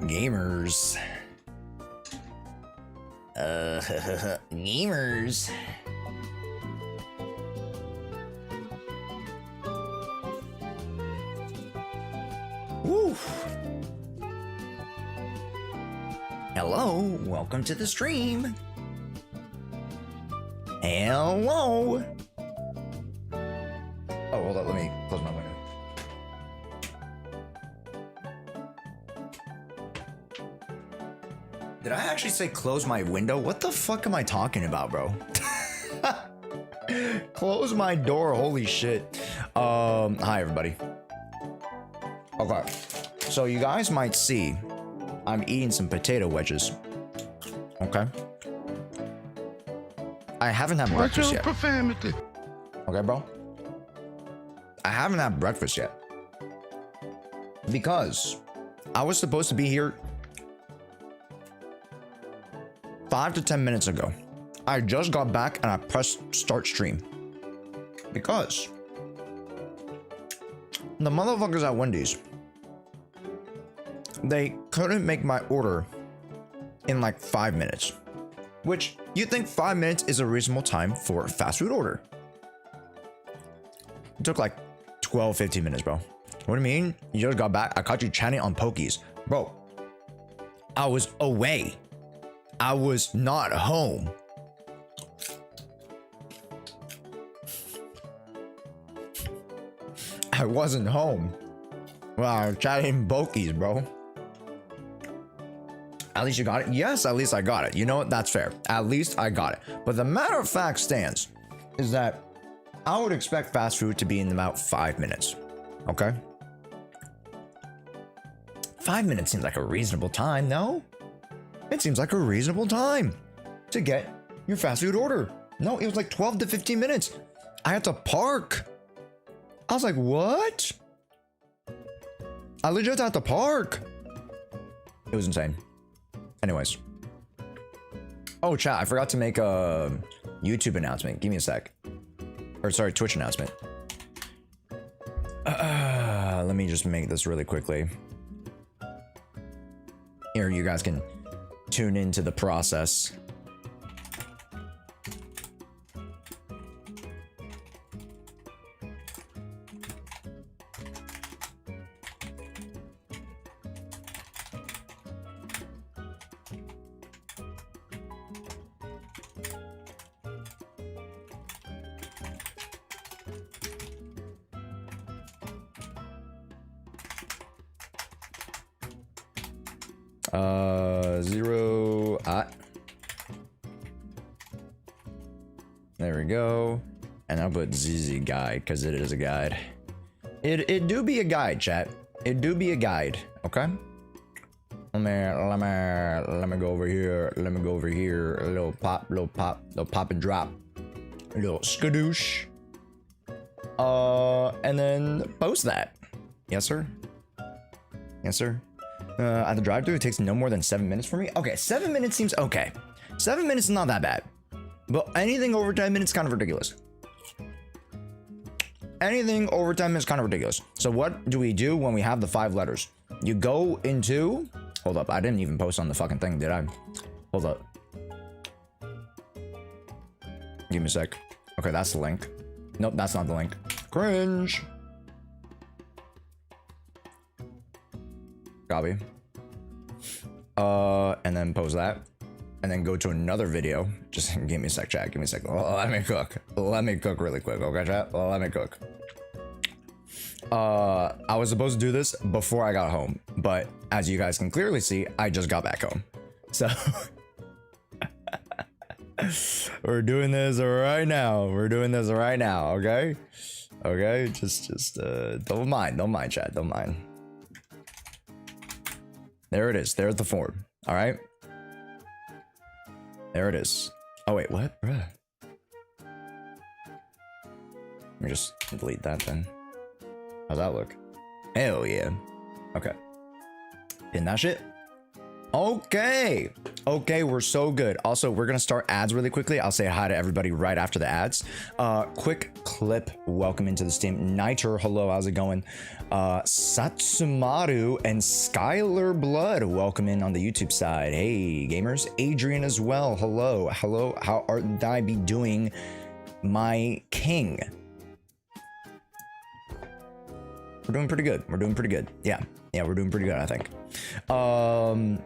Gamers. Gamers. Woo. Hello, welcome to the stream. Hello. Oh, hold on, let me close my window. Did I actually say close my window? What the fuck am I talking about, bro? Close my door, holy shit. Hi everybody. Okay, so you guys might see I'm eating some potato wedges. Okay. I haven't had breakfast yet. Profanity. Okay, bro. I haven't had breakfast yet. Because I was supposed to be here 5 to 10 minutes ago. I just got back and I pressed start stream. Because the motherfuckers at Wendy's, they couldn't make my order in like 5 minutes. Which, you think 5 minutes is a reasonable time for a fast food order. It took like 12, 15 minutes, bro. What do you mean? You just got back? I caught you chatting on Pokies. Bro, I was away. I was not home. I wasn't home. Well, I was chatting Pokies, bro. At least you got it? Yes, at least I got it. You know what? That's fair. At least I got it. But the matter of fact stands is that I would expect fast food to be in about 5 minutes. Okay? 5 minutes seems like a reasonable time, no? It seems like a reasonable time to get your fast food order. No, it was like 12 to 15 minutes. I had to park. I was like, what? I legit had to park. It was insane. Anyways. Oh, chat, I forgot to make a YouTube announcement. Give me a sec. Or sorry, Twitch announcement. Let me just make this really quickly. Here, you guys can tune into the process. There we go. And I'll put ZZ guide because it is a guide. It do be a guide, chat. It do be a guide, okay? Let me go over here. Let me go over here. A little pop and drop. A little skadoosh. And then post that. Yes, sir. Yes, sir. At the drive-thru, it takes no more than 7 minutes for me. Okay, 7 minutes seems okay. 7 minutes is not that bad. But anything over 10 minutes is kind of ridiculous. Anything over 10 minutes is kind of ridiculous. So what do we do when we have the 5 letters? You go into... Hold up, I didn't even post on the fucking thing, did I? Hold up. Give me a sec. Okay, that's the link. Nope, that's not the link. Cringe. Copy. And then post that. And then go to another video. Just give me a sec, chat. Give me a sec. Let me cook. Let me cook really quick, okay, chat? Let me cook. I was supposed to do this before I got home, but as you guys can clearly see, I just got back home. So we're doing this right now. We're doing this right now, okay? Okay, just don't mind, chat. Don't mind. There it is. There's the form. All right. There it is. Oh wait, what? Bruh. Let me just delete that then. How's that look? Hell yeah. Okay. Pin that shit. Okay. Okay, we're so good. Also, we're gonna start ads really quickly. I'll say hi to everybody right after the ads. Quick Clip, welcome into the stream. Niter, hello, how's it going? Satsumaru and Skylar Blood, welcome in on the YouTube side. Hey, gamers. Adrian as well, hello. Hello, how art thou be doing, my king? We're doing pretty good. We're doing pretty good. Yeah, we're doing pretty good, I think. Hello,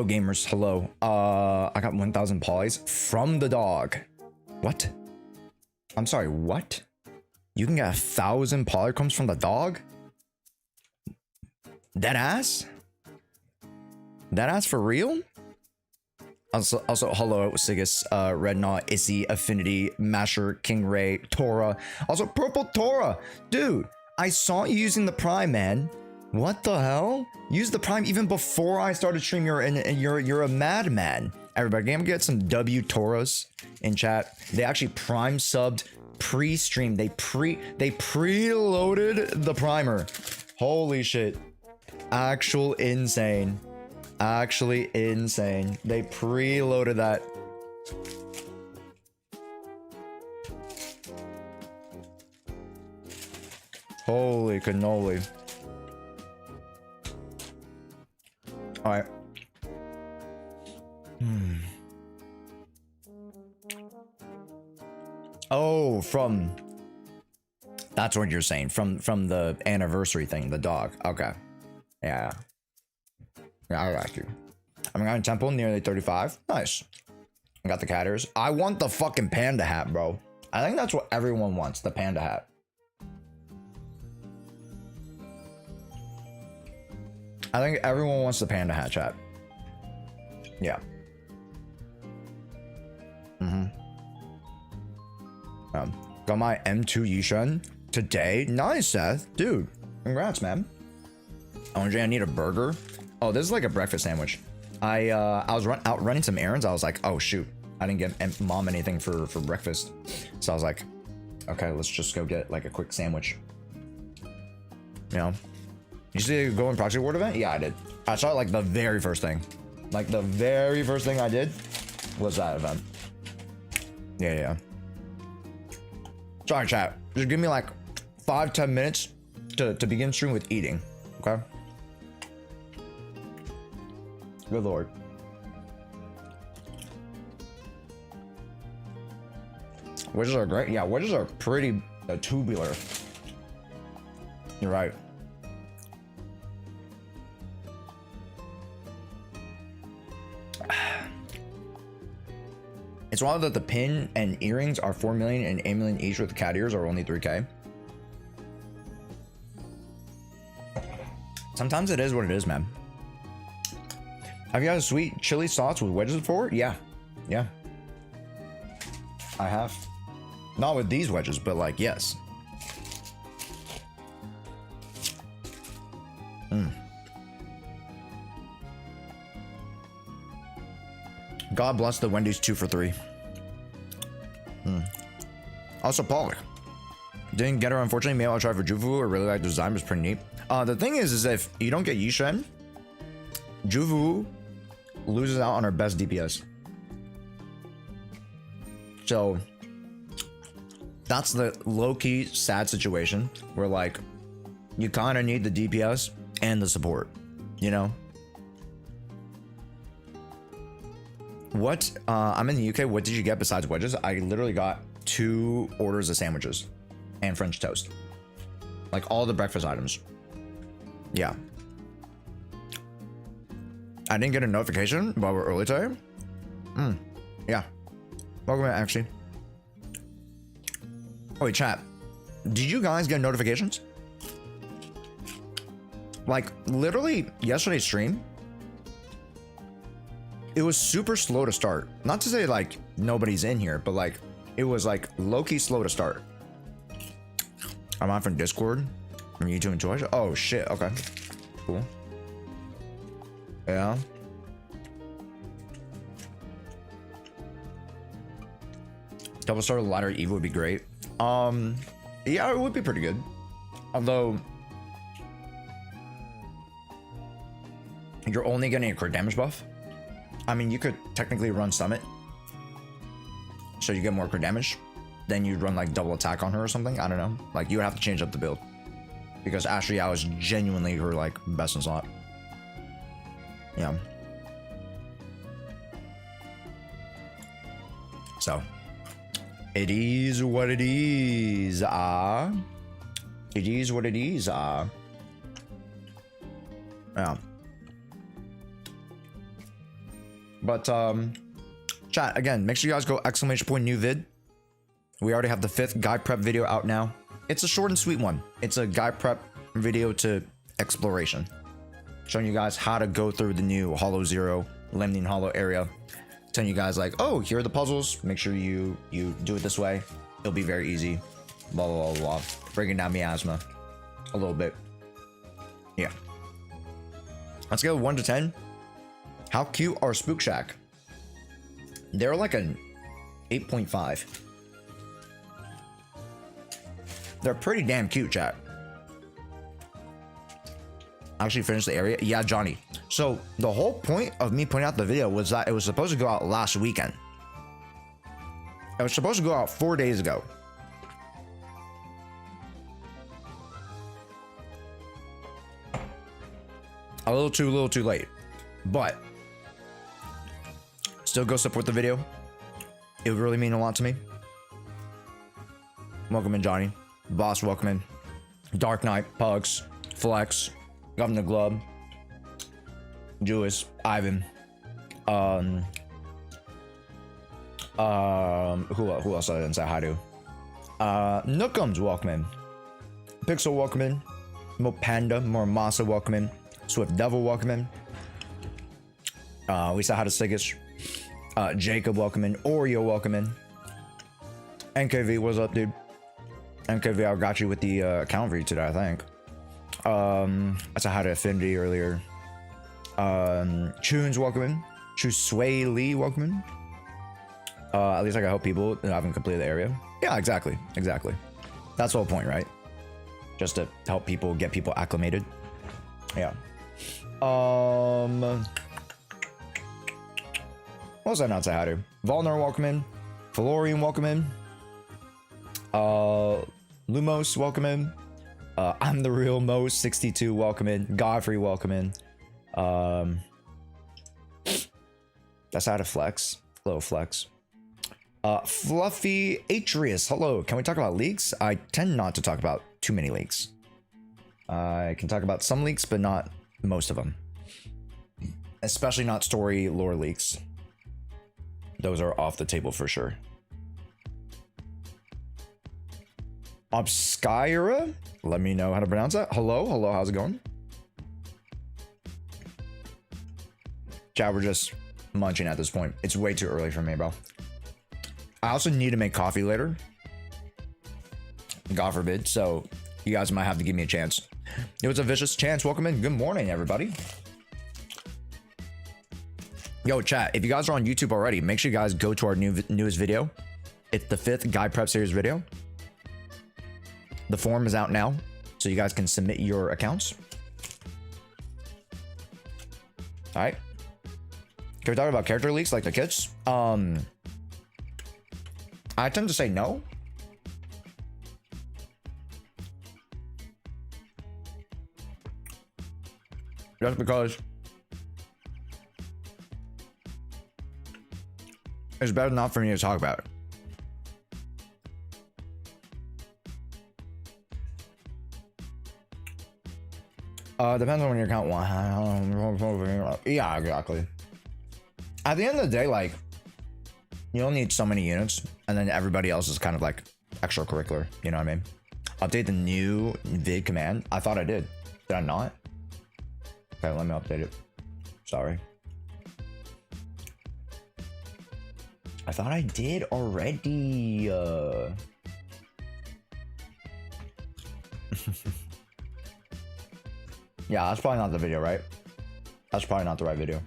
gamers. Hello. I got 1,000 polys from the dog. What? I'm sorry, what? You can get 1,000 polychromes from the dog? That ass? That ass for real? Also hello, Sigus, Red Knot, Issy, Affinity, Masher, King Ray, Tora. Also, Purple Tora! Dude, I saw you using the Prime, man. What the hell? Use the Prime even before I started streaming. You're a madman. Everybody, I'm gonna get some W Toras in chat. They actually Prime subbed pre-stream. They preloaded the primer. Holy shit. Actual insane. Actually insane. They preloaded that. Holy cannoli. All right. Oh, that's what you're saying, from the anniversary thing, the dog. Okay. Yeah, I got you. I'm going to temple, nearly 35. Nice. I got the cat ears. I want the fucking panda hat, bro. I think that's what everyone wants, the panda hat. I think everyone wants the panda hat, chat. Yeah. Got my M2 Yixuan today. Nice, Seth. Dude, congrats, man. I need a burger. Oh, this is like a breakfast sandwich. I was out running some errands. I was like, oh shoot, I didn't get mom anything for breakfast. So I was like, okay, let's just go get like a quick sandwich. You know, you see the Go in Proxy Award event? Yeah, I did. I saw it like the very first thing. Like the very first thing I did was that event. Yeah. Sorry, chat. Just give me like 5-10 minutes to begin stream with eating. Okay. Good lord. Wedges are great. Yeah, wedges are pretty tubular. You're right. It's wild that the pin and earrings are 4 million and 8 million each, with the cat ears are only 3K. Sometimes it is what it is, man. Have you had a sweet chili sauce with wedges before? Yeah. I have. Not with these wedges, but like, yes. God bless the Wendy's 2 for 3. Also, Pollock. Didn't get her, unfortunately. Maybe I'll try for Juvu. I really like the design. It's pretty neat. The thing is if you don't get Yixuan, Juvu loses out on her best DPS. So that's the low-key sad situation where like you kind of need the DPS and the support, you know? What I'm in the UK. What did you get besides wedges? I literally got 2 orders of sandwiches and French toast, like all the breakfast items. Yeah, I didn't get a notification while we're early today. Yeah, welcome in, actually. Oh wait, chat, did you guys get notifications? Like literally yesterday's stream, it was super slow to start. Not to say like nobody's in here, but like it was like low-key slow to start. I'm on from Discord from YouTube and Twitch. Oh shit, okay, cool. Yeah, double star ladder Eve would be great. Yeah, it would be pretty good, although you're only getting a crit damage buff. I mean, you could technically run Summit, so you get more crit damage, then you'd run like double attack on her or something. I don't know. Like you would have to change up the build because Sjhoea is genuinely her like best in slot. Yeah. So it is what it is. It is what it is. Yeah. But chat again, make sure you guys go !point new vid. We already have the 5th guide prep video out now. It's a short and sweet one. It's a guide prep video to exploration, showing you guys how to go through the new Hollow Zero Lemnian Hollow area. Telling you guys like, oh, here are the puzzles. Make sure you do it this way. It'll be very easy. Blah blah blah blah. Breaking down miasma a little bit. Yeah. Let's go 1 to 10. How cute are Spook Shack? They're like an 8.5. They're pretty damn cute, chat. Actually finished the area. Yeah, Johnny. So the whole point of me putting out the video was that it was supposed to go out last weekend. It was supposed to go out 4 days ago. A little too late. But still go support the video. It would really mean a lot to me. Welcome in, Johnny. Boss, welcome in. Dark Knight, Pugs, Flex, Governor Glub, Jewish, Ivan. Who else I didn't say hi to? Nookums, welcome in. Pixel, welcome in. Mopanda, Mormasa, welcome in. Swift Devil, welcome in. We said hi to Sigish. Jacob, welcome in. Oreo, welcome in. NKV, what's up, dude? NKV, I got you with the account read today, I think. I said hi to Affinity earlier. Chunes, welcome in. Sway Lee, welcome in. At least I can help people that haven't completed the area. Yeah, exactly. Exactly. That's the whole point, right? Just to help people, get people acclimated. Yeah. What was I not say hi to? Volner, welcome in. Valorian, welcome in. Lumos, welcome in. I'm the real Mo 62, welcome in. Godfrey, welcome in. That's how to flex. Hello, flex. Fluffy Atrius, hello. Can we talk about leaks? I tend not to talk about too many leaks. I can talk about some leaks, but not most of them. Especially not story lore leaks. Those are off the table for sure. Obskyra? Let me know how to pronounce that. Hello, hello, how's it going? Chat, we're just munching at this point. It's way too early for me, bro. I also need to make coffee later. God forbid, so you guys might have to give me a chance. It was a vicious chance. Welcome in. Good morning, everybody. Yo, chat, if you guys are on YouTube already, make sure you guys go to our newest video. It's the 5th guide prep series video. The form is out now, so you guys can submit your accounts. All right. Can we talk about character leaks like the kits? I tend to say no. Just because it's better not for me to talk about it. Depends on when your account wants. Yeah, exactly. At the end of the day, like, you don't need so many units, and then everybody else is kind of like extracurricular. You know what I mean? Update the new vid command. I thought I did. Did I not? Okay, let me update it. Sorry. I thought I did already. Yeah, that's probably not the video, right? That's probably not the right video.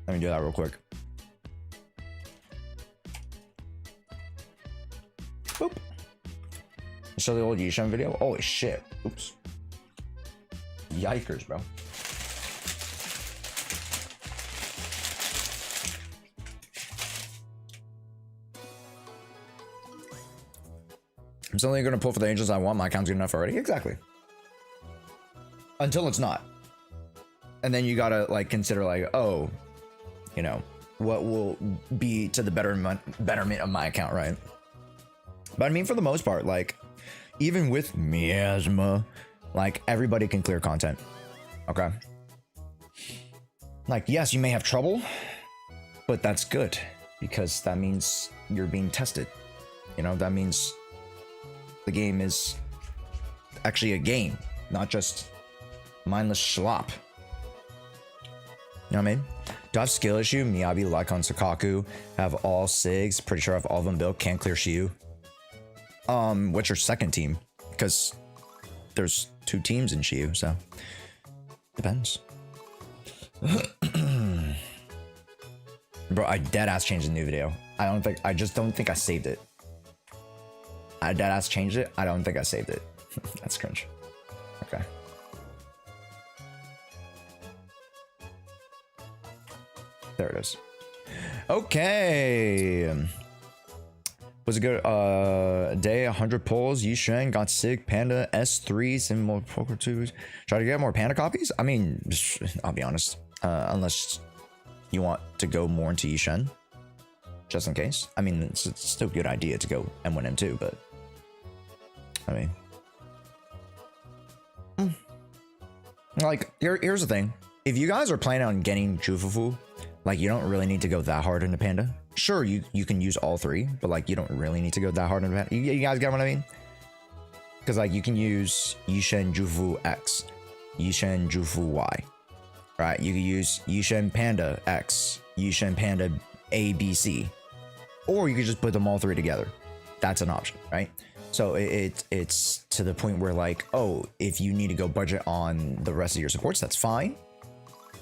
Let me do that real quick. Boop. So the old Yixuan video? Holy shit. Oops. Yikers, bro. I'm suddenly going to pull for the angels I want. My account's good enough already. Exactly. Until it's not. And then you got to like consider like, oh, you know, what will be to the betterment of my account, right? But I mean, for the most part, like, even with miasma, like, everybody can clear content. Okay. Like, yes, you may have trouble, but that's good because that means you're being tested. You know, that means the game is actually a game, not just mindless schlop. You know what I mean? Do I have skill issue? Miyabi, Lycon, Sakaku have all SIGs. Pretty sure I have all of them built. Can't clear Shiyu. What's your second team? Because there's 2 teams in Shiyu, so depends. Bro, I deadass changed the new video. I just don't think I saved it. I deadass changed it. I don't think I saved it. That's cringe. Okay. There it is. Okay. Was it good? Day 100 pulls. Yixuan got SIG, Panda, S3, some more poker 2s. Try to get more Panda copies? I mean, I'll be honest. Unless you want to go more into Yixuan. Just in case. I mean, it's still a good idea to go M1, M2, but I mean, like, here's the thing. If you guys are planning on getting Jufufu, like, you don't really need to go that hard into Panda. Sure, you can use all 3, but like, you don't really need to go that hard into Panda. You guys get what I mean? Because like, you can use Yixuan Jufu X, Yixuan Jufu Y, right? You can use Yixuan Panda X, Yixuan Panda A, B, C, or you could just put them all 3 together. That's an option, right? So it's to the point where like, oh, if you need to go budget on the rest of your supports, that's fine.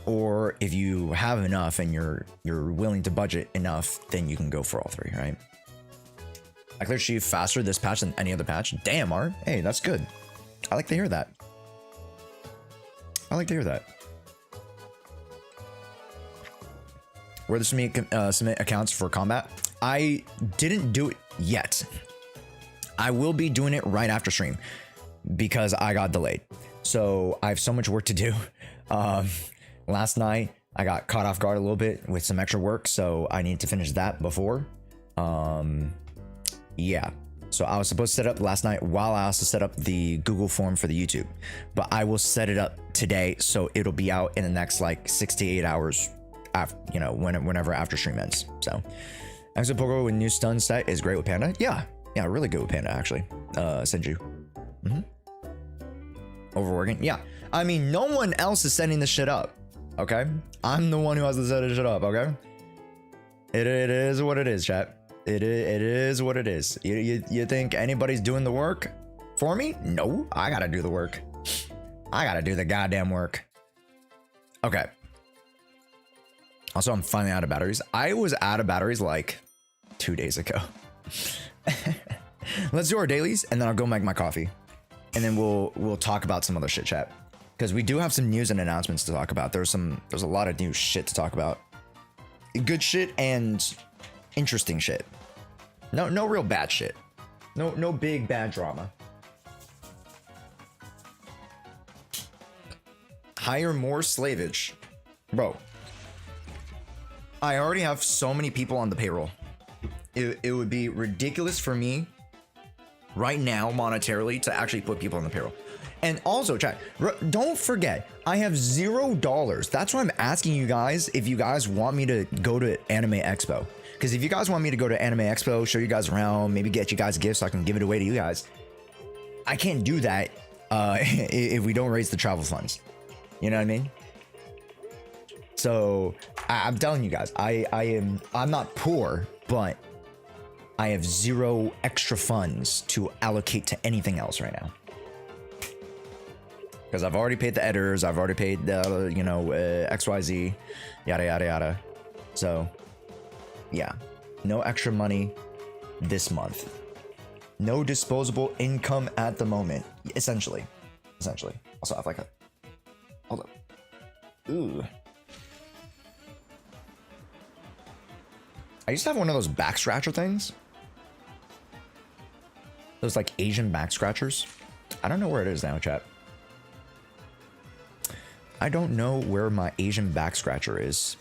Or if you have enough and you're willing to budget enough, then you can go for all 3, right? I cleared Shiyu faster this patch than any other patch. Damn, Art. Hey, that's good. I like to hear that. I like to hear that. Where the submit accounts for combat? I didn't do it yet. I will be doing it right after stream because I got delayed. So I have so much work to do. Last night I got caught off guard a little bit with some extra work, so I need to finish that before. Yeah. So I was supposed to set up last night while I also set up the Google form for the YouTube, but I will set it up today, so it'll be out in the next like 6 to 8 hours after, you know, whenever after stream ends. So Exo Pogo with new stun set is great with Panda. Yeah, really good with Panda actually. Senju. Overworking. Yeah, I mean, no one else is setting this shit up. Okay, I'm the one who has to set this shit up. Okay, it is what it is, chat. It is what it is. You think anybody's doing the work for me? No, I gotta do the work. I gotta do the goddamn work. Okay. Also, I'm finally out of batteries. I was out of batteries like 2 days ago. Let's do our dailies, and then I'll go make my coffee, and then we'll talk about some other shit, chat. Because we do have some news and announcements to talk about. There's a lot of new shit to talk about. Good shit and interesting shit. No real bad shit. No big bad drama. Hire more slavage. Bro. I already have so many people on the payroll. It would be ridiculous for me right now monetarily to actually put people on the payroll. And also, chat, don't forget, I have $0. That's why I'm asking you guys if you guys want me to go to Anime Expo. Because if you guys want me to go to Anime Expo, show you guys around, maybe get you guys gifts so I can give it away to you guys, I can't do that if we don't raise the travel funds. You know what I mean? So I'm telling you guys, I'm not poor, but I have 0 extra funds to allocate to anything else right now. Because I've already paid the editors, I've already paid the, you know, XYZ, yada, yada, yada. So, yeah. No extra money this month. No disposable income at the moment. Essentially. Also, I have like a... Hold up. Ooh. I used to have one of those back scratcher things. Those like Asian back scratchers. I don't know where it is now, chat. I don't know where my Asian back scratcher is.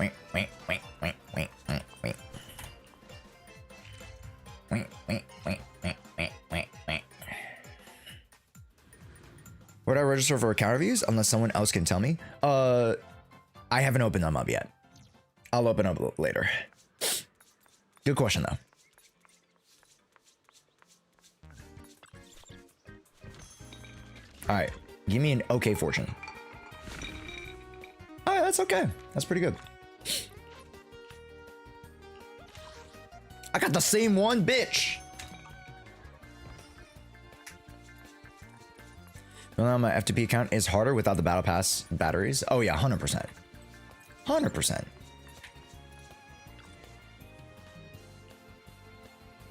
Wait, wait, wait, wait, wait, wait, wait. Wait, wait, wait, wait, wait, wait, wait. Would I register for account reviews unless someone else can tell me? I haven't opened them up yet. I'll open up later. Good question though. All right, give me an okay fortune. All right, that's okay. That's pretty good. I got the same one, bitch. Well, my FTP account is harder without the battle pass batteries. Oh yeah, 100%. 100%.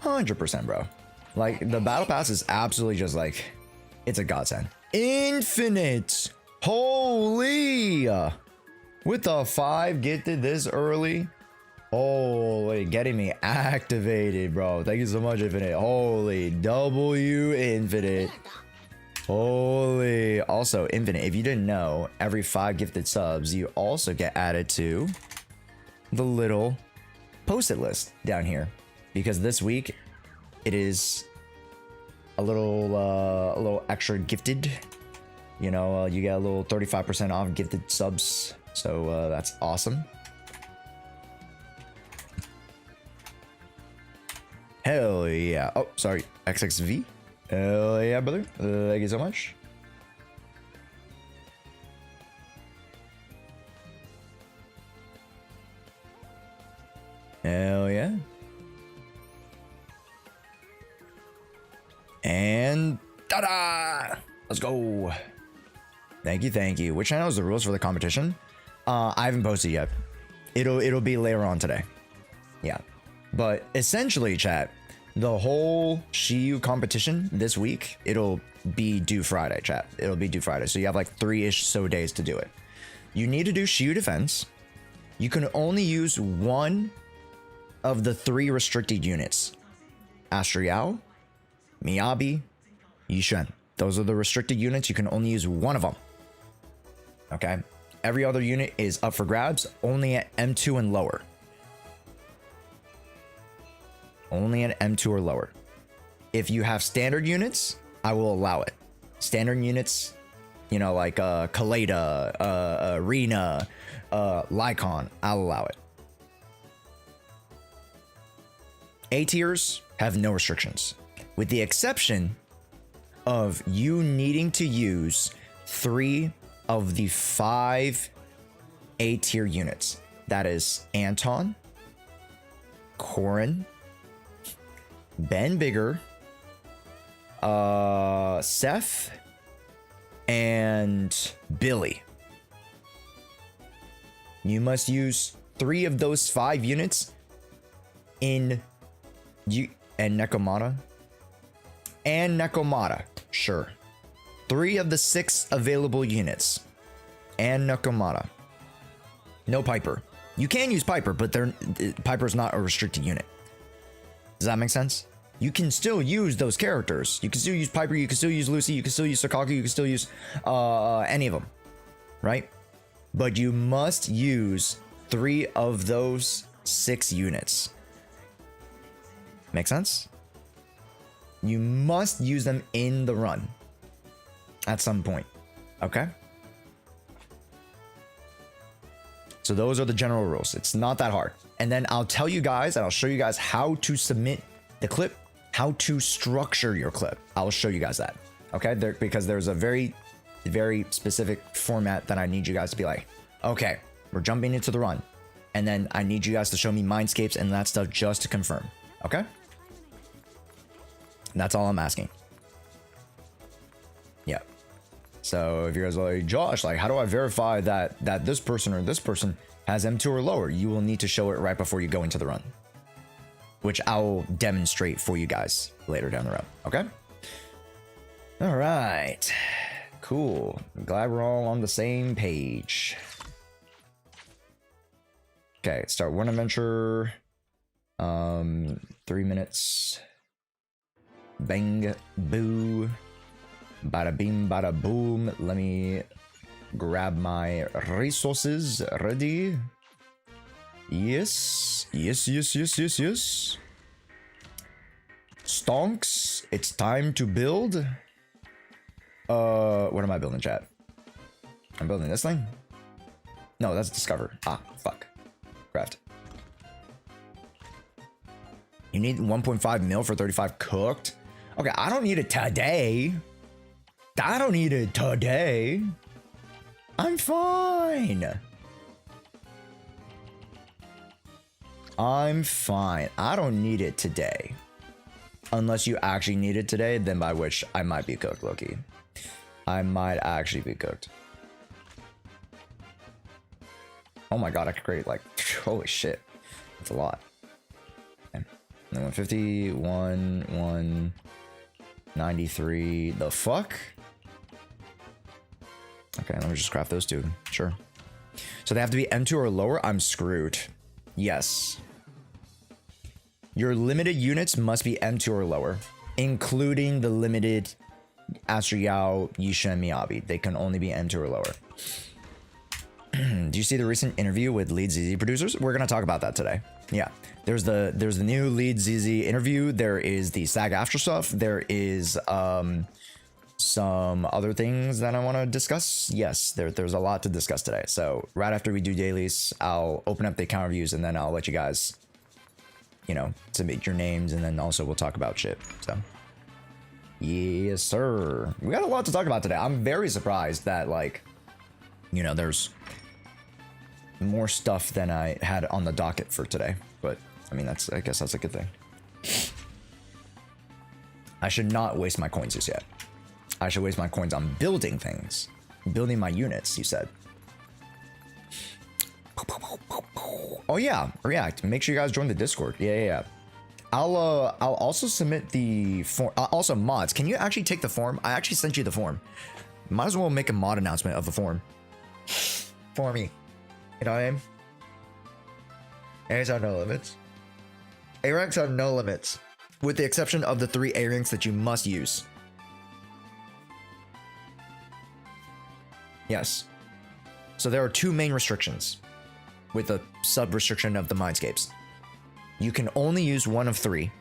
100%, bro. Like, the battle pass is absolutely just like, it's a godsend. Infinite. Holy. With the 5 gifted this early. Holy, getting me activated, bro. Thank you so much, Infinite. Holy, W Infinite. Holy. Also, Infinite, if you didn't know, every 5 gifted subs, you also get added to the little post-it list down here. Because this week, it is a little extra gifted. You know, you get a little 35% off gifted subs. So that's awesome. Hell yeah. Oh, sorry. XXV. Hell yeah, brother. Thank you so much. Hell yeah. And ta-da! Let's go. Thank you, thank you. Which channel is the rules for the competition? I haven't posted yet. It'll be later on today. Yeah. But essentially, chat, the whole Shiyu competition this week, it'll be due Friday, chat. It'll be due Friday. So you have like 3-ish so days to do it. You need to do Shiyu defense. You can only use one of the 3 restricted units. Astriao, Miyabi, Yixuan. Those are the restricted units. You can only use one of them. Okay? Every other unit is up for grabs, only at M2 and lower. Only at M2 or lower. If you have standard units, I will allow it. Standard units, you know, like Kaleda, Arena, Lycon, I'll allow it. A tiers have no restrictions, with the exception of you needing to use 3 of the 5 A tier units. That is Anton, Corrin, Ben Bigger, Seth, and Billy. You must use 3 of those 5 units in you and Nekomata. And Nekomata, sure. 3 of the 6 available units. And Nekomata. No Piper. You can use Piper, but Piper's not a restricted unit. Does that make sense? You can still use those characters. You can still use Piper, you can still use Lucy, you can still use Sakaku, you can still use any of them. Right? But you must use 3 of those 6 units. Make sense? You must use them in the run. At some point. Okay? So those are the general rules. It's not that hard. And then I'll tell you guys, and I'll show you guys how to submit the clip, how to structure your clip. I'll show you guys that. Okay? Because there's a very, very specific format that I need you guys to be like, okay, we're jumping into the run. And then I need you guys to show me mindscapes and that stuff just to confirm. Okay? That's all I'm asking. Yeah. So if you guys are like, Josh, like, how do I verify that this person or this person has M2 or lower? You will need to show it right before you go into the run, which I'll demonstrate for you guys later down the road. Okay. All right. Cool. I'm glad we're all on the same page. Okay. Start one adventure. 3 minutes. Bang, boo. Bada beam, bada boom. Let me grab my resources. Ready? Yes. Yes, yes, yes, yes, yes. Stonks. It's time to build. What am I building, chat? I'm building this thing? No, that's discover. Ah, fuck. Craft. You need 1.5 mil for 35 cooked? Okay, I don't need it today. I don't need it today. I'm fine. I'm fine. I don't need it today. Unless you actually need it today, then by which I might be cooked, Loki. I might actually be cooked. Oh my god, I could create like, holy shit. That's a lot. Okay. 150, 193. The fuck? Okay, let me just craft those two. Sure. So they have to be M2 or lower? I'm screwed. Yes. Your limited units must be M2 or lower, including the limited Astriao, Yixuan, Miyabi. They can only be M2 or lower. Do you see the recent interview with lead ZZ producers? We're gonna talk about that today. Yeah, there's the new lead ZZ interview. There is the SAG-AFTRA stuff. There is some other things that I want to discuss. Yes, there's a lot to discuss today. So right after we do dailies, I'll open up the account reviews and then I'll let you guys, you know, submit your names, and then also we'll talk about shit. So yes, sir. We got a lot to talk about today. I'm very surprised that, like, you know, there's more stuff than I had on the docket for today. But I mean, I guess that's a good thing. I should not waste my coins just yet. I should waste my coins on building things. Building my units, you said. Oh yeah, React. Make sure you guys join the Discord. Yeah. I'll also submit the form. Also, mods, can you actually take the form? I actually sent you the form. Might as well make a mod announcement of the form. For me. You know what I mean? A's have no limits. A ranks have no limits. With the exception of the 3 A ranks that you must use. Yes. So there are 2 main restrictions. With a sub-restriction of the Mindscapes. You can only use 1 of 3.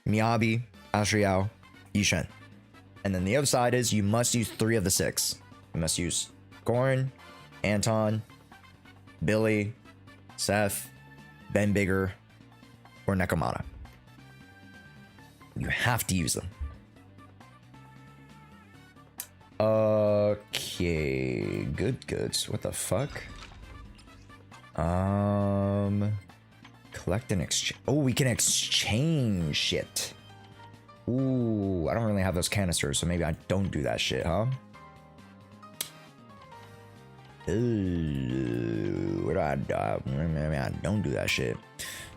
Miyabi, Astriao, Yixuan. And then the other side is you must use 3 of the 6. You must use Goran, Anton, Billy, Seth, Ben Bigger, or Nekomata. You have to use them. Okay, goods. What the fuck? Collect and exchange. Oh, we can exchange shit. Ooh, I don't really have those canisters, so maybe I don't do that shit, huh? Ooh, what do I don't do that shit.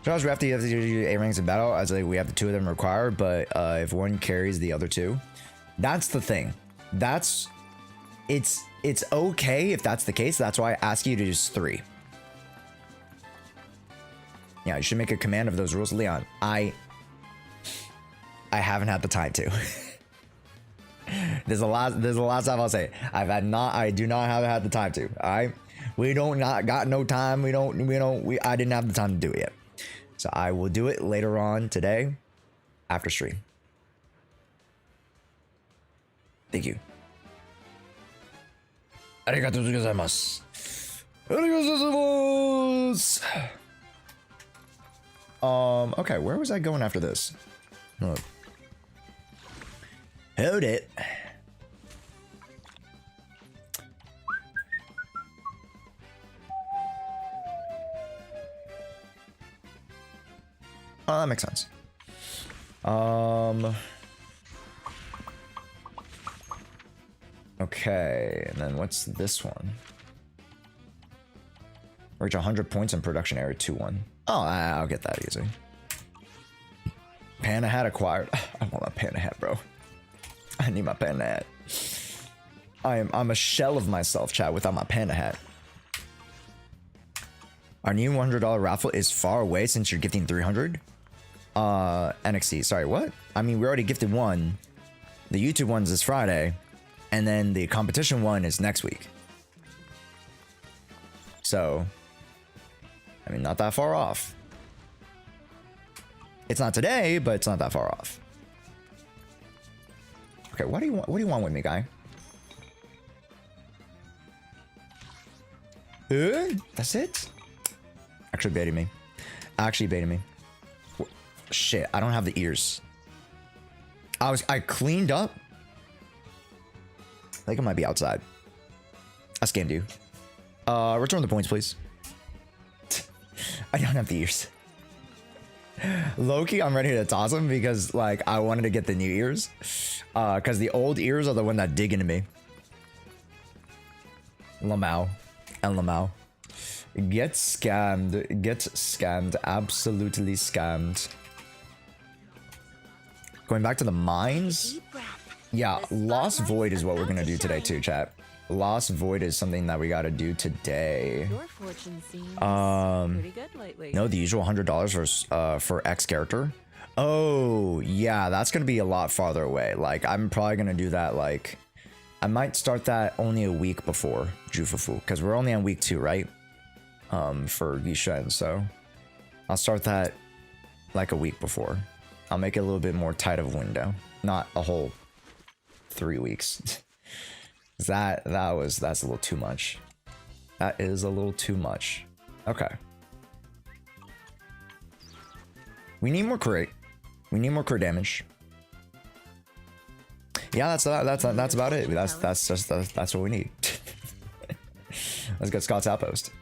Sometimes we have to do A ranks in battle. As like we have the 2 of them required, but if one carries the other 2, that's the thing. It's okay if that's the case. That's why I ask you to use 3. Yeah, you should make a command of those rules, Leon. I haven't had the time to. There's a lot stuff I'll say. I do not have had the time to. We don't not got no time. I didn't have the time to do it yet. So I will do it later on today after stream. Thank you. Arigatou gozaimasu. Arigatou gozaimasu. Okay, where was I going after this? Look. Hold it. Oh, that makes sense. Okay, and then what's this one? Reach 100 points in production area 2-1. Oh, I'll get that easy. Panda hat acquired. I want my panda hat, bro. I need my panda hat. I'm a shell of myself, chat, without my panda hat. Our new $100 raffle is far away since you're gifting 300. NXT, sorry, what? I mean, we already gifted one. The YouTube one's this Friday, and then the competition one is next week. So, I mean, not that far off. It's not today, but it's not that far off. Okay, what do you want? What do you want with me, guy? That's it? Actually baiting me. Actually baiting me. Shit, I don't have the ears. I cleaned up. I think I might be outside. I scammed you. Return the points, please. I don't have the ears. Loki, I'm ready to toss them because, like, I wanted to get the new ears. Because the old ears are the one that dig into me. Lamau. And Lamau. Get scammed. Get scammed. Absolutely scammed. Going back to the mines. Yeah, Lost Void is what we're gonna do today too, chat. Lost Void is something that we gotta do today. Your fortune seems pretty good lately. No, the usual $100 for X character. Oh, yeah, that's gonna be a lot farther away. Like, I'm probably gonna do that, like, I might start that only a week before Jufufu, because we're only on week 2, right? For Yixuan, so I'll start that like a week before. I'll make it a little bit more tight of a window, not a whole 3 weeks. That's a little too much. That is a little too much. Okay. We need more crit. We need more crit damage. Yeah, that's about it. That's what we need. Let's get Scott's Outpost.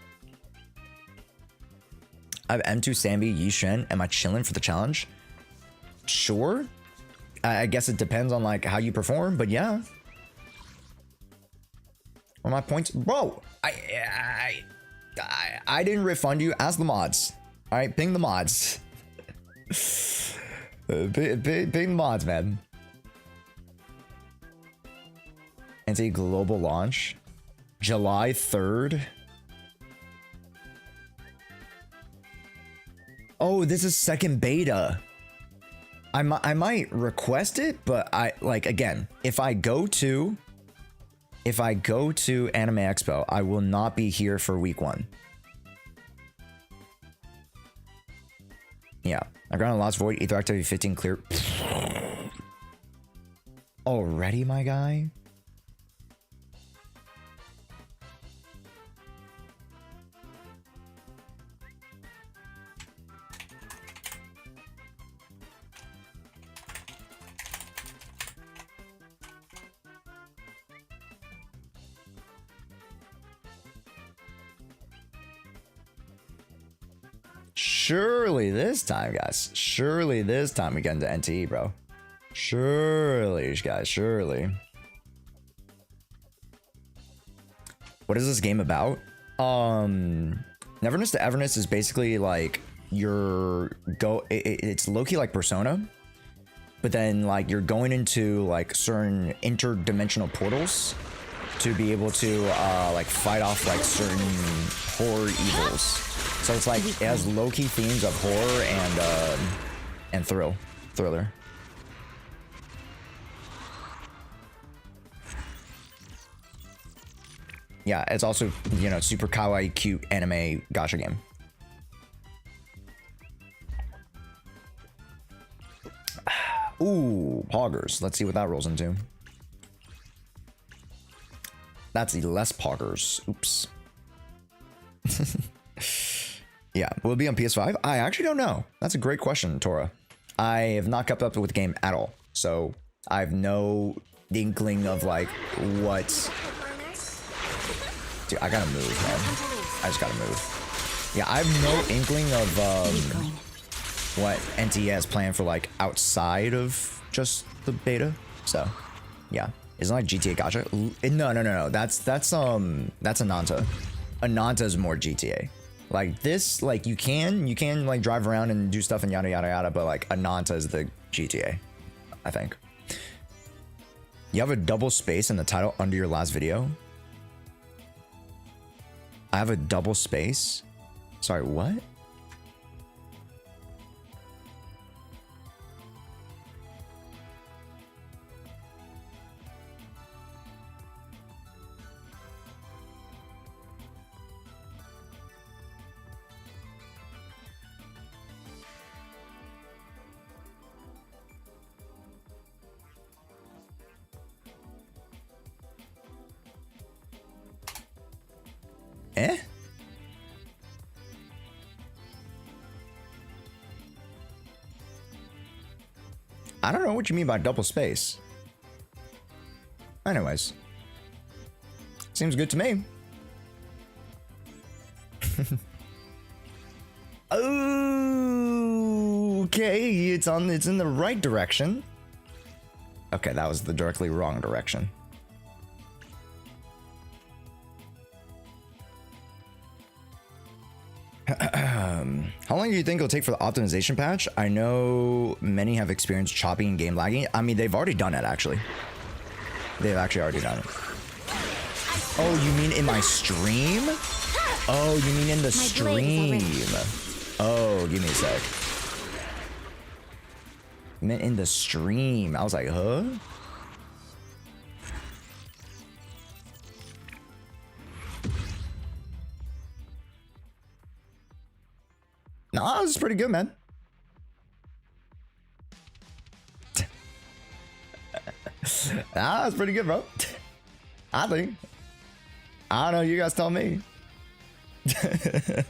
I have M2 Sambi, Yixuan. Am I chilling for the challenge? Sure. I guess it depends on like how you perform, but yeah. What are my points? Bro, I didn't refund you. Ask the mods. All right, ping the mods. Ping the mods, man. And a global launch. July 3rd. Oh, this is second beta. I might request it, but again, if I go to Anime Expo, I will not be here for week 1. Yeah, I got a Lost Void, Ether Activity 15 clear. Already, my guy? Surely this time, guys. Surely this time we get into NTE, bro. Surely, guys. Surely. What is this game about? Neverness to Everness is basically like it's low-key like Persona, but then like you're going into like certain interdimensional portals to be able to like fight off like certain horror evils. So it's like it has low-key themes of horror and thriller. Yeah, it's also, you know, super kawaii cute anime gacha game. Ooh, poggers. Let's see what that rolls into. That's the less poggers. Oops. Yeah, will it be on PS5? I actually don't know. That's a great question, Tora. I have not kept up with the game at all, so I have no inkling of like what. Dude, I gotta move, man. I just gotta move. Yeah, I have no inkling of what NTE has planned for like outside of just the beta. So, yeah, it's not like GTA Gacha. No. That's Ananta. Ananta is more GTA. Like this, like you can like drive around and do stuff and yada yada yada, but like Ananta is the GTA, I think. You have a double space in the title under your last video. I have a double space. Sorry, what? Eh? I don't know what you mean by double space. Anyways. Seems good to me. Okay, it's in the right direction. Okay, that was the directly wrong direction. How long do you think it'll take for the optimization patch? I know many have experienced chopping and game lagging. I mean, they've already done it, actually. They've actually already done it. Oh, you mean in my stream? Oh, you mean in the stream? Oh, give me a sec. You meant in the stream. I was like, huh? Nah, this is pretty good, man. Nah, that's pretty good, bro. I think. I don't know, you guys tell me. And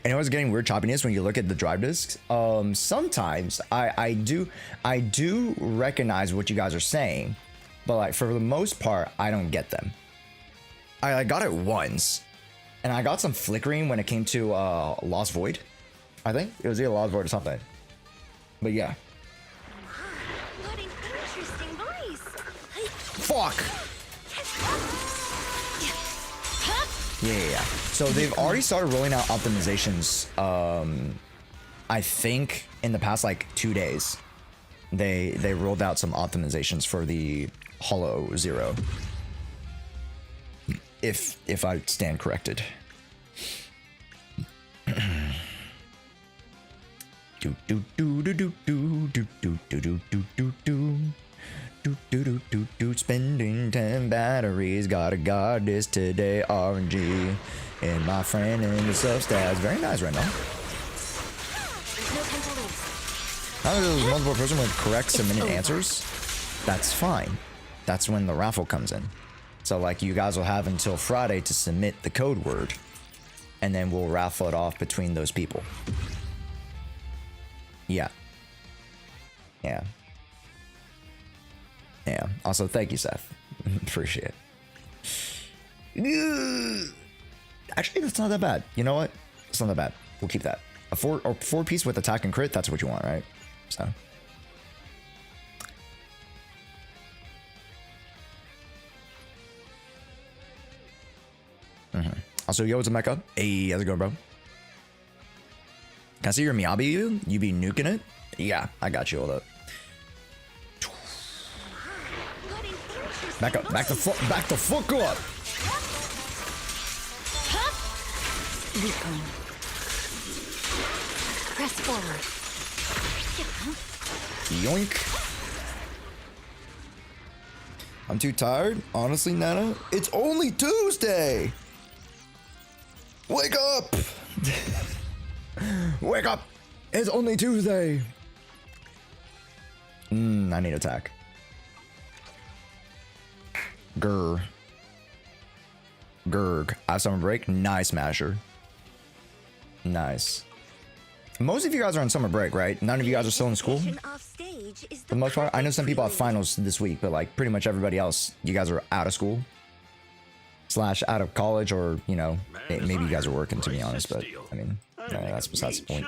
it was getting weird choppiness when you look at the drive discs. Sometimes I do recognize what you guys are saying, but like for the most part, I don't get them. I got it once, and I got some flickering when it came to Lost Void. I think it was either Lost Void or something. But yeah. What an interesting voice. Fuck. Yeah. So they've already started rolling out optimizations. I think in the past like 2 days, they rolled out some optimizations for the Hollow Zero. If I stand corrected. Do do do do do do do do do do do do do do. Spending 10 batteries, gotta guard this today. RNG and my friend in the substats. Very nice right now. Now that there's multiple person with correct submitted answers, that's fine. That's when the raffle comes in. So like you guys will have until Friday to submit the code word, and then we'll raffle it off between those people. Yeah. Yeah. Yeah. Also, thank you, Seth. Appreciate it. Actually, that's not that bad. You know what? It's not that bad. We'll keep that. A four piece with attack and crit. That's what you want, right? So. Also, yo, what's up, Mecca? Hey, how's it going, bro? Can I see your Miyabi? You be nuking it? Yeah, I got you. Hold up. Back up. Back the fuck up. Press forward. Yoink. I'm too tired. Honestly, Nana, it's only Tuesday. Wake up. Wake up. It's only Tuesday. I need attack. Grr. Gurg. I have summer break. Nice, Masher. Nice. Most of you guys are on summer break, right? None of you guys are still in school? For the most part, I know some people have finals this week, but like pretty much everybody else, you guys are out of school. / out of college, or, you know, maybe you guys are working, to be honest, but I mean, that's besides the point.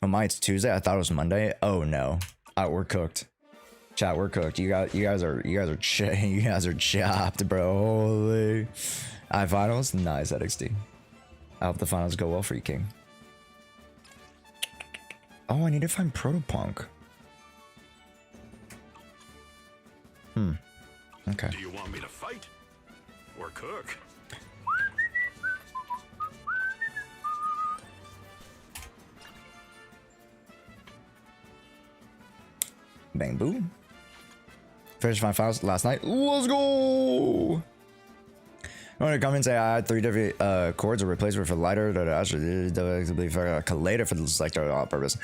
Oh my, it's Tuesday? I thought it was Monday. Oh no. We're cooked. Chat, we're cooked. You guys are chopped, bro. Holy. Finals? Nice, XD. I hope the finals go well for you, King. Oh, I need to find Protopunk. Okay. Do you want me to fight or cook? bang boom. Finished my files last night. Let's go. I want to come and say I had 3 different chords, a replacement for lighter that actually for a collator for the selector on purpose.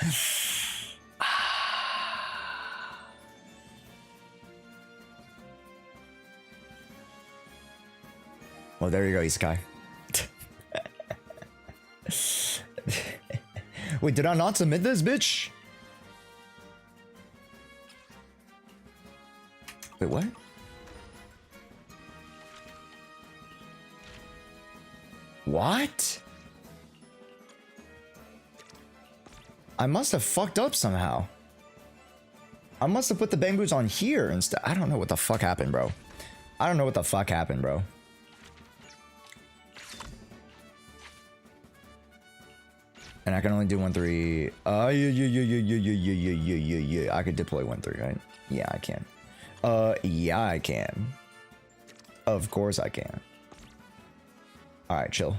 Well, there you go, Isekai. Wait, did I not submit this, bitch? Wait, what? What? I must have fucked up somehow. I must have put the bamboos on here instead. I don't know what the fuck happened, bro. I don't know what the fuck happened, bro. And I can only do 1-3. Yeah. I could deploy 1-3, right? Yeah, I can. Yeah, I can. Of course I can. Alright, chill.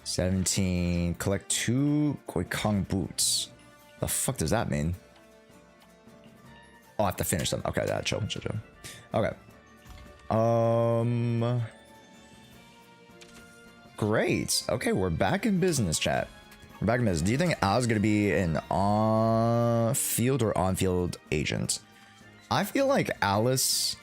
17. Collect 2 Goikong boots. The fuck does that mean? Oh, I have to finish them. Okay, that chill. Okay. Great. Okay, we're back in business, chat. We're back in business. Do you think I was gonna be an off-field or on-field agent? I feel like Alice.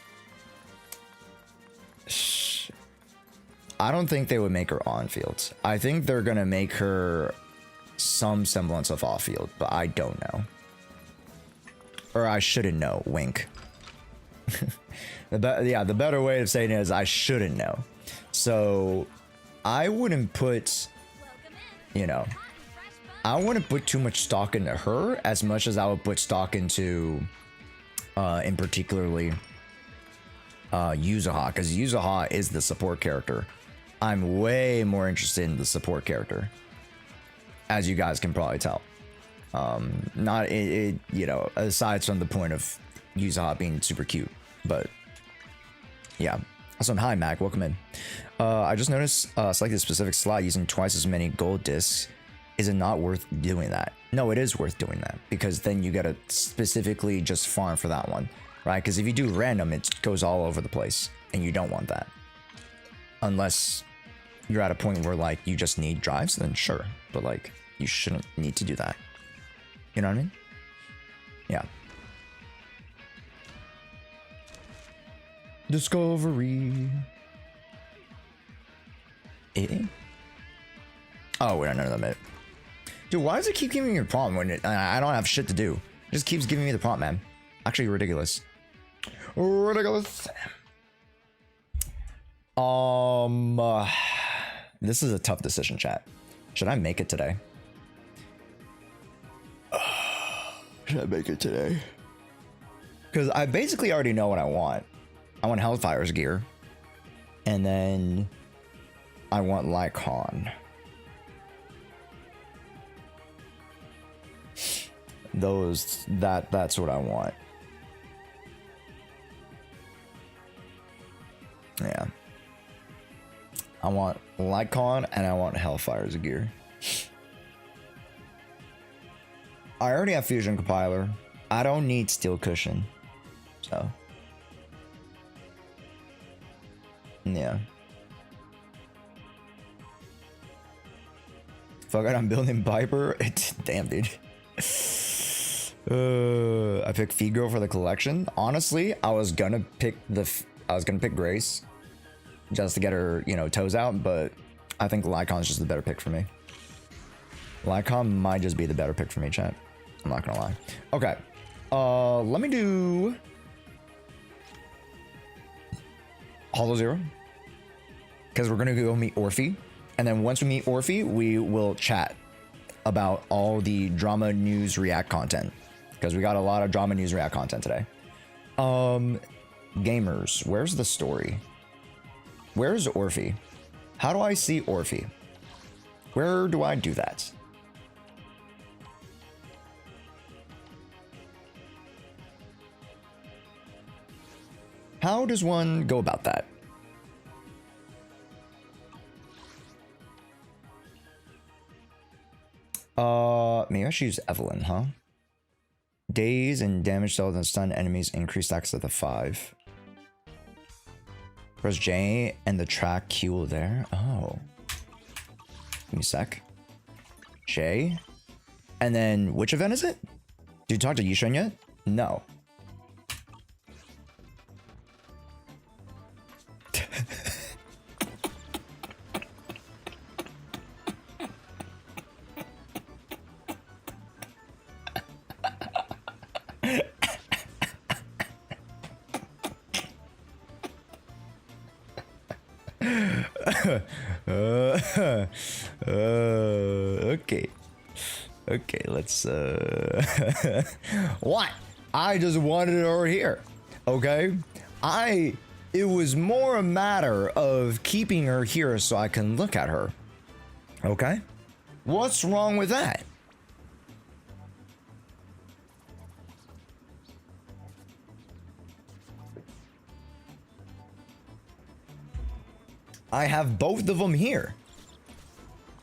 I don't think they would make her on-field. I think they're gonna make her some semblance of off-field, but I don't know. Or I shouldn't know. Wink. The better way of saying it is I shouldn't know. So I wouldn't put, you know, I wouldn't put too much stock into her as much as I would put stock into, in particularly, Yixuan, because Yixuan is the support character. I'm way more interested in the support character, as you guys can probably tell. Not you know, aside from the point of Yixuan being super cute, but yeah. Also, hi Mac, welcome in. I just noticed selected a specific slot using twice as many gold discs. Is it not worth doing that? No, it is worth doing that, because then you gotta specifically just farm for that one, right? Because if you do random, it goes all over the place, and you don't want that. Unless you're at a point where like you just need drives, then sure, but like you shouldn't need to do that. You know what I mean? Yeah. Discovery. Oh, wait, none of that, mate. Dude, why does it keep giving me a prompt when I don't have shit to do? It just keeps giving me the prompt, man. Actually, ridiculous. Ridiculous. This is a tough decision, chat. Should I make it today? Should I make it today? Because I basically already know what I want. I want Hellfire's gear. And then I want Lycon. That's what I want. Yeah. I want Lycon and I want Hellfire's gear. I already have Fusion Compiler. I don't need Steel Cushion. So. Yeah. Fuck it, I'm building Viper. Damn, dude. I picked Figo for the collection. Honestly, I was gonna pick Grace just to get her, you know, toes out, but I think Lycon's just the better pick for me. Lycon might just be the better pick for me, chat. I'm not gonna lie. Okay. Let me do Hollow Zero, because we're gonna go meet Orphe, and then once we meet Orphe, we will chat about all the drama news react content, because we got a lot of drama news react content today. Gamers, where's the story? Where's Orphe? How do I see Orphe? Where do I do that? How does one go about that? Maybe I should use Evelyn, huh? days and damage dealt and stun enemies increase stacks to the 5. Press J and the track Q will there. Oh. Give me a sec. J. And then which event is it? Did you talk to Yixuan yet? No. Okay. Okay, let's what? I just wanted it over here. Okay? It was more a matter of keeping her here so I can look at her. Okay? What's wrong with that? I have both of them here.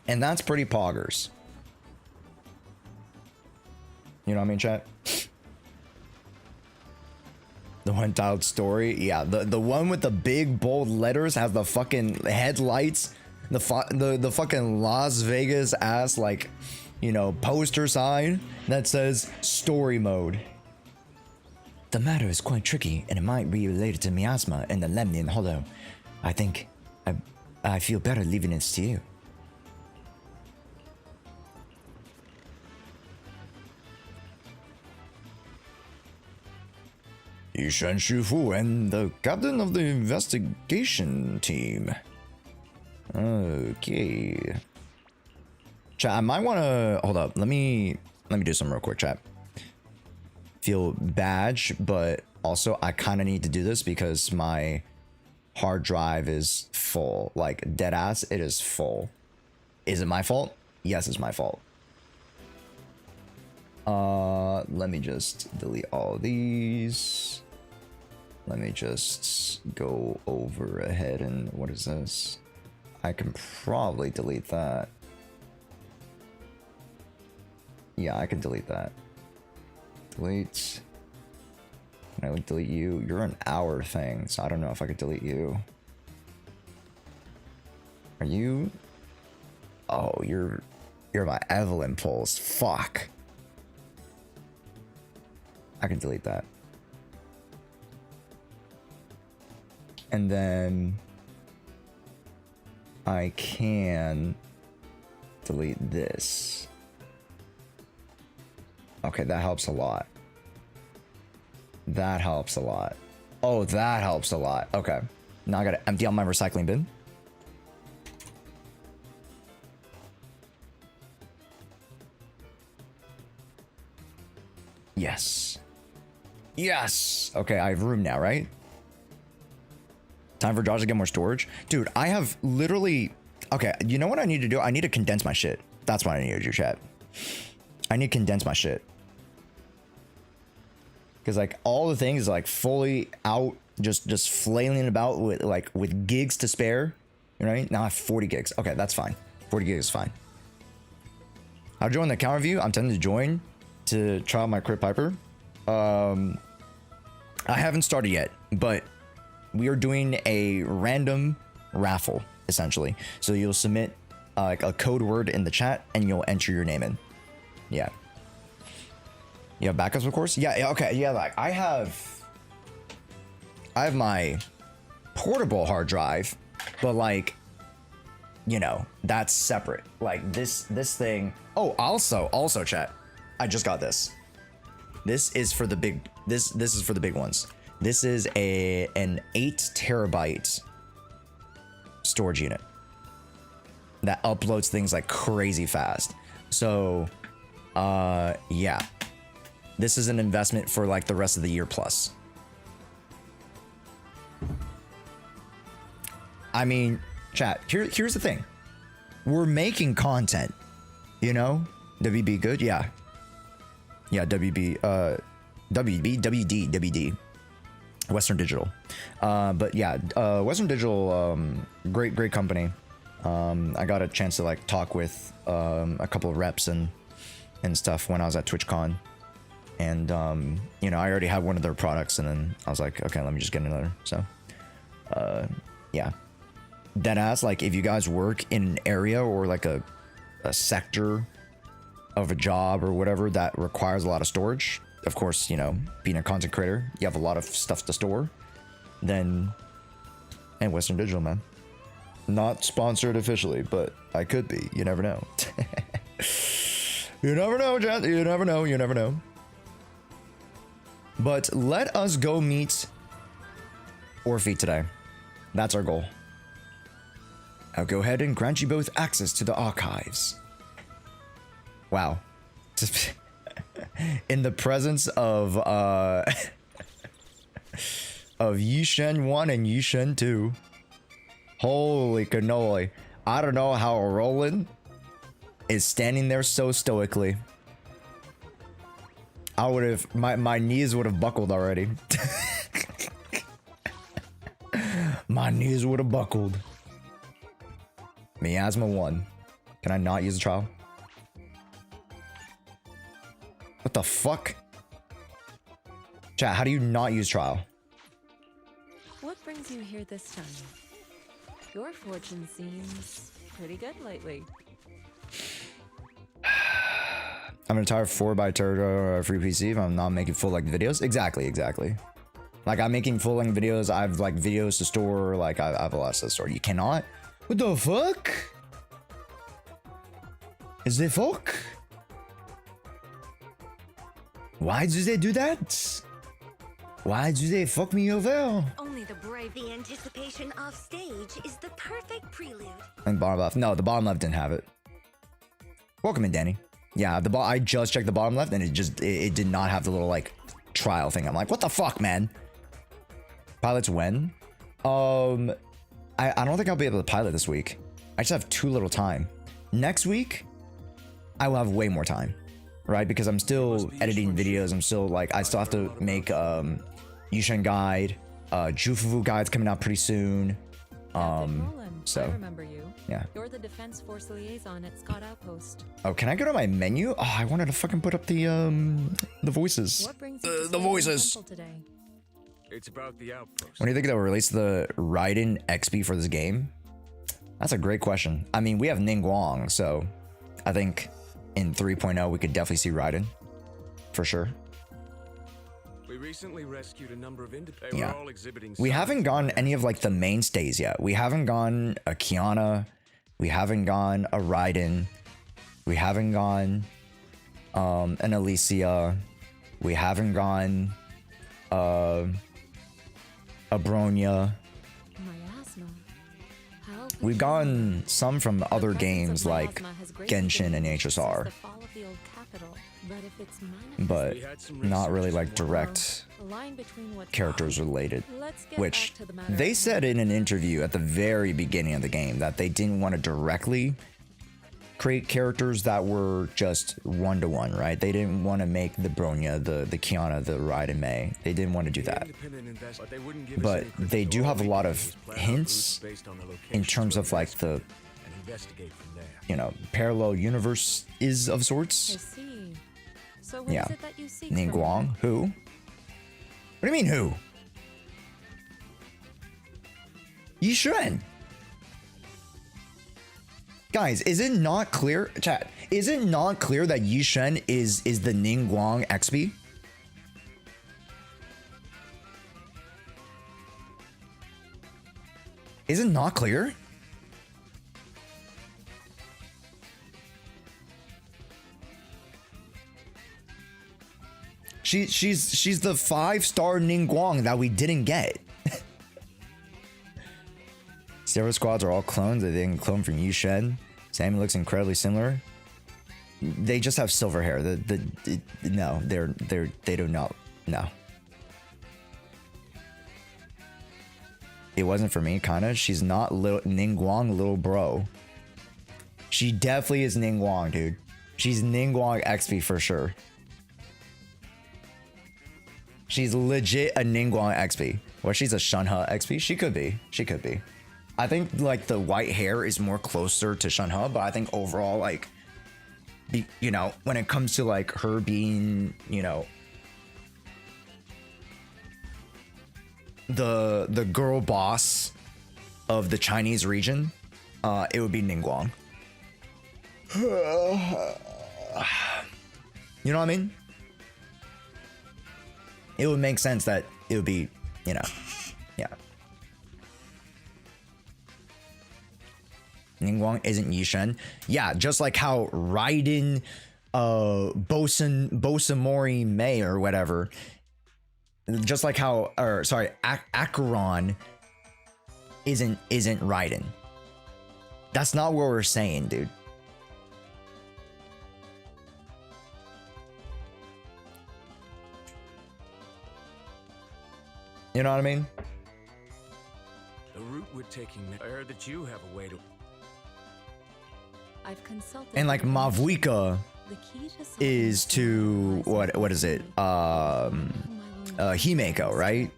And that's pretty poggers. You know what I mean, chat? The one tiled story? Yeah, the one with the big bold letters has the fucking headlights. The fucking Las Vegas ass, like, you know, poster sign that says story mode. The matter is quite tricky and it might be related to miasma and the Lemnian Hollow. I think I feel better leaving this to you. Yixuan Shifu and the captain of the investigation team. Okay. Chat, I might want to hold up. Let me do some real quick, chat. Feel badge, but also I kind of need to do this because my hard drive is full. Like dead ass, it is full. Is it my fault? Yes, it's my fault. Let me just delete all these. Let me just go over ahead and what is this? I can probably delete that. Yeah, I can delete that. Delete. Can I delete you? You're an hour thing, so I don't know if I could delete you. Are you? Oh, you're my Evelyn pulse. Fuck. I can delete that. And then I can delete this. Okay, that helps a lot. That helps a lot. Oh, that helps a lot. Okay. Now I gotta empty out my recycling bin. Yes. Yes! Okay, I have room now, right? Time for Josh to get more storage. Dude, I have literally... Okay, you know what I need to do? I need to condense my shit. That's what I need to do, chat. I need to condense my shit. Because, like, all the things, like, fully out, just flailing about with gigs to spare. Right? Now I have 40 gigs. Okay, that's fine. 40 gigs is fine. I'll join the counter view. I'm tempted to join to try out my Crit Piper. I haven't started yet, but we are doing a random raffle, essentially. So you'll submit like a code word in the chat and you'll enter your name in. Yeah. You have backups, of course? Yeah, okay, yeah, like I have my portable hard drive, but like, you know, that's separate. Like this thing. Oh, also chat. I just got this. This is for the big this is for the big ones. This is an 8 terabyte storage unit that uploads things like crazy fast. So yeah. This is an investment for like the rest of the year plus. I mean, chat, here's the thing. We're making content, you know? WB good? Yeah. Yeah, WB, WD. Western Digital. But yeah, Western Digital, great company. I got a chance to like talk with a couple of reps and stuff when I was at TwitchCon. And you know, I already had one of their products, and then I was like, okay, let me just get another. So yeah, deadass, like if you guys work in an area or like a sector of a job or whatever that requires a lot of storage, of course, you know, being a content creator, you have a lot of stuff to store, then, and Western Digital, man. Not sponsored officially, but I could be. You never know. You never know, chat. You never know. You never know. But let us go meet Orphe today. That's our goal. I'll go ahead and grant you both access to the archives. Wow. In the presence of Yixuan 1 and Yixuan 2. Holy cannoli. I don't know how Roland is standing there so stoically. I would have, my knees would have buckled already. My knees would have buckled. Miasma 1. Can I not use the trial? What the fuck? Chat, how do you not use trial? What brings you here this time? Your fortune seems pretty good lately. I'm gonna retire 4x Turtle free PC if I'm not making full length videos. Exactly. Like I'm making full length videos. I have like videos to store. Like I have a lot of stuff to store. You cannot. What the fuck? Is it fuck? Why do they do that? Why do they fuck me over? Only the brave. The anticipation off stage is the perfect prelude. And bottom left. No, the bottom left didn't have it. Welcome in, Danny. Yeah, I just checked the bottom left and it did not have the little like trial thing. I'm like, what the fuck, man? Pilots when? I don't think I'll be able to pilot this week. I just have too little time. Next week, I will have way more time, right? Because I'm still editing videos. I'm still like, I still have to make Yushan guide, Jufufu guide's coming out pretty soon. So I remember you. Yeah. You're the Defense Force liaison at Scott Outpost. Oh, can I go to my menu? Oh, I wanted to fucking put up the voices. What brings you to The voices. today? It's about the outpost. When do you think they'll release the Raiden XP for this game? That's a great question. I mean, we have Ningguang, so I think in 3.0 we could definitely see Raiden for sure. We recently rescued a number of independent. They Yeah. were all exhibiting. We haven't gone any of like the mainstays yet. We haven't gone a Kiana. We haven't gone a Raiden. We haven't gone an Alicia. We haven't gone a Bronya. Miasma. How could We've you gone some from The other presence games of like miasma has greatly Genshin and diminished since HSR, the fall of the old capital. But if it's but We had some not really researchers like who direct the line between what's characters related. Let's get Which back to the matter they at said hand. in an interview at the very beginning of the game that they didn't want to directly create characters that were just one-to-one, right? They didn't want to make the Bronya, the Kiana, the Raiden Mei. They didn't want to do that. But they wouldn't give us But any credit. they do have a All lot we of did was plan our hints routes based on the in locations terms where of like the, and investigate from there. you know, parallel universe is of I sorts. see. So what is Yeah. it that you seek from Ningguang, who? What do you mean who? Yixuan. Guys, is it not clear, chat? Is it not clear that Yixuan is the Ningguang XP? Is it not clear? She's the 5-star Ningguang that we didn't get. Zero squads are all clones. They didn't clone from Yushen. Sammy looks incredibly similar. They just have silver hair. No, they do not. No. It wasn't for me, kinda. She's not little Ningguang, little bro. She definitely is Ningguang, dude. She's Ningguang XP for sure. She's legit a Ningguang XP. Or she's a Shunha XP. She could be. She could be. I think like the white hair is more closer to Shunha, but I think overall, like, you know, when it comes to like her being, you know, the girl boss of the Chinese region, it would be Ningguang. You know what I mean? It would make sense that it would be, you know, yeah. Ningguang isn't Yixuan. Yeah, just like how Raiden, Bosamori Mei or whatever, just like how, or sorry, Acheron isn't Raiden. That's not what we're saying, dude. You know what I mean? The route we're taking. I heard that you have a way to. I've consulted. And like Mavuika the key to is to what is it? Himeko, right?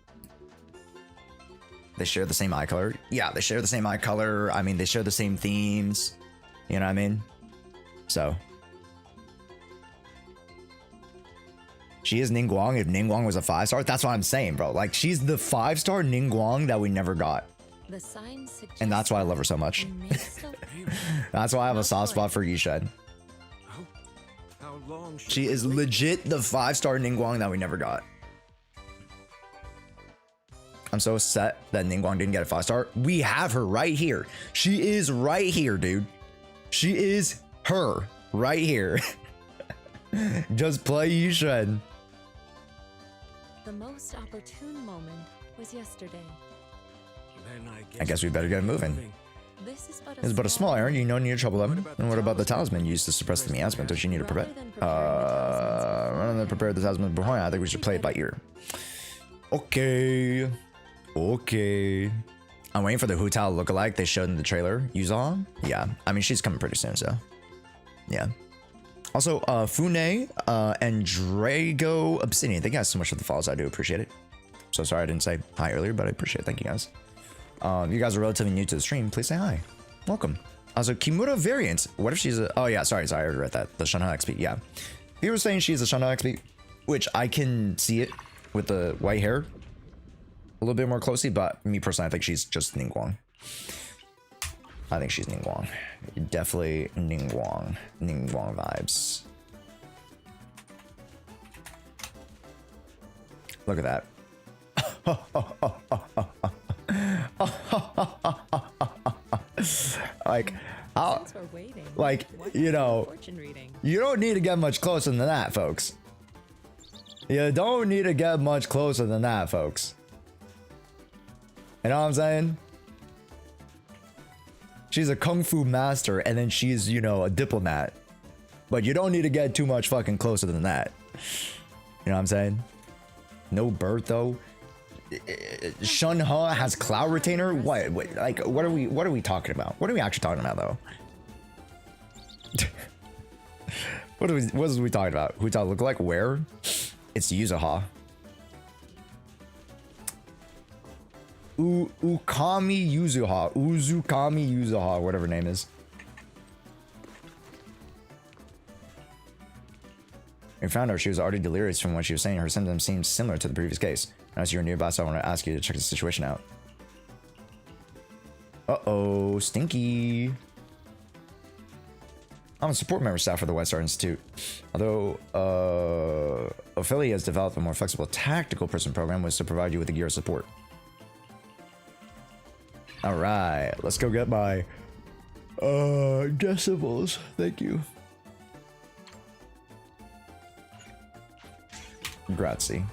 They share the same eye color. Yeah, they share the same eye color. I mean, they share the same themes. You know what I mean? So she is Ningguang if Ningguang was a 5-star. That's what I'm saying, bro. Like, she's the 5-star Ningguang that we never got. The signs suggest And that's why I love her so much. we may still- That's why I have a soft spot for Yixuan. How long should She is legit the 5-star Ningguang that we never got. I'm so upset that Ningguang didn't get a 5-star. We have her right here. She is right here, dude. She is her right here. Just play Yixuan. The most opportune moment was yesterday. Then I guess we better get moving. This is It's but a small errand. You don't need to trouble them. And what about the talisman used to suppress the miasma? Don't you need to prevent? Rather than prepare the talisman beforehand, I think we should play it by ear. Okay. Okay. I'm waiting for the Hu Tao lookalike they showed in the trailer. Yuzong? Yeah. I mean, she's coming pretty soon, so. Yeah. Also, Fune and Drago Obsidian. Thank you guys so much for the follows. I do appreciate it. So sorry I didn't say hi earlier, but I appreciate it. Thank you guys. You guys are relatively new to the stream. Please say hi. Welcome. Also, Kimura variant. What if she's a... Oh, yeah. Sorry. I already read that. The Shunha XP. Yeah. He was saying she's a Shunha XP, which I can see it with the white hair a little bit more closely, but me personally, I think she's just Ningguang. I think she's Ningguang. Definitely Ningguang. Ningguang vibes. Look at that. Like, how, Since we're waiting, like, what you is know, the fortune reading? you don't need to get much closer than that, folks. You don't need to get much closer than that, folks. You know what I'm saying? She's a kung fu master, and then she's, you know, a diplomat. But you don't need to get too much fucking closer than that. You know what I'm saying? No bird, though. Shunha has cloud retainer. What? Like, what are we talking about? What are we actually talking about, though? what is we talking about? Who look like where? It's Yuzuha. Ukami Yuzuha. Uzukami Yuzuha, whatever her name is. We found her. She was already delirious from what she was saying. Her symptoms seemed similar to the previous case. As you're nearby, so I want to ask you to check the situation out. Uh-oh, stinky. I'm a support member staff for the White Star Institute. Although, Ophelia has developed a more flexible tactical prison program was to provide you with the gear of support. Alright, let's go get my, decibels. Thank you. Grazie.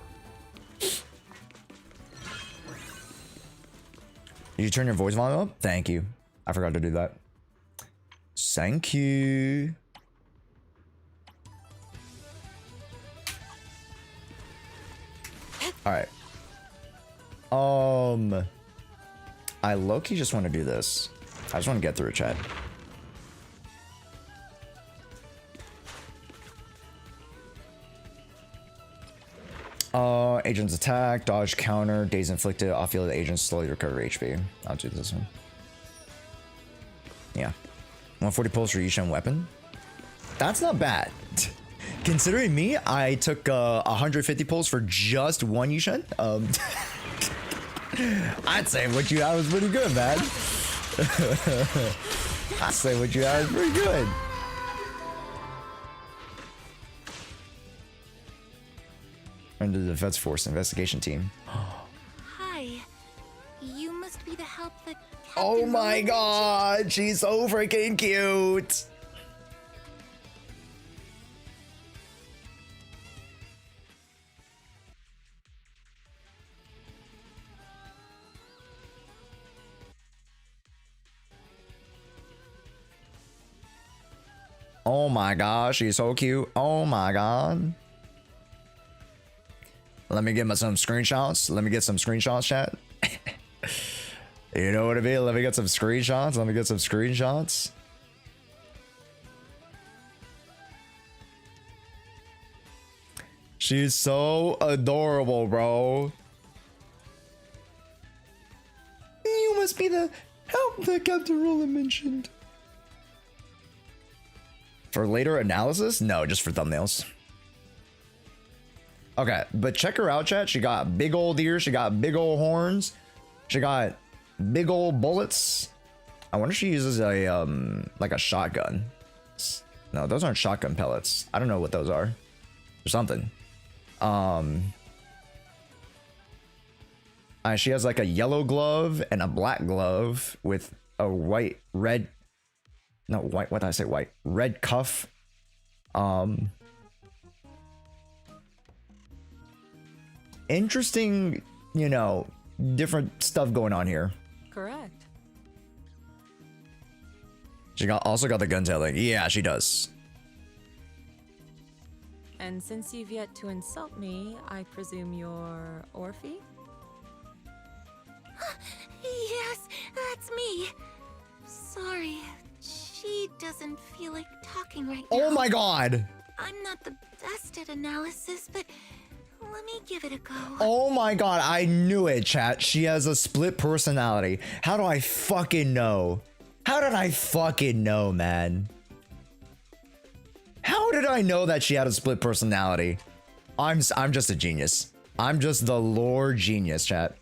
Did you turn your voice volume up? Thank you. I forgot to do that. Thank you. Alright. I low-key just want to do this. I just want to get through a chat. Agents attack, dodge counter, days inflicted, off field agents slowly recover HP. I'll do this one. Yeah. 140 pulls for Yixuan weapon. That's not bad. Considering me, I took 150 pulls for just one Yixuan. I'd say what you had was pretty good, man. I'd say what you had was pretty good. Under the Defense Force investigation team. Hi. You must be the help that Oh Captain my Rowan god, she's so freaking cute. Oh my gosh, she's so cute. Oh my god. Let me get some screenshots. Let me get some screenshots, chat. You know what I mean? Let me get some screenshots. Let me get some screenshots. She's so adorable, bro. You must be the help that Captain Roland mentioned. For later analysis? No, just for thumbnails. Okay, but check her out, chat. She got big old ears. She got big old horns. She got big old bullets. I wonder if she uses a like a shotgun. No, those aren't shotgun pellets. I don't know what those are. Or something. She has like a yellow glove and a black glove with a white, red. No, white. What did I say? White, red cuff. Interesting, you know, different stuff going on here. Correct. She also got the gun tailing. Yeah, she does. And since you've yet to insult me, I presume you're Orphe? Yes, that's me. Sorry, she doesn't feel like talking right now. Oh my god. I'm not the best at analysis, but let me give it a go. Oh my god, I knew it, chat. She has a split personality. How do I fucking know? How did I fucking know, man? How did I know that she had a split personality? I'm just a genius. I'm just the lore genius, chat.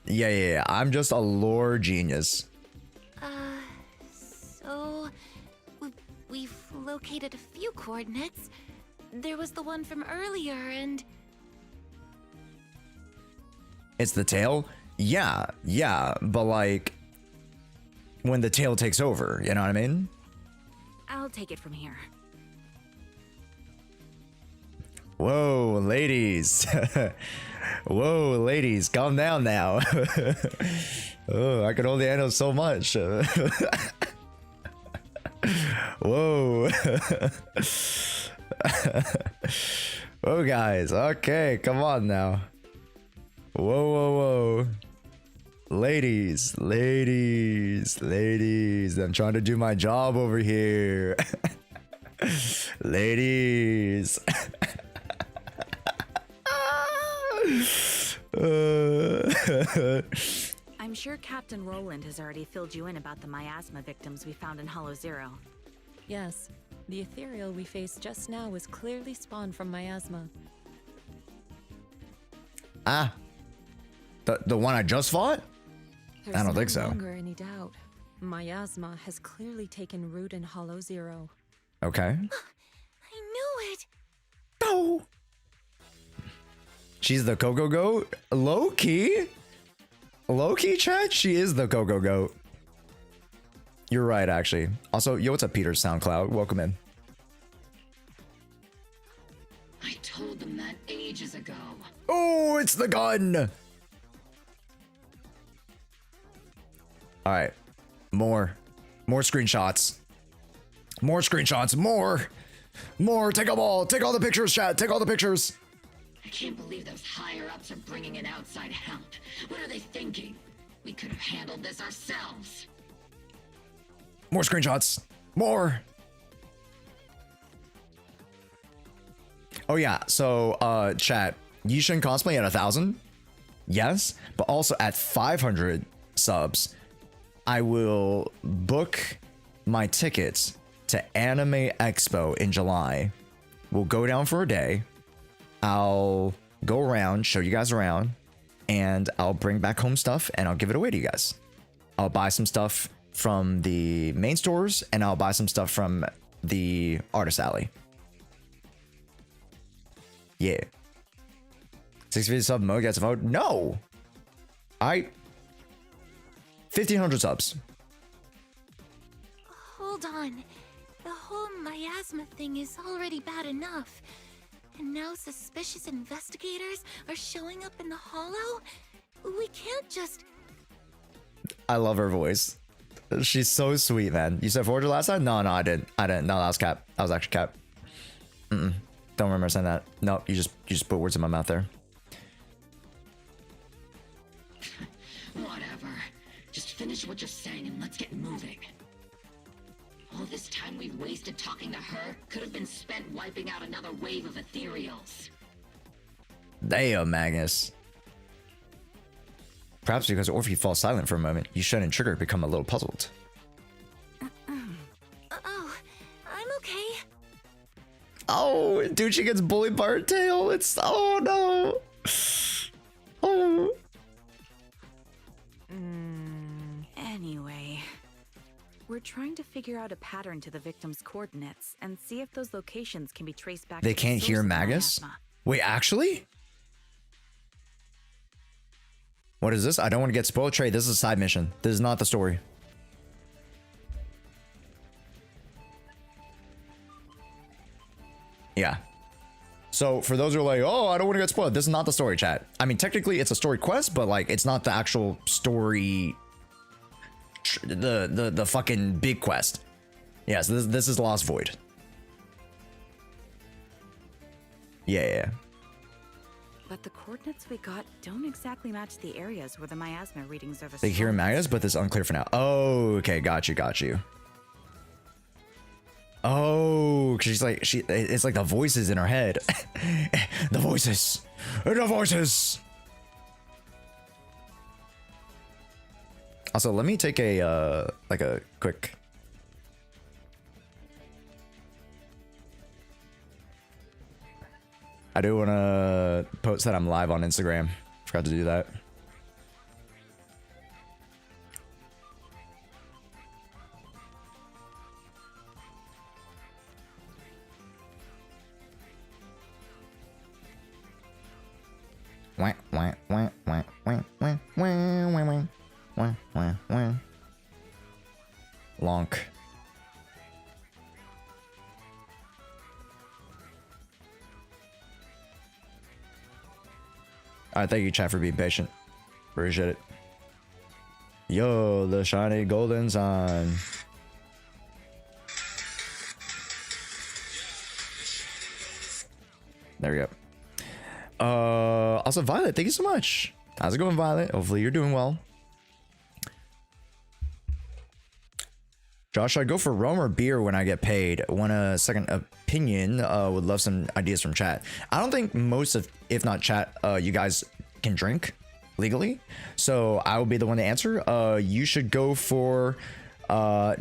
Yeah. I'm just a lore genius. So we've located a few coordinates. There was the one from earlier, and It's the tail? Yeah, but like when the tail takes over, you know what I mean? I'll take it from here. Whoa, ladies. Whoa, ladies, calm down now. Oh, I can only handle so much. Whoa. Whoa, guys. Okay, come on now. Whoa. Ladies. I'm trying to do my job over here. Ladies. I'm sure Captain Roland has already filled you in about the miasma victims we found in Hollow Zero. Yes. The ethereal we faced just now was clearly spawned from miasma. Ah. The one I just fought? There's I don't no think so. longer any doubt. Miasma has clearly taken root in Hollow Zero. Okay. I knew it. No. She's the Coco Goat? Low-key, chat? She is the Coco Goat. You're right, actually. Also, yo, what's up, Peter SoundCloud? Welcome in. I told them that ages ago. Oh, it's the gun! Alright. More screenshots. More. Take them all. Take all the pictures, chat. Take all the pictures. I can't believe those higher-ups are bringing in outside help. What are they thinking? We could have handled this ourselves. More screenshots. More. Oh yeah, so chat. Yixuan cosplay at 1,000? Yes, but also at 500 subs, I will book my tickets to Anime Expo in July. We'll go down for a day. I'll go around, show you guys around, and I'll bring back home stuff and I'll give it away to you guys. I'll buy some stuff from the main stores and I'll buy some stuff from the artist alley. Yeah. 650 sub Mo gets a vote. No. 1,500 subs. Hold on. The whole miasma thing is already bad enough. And now suspicious investigators are showing up in the hollow? We can't just... I love her voice. She's so sweet, man. You said Forger last time? No, I didn't. No, that was Cap. That was actually Cap. Don't remember saying that. Nope, you just put words in my mouth there. Whatever. Just finish what you're saying and let's get moving. All this time we wasted talking to her could have been spent wiping out another wave of ethereals. Damn, Magnus. Perhaps because Orphe falls silent for a moment, Yixuan and Trigger become a little puzzled. Oh, I'm okay. Oh, dude, she gets bullied by her tail. It's... Oh, no. Oh. Anyway, we're trying to figure out a pattern to the victim's coordinates and see if those locations can be traced back. They to the can't source hear of the Magus? miasma. Wait, actually? What is this? I don't want to get spoiled. Trade. This is a side mission. This is not the story. Yeah. So for those who are like, oh, I don't want to get spoiled, this is not the story, chat. I mean, technically it's a story quest, but like it's not the actual story, the fucking big quest. Yeah, so this is Lost Void. Yeah. But the coordinates we got don't exactly match the areas where the miasma readings are the They hear strongest. Magus, but this is unclear for now. Oh, okay, got you. Oh, 'cause she's like, it's like the voices in her head. The voices. Also, let me take a like a quick. I do want to post that I'm live on Instagram. Forgot to do that. Lonk. Alright, thank you, chat, for being patient. Appreciate it. Yo, the shiny golden sun. There we go. Also, Violet, thank you so much. How's it going, Violet? Hopefully you're doing well. Josh, should I go for rum or beer when I get paid? Want a second opinion? Would love some ideas from chat. I don't think most of, if not chat, you guys can drink legally. So I will be the one to answer. You should go for,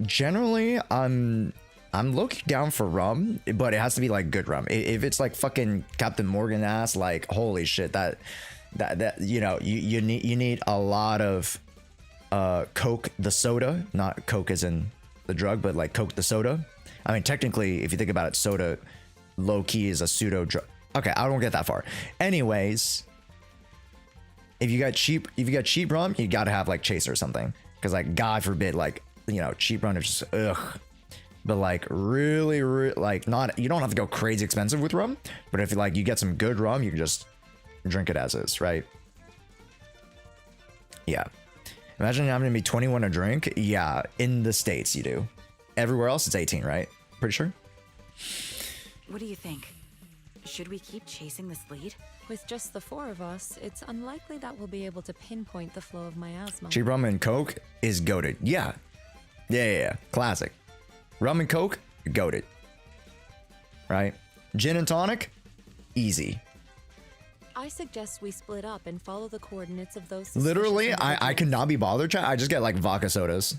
generally, I'm looking down for rum, but it has to be like good rum. If it's like fucking Captain Morgan ass, like holy shit, that you know, you need a lot of Coke the soda, not Coke as in the drug, but like Coke the soda. I mean, technically, if you think about it, soda low key is a pseudo drug. Okay, I don't get that far. Anyways, if you got cheap rum, you gotta have like Chaser or something, because like God forbid, like, you know, cheap rum is just ugh. But like really like, not, you don't have to go crazy expensive with rum, but if like you get some good rum, you can just drink it as is, right? Yeah. Imagine having to be 21 to drink. Yeah, in the States you do. Everywhere else it's 18, right? Pretty sure. What do you think? Should we keep chasing this lead? With just the 4 of us, it's unlikely that we'll be able to pinpoint the flow of miasma. Cheap rum and Coke is goated. Yeah. Classic. Rum and Coke, goated. Right? Gin and tonic, easy. I suggest we split up and follow the coordinates of those. Literally, suspicious I individuals. cannot be bothered, chat. I just get like vodka sodas.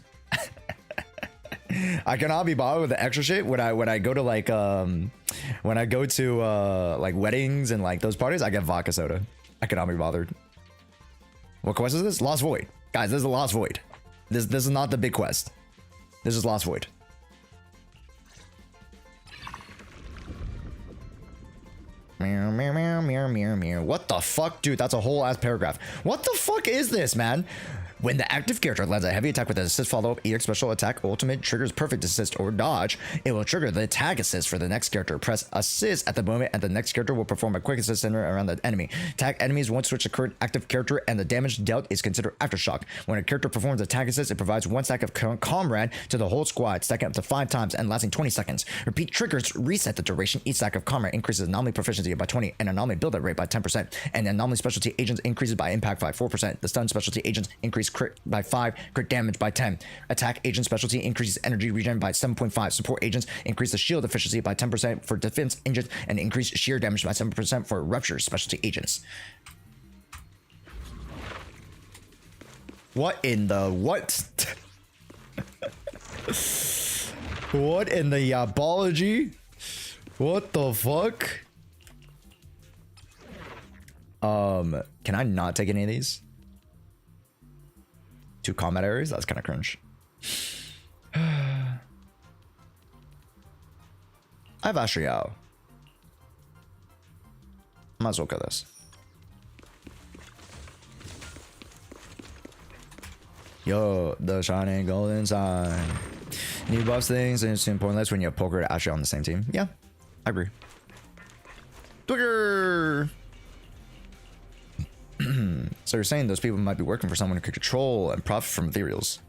I cannot be bothered with the extra shit when I go to like like weddings and like those parties. I get vodka soda. I cannot be bothered. What quest is this? Lost Void. Guys, this is a Lost Void. This is not the big quest. This is Lost Void. Meow, meow, meow, meow, meow, meow. What the fuck? Dude, that's a whole ass paragraph. What the fuck is this, man? When the active character lands a heavy attack with an assist follow-up, EX special attack ultimate triggers perfect assist or dodge, it will trigger the attack assist for the next character. Press assist at the moment and the next character will perform a quick assist center around the enemy. Attack enemies once switch the current active character and the damage dealt is considered aftershock. When a character performs attack assist, it provides one stack of comrade to the whole squad, stacking up to 5 times and lasting 20 seconds. Repeat triggers reset the duration. Each stack of comrade increases anomaly proficiency by 20 and anomaly build-up rate by 10%. And the anomaly specialty agents increases by impact by 4%. The stun specialty agents increase crit by 5, crit damage by 10. Attack agent specialty increases energy regen by 7.5. Support agents increase the shield efficiency by 10% for defense agents and increase sheer damage by 7% for rupture specialty agents. What in the what? What in the apology? What the fuck? Can I not take any of these? 2 combat areas? That's kind of cringe. I have Sjhoea. Might as well get this. Yo, the shining golden sign. New buffs things and it's important less when you have Poker and Sjhoea on the same team. Yeah, I agree. Twigger! So you're saying those people might be working for someone who could control and profit from ethereals.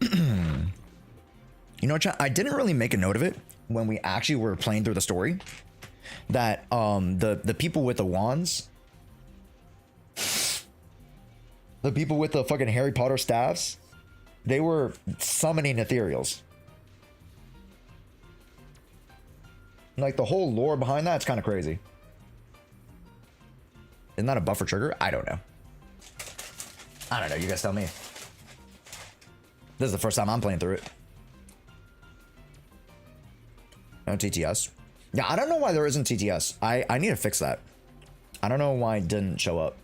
You know, chat, I didn't really make a note of it when we actually were playing through the story. That the people with the wands, the people with the fucking Harry Potter staffs, they were summoning ethereals. Like the whole lore behind that's kind of crazy. Isn't that a buffer trigger? I don't know. I don't know. You guys tell me. This is the first time I'm playing through it. No TTS. Yeah, I don't know why there isn't TTS. I need to fix that. I don't know why it didn't show up.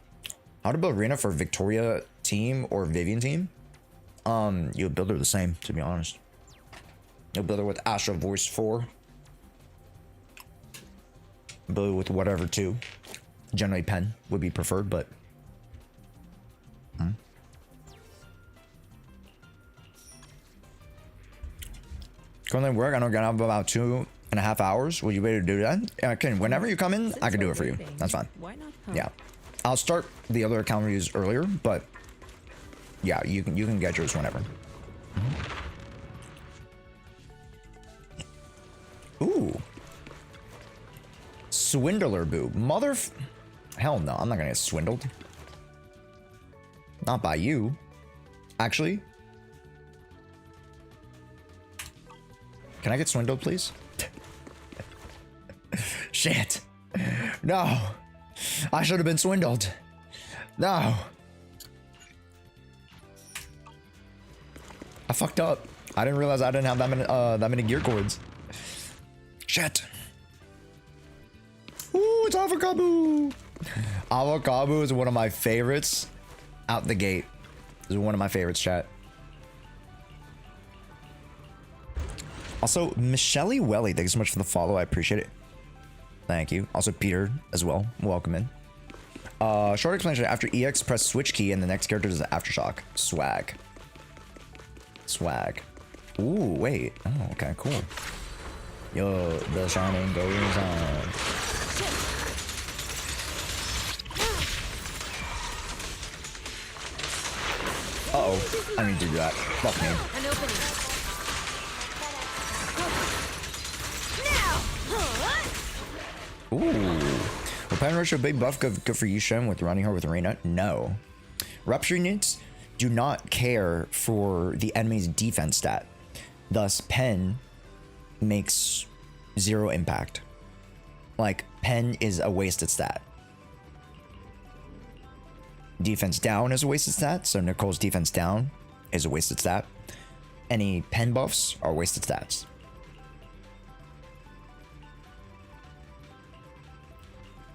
How to build arena for Victoria team or Vivian team? You'll build her the same, to be honest. You'll build her with Astro Voice 4. Build it with whatever 2. Generally pen would be preferred, but currently work. I don't get up about 2.5 hours. Will you be able to do that? I can. Whenever you come in, I can do it for you. That's fine. Why not? Huh? Yeah, I'll start the other account reviews earlier, but yeah, you can get yours whenever. Ooh, swindler boo, hell no, I'm not gonna get swindled. Not by you, actually. Can I get swindled, please? Shit. No. I should have been swindled. No. I fucked up. I didn't realize I didn't have that many gear cords. Shit. Ooh, it's avocado. Avocado is one of my favorites out the gate. This is one of my favorites, chat. Also, Michelle Welly, thank you so much for the follow. I appreciate it. Thank you. Also, Peter as well. Welcome in. Short explanation. After EX, press switch key and the next character does the aftershock. Swag. Swag. Ooh, wait. Oh, okay, cool. Yo, the shining goes on. Uh-oh. I need to do that. Fuck me. An opening. Ooh. Will Pen Rush a big buff good for Yixuan with running her with Arena? No. Rupture units do not care for the enemy's defense stat. Thus, Pen makes 0 impact. Like, Pen is a wasted stat. Defense down is a wasted stat, so Nicole's defense down is a wasted stat. any pen buffs are wasted stats.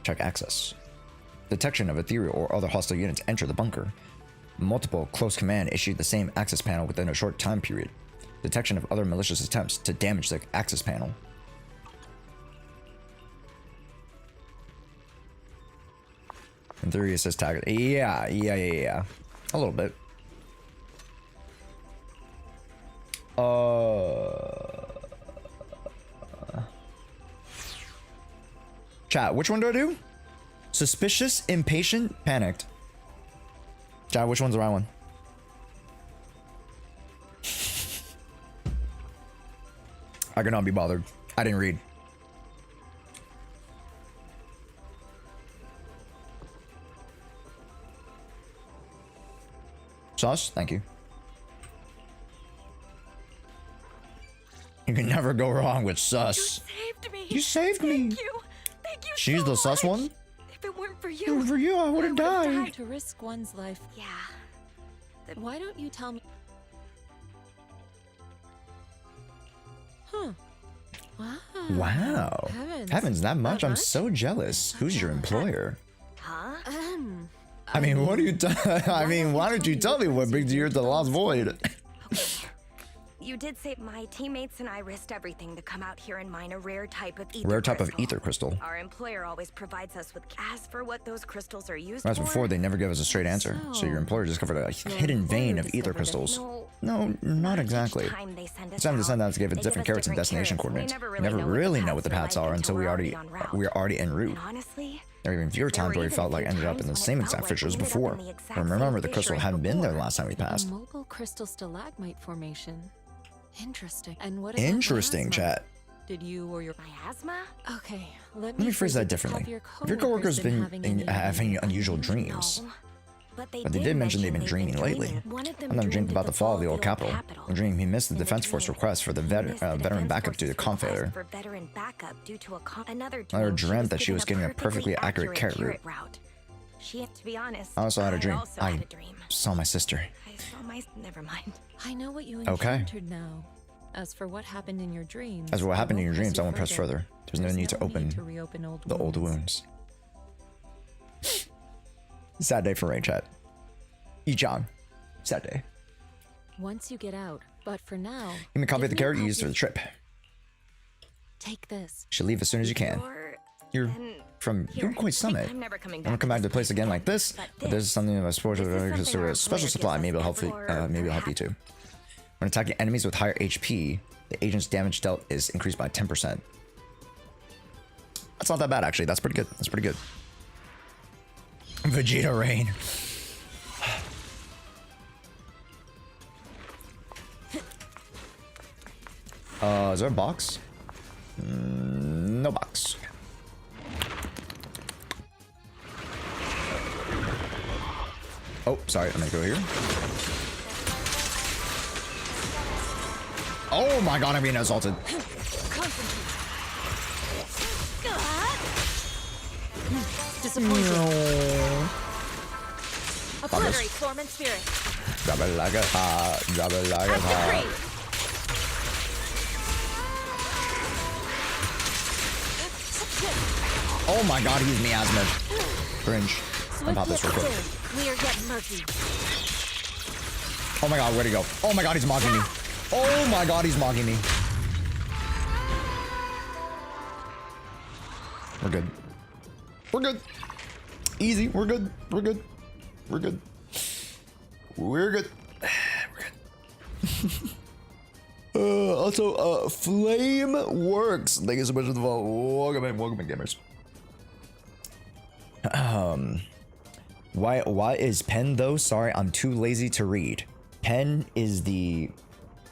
Check access. Detection of ethereal or other hostile units enter the bunker. Multiple close command issued the same access panel within a short time period. Detection of other malicious attempts to damage the access panel. In theory, it says tag. Yeah. A little bit. Chat, which one do I do? Suspicious, impatient, panicked. Chat, which one's the right one? I cannot be bothered. I didn't read. Sauce, thank you. You can never go wrong with sus. You saved me. You saved me. Thank you. Thank you. She's so the sus much. one? If it weren't for you, For you, I would have died. To risk one's life. yeah. Why don't you tell me? Huh. Wow. Wow. Heavens, that much? I'm so jealous. Who's your employer? Huh? I mean, what do you I mean, why don't you tell me what brings you here to the Lost Void? You did say my teammates and I risked everything to come out here and mine a rare type of ether Rare type of crystal. ether crystal. Our employer always provides us with. As for what those crystals are used As for, before, they never give us a straight answer. So your employer discovered a hidden vein of ether crystals. No, not exactly. Each time they send us It's time to send out to give they it different carrots and destination carrots. coordinates. We We never really know what the paths are until we're already en route. And honestly, There were even fewer times where we felt like ended up in the same exact fissures before. But remember, the crystal hadn't been there the last time we passed. A mobile crystal stalagmite formation. Interesting. And what about Interesting, miasma? chat. Did you or your miasma? Okay, Let me phrase that differently. If your coworkers been having unusual dreams, No. But they did mention they've been dreaming lately. One of them One of them dreamed about the fall of the old capital. capital. A dream he missed the Defense Force request for the veteran backup due to conflict. For veteran backup due to Another Another dreamt that she was getting a perfectly accurate carrot route. She, to be honest, I also had a dream. also I had a dream. saw my sister. I saw my. Never mind. I know what you Okay. encountered now. As for what happened in your dreams, As for what happened in your press dreams, you I won't press further. There's no need to open reopen old the old wounds. Sad day for Rain Chat. Yixuan. Sad day. Once you get out, but for now, Give me a copy of the give me a carrot you used copy for the trip. Take this. Should leave as soon as you can. You're from Here, Quite Summit. I'm never coming I'm back. gonna come back to the place again like this, but this is something that I suppose This is something consider our a special employer supply. gives Maybe it'll us help you. for Maybe it'll help you too. When attacking enemies with higher HP, the agent's damage dealt is increased by 10%. That's not that bad actually. That's pretty good. That's pretty good. Vegeta Rain. Is there a box? No box. Oh, sorry. I'm gonna go here. Oh my god, I'm being assaulted. Obliterate form and spirit. Drop it like a hot. Drop it like a hot. Oh my god, he's miasma. Cringe. I'm about this real quick. Clear yet murky. Oh my god, where'd he go? Oh my god, he's mocking me. Oh my god, he's mocking me. We're good. We're good. Easy. We're good. We're good. We're good. We're good. We're good. Also, Flame Works. Thank you so much for the follow. Welcome in, gamers. Why is pen though? Sorry, I'm too lazy to read. Pen is the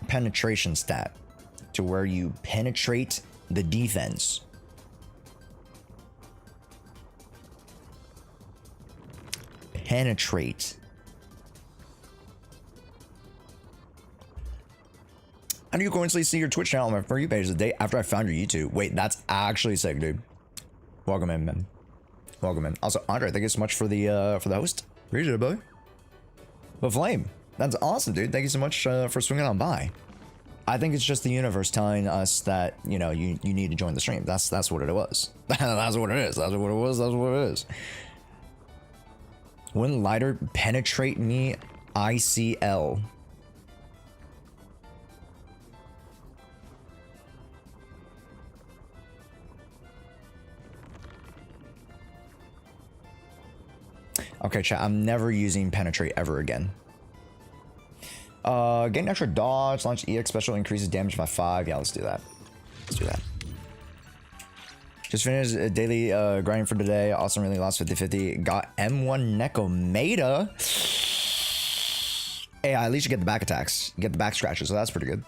penetration stat to where you penetrate the defense. Penetrate. How do you coincidentally see your Twitch channel on my For You page the day after I found your YouTube? Wait, that's actually sick, dude. Welcome in, man. Welcome in. Also, Andre, thank you so much for the host. Appreciate it, buddy. But Flame, that's awesome, dude. Thank you so much for swinging on by. I think it's just the universe telling us that, you know, you need to join the stream. That's what it was. That's what it is. That's what it was. That's what it is. Wouldn't lighter penetrate me? ICL. Okay, chat. I'm never using penetrate ever again. Getting extra dodge, launch EX special, increases damage by 5. Yeah, let's do that. Let's do that. Just finished a daily grinding for today. Awesome, really lost 50-50. Got M1 Neko Meta. Hey, at least you get the back attacks. You get the back scratches, so that's pretty good.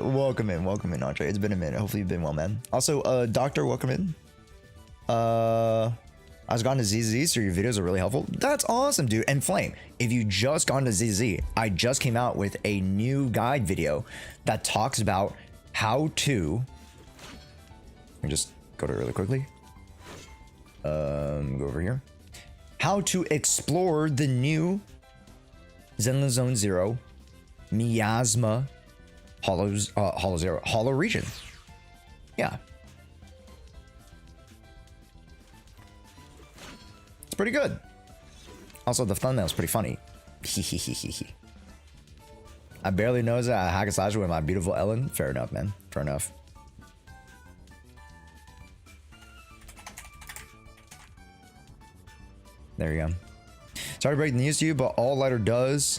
Welcome in, Andre. It's been a minute. Hopefully you've been well, man. Also, Doctor, welcome in. I was gone to ZZ, so your videos are really helpful. That's awesome, dude. And Flame, if you just gone to ZZ, I just came out with a new guide video that talks about how to. Let me just go to it really quickly. Go over here. How to explore the new Zenless Zone 0 Miasma Hollow region. Yeah. It's pretty good. Also, the thumbnail's pretty funny. I barely know that I hack a slash with my beautiful Ellen. Fair enough, man. Fair enough. There you go. Sorry to break the news to you, but all lighter does.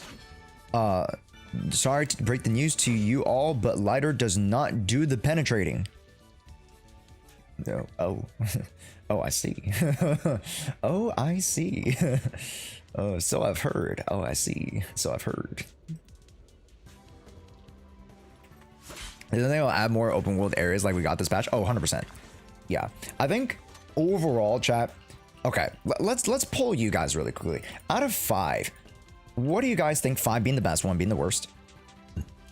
Sorry to break the news to you all, but lighter does not do the penetrating. No. Oh. Oh, I see. Oh, I see. Oh, so I've heard. Oh, I see. So I've heard. Do you think they'll add more open world areas like we got this patch? Oh, 100%. Yeah. I think overall, chat. Okay, let's poll you guys really quickly. Out of 5, what do you guys think? 5 being the best, 1 being the worst.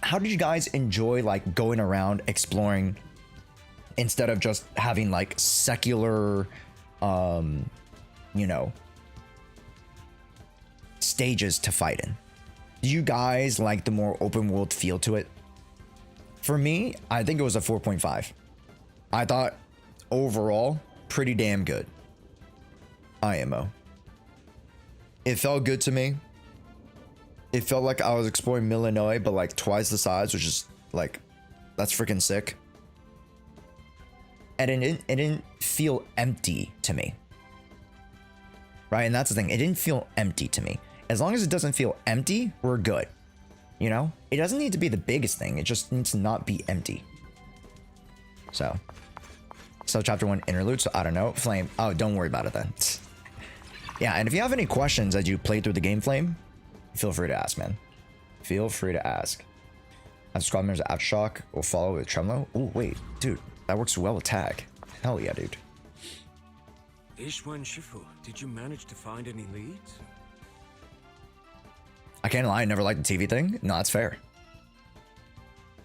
How did you guys enjoy like going around exploring instead of just having like secular, you know, stages to fight in? Do you guys like the more open world feel to it? For me, I think it was a 4.5. I thought overall pretty damn good. IMO. It felt good to me. It felt like I was exploring Illinois, but like twice the size, which is like, that's freaking sick. And it didn't feel empty to me. Right? And that's the thing. It didn't feel empty to me. As long as it doesn't feel empty, we're good. You know? It doesn't need to be the biggest thing. It just needs to not be empty. So chapter 1 interlude. So I don't know. Flame. Oh, don't worry about it then. Yeah, and if you have any questions as you play through the game, Flame, feel free to ask, man. Feel free to ask. As squad members, Aftershock will follow with Tremolo. Oh, wait, dude, that works well with Tag. Hell yeah, dude. Yixuan Shifu, did you manage to find any leads? I can't lie, I never liked the TV thing. No, that's fair.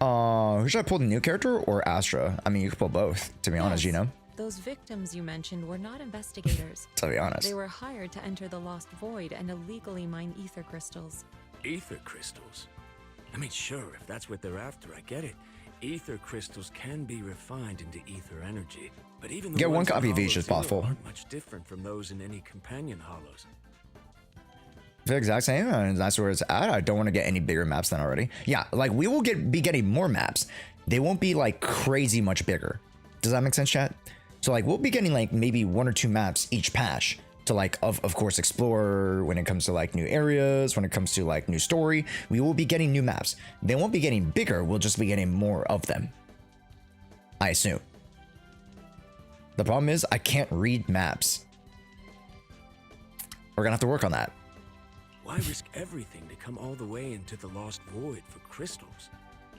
Who should I pull, the new character or Astra? I mean, you could pull both, to be honest, you know? Those victims you mentioned were not investigators. To be honest. They were hired to enter the Lost Void and illegally mine ether crystals. Ether crystals? I mean, sure, if that's what they're after, I get it. Ether crystals can be refined into ether energy, but even the get one ones copy in of each Hollow is possible. aren't much different from those in any companion hollows. The exact same, and that's where it's at. I don't want to get any bigger maps than already. Yeah, like we will be getting more maps. They won't be like crazy much bigger. Does that make sense, chat? So like we'll be getting like maybe 1 or 2 maps each patch to like of course explore when it comes to like new areas, when it comes to like new story. We will be getting new maps. They won't be getting bigger, we'll just be getting more of them, I assume. The problem is I can't read maps. We're gonna have to work on that. Why risk everything to come all the way into the Lost Void for crystals?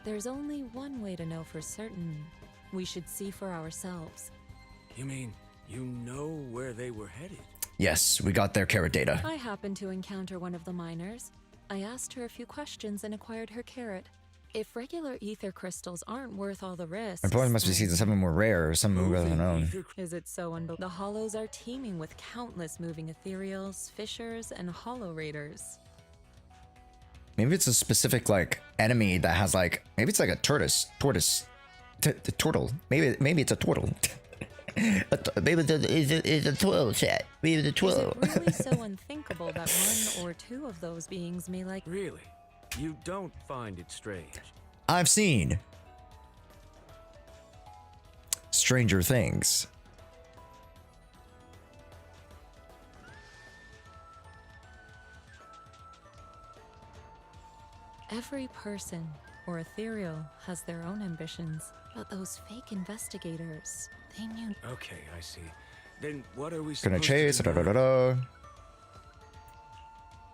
There's only one way to know for certain. We should see for ourselves. You mean, you know where they were headed? Yes, we got their carrot data. I happened to encounter one of the miners. I asked her a few questions and acquired her carrot. If regular ether crystals aren't worth all the risk, My point must be season 7 more rare, or something rather than known. Is it so unbelievable? The hollows are teeming with countless moving ethereals, fissures, and hollow raiders. Maybe it's a specific like enemy that has like, maybe it's like a tortoise, the turtle. Maybe it's a turtle. Maybe it's a turtle, chat. Maybe it's a turtle. Is it really so unthinkable that one or two of those beings may like... Really? You don't find it strange? I've seen Stranger Things. Every person or ethereal has their own ambitions, but those fake investigators, they knew... Okay, I see. Then what are we Gonna supposed chase. to Da, do da, da, now? da.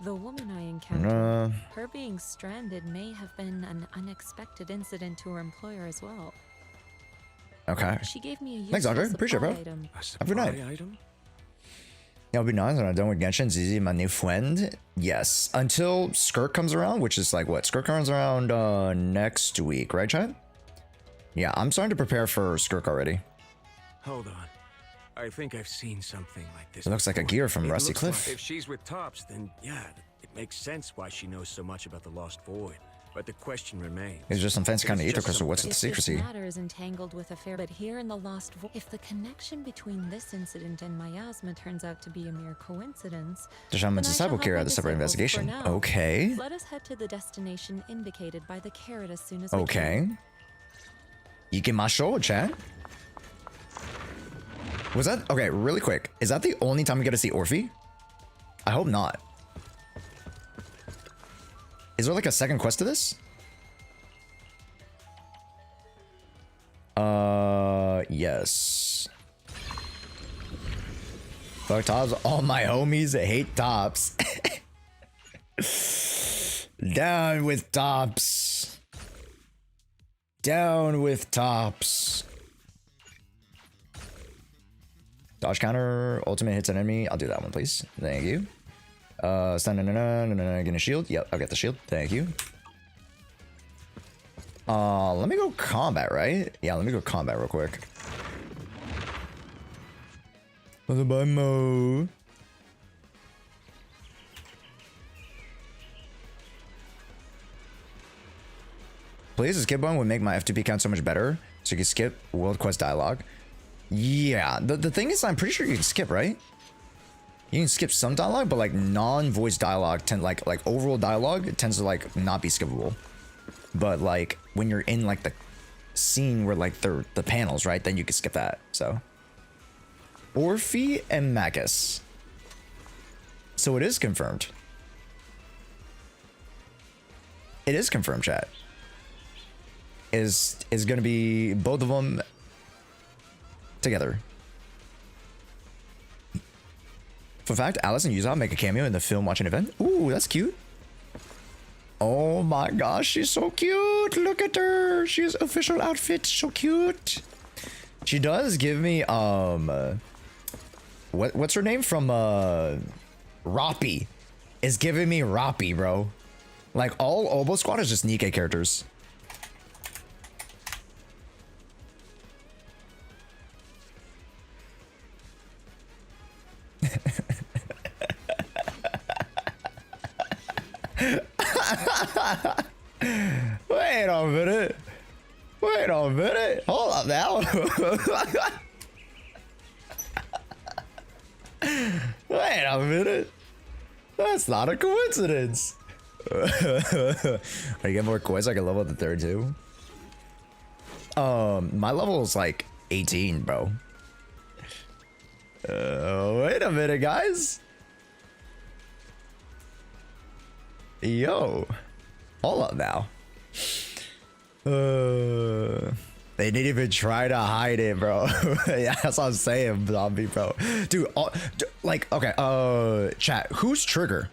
The woman I encountered, her being stranded may have been an unexpected incident to her employer as well. Okay. She gave me a Thanks, useful Andre. Appreciate it, bro. supply item. A Have a good night. supply item? Yeah, it'll be nice when I'm done with Genshin. Zizi, my new friend. Yes. Until Skirt comes around, which is like what? Skirt comes around next week, right, Chad? Yeah, I'm starting to prepare for Skirt already. Hold on. I think I've seen something like this. It looks like a before. gear from It Rusty looks Cliff. like if she's with Tops, then yeah, it makes sense why she knows so much about the Lost Void. But the question remains. It's just some fancy kind of It's ether just crystal. some What's the If secrecy? this matter is entangled with affair, but here in the Lost Void, if the connection between this incident and miasma turns out to be a mere coincidence, The shaman's then I disciple shall carry have out my a separate disciples for investigation. now. Okay. Let us head to the destination indicated by the carrot as soon as we can. Okay. Ikimasho, chat. Was that okay? Really quick. Is that the only time we get to see Orphe? I hope not. Is there like a second quest to this? Yes. Fuck Tops. All my homies hate Tops. Down with Tops. Down with Tops. Dodge counter, ultimate hits an enemy. I'll do that one, please. Thank you. Getting a shield. Yep, I'll get the shield. Thank you. Let me go combat, right? Yeah, let me go combat real quick. Bye, Mo. Please, a skip button would make my FTP count so much better. So you can skip World Quest dialogue. Yeah, the thing is, I'm pretty sure you can skip, right? You can skip some dialogue, but like non-voice dialogue like overall dialogue, it tends to like not be skippable. But like when you're in like the scene where like the panels, right? Then you can skip that. So Orphe and Magus. So it is confirmed. It is confirmed, chat. Is gonna be both of them together. For fact, Alice and Yuza make a cameo in the film watching event. Ooh, that's cute. Oh my gosh, she's so cute. Look at her. She's official outfit. So cute. She does give me what's her name from Roppy is giving me Roppy, bro. Like all Obo Squad is just Nikke characters. Wait a minute. Wait a minute. Hold up now. Wait a minute. That's not a coincidence. Are you getting more quests? I can level up the third too. My level is like 18, bro. Wait a minute, guys. Yo, hold up now. They didn't even try to hide it, bro. Yeah, that's what I'm saying, zombie, bro. Dude, like, okay, chat. Who's Trigger?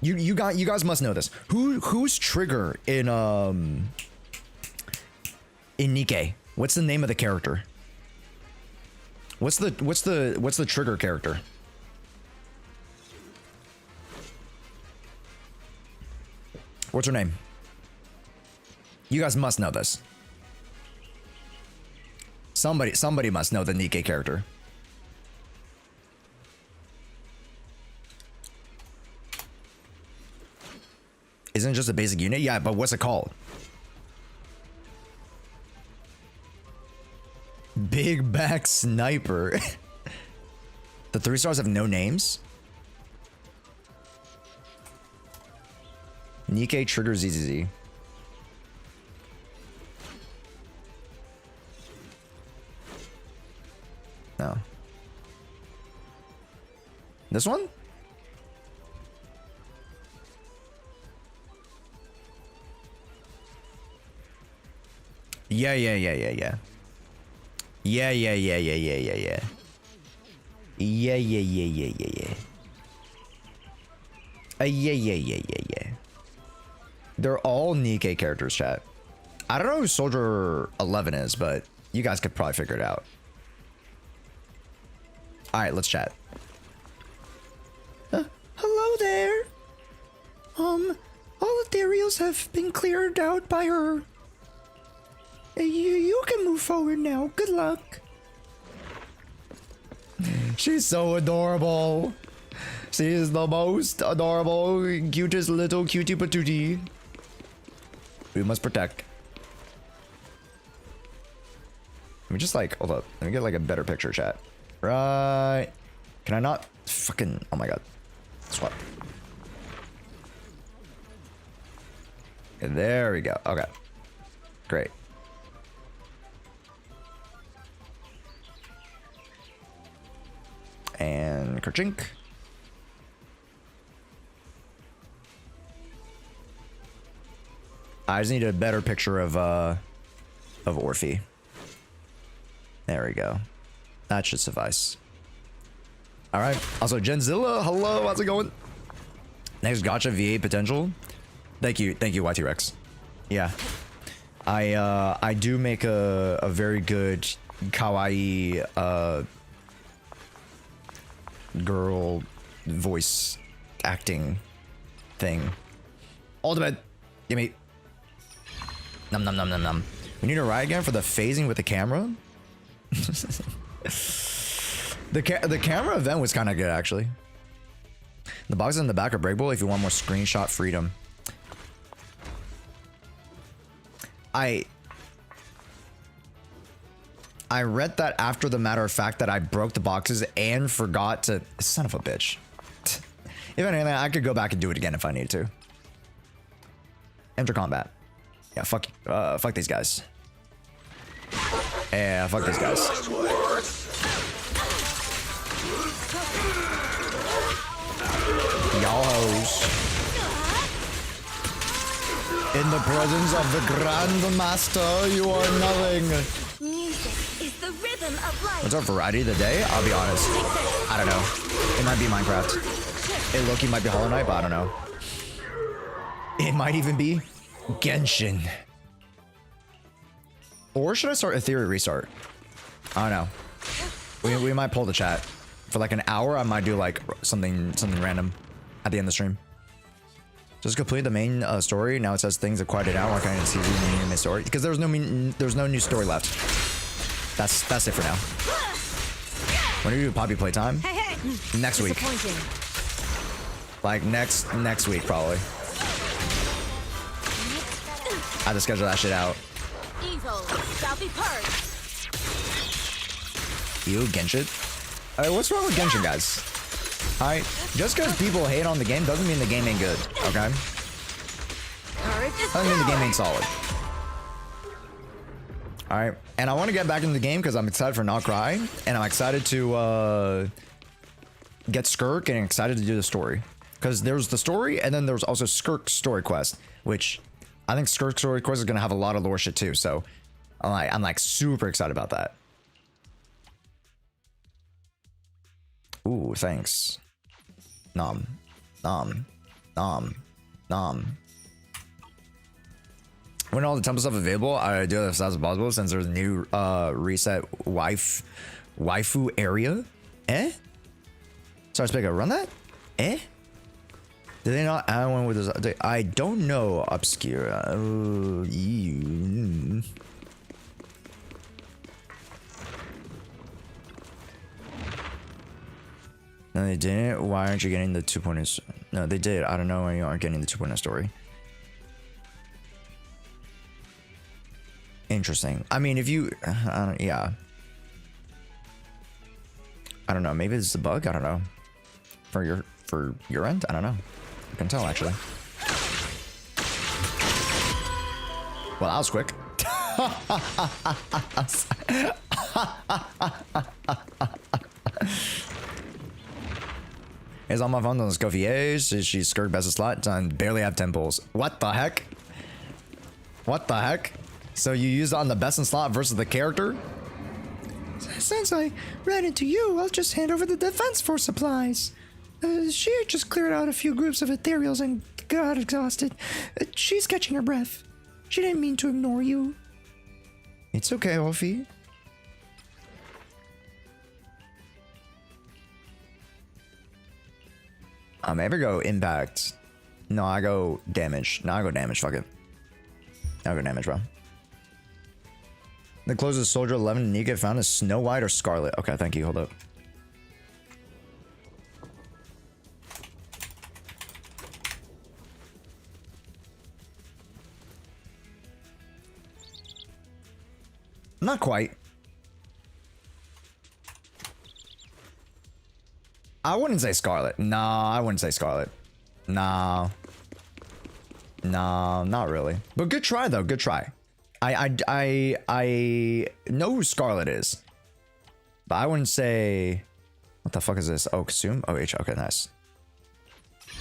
You guys must know this. Who's Trigger in Nikke? What's the name of the character? What's the Trigger character? What's her name? You guys must know this. Somebody must know the Nikke character. Isn't it just a basic unit? Yeah, but what's it called? Big back sniper. The 3 stars have no names? Nikkei triggers ZZZ. No. This one? Yeah. Yeah. They're all Nikkei characters, chat. I don't know who Soldier 11 is, but you guys could probably figure it out. Alright, let's chat. Hello there. All ethereals have been cleared out by her. You can move forward now. Good luck. She's so adorable. She is the most adorable, cutest little cutie patootie. We must protect. Let me just like, hold up. Let me get like a better picture, chat. Right. Can I not fucking, oh my god. Swap. There we go. Okay. Great. And kerchink. I just need a better picture of Orphe. There we go. That should suffice. All right. Also, Genzilla, hello. How's it going? Next gotcha V8 potential. Thank you, YT Rex. Yeah, I do make a very good kawaii girl voice acting thing. Ultimate, gimme. Num num num num num. We need to ride again for the phasing with the camera. The camera event was kind of good actually. The boxes in the back are breakable if you want more screenshot freedom. I read that after the matter of fact that I broke the boxes and forgot to... Son of a bitch. If anything, I could go back and do it again if I need to. Enter combat. Yeah, fuck these guys. Yeah, fuck these guys. Y'all hoes. In the presence of the Grand Master, you are nothing. Music is the rhythm of life. What's our variety of the day? I'll be honest. I don't know. It might be Minecraft. It low-key might be Hollow Knight, but I don't know. It might even be Genshin. Or should I start a theory restart? I don't know. We might pull the chat. For like an hour, I might do like something random at the end of the stream. Just complete the main story. Now it says things are quieted out. Why can't I see the main story? Because there's no new story left. That's it for now. When do you do Poppy playtime? Hey. Next week. Like next week probably. I have to schedule that shit out. Evil shall be purged. You Genshin? What's wrong with Genshin, guys? Alright, just because people hate on the game doesn't mean the game ain't good, okay? Doesn't mean the game ain't solid. Alright, and I want to get back into the game because I'm excited for Not Cry, and I'm excited to get Skirk and excited to do the story. Because there's the story, and then there's also Skirk's story quest, which I think Skirk's story quest is going to have a lot of lore shit too, so I'm like super excited about that. Ooh, thanks. Nom. When all the temple stuff available, I do it as fast as possible since there's a new reset waifu area. Sorry, Spica, run that? Did they not add one with this? I don't know, Obscura. Oh, you. No, they didn't. Why aren't you getting the 2.0? No, they did. I don't know why you aren't getting the 2.0 story. Interesting. I mean, if you, yeah. I don't know. Maybe it's a bug. I don't know. For your end, I don't know. I can tell actually. Well, that was quick. It's on my phone on Scoffiers. She's skirt best of slot and barely have temples. What the heck? What the heck? So you used it on the best in slot versus the character? Since I ran into you, I'll just hand over the defense for supplies. She just cleared out a few groups of ethereals and got exhausted. She's catching her breath. She didn't mean to ignore you. It's okay, Orphe. I ever go impact. No, I go damage. No, I go damage. Fuck it. I go damage, bro. The closest soldier 11 Nika found is Snow White or Scarlet. Okay, thank you. Hold up. Not quite. I wouldn't say Scarlet. Nah, I wouldn't say Scarlet. Nah. Nah, not really. But good try though. Good try. I know who Scarlet is, but I wouldn't say. What the fuck is this? Oh, consume. Oh, H. Okay, nice.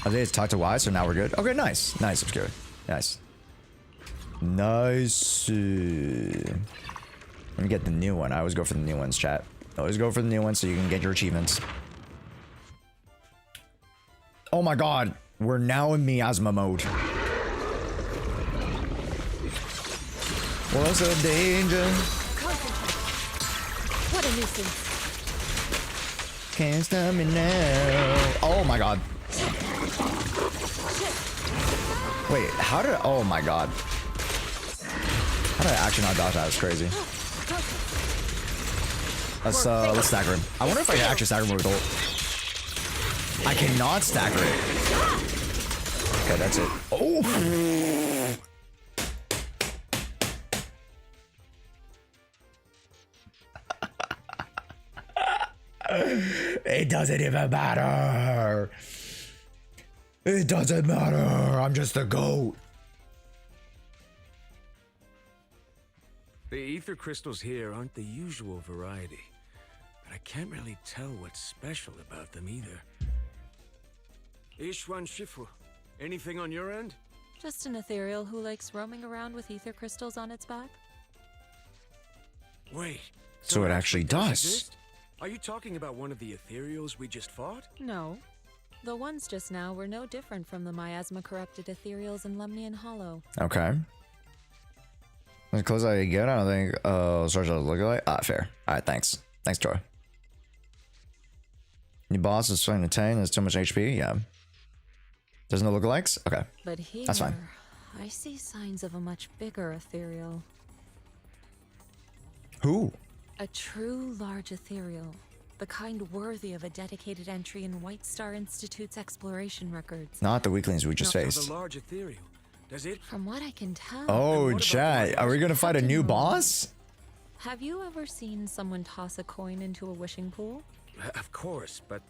I think it's talk to Y, so now we're good. Okay, nice, nice, obscure, nice, nice. Let me get the new one. I always go for the new ones, chat. Always go for the new ones so you can get your achievements. Oh my god, we're now in miasma mode. What's a danger? What a nuisance. Can't stop me now. Oh my god. Wait, how did... Oh my god. How did I actually not dodge that? That's crazy. Let's stagger him. I wonder if I can actually stagger him with ult. I cannot stagger it. Okay, that's it. Oh! It doesn't even matter. It doesn't matter. I'm just a goat. The ether crystals here aren't the usual variety, but I can't really tell what's special about them either. Yixuan Shifu, anything on your end? Just an ethereal who likes roaming around with ether crystals on its back. Wait. So it actually does. Exist? Are you talking about one of the ethereals we just fought? No. The ones just now were no different from the miasma-corrupted ethereals in Lemnian Hollow. Okay. As close as I get, I don't think starts to look like. Ah, fair. Alright, thanks. Thanks, Troy. Your boss is trying to tank, there's too much HP, yeah. There's no lookalikes? Okay. But here, That's fine. I see signs of a much bigger ethereal. Who? A true large ethereal. The kind worthy of a dedicated entry in White Star Institute's exploration records. Not the weaklings we just Now, faced. the large ethereal. Does it? From what I can tell... Oh, chat. Are we gonna fight a new boss? Have you ever seen someone toss a coin into a wishing pool? Of course, but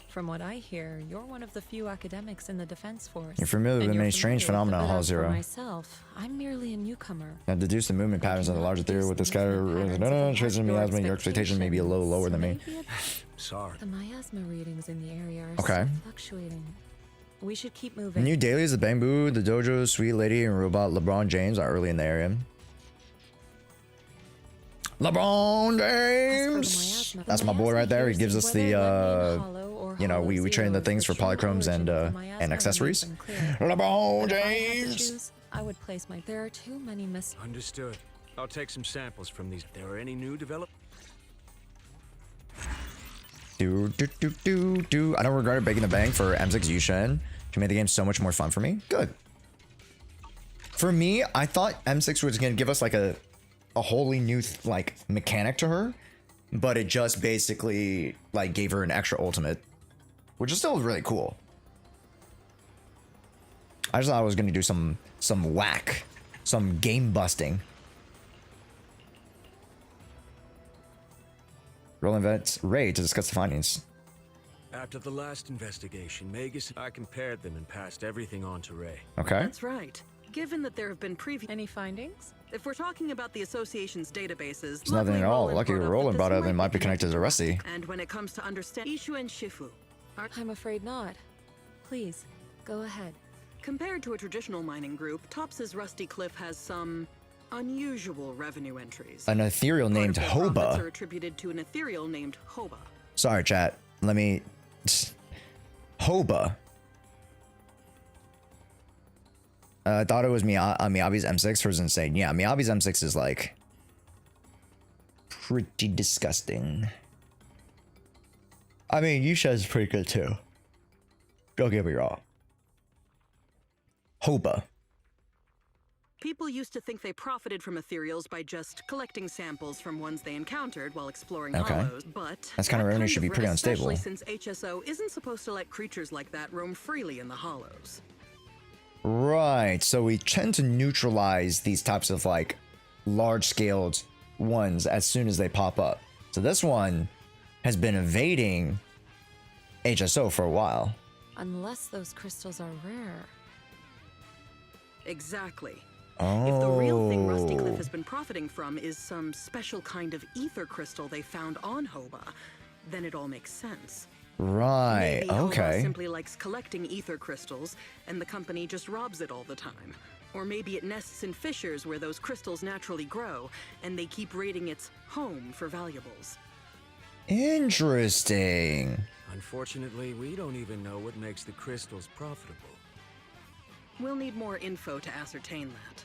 From what I hear, you're one of the few academics in the Defense Force. You're familiar with And many you're strange familiar with phenomena the in Hall Buddha. Zero. For myself, I'm merely a newcomer. Now deduce the movement patterns of the large ethereal with the scatter. No, tracing miasma. Your expectation may be a little lower than me. sorry. The miasma readings in the area are Okay. still fluctuating. We should keep moving. New dailies, the Bamboo, the Dojo, Sweet Lady, and Robot LeBron James are early in the area. LeBron James! That's my boy right there. He gives us the, you know, we train the things for polychromes and accessories. LeBron James! I would place my... There are too many Understood. I'll take some samples from these. If there are any new developments. I don't regret breaking the bank for M6 Yushin. She made the game so much more fun for me. Good. For me, I thought M6 was going to give us like a wholly new like mechanic to her, but it just basically like gave her an extra ultimate, which is still really cool. I just thought I was going to do some whack, some game busting. Roll events raid to discuss the findings. After the last investigation, Magus and I compared them and passed everything on to Ray. Okay. That's right. Given that there have been previous... Any findings? If we're talking about the association's databases... There's nothing at all. Lucky Roland brought up and might be connected to Rusty. And when it comes to understand Yixuan Shifu, I'm afraid not. Please, go ahead. compared to a traditional mining group, Tops's Rusty Cliff has some unusual revenue entries. An ethereal named Part of their profits Hoba. are attributed to an ethereal named Hoba. Sorry, chat. Let me... Hoba. I thought it was Miyabi's M6 was insane. Yeah, Miyabi's M6 is like... pretty disgusting. I mean, Yusha's pretty good too. Don't get me wrong. Hoba. People used to think they profited from ethereals by just collecting samples from ones they encountered while exploring hollows, but That's kind of revenue should be pretty unstable. Especially since HSO isn't supposed to let creatures like that roam freely in the hollows. Right, so we tend to neutralize these types of like large-scaled ones as soon as they pop up. So this one has been evading HSO for a while. Unless those crystals are rare. Exactly. Oh. If the real thing Rusty Cliff has been profiting from is some special kind of ether crystal they found on Hoba, then it all makes sense. Right, Maybe Hoba okay. simply likes collecting ether crystals, and the company just robs it all the time. Or maybe it nests in fissures where those crystals naturally grow, and they keep raiding its home for valuables. Interesting. Unfortunately, we don't even know what makes the crystals profitable. We'll need more info to ascertain that.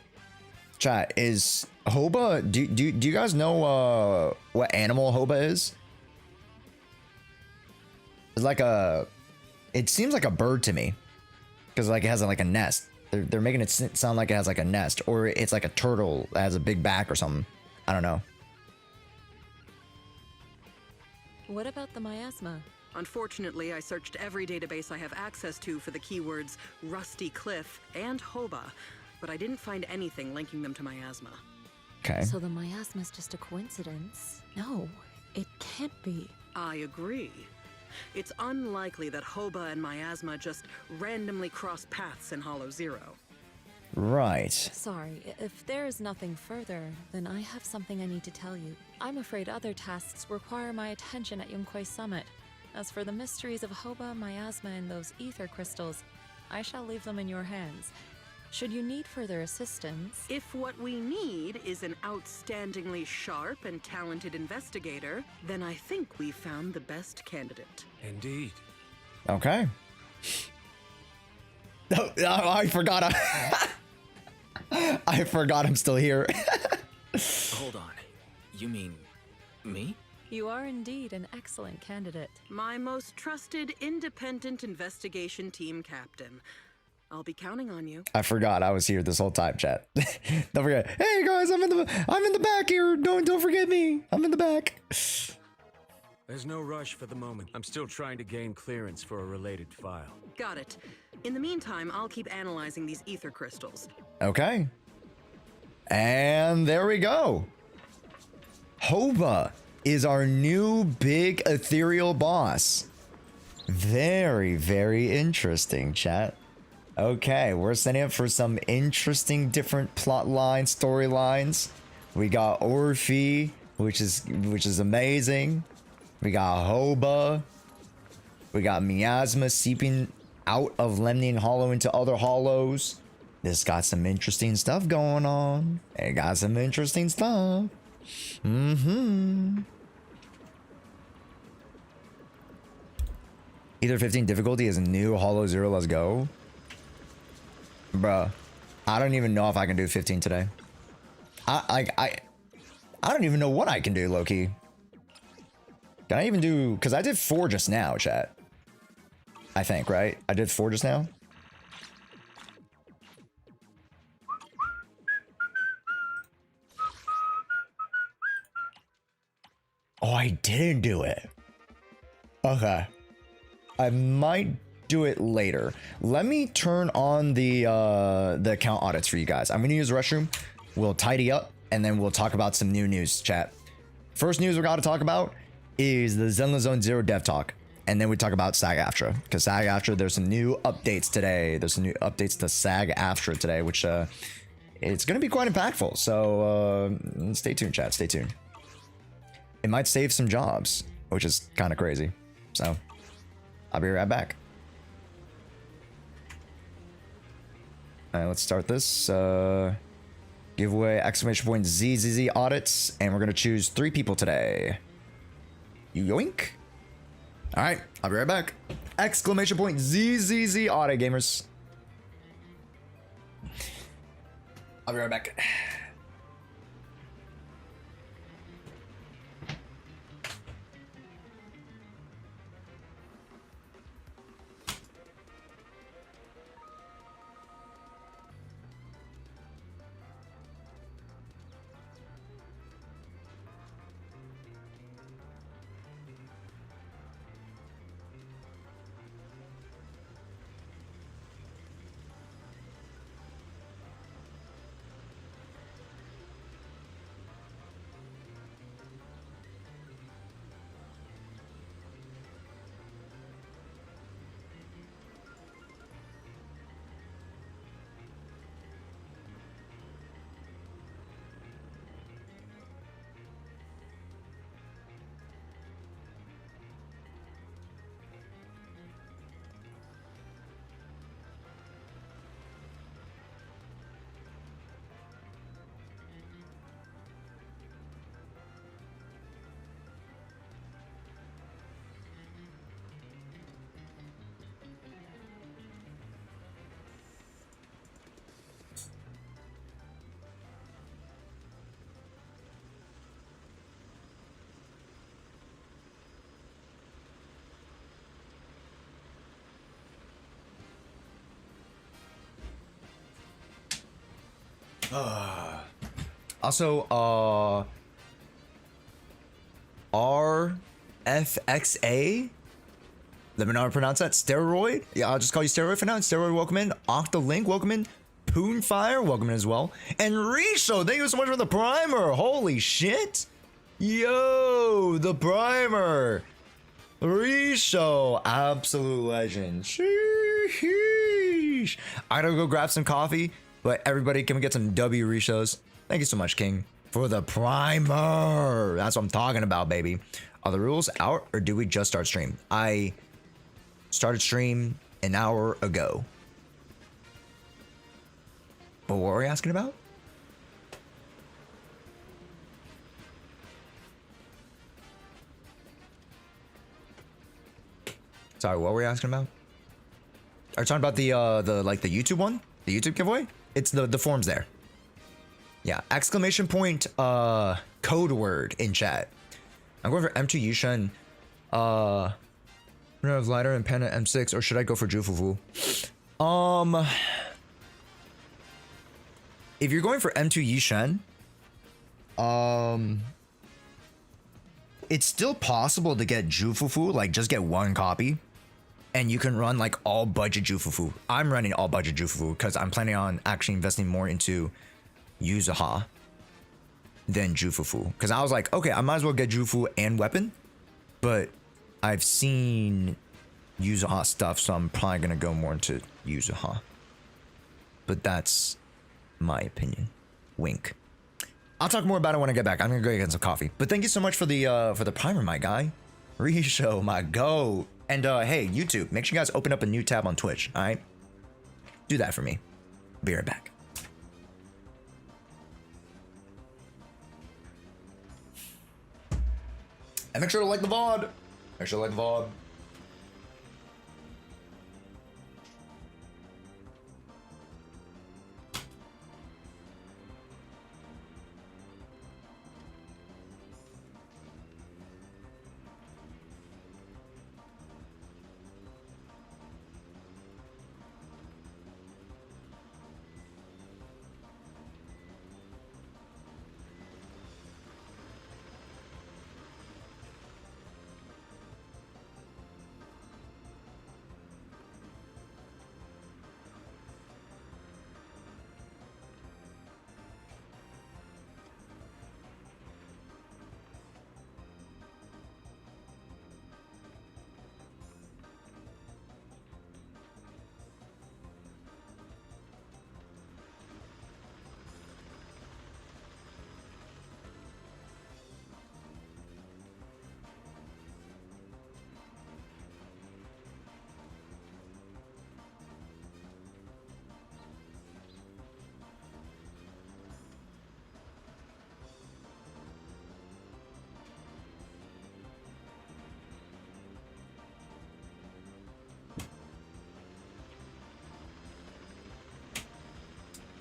Chat, is Hoba, do you guys know what animal Hoba is? It's like it seems like a bird to me. Because like it has like a nest. They're making it sound like it has like a nest. Or it's like a turtle that has a big back or something. I don't know. What about the miasma? Unfortunately, I searched every database I have access to for the keywords Rusty Cliff and Hoba, but I didn't find anything linking them to miasma. Okay. So the miasma's just a coincidence? No, it can't be. I agree. It's unlikely that Hoba and miasma just randomly cross paths in Hollow Zero. Right. Sorry, if there is nothing further, then I have something I need to tell you. I'm afraid other tasks require my attention at Yunquei Summit. As for the mysteries of Hoba, miasma, and those ether crystals, I shall leave them in your hands. Should you need further assistance... If what we need is an outstandingly sharp and talented investigator, then I think we found the best candidate. Indeed. Okay. Oh, I forgot. I forgot I'm still here. Hold on. You mean me? You are indeed an excellent candidate. My most trusted independent investigation team captain. I'll be counting on you. I forgot I was here this whole time, chat. Don't forget. Hey guys, I'm in the back here. Don't forget me. I'm in the back. There's no rush for the moment. I'm still trying to gain clearance for a related file. Got it. In the meantime, I'll keep analyzing these ether crystals. Okay. And there we go. Hoba is our new big ethereal boss. Very, very interesting, chat. Okay, we're setting up for some interesting different plot lines, storylines. We got Orphe, which is amazing. We got Hoba. We got miasma seeping out of Lemnian Hollow into other hollows. This got some interesting stuff going on. It got some interesting stuff. Either 15 difficulty is new Hollow Zero. Let's go. Bruh, I don't even know if I can do 15 today. I don't even know what I can do, low-key. Can I even do... Because I did 4 just now, chat. I think, right? I did 4 just now? Oh, I didn't do it. Okay. I might do it later. Let me turn on the account audits for you guys. I'm gonna use the restroom. We'll tidy up and then we'll talk about some new news, chat. First news we gotta talk about is the Zenless Zone Zero Dev Talk. And then we talk about SAG-AFTRA. Because SAG-AFTRA, there's some new updates today. There's some new updates to SAG-AFTRA today, which it's going to be quite impactful. So stay tuned, chat. Stay tuned. It might save some jobs, which is kind of crazy. So I'll be right back. All right, let's start this. Giveaway exclamation point ZZZ audits. And we're going to choose 3 people today. Yoink. All right, I'll be right back. Exclamation point ZZZ audit gamers. I'll be right back. Also, RFXA? Let me know how to pronounce that. Steroid? Yeah, I'll just call you Steroid for now. Steroid, welcome in. Octolink, welcome in. Poonfire, welcome in as well. And Risho, thank you so much for the primer. Holy shit. Yo, the primer. Risho, absolute legend. Sheesh. I gotta go grab some coffee, but everybody, can we get some W Rishos? Thank you so much, King, for the primer. That's what I'm talking about, baby. Are the rules out, or do we just start stream? I started stream an hour ago. But what were we asking about? Sorry, what were we asking about? Are you talking about the YouTube one? The YouTube giveaway? It's the forms there. Yeah, exclamation point code word in chat. I'm going for M2 Yixuan. Lighter and pen at M6, or should I go for Jufufu? If you're going for M2 Yixuan, it's still possible to get Jufufu, like just get one copy. And you can run like all budget Jufufu. I'm running all budget Jufufu because I'm planning on actually investing more into Yixuan than Jufufu. Because I was like, okay, I might as well get Jufu and weapon. But I've seen Yixuan stuff, so I'm probably going to go more into Yixuan. But that's my opinion. Wink. I'll talk more about it when I get back. I'm going to go get some coffee. But thank you so much for the primer, my guy. Risho, my goat. And hey, YouTube, make sure you guys open up a new tab on Twitch, all right? Do that for me. Be right back. And make sure to like the VOD. Make sure to like the VOD.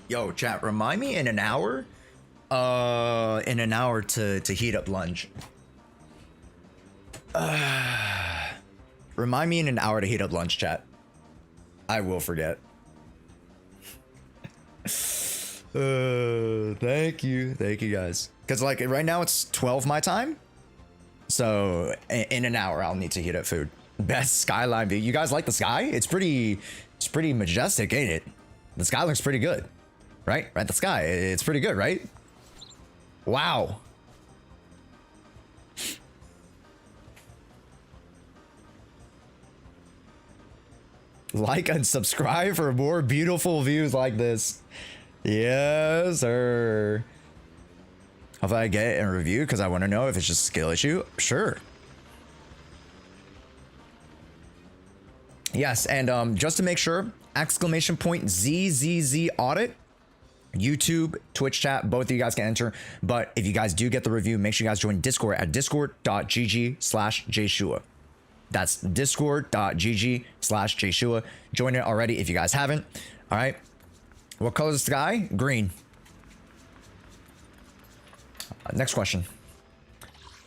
Yo, chat, remind me in an hour to heat up lunch. Remind me in an hour to heat up lunch, chat. I will forget. Thank you guys. Because like right now it's 12 my time, so in an hour I'll need to heat up food. Best skyline view. You guys like the sky? It's pretty majestic, ain't it? The sky looks pretty good, right? The sky, it's pretty good, right? Wow. Like and subscribe for more beautiful views like this. Yes, sir. Hopefully I get it in review because I want to know if it's just a skill issue. Sure. Yes, and just to make sure, !ZZZ audit. YouTube, Twitch chat, both of you guys can enter. But if you guys do get the review, make sure you guys join Discord at discord.gg/Jshoea. That's discord.gg/Jshoea. Join it already if you guys haven't. All right. What color is the sky? Green. Next question.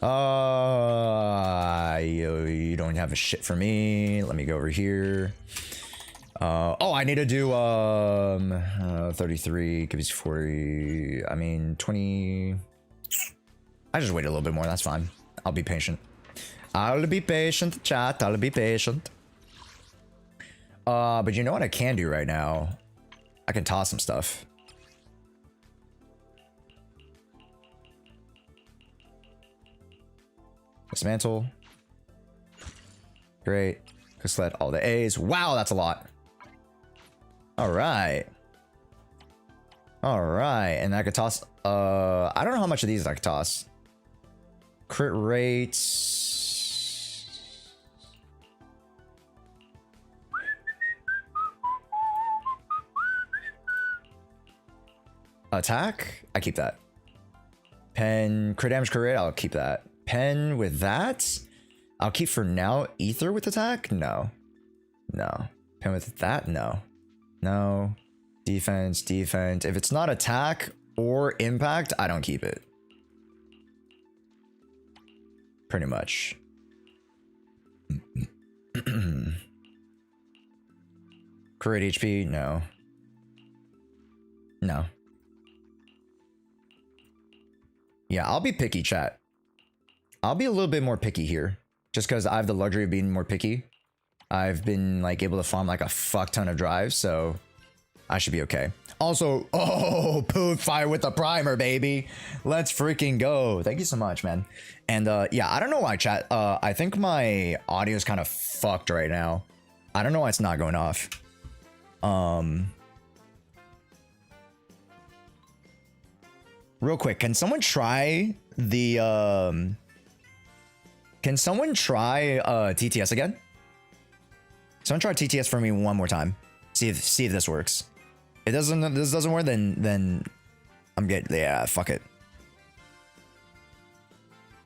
You don't have a shit for me. Let me go over here. Oh, I need to do 33 gives 40. I mean 20. I just wait a little bit more. That's fine. I'll be patient. I'll be patient, chat. I'll be patient. But you know what I can do right now? I can toss some stuff. Dismantle. Great. Select all the A's. Wow, that's a lot. All right. All right. And I could toss. I don't know how much of these I could toss. Crit rates. Attack. I keep that. Pen. Crit damage, crit rate. I'll keep that. Pen with that. I'll keep for now. Ether with attack? No. No. Pen with that? No. No. Defense, defense. If it's not attack or impact, I don't keep it. Pretty much. Crit HP? No. No. Yeah, I'll be picky, chat. I'll be a little bit more picky here. Just because I have the luxury of being more picky. I've been like able to farm like a fuck ton of drives, so I should be okay. Also, oh, Poof Fire with the primer, baby. Let's freaking go. Thank you so much, man. And yeah, I don't know why, chat. I think my audio is kind of fucked right now. I don't know why it's not going off. Real quick, can someone try the Can someone try TTS again? Someone try TTS for me one more time. See if this works. If this doesn't work, then I'm good. Yeah, fuck it.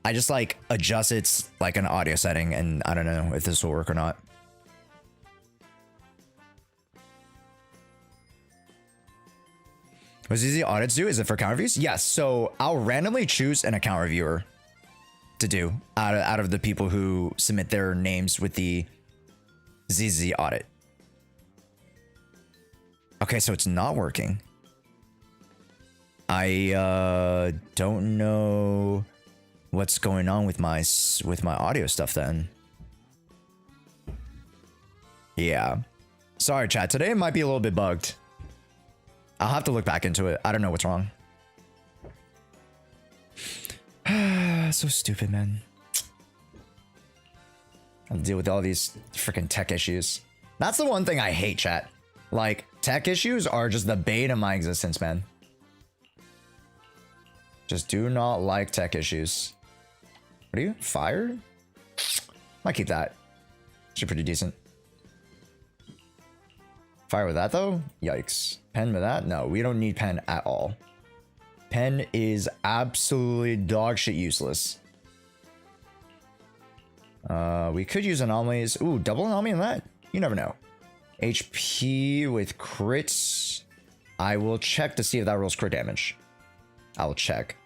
I just like adjust its like an audio setting, and I don't know if this will work or not. What does the audits do? Is it for account reviews? Yes. So I'll randomly choose an account reviewer to do out of the people who submit their names with the ZZ audit. Okay, so it's not working. I don't know what's going on with my audio stuff then. Yeah. Sorry, chat. Today it might be a little bit bugged. I'll have to look back into it. I don't know what's wrong. So stupid, man. I'll deal with all these freaking tech issues. That's the one thing I hate, chat. Like, tech issues are just the bane of my existence, man. Just do not like tech issues. What are you? Fire? Might keep that. Actually pretty decent. Fire with that, though? Yikes. Pen with that? No, we don't need pen at all. Pen is absolutely dog shit useless. We could use anomalies. Ooh, double anomaly in that? You never know. HP with crits. I will check to see if that rolls crit damage. I'll check.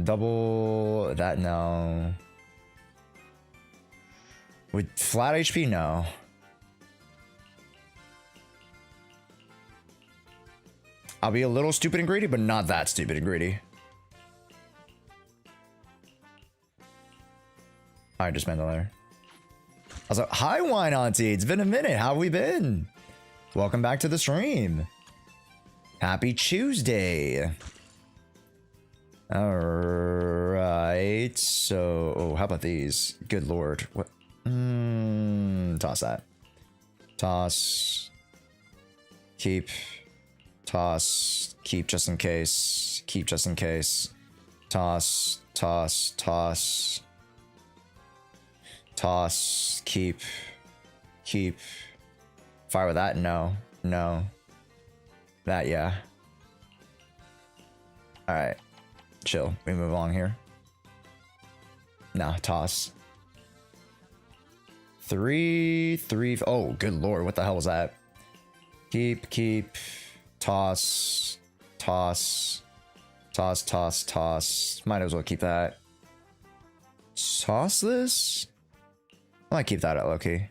Double that, no. With flat HP, no. I'll be a little stupid and greedy, but not that stupid and greedy. Alright, just mend there. I was like, hi, Wine Auntie. It's been a minute. How have we been? Welcome back to the stream. Happy Tuesday. Alright. So, oh, how about these? Good lord. What? Toss that. Toss. Keep. Toss. Keep just in case. Keep just in case. Toss. Toss. Toss. Toss. Keep. Keep. Fire with that? No. No. That, yeah. Alright. Chill. We move along here. Nah, toss. 3. Oh, good lord. What the hell was that? Keep. Keep. Toss. Toss. Toss, toss, toss. Might as well keep that. Toss this? I might keep that at low-key.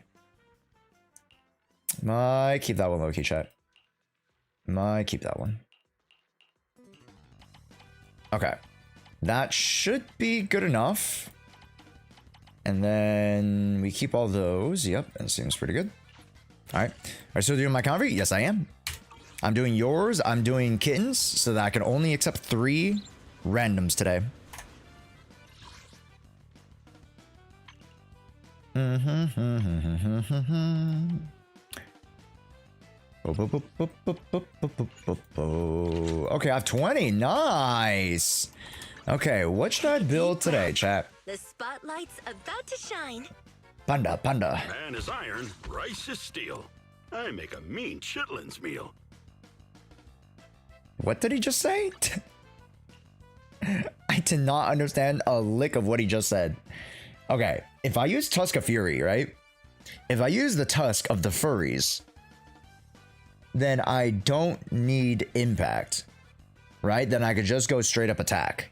Might keep that one low-key, chat. Might keep that one. Okay. That should be good enough. And then we keep all those. Yep, that seems pretty good. Alright. Are you still doing my convert? Yes, I am. I'm doing yours. I'm doing kittens so that I can only accept 3 randoms today. Okay, I have 20. Nice. Okay, what should I build today, chat? The spotlight's about to shine. Panda, panda. Man is iron, rice is steel. I make a mean chitlins meal. What did he just say? I did not understand a lick of what he just said. Okay, if I use Tusk of Fury, right? If I use the Tusk of the Furries, then I don't need impact, right? Then I could just go straight up attack.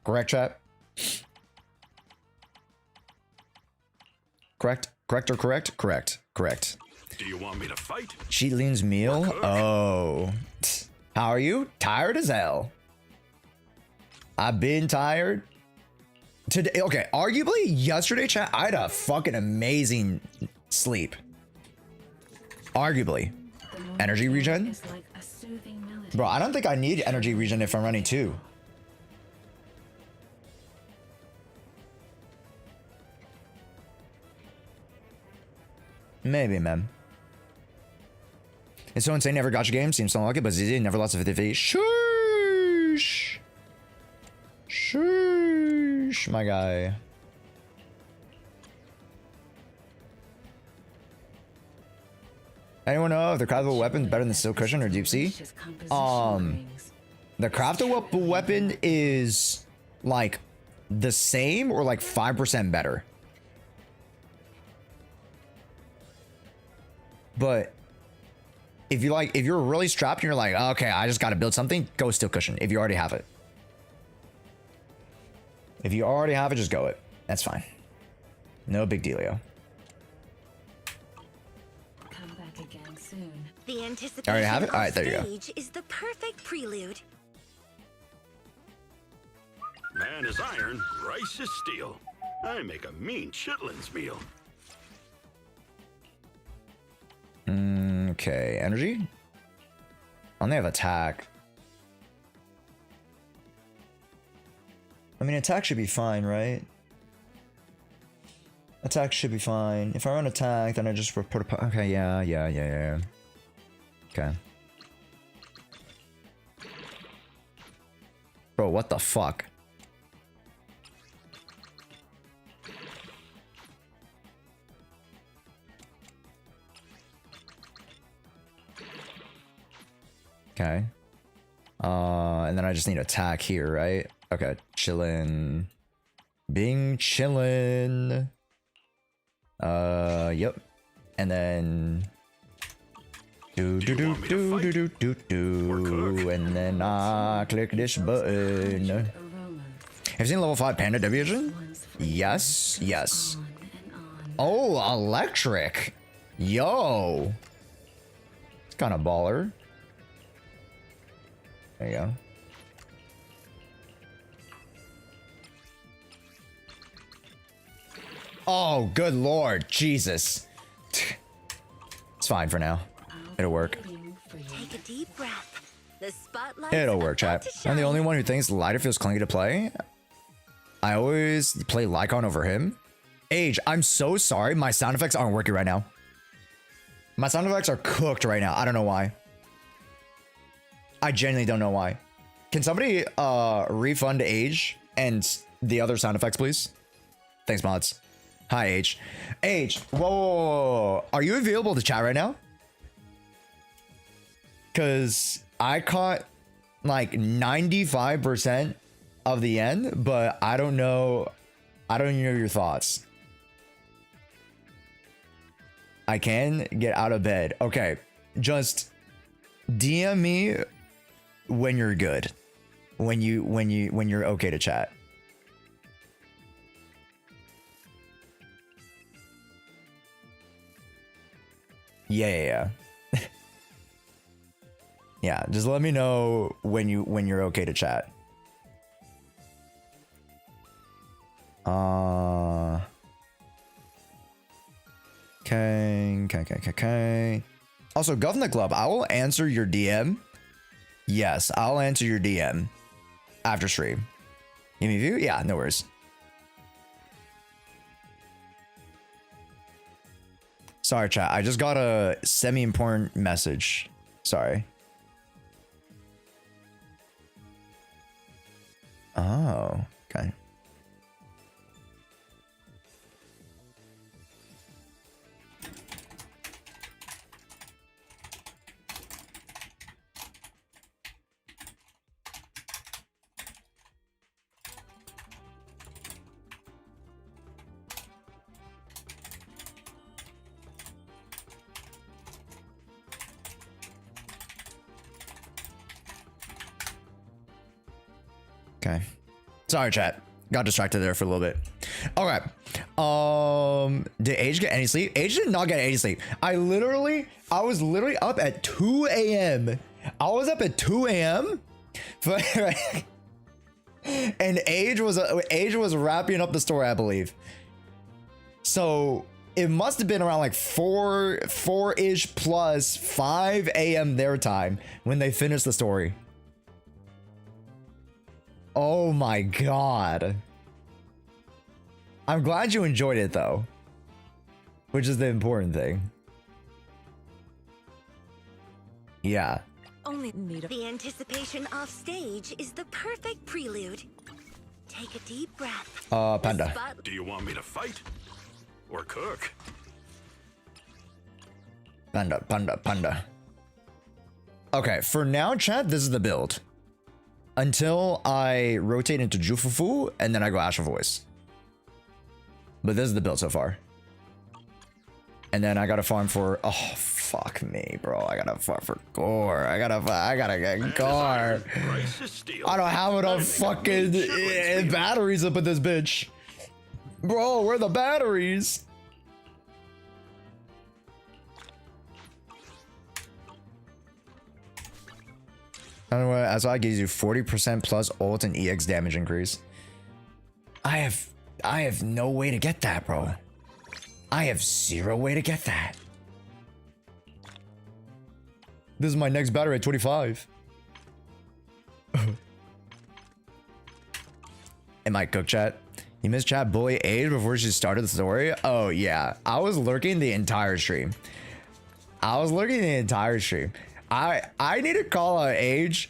Correct, chat? Correct? Correct or correct? Correct. Correct. Do you want me to fight? Cheatlin's meal? Oh. How are you? Tired as hell. I've been tired. Today, okay, arguably yesterday, chat, I had a fucking amazing sleep. Arguably. Energy regen? Bro, I don't think I need energy regen if I'm running 2. Maybe, man. It's so insane, never got your game. Seems so unlucky, but ZZ never lost a 50-50. Shush! Shush, my guy. Anyone know if the craftable weapon is better than Steel Cushion or Deep Sea? The craftable weapon is like the same or like 5% better. But if you're really strapped and you're like, okay, I just got to build something, go Steel Cushion if you already have it. If you already have it, just go it. That's fine. No big dealio. Come back again soon. The I anticipation already have it? All right, there you go. stage is the perfect prelude. Man is iron, rice is steel. I make a mean chitlins meal. Okay, energy? I only have attack. I mean, attack should be fine, right? Attack should be fine. If I run attack, then I just report a... Okay, yeah. Okay. Bro, what the fuck? Okay. And then I just need attack here, right? Okay, chillin'. Bing chillin'. Yep. And then Do do do do do do do do, and then I click this button. Have you seen level 5 Panda Division? Yes, yes. Oh, electric. Yo. It's kind of baller. There you go. Oh, good lord, Jesus. It's fine for now. It'll work. Take a deep breath. The spotlight. It'll work, chat. I'm the only one who thinks Lighter feels clunky to play. I always play Lycon over him. Age, I'm so sorry. My sound effects aren't working right now. My sound effects are cooked right now. I don't know why. I genuinely don't know why. Can somebody refund Age and the other sound effects, please? Thanks, mods. Hi, Age. Age, whoa, whoa, whoa, whoa. Are you available to chat right now? Because I caught like 95% of the end, but I don't know. I don't know your thoughts. I can get out of bed. Okay, just DM me when you're good. When you're okay to chat. Yeah. Yeah, just let me know when you're okay to chat. Okay. Also, Governor Club, I will answer your DM. Yes, I'll answer your DM after stream. Give me a view? Yeah, no worries. Sorry, chat. I just got a semi-important message. Sorry. Oh, okay. Okay. Sorry, chat. Got distracted there for a little bit. Okay. Did Age get any sleep? Age did not get any sleep. I was literally up at 2 a.m. I was up at 2 a.m. And Age was wrapping up the story, I believe. So it must have been around like 4-ish plus 5 a.m. their time when they finished the story. Oh my god. I'm glad you enjoyed it though, which is the important thing. Yeah. Only the anticipation off stage is the perfect prelude. Take a deep breath. Panda. Do you want me to fight or cook? Panda. Okay, for now, chat, this is the build. Until I rotate into Jufufu, and then I go Astral Voice. But this is the build so far. And then I gotta farm for... Oh, fuck me, bro. I gotta farm for gore. I gotta get gore. I don't have enough fucking batteries up in this bitch. Bro, where are the batteries? As I gives you 40% plus ult and EX damage increase. I have no way to get that, bro. I have zero way to get that. This is my next battery at 25. Am I cook chat? You missed chat bully Age before she started the story? Oh yeah, I was lurking the entire stream. I need to call out Age.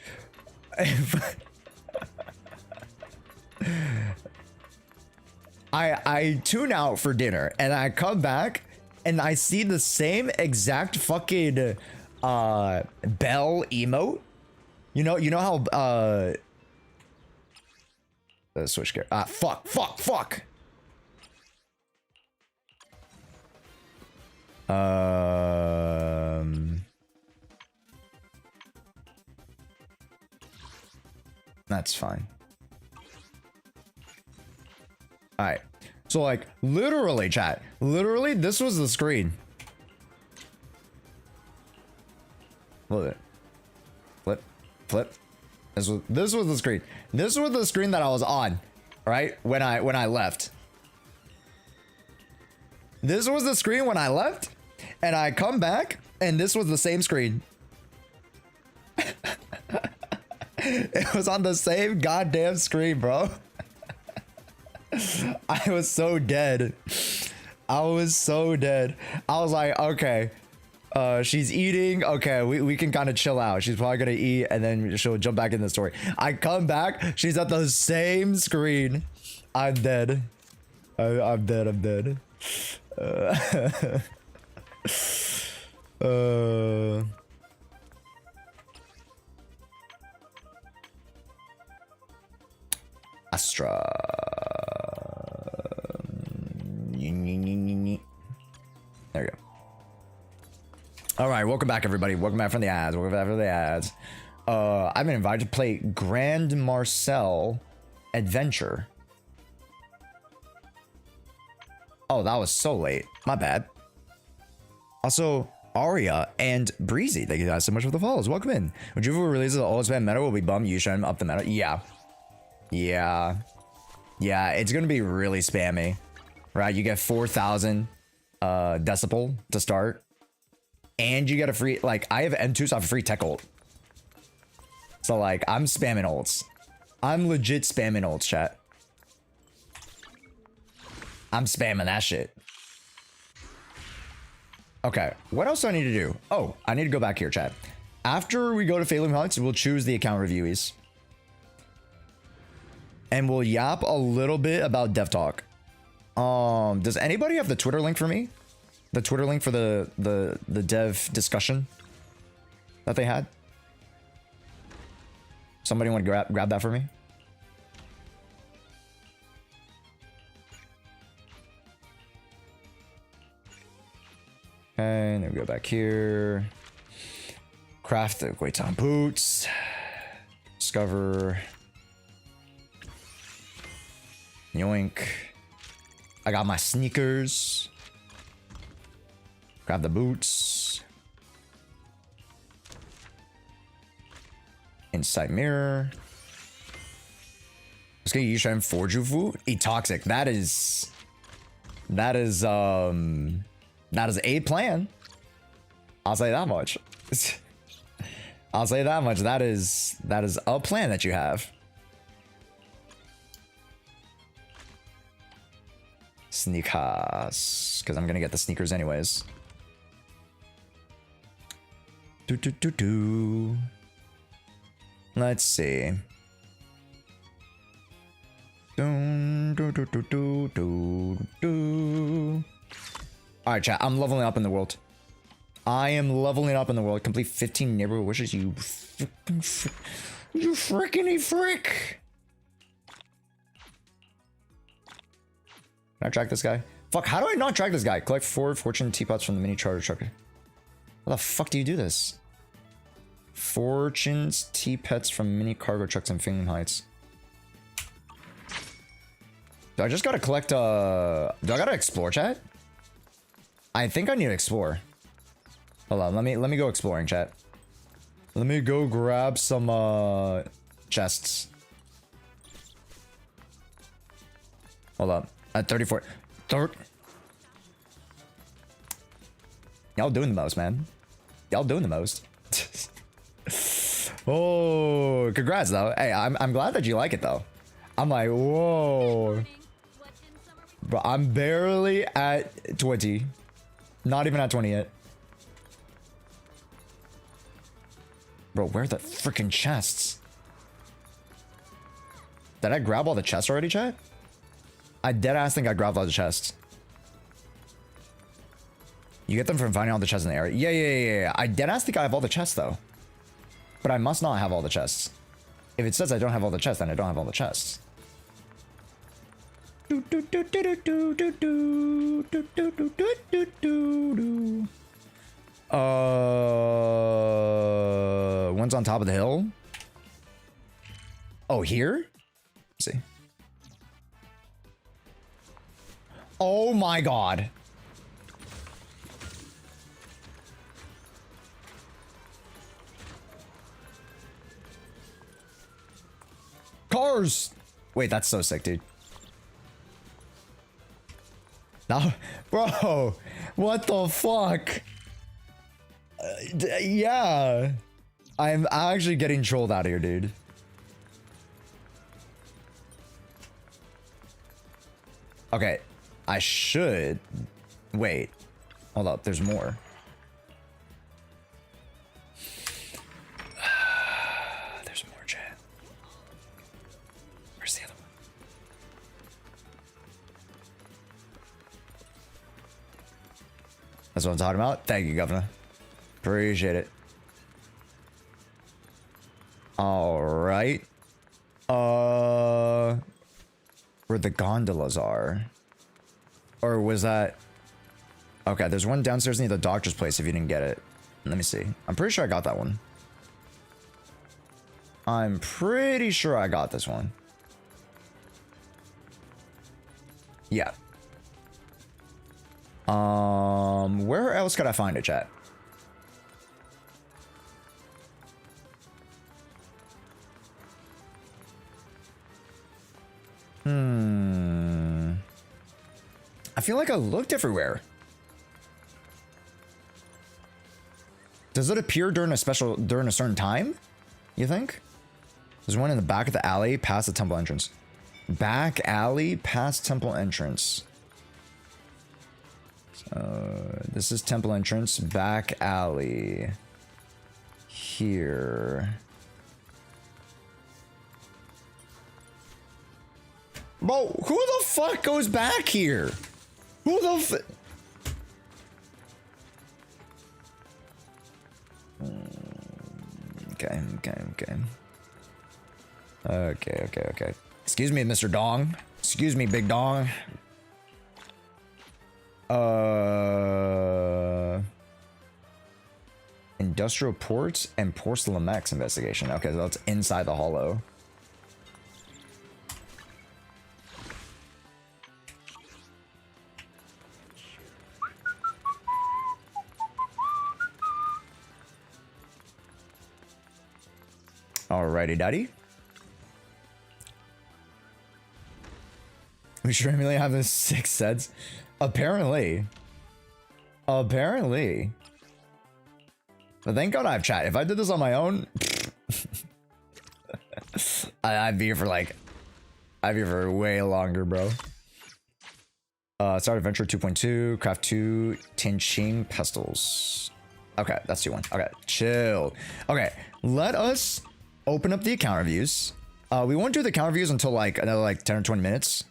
I tune out for dinner and I come back and I see the same exact fucking bell emote. You know how switch gear. Fuck. That's fine. Alright. So, like, literally, chat. Literally, this was the screen. Look at it. Flip. Flip. This was the screen. This was the screen that I was on, right? When I left. This was the screen when I left, and I come back, and this was the same screen. It was on the same goddamn screen, bro. I was so dead. I was so dead. I was like, okay. She's eating. Okay, we can kind of chill out. She's probably gonna eat, and then she'll jump back in the story. I come back. She's at the same screen. I'm dead. I'm dead. I'm dead. Astra. There you go. All right, welcome back, everybody. Welcome back from the ads. Welcome back from the ads. I've been invited to play Grand Marcel Adventure. Oh, that was so late. My bad. Also, Aria and Breezy, thank you guys so much for the follows. Welcome in. When Juvu releases the old spam meta, will be bummed. Yixuan up the meta. Yeah. Yeah. Yeah, it's going to be really spammy. Right? You get 4,000 decibel to start. And you get a free, like, I have M2, so I have a free tech ult. So, like, I'm spamming ults. I'm legit spamming ults, chat. I'm spamming that shit. Okay, what else do I need to do? Oh, I need to go back here, chat. After we go to Failing Heights, we'll choose the account reviewees. And we'll yap a little bit about Dev Talk. Does anybody have the Twitter link for me? The Twitter link for the dev discussion that they had? Somebody want to grab that for me? Okay, and then we go back here. Craft the Guitan boots. Discover. Yoink. I got my sneakers. Grab the boots. Insight mirror. Let's get Yixuan and Forjufu. Eat toxic. That is a plan. I'll say that much. I'll say that much. That is a plan that you have. Sneakers, because I'm gonna get the sneakers anyways. Let's see. Alright, chat. I'm leveling up in the world. I am leveling up in the world. Complete 15 neighborhood wishes. You freaking frick. Can I track this guy? Fuck, how do I not track this guy? Collect 4 fortune teapots from the mini charter truck. How the fuck do you do this? Fortunes, teapots from mini cargo trucks in Failing Heights. Do I just gotta collect, do I gotta explore, chat? I think I need to explore. Hold on, let me go exploring, chat. Let me go grab some, chests. Hold up. At 34. Y'all doing the most, man. Y'all doing the most. Oh, congrats, though. Hey, I'm glad that you like it, though. I'm like, whoa. Bro, I'm barely at 20. Not even at 20 yet. Bro, where are the freaking chests? Did I grab all the chests already, chat? I deadass think I grabbed all the chests. You get them from finding all the chests in the area. Yeah. I deadass think I have all the chests, though. But I must not have all the chests. If it says I don't have all the chests, then I don't have all the chests. One's on top of the hill. Oh, here? Let's see. Oh my god. Cars! Wait, that's so sick, dude. No, bro, what the fuck? Yeah. I'm actually getting trolled out here, dude. Okay, I should... Wait. Hold up, there's more. There's more, chat. Where's the other one? That's what I'm talking about. Thank you, Governor. Appreciate it. All right. Where the gondolas are. Or was that... Okay, there's one downstairs near the doctor's place if you didn't get it. Let me see. I'm pretty sure I got that one. I'm pretty sure I got this one. Yeah. Where else could I find it, chat? I feel like I looked everywhere. Does it appear during a certain time? You think? There's one in the back of the alley past the temple entrance. Back alley past temple entrance. This is temple entrance, back alley. Here. Bro, who the fuck goes back here? Who the f... Okay. Okay. Excuse me, Mr. Dong. Excuse me, Big Dong. Industrial ports and porcelain mechs investigation. Okay, so that's inside the hollow. Alrighty, daddy. We should really have this 6 sets. Apparently. But thank God I have chat. If I did this on my own, I'd be here for like, I'd be here for way longer, bro. Start adventure 2.2, craft 2, Tinching Pestles. Okay, that's 2-1. Okay, chill. Okay, let us open up the account reviews. We won't do the account reviews until like another like 10 or 20 minutes.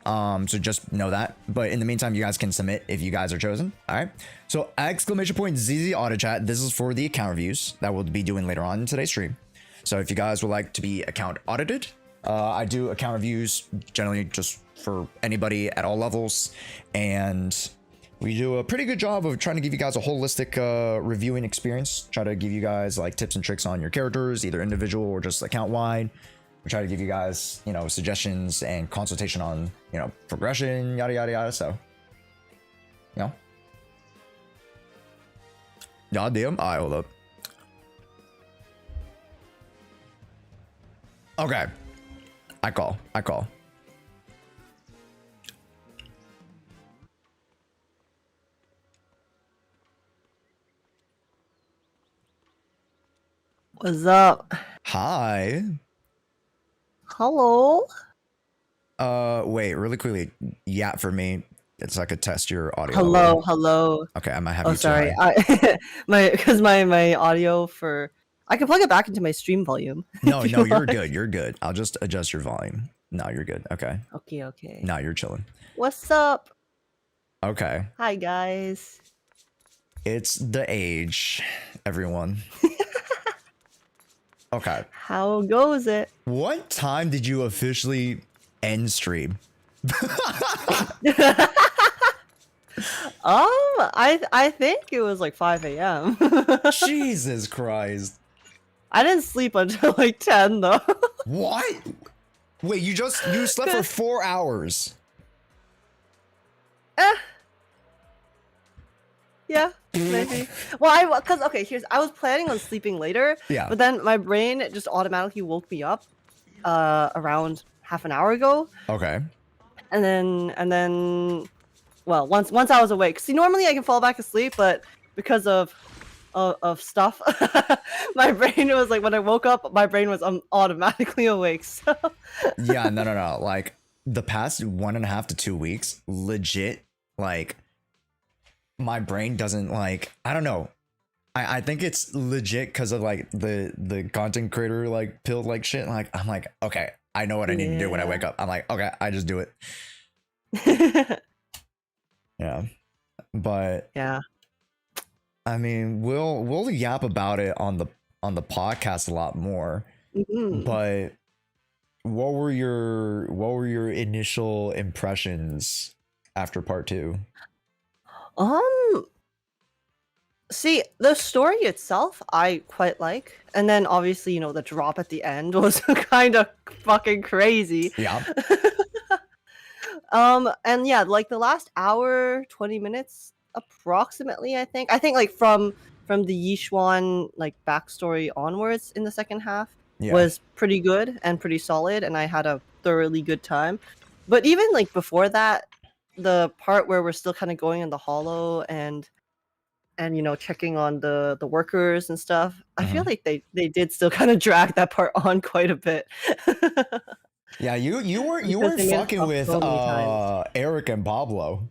So just know that. But in the meantime, you guys can submit if you guys are chosen. All right. So !ZZ audit chat. This is for the account reviews that we'll be doing later on in today's stream. So if you guys would like to be account audited, I do account reviews generally just for anybody at all levels. And we do a pretty good job of trying to give you guys a holistic reviewing experience. Try to give you guys like tips and tricks on your characters, either individual or just account wide. We try to give you guys, you know, suggestions and consultation on, you know, progression, yada, yada, yada. So, you know. God damn. All right, hold up. Okay. I call. What's up? Hi. Hello. Wait, really quickly. Yeah, for me, it's like a test your audio. Hello. Okay, I might have Oh, you too sorry. high. my audio for I can plug it back into my stream volume. No, if you you're want. good. You're good. I'll just adjust your volume. No, you're good. Okay. Okay. No, you're chilling. What's up? Okay. Hi guys. It's the age, everyone. Okay. How goes it? What time did you officially end stream? I think it was like 5 a.m. Jesus Christ. I didn't sleep until like 10 though. What? Wait, you slept for 4 hours. Yeah, maybe. Well, I was planning on sleeping later. Yeah. But then my brain just automatically woke me up around half an hour ago. Okay. And then well, once I was awake. See, normally I can fall back asleep, but because of stuff, my brain was like, when I woke up, my brain was automatically awake. So Yeah, no. Like the past 1.5 to 2 weeks, legit, like my brain doesn't like, I don't know. I think it's legit because of like the content creator like pill like shit. Like I'm like, okay, I know what I need to do when I wake up. I'm like, okay, I just do it. Yeah. But yeah. I mean, we'll yap about it on the podcast a lot more. But what were your initial impressions after part 2? See, the story itself I quite like, and then obviously, you know, the drop at the end was kind of fucking crazy. Yeah. And yeah, like the last hour, 20 minutes approximately, I think like from the Yixuan like backstory onwards in the second half was pretty good and pretty solid, and I had a thoroughly good time. But even like before that, the part where we're still kind of going in the hollow and you know, checking on the workers and stuff, I feel like they did still kind of drag that part on quite a bit. Yeah, you weren't fucking with Eric and Pablo.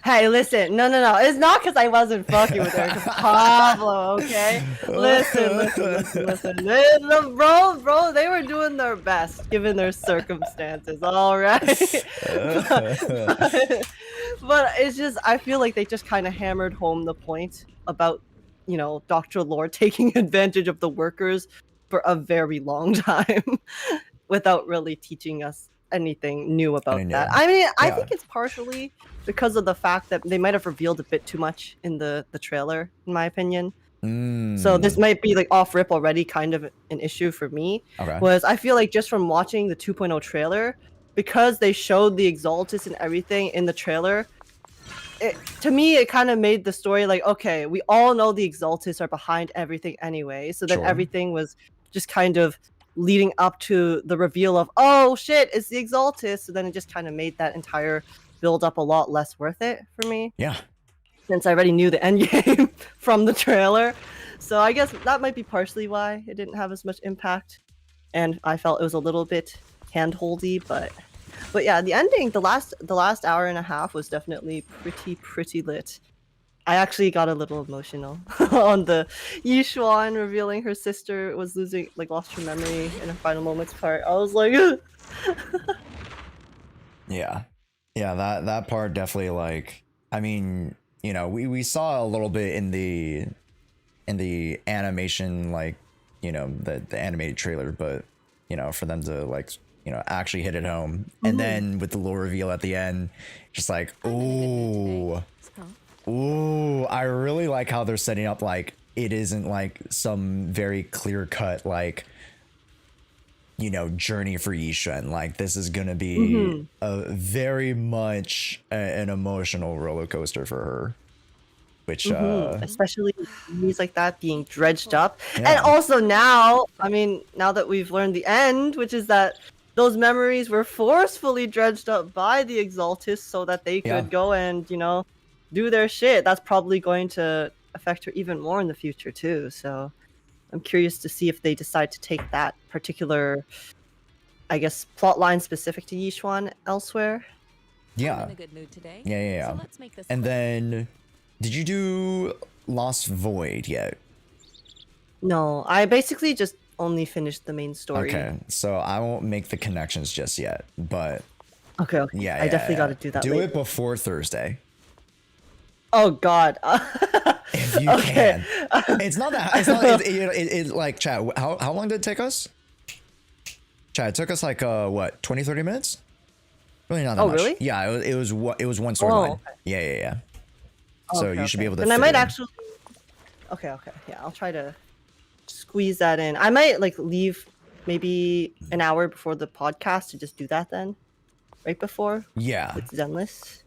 Hey, listen, no. It's not because I wasn't fucking with Eric and Pablo, okay? Listen, bro, they were doing their best given their circumstances, all right? But it's just, I feel like they just kind of hammered home the point about, you know, Dr. Lord taking advantage of the workers for a very long time without really teaching us anything new about that. I mean, I think it's partially because of the fact that they might have revealed a bit too much in the trailer, in my opinion. So this might be like off rip already, kind of an issue for me. Was I feel like just from watching the 2.0 trailer, because they showed the Exaltus and everything in the trailer, to me it kind of made the story like, okay, we all know the Exaltus are behind everything anyway, so then everything was just kind of leading up to the reveal of, oh shit, it's the Exaltus. So then it just kind of made that entire build up a lot less worth it for me. Yeah. Since I already knew the end game from the trailer. So I guess that might be partially why it didn't have as much impact. And I felt it was a little bit hand-holdy, but yeah, the ending, the last hour and a half was definitely pretty lit. I actually got a little emotional on the Yixuan revealing her sister was lost her memory in her final moments part. I was like, yeah, that part definitely, like, I mean, you know, we saw a little bit in the animation, like, you know, the animated trailer, but you know, for them to like, you know, actually hit it home, and then with the lore reveal at the end, just like, ooh, I really like how they're setting up, like, it isn't like some very clear cut, like, you know, journey for Yixuan. Like, this is gonna be a very much an emotional roller coaster for her, which especially news like that being dredged up. And also now, I mean, now that we've learned the end, which is that those memories were forcefully dredged up by the Exaltus so that they could go and, you know, do their shit. That's probably going to affect her even more in the future too. So I'm curious to see if they decide to take that particular, I guess, plot line specific to Yixuan elsewhere. Yeah. I'm in a good mood today. Yeah. So let's make this and quick. then, did you do Lost Void yet? No, I basically just only finished the main story. Okay, so I won't make the connections just yet, but okay. I definitely got to do that. Do later. it before Thursday. Oh God. If you can. It's not that. It's not. It like, chat. How long did it take us? Chat. It took us like what, 20-30 minutes? Really not that much. Really? Yeah. It was one storyline. Okay. Yeah. So you should be able to. And I might actually. Okay. Yeah, I'll try to squeeze that in. I might like leave maybe an hour before the podcast to just do that then, right before. Yeah. With Zenless.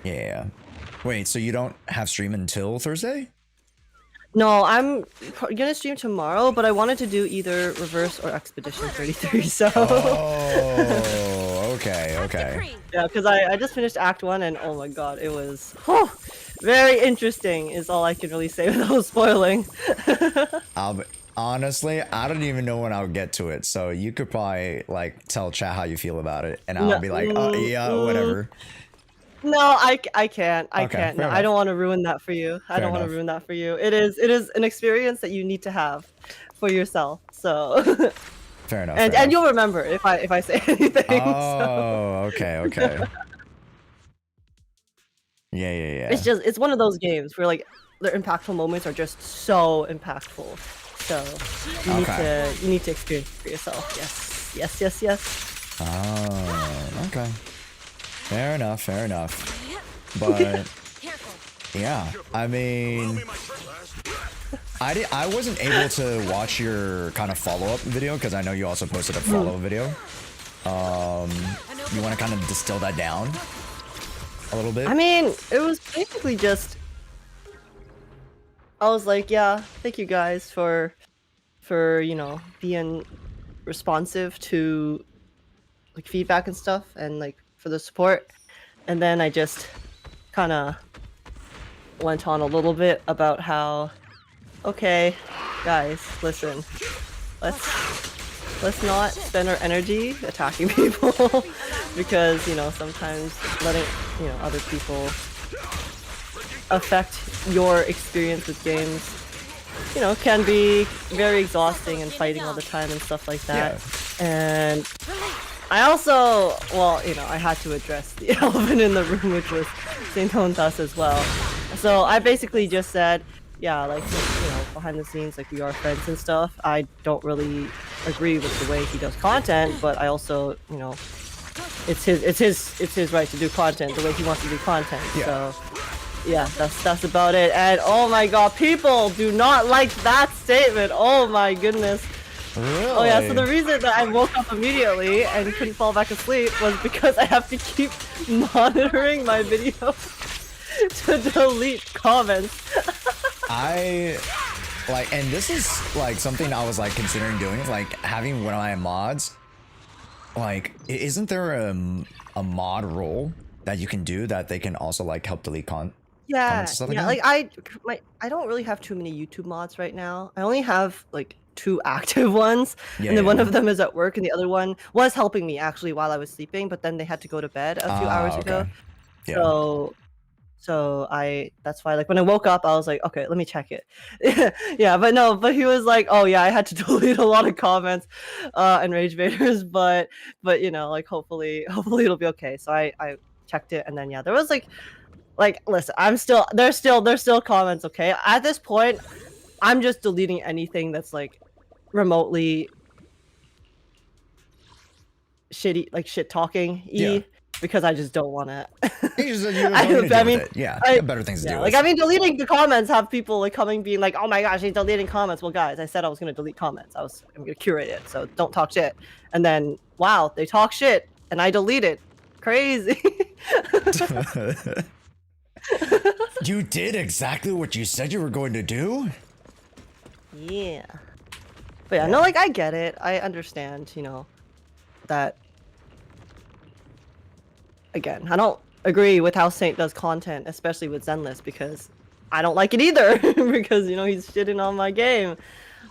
Yeah. Wait, so you don't have stream until Thursday? No, I'm gonna stream tomorrow, but I wanted to do either Reverse or Expedition 33, so... Oh, okay. Yeah, because I just finished Act 1, and oh my god, it was... very interesting, is all I can really say without spoiling. Honestly, I don't even know when I'll get to it, so you could probably, like, tell chat how you feel about it, and I'll be like, oh, yeah, whatever. No, I can't. I Okay, can't. No, fair I don't enough. want to ruin that for you. I don't want to ruin that for you. It is an experience that you need to have for yourself. So Fair enough. and you'll remember if I say anything. Oh, okay. Yeah. It's one of those games where like the impactful moments are just so impactful. So you need to experience it for yourself. Yes. Oh, okay. Fair enough. But yeah, I mean, I wasn't able to watch your kind of follow-up video because I know you also posted a follow-up video. You want to kind of distill that down a little bit? I mean, it was basically just I was like, yeah, thank you guys for you know being responsive to like feedback and stuff, and like for the support. And then I just kind of went on a little bit about how, okay, guys, listen, let's not spend our energy attacking people because you know sometimes letting other people affect your experience with games can be very exhausting and fighting all the time and stuff like that. Yeah. And I also, I had to address the elephant in the room, which was St. Hontas as well. So I basically just said, yeah, like, behind the scenes, like, we are friends and stuff. I don't really agree with the way he does content, but I also, it's his right to do content the way he wants to do content. Yeah. So, yeah, that's about it. And oh my god, people do not like that statement. Oh my goodness. Really? Oh yeah, so the reason that I woke up immediately and couldn't fall back asleep was because I have to keep monitoring my video to delete comments. And this is like something I was like considering doing, like having one of my mods. Like, isn't there a mod role that you can do that they can also like help delete comments and stuff like that? Like I don't really have too many YouTube mods right now. I only have like 2 active ones, and then one of them is at work, and the other one was helping me actually while I was sleeping, but then they had to go to bed a few hours ago. Yeah. So that's why, like, when I woke up, I was like, okay, let me check it. Yeah, but he was like, oh yeah, I had to delete a lot of comments and rage baiters, but like hopefully it'll be okay. So I checked it, and then yeah, there was like listen, there's still comments, okay? At this point, I'm just deleting anything that's like remotely shitty, like shit talking because I just don't want to. Yeah, I have better things to do. Like, I mean, deleting the comments have people like coming being like, oh my gosh, he's deleting comments. Well, guys, I said I was gonna delete comments. I'm gonna curate it, so don't talk shit. And then wow, they talk shit, and I delete it. Crazy. You did exactly what you said you were going to do? Yeah. But yeah, no, like, I get it. I understand, that... Again, I don't agree with how Saint does content, especially with Zenless, because I don't like it either, because, he's shitting on my game.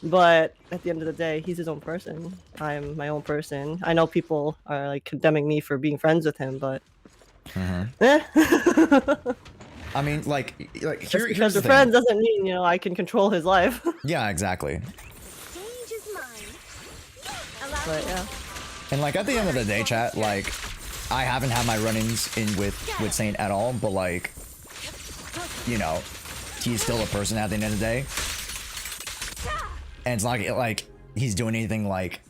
But at the end of the day, he's his own person. I'm my own person. I know people are, like, condemning me for being friends with him, but... I mean, like just because we're friends doesn't mean, I can control his life. Yeah, exactly. But yeah. And like at the end of the day, chat, like I haven't had my run-ins in with Saint at all, but like, he's still a person at the end of the day. And it's not like he's doing anything like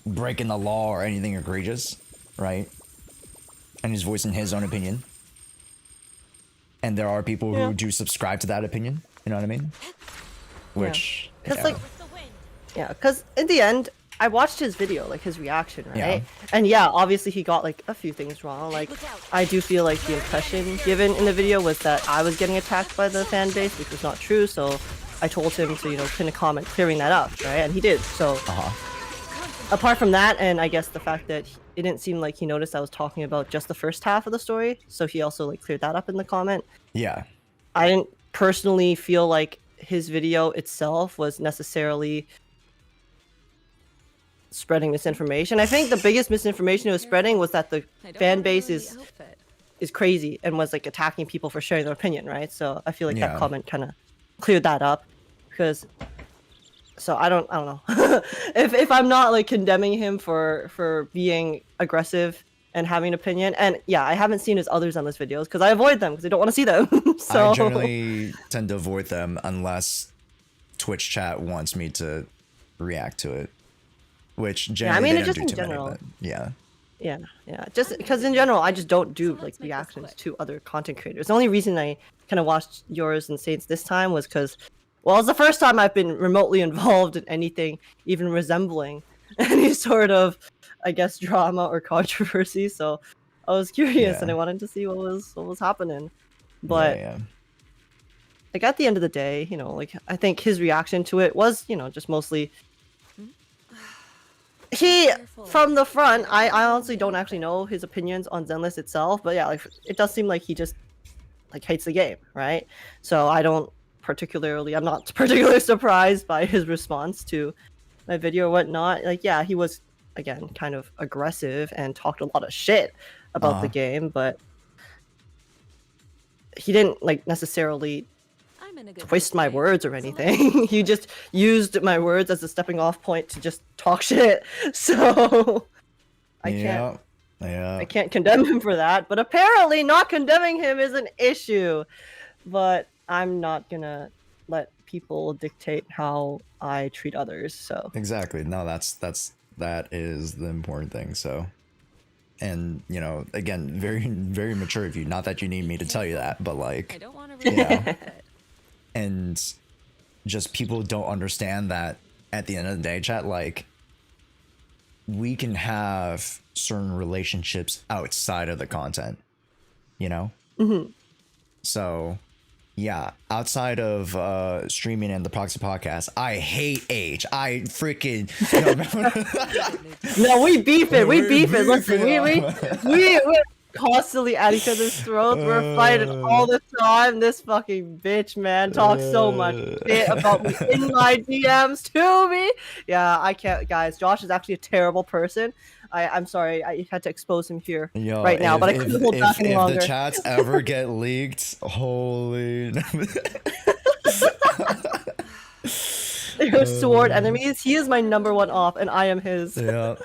breaking the law or anything egregious, right? And he's voicing his own opinion. And there are people who do subscribe to that opinion, you know what I mean? Which, Because, like, Yeah, because in the end, I watched his video, like his reaction, right? Yeah. And yeah, obviously he got like a few things wrong. Like, I do feel like the impression given in the video was that I was getting attacked by the fan base, which was not true. So I told him to, pin a comment clearing that up, right? And he did. So apart from that, and I guess the fact that it didn't seem like he noticed I was talking about just the first half of the story, so he also like cleared that up in the comment. Yeah. I didn't personally feel like his video itself was necessarily spreading misinformation. I think the biggest misinformation it was spreading was that the fan base is crazy and was like attacking people for sharing their opinion, right? So I feel like that comment kind of cleared that up, because so I don't know if I'm not like condemning him for being aggressive and having an opinion. And yeah, I haven't seen his others on this videos because I avoid them because I don't want to see them. So I generally tend to avoid them unless Twitch chat wants me to react to it, which generally I mean, they it's don't just do in too many, general. but yeah. Yeah. Just because in general, I just don't do like reactions to other content creators. The only reason I kind of watched yours and Saints this time was because, well, it's the first time I've been remotely involved in anything even resembling any sort of, I guess, drama or controversy. So I was curious and I wanted to see what was happening. But like at the end of the day, like I think his reaction to it was, just mostly. From the front, I honestly don't actually know his opinions on Zenless itself, but yeah, like it does seem like he just like hates the game, right? So I'm not particularly surprised by his response to my video or whatnot. Like, yeah, he was again kind of aggressive and talked a lot of shit about the game, but he didn't like necessarily twist my words or anything. He just used my words as a stepping off point to just talk shit. So I can't condemn him for that, but apparently not condemning him is an issue. But I'm not gonna let people dictate how I treat others. So exactly. No, that is the important thing. So, and again, very, very mature of you. Not that you need me to tell you that, but like, and just people don't understand that at the end of the day, chat, like, we can have certain relationships outside of the content, So yeah, outside of streaming and the Proxy podcast, I hate age. I freaking no, we beef it. Listen, we're constantly at each other's throats. We're fighting all the time. This fucking bitch, man, talks so much shit about me in my DMs to me. Yeah, I can't, guys. Josh is actually a terrible person. I'm sorry, I had to expose him here right now, but I couldn't hold back any longer. If the chats ever get leaked, holy. They're sword enemies. He is my #1 off, and I am his. Yeah.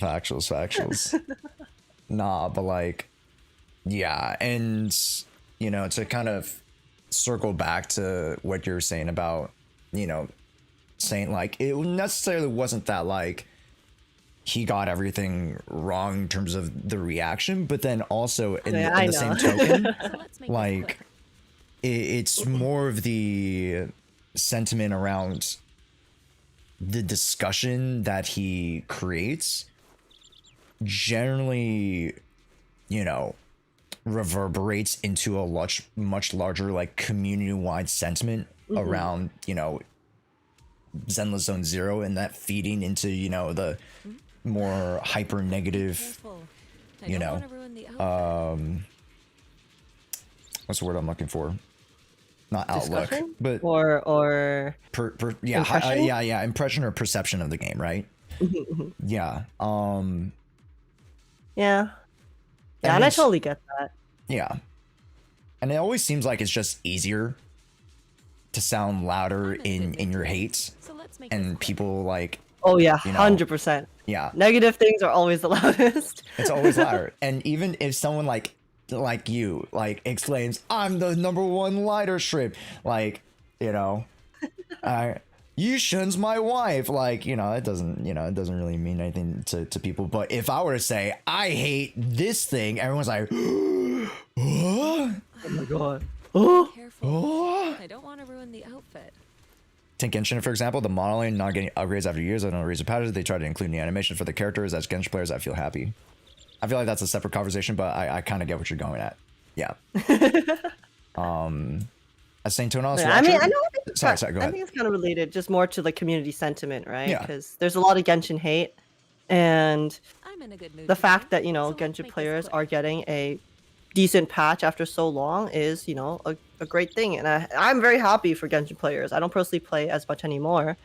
Factuals. Nah, but like, yeah, and to kind of circle back to what you're saying about, saying like it necessarily wasn't that like he got everything wrong in terms of the reaction, but then also in the same token, like it's more of the sentiment around the discussion that he creates generally, reverberates into a much larger like community-wide sentiment around, Zenless Zone Zero, and that feeding into, the more hyper negative, what's the word I'm looking for? Not outlook, but impression or perception of the game, right? Yeah. Yeah, and I totally get that. Yeah. And it always seems like it's just easier to sound louder in your hate, and people like, oh yeah, 100%. Yeah, negative things are always the loudest. It's always louder. And even if someone like you like exclaims, "I'm the #1 lighter shrimp," like, Yixuan's my wife, like, it doesn't really mean anything to people. But if I were to say I hate this thing, everyone's like, oh my god. Careful. I don't want to ruin the outfit. take Genshin, for example, the modeling not getting upgrades after years. I don't know reason patterns. They try to include new animation for the characters. As Genshin players, I feel happy. I feel like that's a separate conversation, but I kind of get what you're going at. Yeah. As Saint Tonos, Yeah, I mean, I know. Sorry, go I ahead. think it's kind of related, just more to like community sentiment, right? Yeah. Because there's a lot of Genshin hate, and I'm in a good mood the today, fact that so let's Genshin make this players quick. are getting a decent patch after so long is a great thing, and I'm very happy for Genshin players. I don't personally play as much anymore.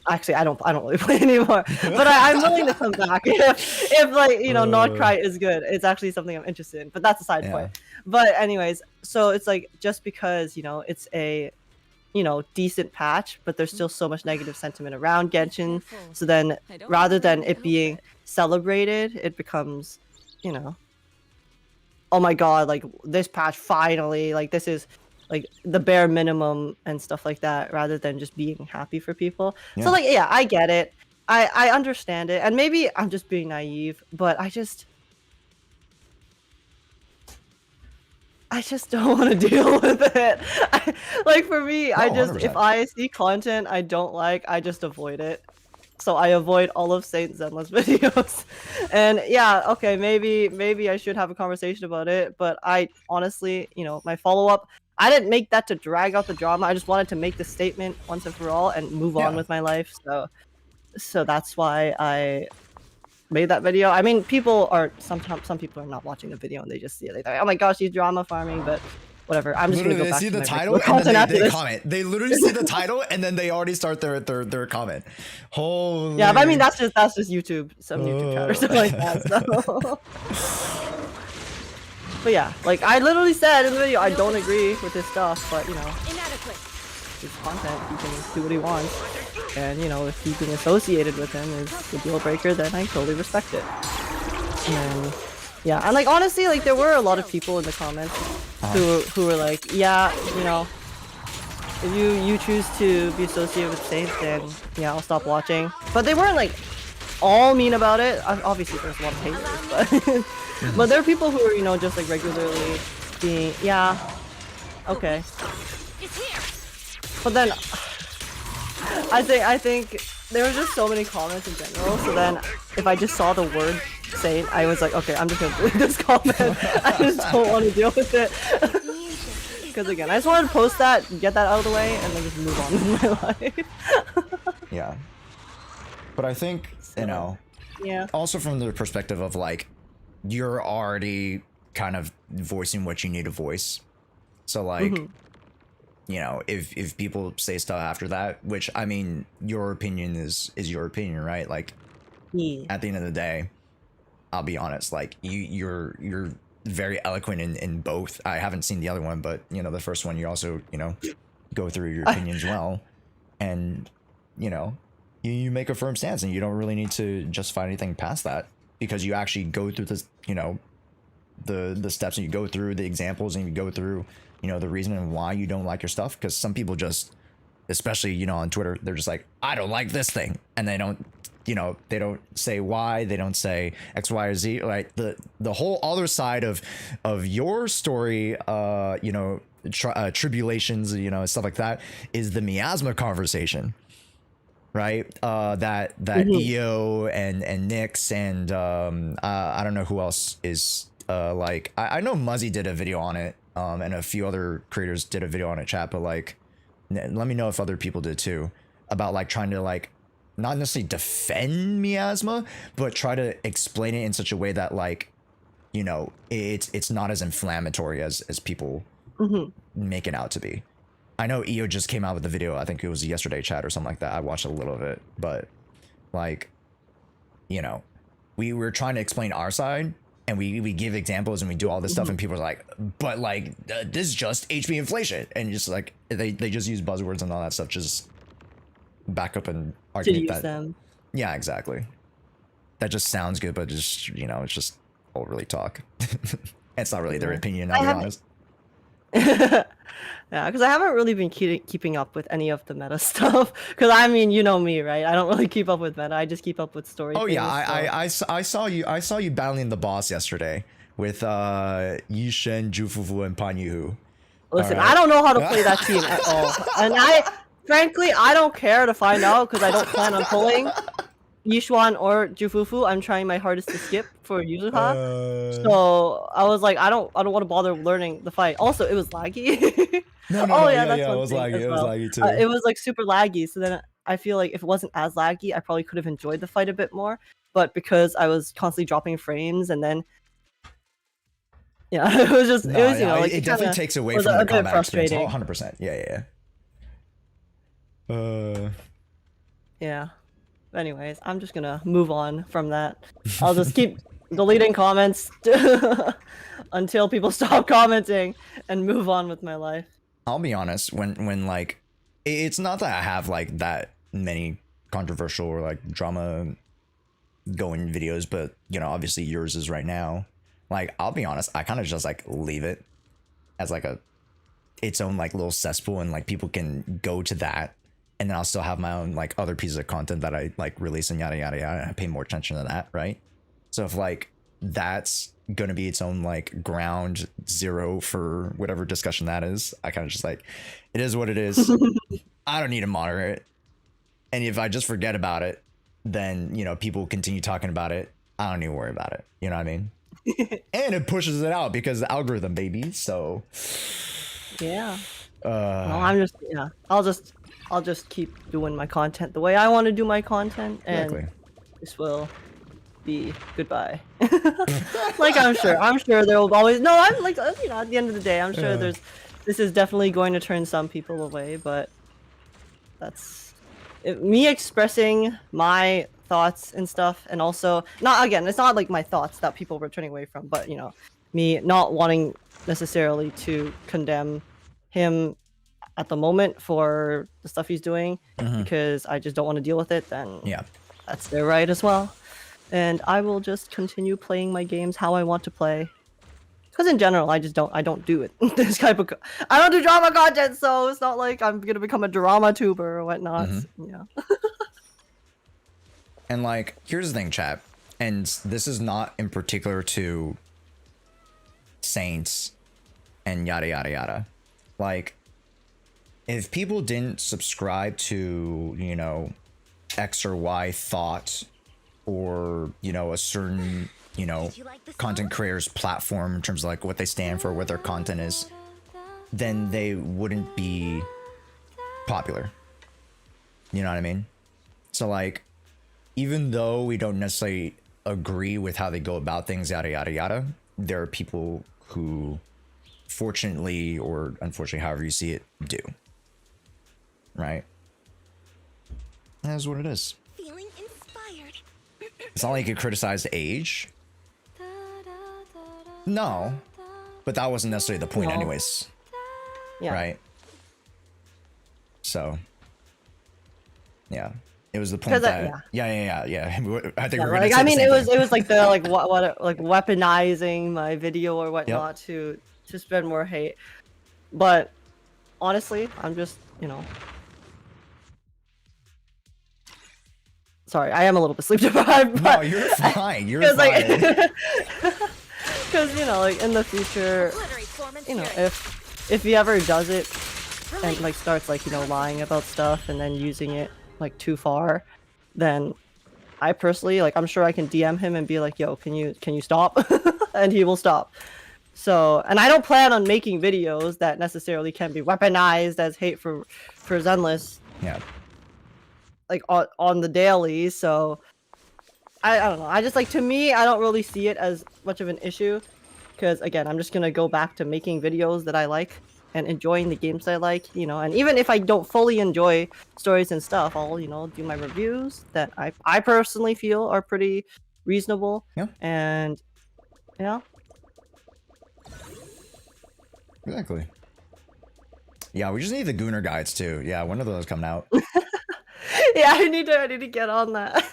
Actually, I don't really play anymore, but I'm willing to come back if like Nod Cry is good. It's actually something I'm interested in, but that's a side point. But anyways, so it's like just because it's a decent patch, but there's still so much negative sentiment around Genshin. So then rather than it being celebrated, it becomes oh my god, like this patch finally, like this is like the bare minimum and stuff like that, rather than just being happy for people. So like, yeah, I get it. I understand it, and maybe I'm just being naive, but I just don't want to deal with it. Like for me, No, I just 100%. if I see content I don't like, I just avoid it. So I avoid all of Saint Zenless videos. And yeah, okay, maybe I should have a conversation about it, but I honestly, my follow-up, I didn't make that to drag out the drama. I just wanted to make the statement once and for all and move on with my life. So that's why I made that video. I mean, some people are not watching the video and they just see it. They're like, oh my gosh, she's drama farming, but whatever. I'm just Literally, gonna go they back see to the my title regular and then content after they this. comment. They literally see the title and then they already start their comment. Holy. Yeah, but I mean that's just YouTube, some YouTube chat or something like that. So. But yeah, like I literally said in the video, I don't agree with his stuff, but Inadequate. his content, he can do what he wants, and if he's being associated with him is a deal breaker, then I totally respect it. And yeah, and like honestly, like there were a lot of people in the comments who were like, yeah, if you choose to be associated with Saint, then yeah, I'll stop watching. But they weren't like all mean about it. Obviously, there's a lot of haters, but but there are people who are just like regularly being okay. But then I think there were just so many comments in general. So then if I just saw the word Saint, I was like, okay, I'm just gonna delete this comment. I just don't want to deal with it. Because again, I just wanted to post that, get that out of the way, and then just move on with my life. Yeah. But I think, yeah. Also from the perspective of like, you're already kind of voicing what you need to voice. So like, if people say stuff after that, which I mean, your opinion is your opinion, right? Like, at the end of the day, I'll be honest, like you're very eloquent in both. I haven't seen the other one, but the first one you also go through your opinions well, and you make a firm stance, and you don't really need to justify anything past that, because you actually go through this the steps, and you go through the examples, and you go through the reason and why you don't like your stuff. Because some people just, especially on Twitter, they're just like, I don't like this thing, and they don't they don't say why, they don't say X, Y, or Z. Like the whole other side of your story, tribulations, stuff like that, is the miasma conversation, right? That EO and Nyx and I don't know who else is like, I know Muzzy did a video on it, and a few other creators did a video on it, chat, but like let me know if other people did too, about like trying to like not necessarily defend miasma, but try to explain it in such a way that like it's not as inflammatory as people make it out to be. I know EO just came out with the video, I think it was yesterday, chat, or something like that. I watched a little of it, but like we were trying to explain our side, and we give examples and we do all this stuff, and people are like, but like this is just HP inflation, and just like they just use buzzwords and all that stuff, just back up and argue that them. Yeah, exactly. That just sounds good, but just it's just overly talk. It's not really their opinion, I'll be honest. Yeah, because I haven't really been keeping up with any of the meta stuff. Because I mean, you know me, right? I don't really keep up with meta. I just keep up with story. Oh things, yeah, so. I saw you battling the boss yesterday with Yixuan, Jufufu, and Pan Yuhu. Listen, I don't know how to play that team at all, and frankly, I don't care to find out because I don't plan on pulling Yixuan or Jufufu. I'm trying my hardest to skip for Yuzuha. So I was like, I don't want to bother learning the fight. Also, it was laggy. No, Oh yeah, that's it one was thing laggy. as It was well. laggy too. It was like super laggy. So then I feel like if it wasn't as laggy, I probably could have enjoyed the fight a bit more. But because I was constantly dropping frames and then yeah, it was just No, it was yeah, like it definitely takes away from the combat experience. Oh, 100%. Yeah. Yeah. Anyways, I'm just gonna move on from that. I'll just keep deleting comments until people stop commenting and move on with my life. I'll be honest, when like, it's not that I have like that many controversial or like drama going videos, but you know, obviously yours is right now. Like, I'll be honest, I kind of just like leave it as like its own like little cesspool, and like people can go to that, and then I'll still have my own like other pieces of content that I like release and yada yada yada, and I pay more attention to that, right? So if like that's gonna be its own like ground zero for whatever discussion that is, I kind of just like, it is what it is. I don't need to monitor it, and if I just forget about it, then you know people continue talking about it. I don't need to worry about it. You know what I mean? And it pushes it out because the algorithm, baby. So yeah. Well, I'm just I'll just keep doing my content the way I want to do my content, and exactly. This will be goodbye. Like I'm sure there will always I'm like you know, at the end of the day, I'm sure this is definitely going to turn some people away, but that's me expressing my thoughts and stuff, and also it's not like my thoughts that people were turning away from, but you know, me not wanting necessarily to condemn him at the moment for the stuff he's doing because I just don't want to deal with it, then yeah, that's their right as well. And I will just continue playing my games how I want to play. Because in general, I don't do it. This type of I don't do drama content, so it's not like I'm gonna become a drama tuber or whatnot. Yeah. And like, here's the thing, chat, and this is not in particular to Saints and yada yada yada. Like, if people didn't subscribe to, you know, X or Y thought, or you know, a certain, you know, content creators platform in terms of like what they stand for, what their content is, then they wouldn't be popular. You know what I mean? So like, even though we don't necessarily agree with how they go about things, yada yada yada, there are people who, fortunately or unfortunately, however you see it, do. Right? That's what it is. Feeling inspired. It's not like you could criticize age. No. But that wasn't necessarily the point anyways. Yeah. Right? So. Yeah. It was the point that yeah. I think we're gonna say I mean, the same thing. it was like the like weaponizing my video or whatnot to spread more hate. But honestly, I'm just, you know, sorry, I am a little bit sleep deprived. No, you're fine. You're fine. Because you know, like in the future, you know, if he ever does it and like starts like, you know, lying about stuff and then using it like too far, then I personally, like, I'm sure I can DM him and be like, yo, can you stop? And he will stop. So, and I don't plan on making videos that necessarily can be weaponized as hate for Zenless. Yeah. Like on the daily, so I don't know. I just like, to me, I don't really see it as much of an issue, because again, I'm just gonna go back to making videos that I like and enjoying the games I like, you know. And even if I don't fully enjoy stories and stuff, I'll, you know, do my reviews that I personally feel are pretty reasonable. Yeah. And yeah. Exactly. Yeah, we just need the Gooner guides too. Yeah, when are those coming out? Yeah, I need to get on that.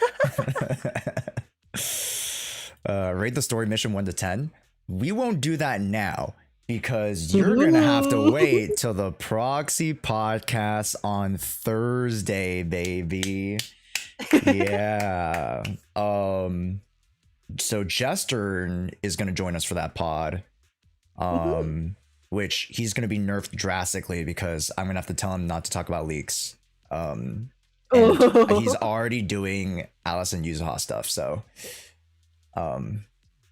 Rate the story mission 1 to 10. We won't do that now because you're gonna have to wait till the proxy podcast on Thursday, baby. Yeah. So Jester is gonna join us for that pod. Which he's gonna be nerfed drastically because I'm gonna have to tell him not to talk about leaks. And Ooh. he's already doing Alice and Yuzuha stuff. So,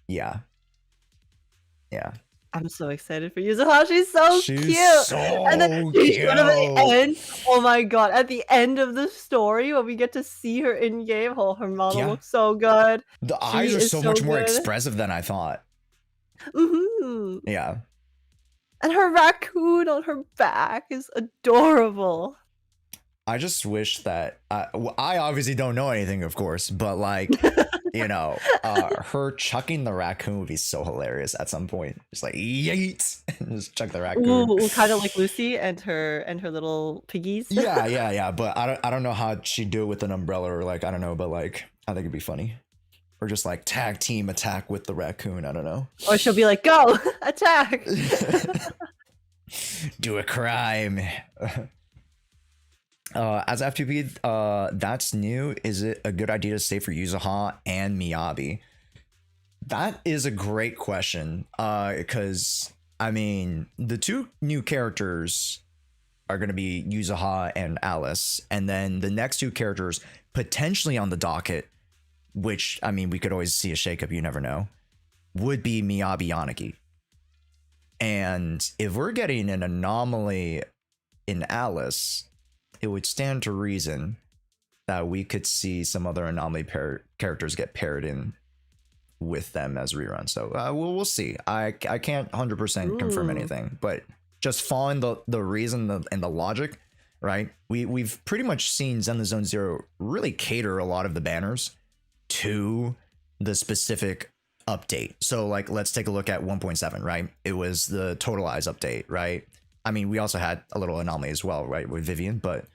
yeah. I'm so excited for Yuzuha. She's so She's cute. so And then she's cute. at the end. Oh my god! At the end of the story, when we get to see her in game, oh, her model Yeah. looks so good. The She eyes are is so so much more good. expressive than I thought. Yeah. And her raccoon on her back is adorable. I just wish that I obviously don't know anything, of course, but like, you know, her chucking the raccoon would be so hilarious at some point. Just like yeet, and just chuck the raccoon. Ooh, kind of like Lucy and her little piggies. Yeah. But I don't know how she'd do it with an umbrella or like I don't know, but like I think it'd be funny. Or just like tag team attack with the raccoon. I don't know. Or she'll be like, "Go attack!" Do a crime. As FTP, that's new. Is it a good idea to stay for Yuzuha and Miyabi? That is a great question. Because I mean, the two new characters are going to be Yuzuha and Alice, and then the next two characters potentially on the docket, which I mean, we could always see a shakeup. You never know. Would be Miyabi Yanagi. And if we're getting an anomaly in Alice, it would stand to reason that we could see some other anomaly characters get paired in with them as reruns. So we'll see. I can't 100% confirm anything, but just following the reason and the logic, right? We've pretty much seen Zenless Zone Zero really cater a lot of the banners to the specific update. So like, let's take a look at 1.7, right? It was the Total Eyes update, right? I mean, we also had a little anomaly as well, right, with Vivian, but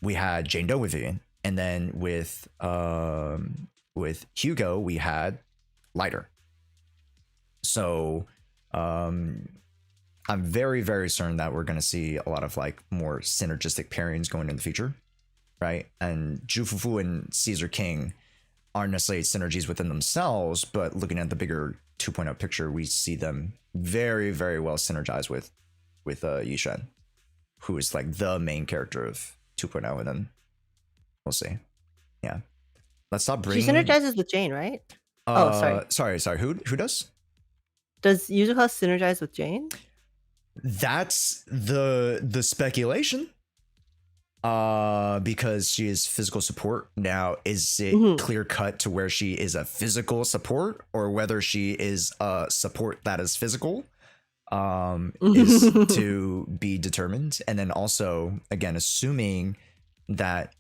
we had Jane Doe with Vivian, and then with Hugo we had Lighter. So I'm very, very certain that we're going to see a lot of like more synergistic pairings going in the future, right? And Jufufu and Caesar King aren't necessarily synergies within themselves, but looking at the bigger 2.0 picture, we see them very, very well synergized with Yixuan, who is like the main character of 2.0, and then we'll see. Yeah, let's stop bringing. She synergizes with Jane, right? Sorry. Who does? Does Yuzuha synergize with Jane? That's the speculation. Because she is physical support. Now, is it clear cut to where she is a physical support, or whether she is a support that is physical? Is to be determined. And then also, again, assuming that,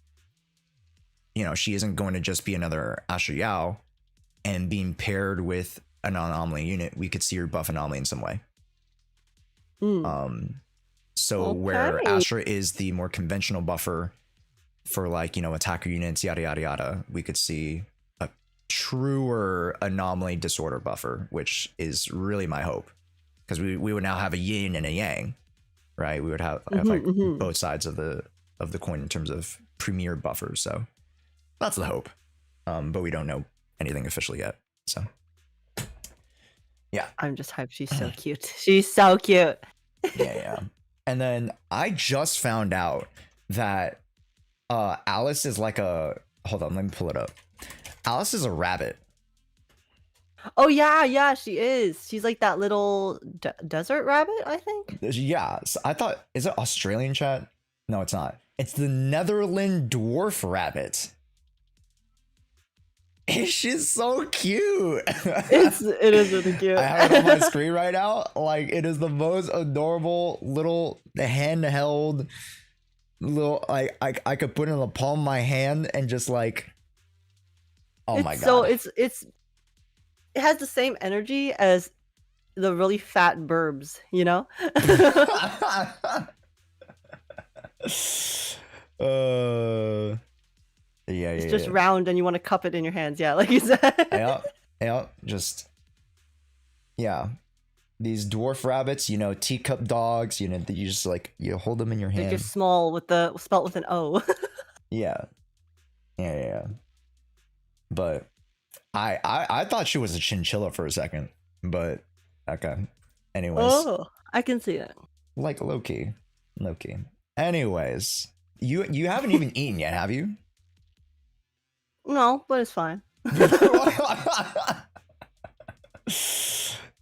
you know, she isn't going to just be another Asher Yao and being paired with an anomaly unit, we could see her buff anomaly in some way. So where Astra is the more conventional buffer for like, you know, attacker units, yada yada yada, we could see a truer anomaly disorder buffer, which is really my hope. Because we would now have a yin and a yang, right? We would have like both sides of the coin in terms of premier buffers. So that's the hope. But we don't know anything officially yet. So yeah. I'm just hyped. She's so cute. She's so cute. Yeah. And then I just found out that Alice is like a, hold on, let me pull it up. Alice is a rabbit. Oh yeah, she is. She's like that little desert rabbit, I think. Yeah, so I thought, is it Australian, chat? No, it's not. It's the Netherland dwarf rabbit. She's so cute. It is really cute. I have it on my screen right now. Like, it is the most adorable little handheld little, like I could put it in the palm of my hand and just like, oh my god. So it has the same energy as the really fat burbs, you know? Yeah. It's just round and you want to cup it in your hands, yeah, like you said. Yeah, just, yeah. These dwarf rabbits, you know, teacup dogs, you know, that you just like, you hold them in your hand. They're just small with spelt with an O. Yeah. But I thought she was a chinchilla for a second, but okay. Anyways. Oh, I can see it. Like low-key. Anyways, you haven't even eaten yet, have you? No, but it's fine.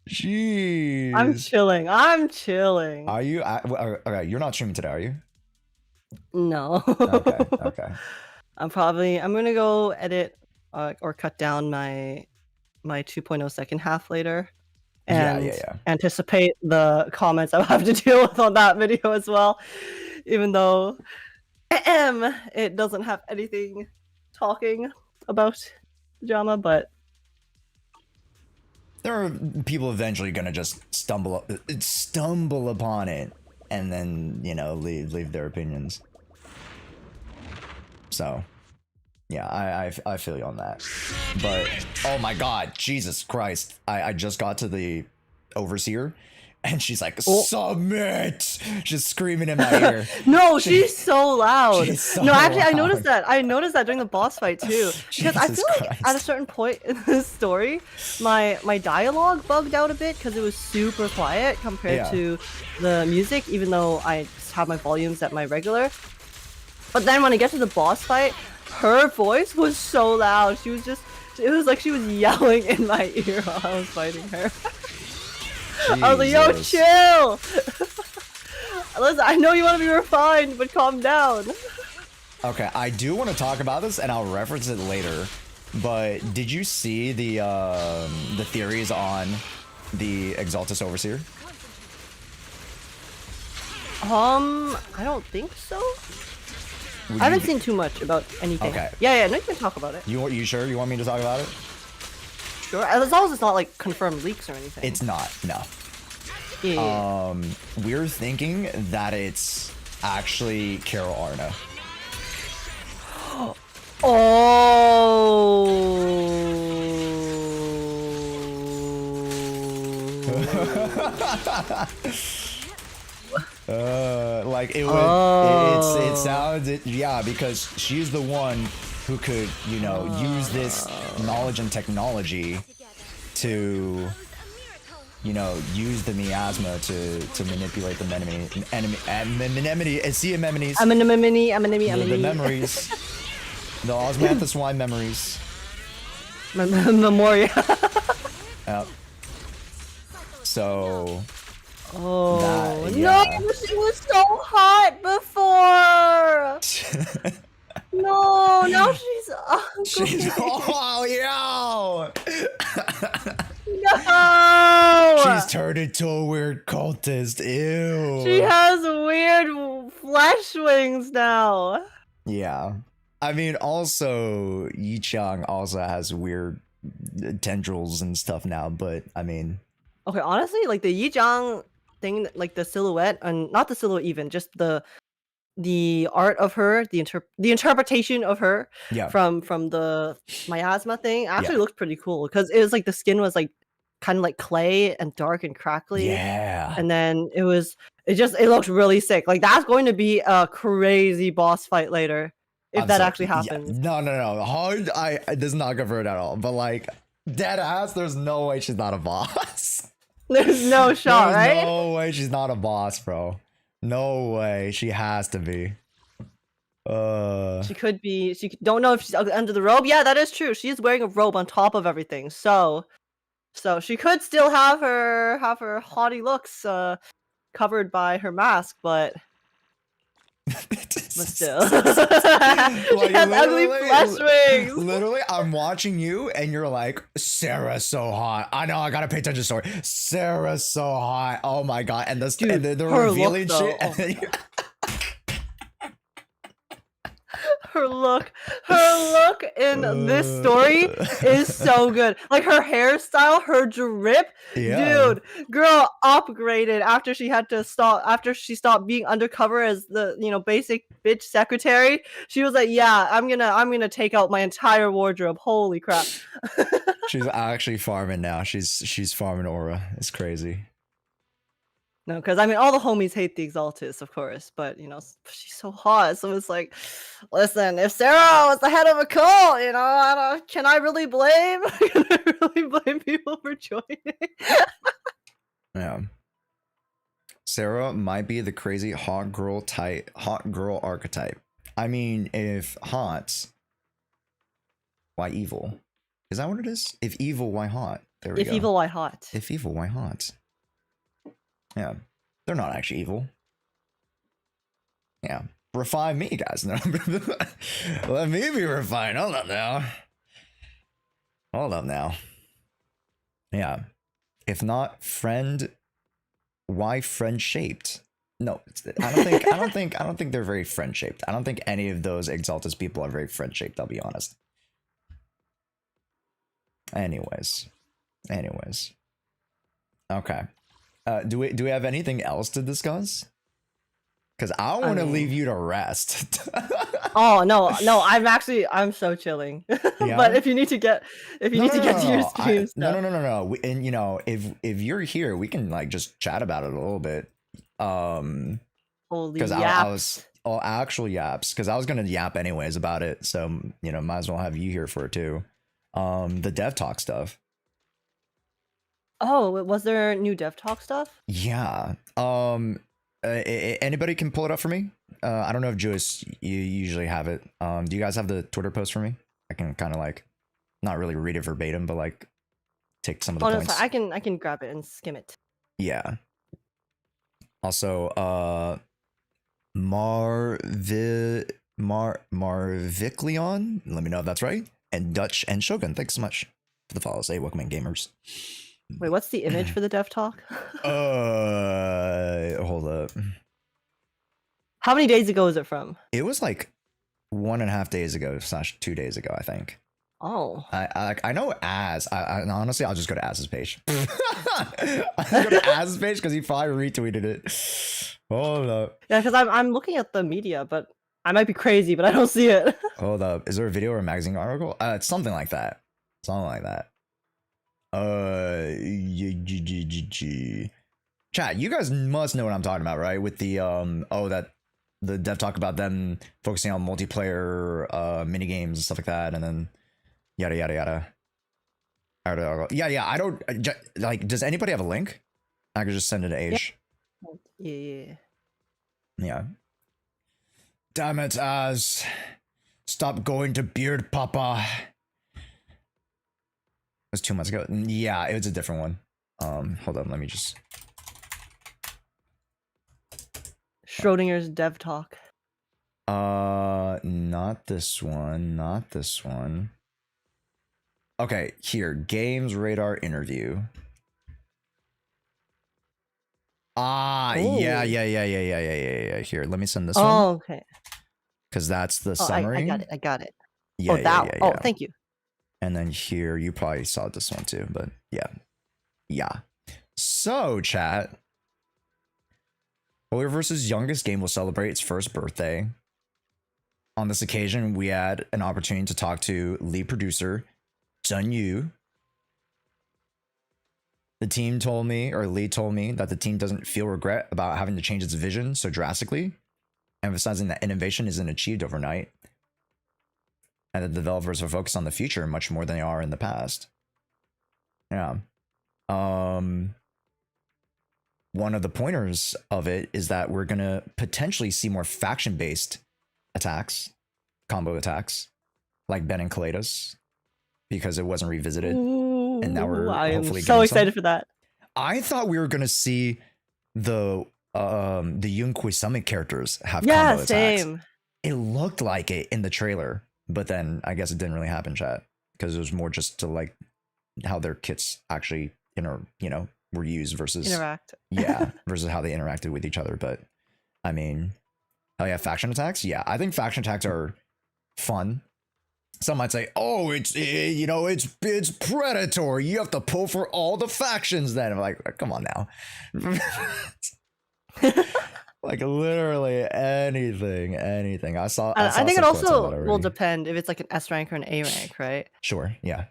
Jeez. I'm chilling. I'm chilling. Are you? Okay, you're not streaming today, are you? No. Okay. I'm gonna go edit or cut down my 2.0 second half later. And Yeah. anticipate the comments I'll have to deal with on that video as well. Even though it doesn't have anything talking about drama, but there are people eventually gonna just stumble upon it and then, you know, leave their opinions. So yeah, I feel you on that. But oh my god, Jesus Christ, I just got to the overseer and she's like, submit! She's screaming in my ear. No, she's so loud. She's so no, actually, loud. I noticed that during the boss fight too. Because I feel like at a certain point in this story, my dialogue bugged out a bit because it was super quiet compared to the music, even though I just have my volumes at my regular. But then when I get to the boss fight, her voice was so loud. It was like she was yelling in my ear while I was fighting her. I was like, yo, chill! Listen, I know you want to be refined, but calm down. Okay, I do want to talk about this, and I'll reference it later. But did you see the theories on the Exaltus Overseer? I don't think so. I haven't seen too much about anything. Okay. Yeah, no, you can talk about it. You sure? You want me to talk about it? Sure, as long as it's not like confirmed leaks or anything. It's not, no. Yeah. We're thinking that it's actually Carol Arna. Like it would, it sounds, yeah, because she's the one who could, you know, use this knowledge and technology to, you know, use the miasma to manipulate the the memories, the osmanthus wine memories. Memoria. Yep. So. Oh yeah. no! She was so hot before. No, now she's ugly. She's oh No. She's turned into a weird cultist. Ew. She has weird flesh wings now. Yeah. I mean, also Yichang also has weird tendrils and stuff now, but I mean. Okay, honestly, like the Yichang thing, like the silhouette, and not the silhouette even, just the art of her, the interpretation of her from the miasma thing actually looks pretty cool, because it was like the skin was like kind of like clay and dark and crackly. Yeah. And then it looked really sick. Like that's going to be a crazy boss fight later if that actually happens. Yeah. No. Hard does not convert at all. But like dead ass, there's no way she's not a boss. There's no shot, right? No way she's not a boss, bro. No way. She has to be. She could be. She don't know if she's under the robe. Yeah, that is true. She is wearing a robe on top of everything. So she could still have her haughty looks covered by her mask, but still. She has ugly flesh wings. Literally, I'm watching you and you're like, Sarah's so hot. I know, I gotta pay attention to the story. Sarah's so hot. Oh my god. And they're revealing shit. And then her look in this story is so good. Like her hairstyle, her drip, dude, girl upgraded after she stopped being undercover as the, you know, basic bitch secretary. She was like, yeah, I'm gonna take out my entire wardrobe. Holy crap. She's actually farming now. She's farming aura. It's crazy. No, because I mean, all the homies hate the Exaltus, of course, but you know, she's so hot. So it's like, listen, if Sarah was the head of a cult, you know, can I really blame people for joining? Yeah. Sarah might be the crazy hot girl archetype. I mean, if hot, why evil? Is that what it is? If evil, why hot? There we go. If evil, why hot? If evil, why hot? Yeah, they're not actually evil. Yeah, refine me, guys. No, let me be refined. Hold up now. Hold up now. Yeah, if not friend, why friend shaped? No, I don't think they're very friend shaped. I don't think any of those Exaltus people are very friend shaped. I'll be honest. Anyways. Okay. Do we have anything else to discuss? Because I want to leave you to rest. Oh no, I'm so chilling. Yeah? But if you need to get to your stream stuff. No. And you know, if you're here, we can like just chat about it a little bit. Holy because yaps. I was actual yaps, because I was gonna yap anyways about it. So you know, might as well have you here for it too. The dev talk stuff. Oh, was there new dev talk stuff? Yeah. Anybody can pull it up for me. I don't know if Joyce, you usually have it. Do you guys have the Twitter post for me? I can kind of like not really read it verbatim, but like take some of the Oh no, points. sorry, I can grab it and skim it. Yeah. Also, Marvikleon, let me know if that's right. And Dutch and Shogun, thanks so much for the follows. Hey, welcome in, gamers. Wait, what's the image for the dev talk? Hold up. How many days ago is it from? It was like 1.5 days ago / 2 days ago, I think. Oh. I know Az. I honestly, I'll just go to Az's page. I'll go to Az's page because he probably retweeted it. Hold up. Yeah, because I'm looking at the media, but I might be crazy, but I don't see it. Hold up. Is there a video or a magazine article? It's something like that. Something like that. Chat, you guys must know what I'm talking about, right? With the the dev talk about them focusing on multiplayer mini games and stuff like that, and then yada yada yada. Yeah. I don't like. Does anybody have a link? I could just send it to Age. Yeah. Damn it, Az. Stop going to Beard Papa. It was 2 months ago. Yeah, it was a different one. Hold on, let me just. Schrodinger's dev talk. Not this one. Not this one. Okay, here. Games Radar interview. Ah, yeah. Here, let me send this one. Oh, okay. Because that's the summary. I got it. Yeah, yeah. Oh, thank you. And then here, you probably saw this one too, but yeah. So, chat. Weverse's youngest game will celebrate its first birthday. On this occasion, we had an opportunity to talk to lead producer Yu. The team told me, or Lee told me, that the team doesn't feel regret about having to change its vision so drastically, emphasizing that innovation isn't achieved overnight, and that developers are focused on the future much more than they are in the past. Yeah. One of the pointers of it is that we're gonna potentially see more faction-based attacks, combo attacks, like Ben and Kaleidos, because it wasn't revisited. Ooh, and now we're I am hopefully so getting excited some. for that. I thought we were gonna see the Yunkui Summit characters have Yeah, combo attacks. same. It looked like it in the trailer, but then I guess it didn't really happen, chat, because it was more just to like how their kits actually were used versus Interact. versus how they interacted with each other. But I mean, hell yeah, faction attacks. Yeah, I think faction attacks are fun. Some might say, "Oh, it's predatory. You have to pull for all the factions." Then I'm like, come on now. Like literally anything. I saw. I think it some clips of also that will already. depend if it's like an S rank or an A rank, right? Sure. Yeah.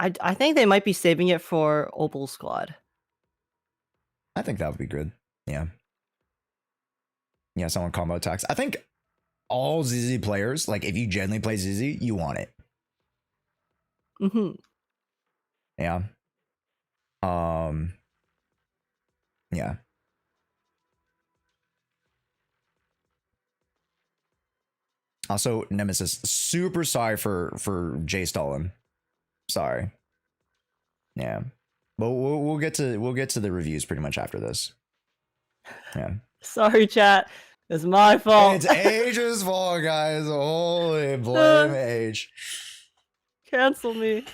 I think they might be saving it for Opal Squad. I think that would be good. Yeah. Yeah, someone combo attacks. I think all ZZ players, like if you genuinely play ZZ, you want it. Mm-hmm. Yeah. Yeah. Also, Nemesis, super sorry for Jay Stalin. Sorry. Yeah, but we'll get to the reviews pretty much after this. Yeah. Sorry, chat. It's my fault. It's Age's fault, guys. Holy blame Age. Cancel me.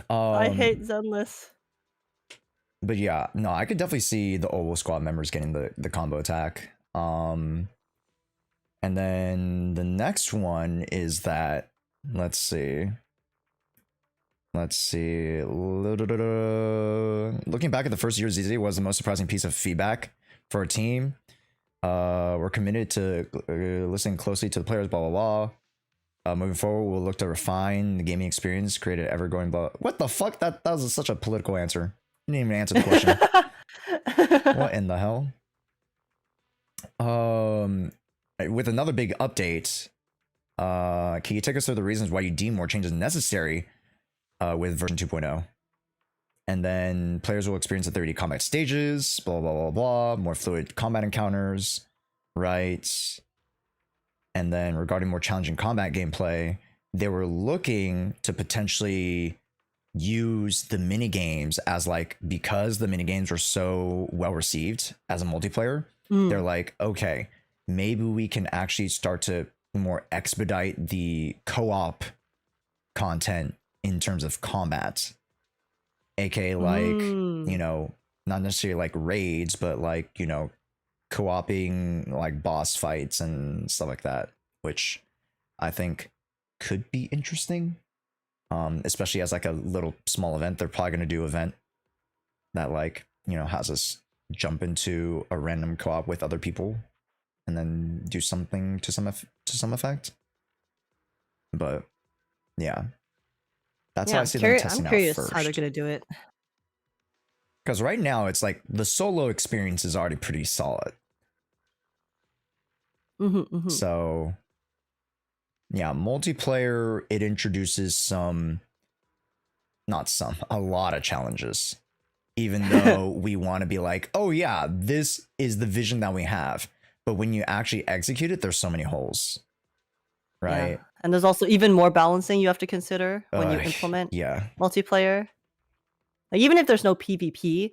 I hate Zenless. But yeah, no, I could definitely see the Oval Squad members getting the combo attack. And then the next one is that, let's see. Looking back at the first year, ZZ was the most surprising piece of feedback for our team. We're committed to listening closely to the players, blah, blah, blah. Moving forward, we'll look to refine the gaming experience, create an ever-going blah. What the fuck? That was such a political answer. You didn't even answer the question. What in the hell? With another big update, can you take us through the reasons why you deem more changes necessary with version 2.0? And then players will experience the 30 combat stages, blah, blah, blah, blah, more fluid combat encounters, right? And then regarding more challenging combat gameplay, they were looking to potentially use the mini games as like, because the mini games were so well received as a multiplayer, they're like, okay, maybe we can actually start to more expedite the co-op content in terms of combat, aka like, you know, not necessarily like raids, but like, you know, co-oping like boss fights and stuff like that, which I think could be interesting. Especially as like a little small event. They're probably going to do an event that like, you know, has us jump into a random co-op with other people and then do something to some effect. But yeah, that's how I see them testing I'm out curious first. how they're going to do it. Because right now it's like the solo experience is already pretty solid. So yeah, multiplayer, it introduces a lot of challenges. Even though we want to be like, oh yeah, this is the vision that we have. But when you actually execute it, there's so many holes. Right? Yeah. And there's also even more balancing you have to consider when you implement multiplayer. Like, even if there's no PvP,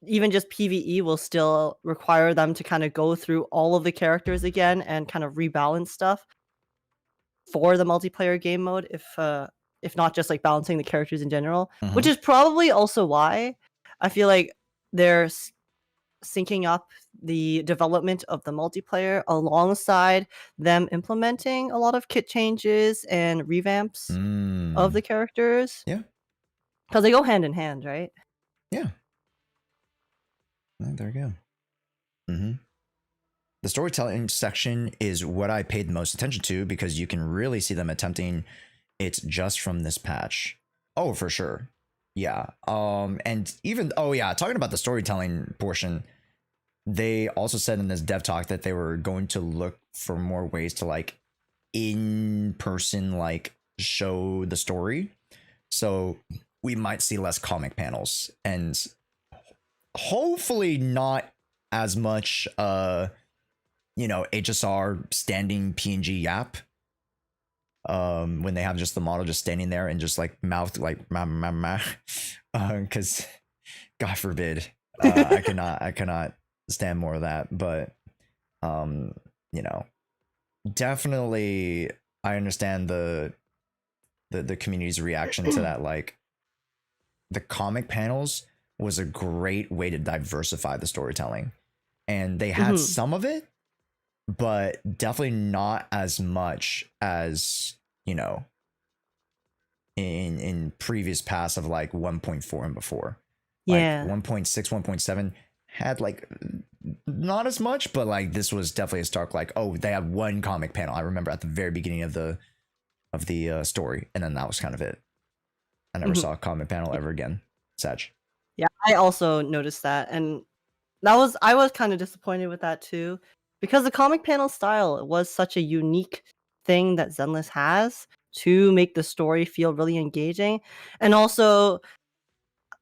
even just PvE will still require them to kind of go through all of the characters again and kind of rebalance stuff for the multiplayer game mode, if not just like balancing the characters in general, which is probably also why I feel like they're syncing up the development of the multiplayer alongside them implementing a lot of kit changes and revamps of the characters. Yeah. Because they go hand in hand, right? Yeah. There you go. The storytelling section is what I paid the most attention to because you can really see them attempting it just from this patch. Oh, for sure. Yeah. And even, talking about the storytelling portion, they also said in this dev talk that they were going to look for more ways to like in person, like show the story. So we might see less comic panels and hopefully not as much, HSR standing PNG yap. When they have just the model just standing there and just like mouth like because God forbid, I cannot stand more of that. But definitely I understand the community's reaction to that. Like the comic panels was a great way to diversify the storytelling, and they had some of it, but definitely not as much as, in previous pass of like 1.4 and before. Yeah. Like 1.6, 1.7 had like not as much, but like this was definitely a stark like, oh, they had one comic panel. I remember at the very beginning of the story, and then that was kind of it. I never saw a comic panel ever again. Sag. Yeah, I also noticed that, and I was kind of disappointed with that too, because the comic panel style was such a unique thing that Zenless has to make the story feel really engaging. And also,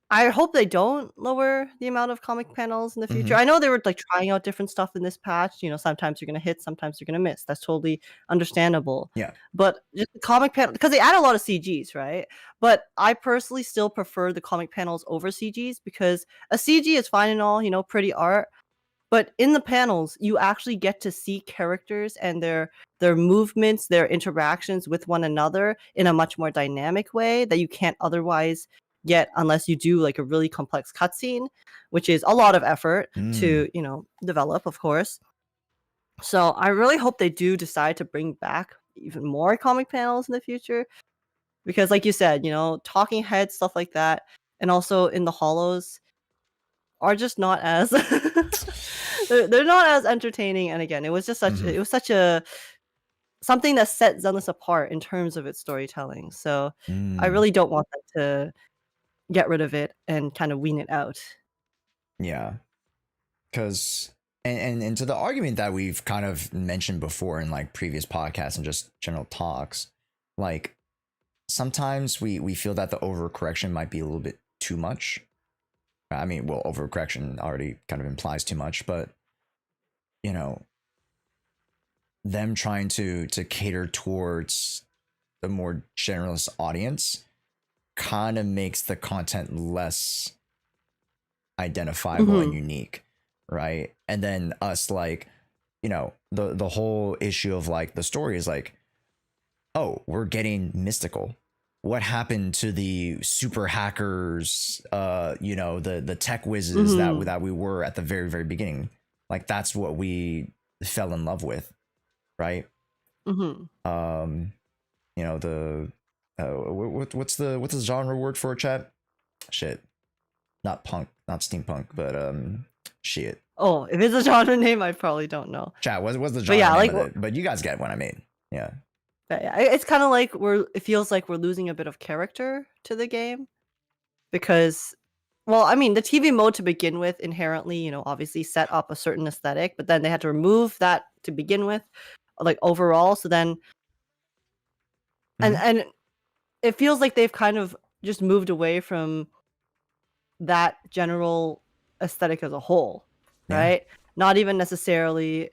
I hope they don't lower the amount of comic panels in the future. Mhm. I know they were like trying out different stuff in this patch. You know, sometimes you're gonna hit, sometimes you're gonna miss. That's totally understandable. Yeah. But just the comic panel, because they add a lot of CGs, right? But I personally still prefer the comic panels over CGs because a CG is fine and all, you know, pretty art. But in the panels, you actually get to see characters and their movements, their interactions with one another in a much more dynamic way that you can't otherwise get unless you do like a really complex cutscene, which is a lot of effort to, you know, develop, of course. So I really hope they do decide to bring back even more comic panels in the future. Because like you said, you know, talking heads, stuff like that, and also in the hollows are just not as they're not as entertaining. And again, it was just such it was such a something that set Zenless apart in terms of its storytelling. So I really don't want them to get rid of it and kind of wean it out. Yeah. Because and to the argument that we've kind of mentioned before in like previous podcasts and just general talks, like sometimes we feel that the overcorrection might be a little bit too much. I mean, well, overcorrection already kind of implies too much, but you know, them trying to cater towards the more generalist audience kind of makes the content less identifiable and unique, right? And then us like, you know, the whole issue of like the story is like, oh, we're getting mystical. What happened to the super hackers, you know, the tech whizzes that we were at the very, very beginning? Like that's what we fell in love with, right? You know, the what's the genre word for it, chat? Shit. Not punk, not steampunk, but shit. Oh, if it's a genre name, I probably don't know. Chat, what's the genre yeah, name like, of it? But you guys get what I mean. Yeah. But yeah, it's kind of like it feels like we're losing a bit of character to the game because, well, I mean, the TV mode to begin with inherently, you know, obviously set up a certain aesthetic, but then they had to remove that to begin with, like overall. So then, and it feels like they've kind of just moved away from that general aesthetic as a whole, right? Not even necessarily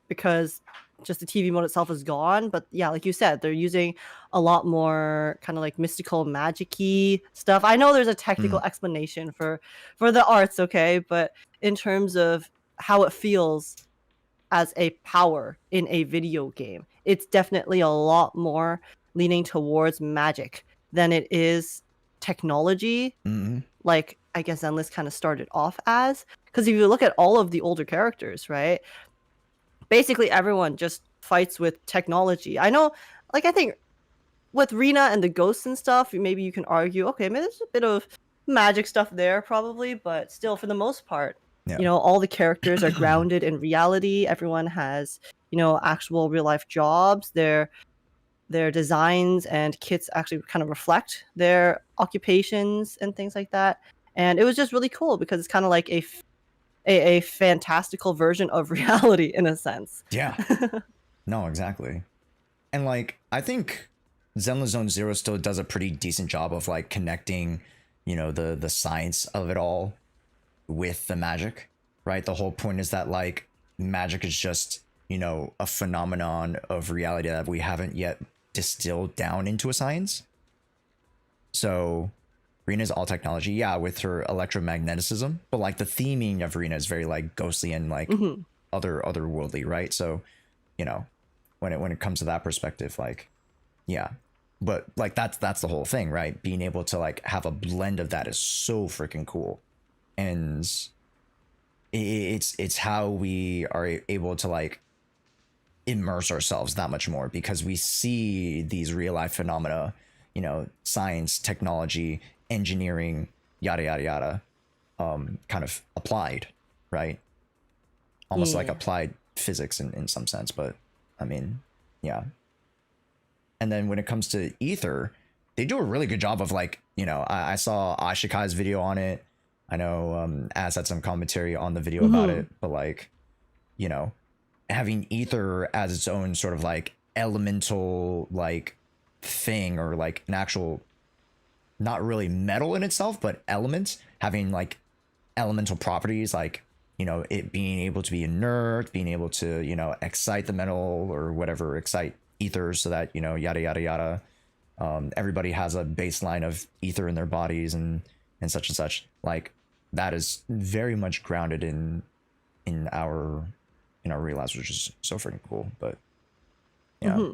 because just the TV mode itself is gone, but yeah, like you said, they're using a lot more kind of like mystical, magic-y stuff. I know there's a technical explanation for the arts, okay, but in terms of how it feels as a power in a video game, it's definitely a lot more leaning towards magic than it is technology. Like I guess Zenless kind of started off as, because if you look at all of the older characters, right? Basically everyone just fights with technology. I know, like I think with Rena and the ghosts and stuff, maybe you can argue, okay, maybe there's a bit of magic stuff there probably, but still for the most part, you know, all the characters are grounded in reality. Everyone has, you know, actual real life jobs. Their designs and kits actually kind of reflect their occupations and things like that. And it was just really cool because it's kind of like a fantastical version of reality in a sense. Yeah. No, exactly. And like I think Zenless Zone Zero still does a pretty decent job of like connecting, you know, the science of it all with the magic, right? The whole point is that like magic is just, you know, a phenomenon of reality that we haven't yet distilled down into a science. So Rena's all technology, yeah, with her electromagnetism, but like the theming of Rena is very like ghostly and like otherworldly, right? So, you know, when it comes to that perspective, like, yeah, but like that's the whole thing, right? Being able to like have a blend of that is so freaking cool, and it's how we are able to like immerse ourselves that much more because we see these real life phenomena, you know, science, technology, engineering, yada yada yada, kind of applied, right? Almost like applied physics in some sense, but I mean, yeah. And then when it comes to Ether, they do a really good job of like, you know, I saw Ashikai's video on it. I know Az had some commentary on the video about it, but like, you know, having Ether as its own sort of like elemental like thing or like an actual not really metal in itself, but elements, having like elemental properties, like, you know, it being able to be inert, being able to, you know, excite the metal or whatever, excite ether, so that, you know, yada yada yada. Everybody has a baseline of ether in their bodies and such. Like, that is very much grounded in our real lives, which is so freaking cool. But yeah.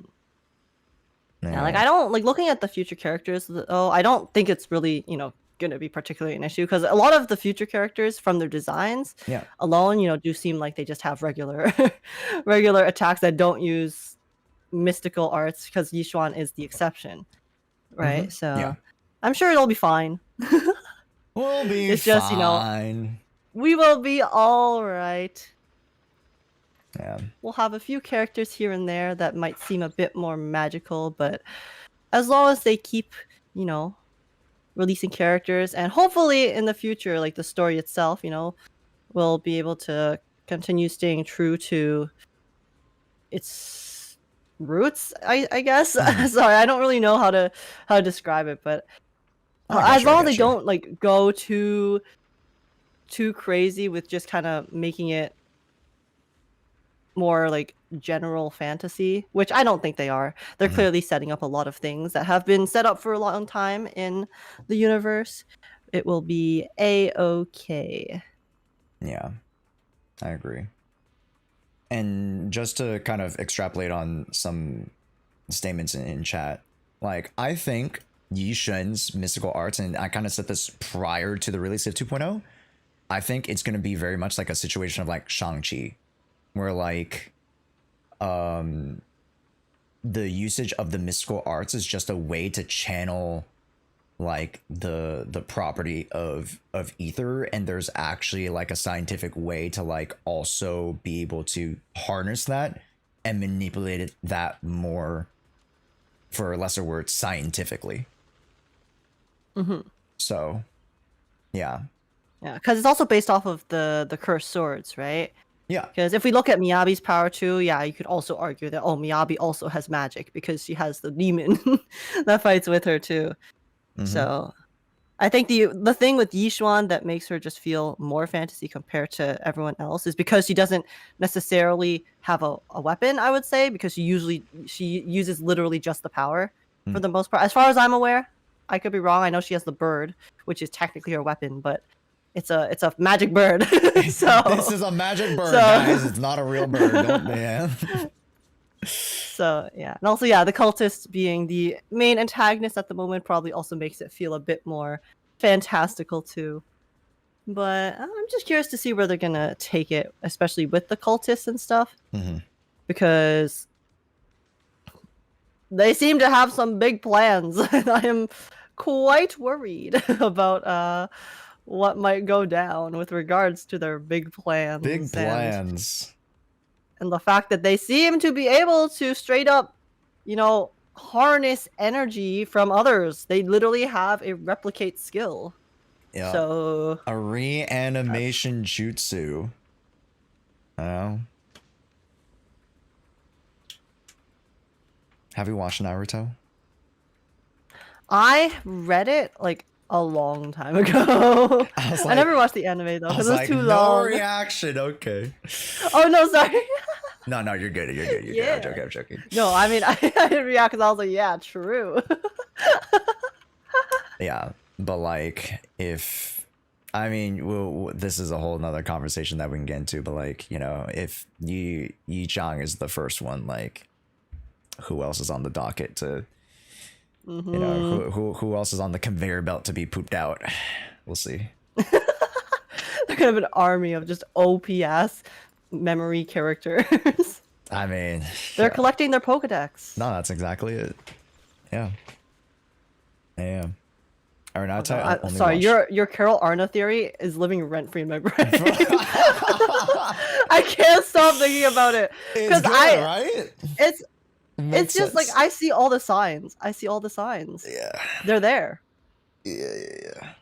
Yeah, like I don't like looking at the future characters. I don't think it's really, you know, going to be particularly an issue, because a lot of the future characters from their designs alone, you know, do seem like they just have regular regular attacks that don't use mystical arts, because Yixuan is the exception, right? So I'm sure it'll be fine. We'll be it's just, you know, we will be all right. Yeah. We'll have a few characters here and there that might seem a bit more magical, but as long as they keep, you know, releasing characters, and hopefully in the future, like the story itself, you know, will be able to continue staying true to its roots, I guess. Sorry, I don't really know how to describe it, but as long as they don't like go too crazy with just kind of making it more like general fantasy, which I don't think they are. They're clearly setting up a lot of things that have been set up for a long time in the universe. It will be a-okay. Yeah, I agree. And just to kind of extrapolate on some statements in chat, like, I think Yixuan's mystical arts, and I kind of said this prior to the release of 2.0, I think it's going to be very much like a situation of like Shang-Chi, where like the usage of the mystical arts is just a way to channel like the property of ether, and there's actually like a scientific way to like also be able to harness that and manipulate it that more, for a lesser word, scientifically. So yeah, because it's also based off of the cursed swords, right? Yeah. Because if we look at Miyabi's power too, yeah, you could also argue that, Miyabi also has magic because she has the demon that fights with her too. So I think the thing with Yixuan that makes her just feel more fantasy compared to everyone else is because she doesn't necessarily have a weapon, I would say, because she uses literally just the power for the most part. As far as I'm aware, I could be wrong. I know she has the bird, which is technically her weapon, but it's a magic bird. So this is a magic bird, guys. It's not a real bird. Don't, man. So yeah, and also the cultist being the main antagonist at the moment probably also makes it feel a bit more fantastical too. But I'm just curious to see where they're gonna take it, especially with the cultists and stuff, because they seem to have some big plans, and I am quite worried about what might go down with regards to their big plans. Big plans. And the fact that they seem to be able to straight up, you know, harness energy from others. They literally have a replicate skill. Yeah. So a reanimation jutsu. I don't know. Have you watched Naruto? I read it like a long time ago. I never watched the anime though because it was too long. No reaction. Okay. Oh no, sorry. No, you're good. You're good. I'm joking. No, I mean I didn't react because I was like, yeah, true. Yeah, but like this is a whole nother conversation that we can get into. But like, you know, if Yi Chang is the first one, like, who else is on the docket to? You know, who else is on the conveyor belt to be pooped out? We'll see. They're gonna have an army of just OP-ass memory characters. I mean, they're collecting their Pokedex. No, that's exactly it. Yeah. All right, now sorry, your Carol Arna theory is living rent free in my brain. I can't stop thinking about it because right? It's just like I see all the signs. Yeah. They're there. Yeah.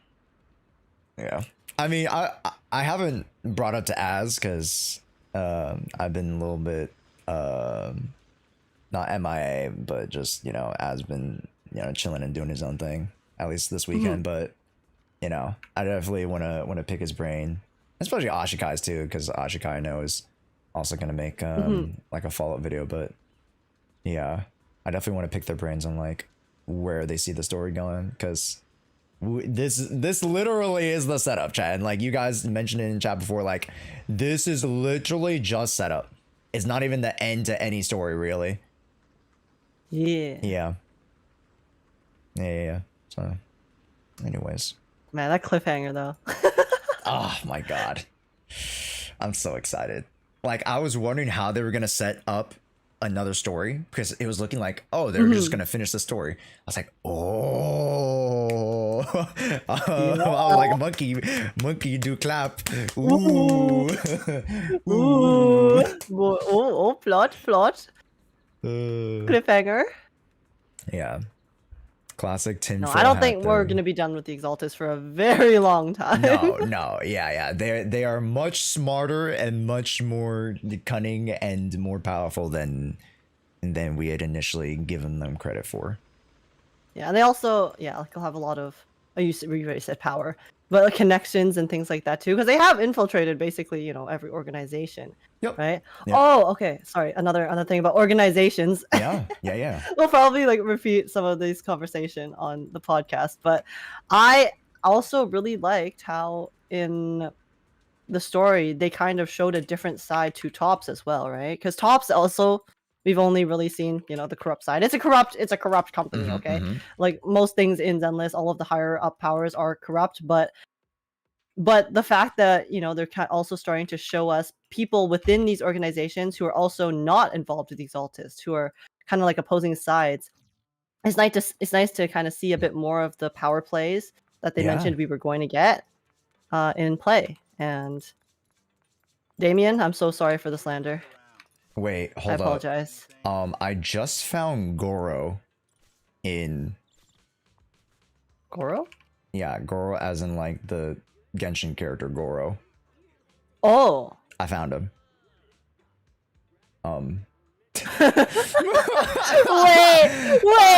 I mean, I haven't brought up to Az because I've been a little bit not MIA, but just, you know, Az been, you know, chilling and doing his own thing. at least this weekend. But you know, I definitely want to pick his brain, especially Ashikai's too, because Ashikai I know is also gonna make like a follow-up video. But yeah, I definitely want to pick their brains on like where they see the story going, because this literally is the setup, chat. And like you guys mentioned it in chat before, like this is literally just setup. It's not even the end to any story, really. Yeah. Yeah. So, anyways. Man, that cliffhanger though. Oh my god. I'm so excited. Like, I was wondering how they were going to set up another story, because it was looking like, oh, they're just going to finish the story. I was like, oh. I was like, monkey do clap. Ooh. Ooh. Oh, plot. Cliffhanger. Yeah. Classic tin No, foil I don't hat think we're there. going to be done with the Exaltus for a very long time. No, yeah. They are much smarter and much more cunning and more powerful than we had initially given them credit for. Yeah, and they also, like, they'll have a lot of, you already said power, but like, connections and things like that too, because they have infiltrated basically, you know, every organization. Yep. Right? Yep. Oh, okay. Sorry. Another thing about organizations. Yeah. We'll probably like repeat some of this conversation on the podcast, but I also really liked how in the story they kind of showed a different side to Tops as well, right? Because Tops also, we've only really seen, you know, the corrupt side. It's a corrupt company, okay? Like most things in Zenless, all of the higher up powers are corrupt, but the fact that, you know, they're also starting to show us people within these organizations who are also not involved with these Exaltists, who are kind of like opposing sides. It's nice to kind of see a bit more of the power plays that they mentioned we were going to get in play. And Damien, I'm so sorry for the slander. Wait, hold up. I apologize. I just found Goro in... Goro? Yeah, Goro as in like the Genshin character Goro. Oh. I found him. Wait,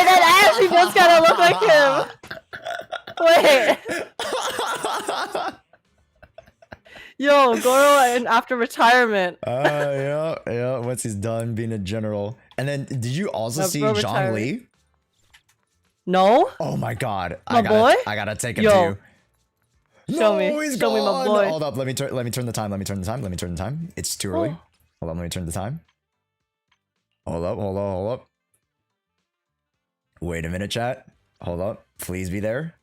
that actually does kind of look like him. Wait. Yo, Goro and after retirement. Yeah. Once he's done being a general. And then, did you also see Zhongli? No. Oh my god. My boy? I gotta take him Yo. to you. Show me my boy. Hold up, let me turn the time. It's too early. Hold on, let me turn the time. Hold up. Wait a minute, chat. Hold up. Please be there.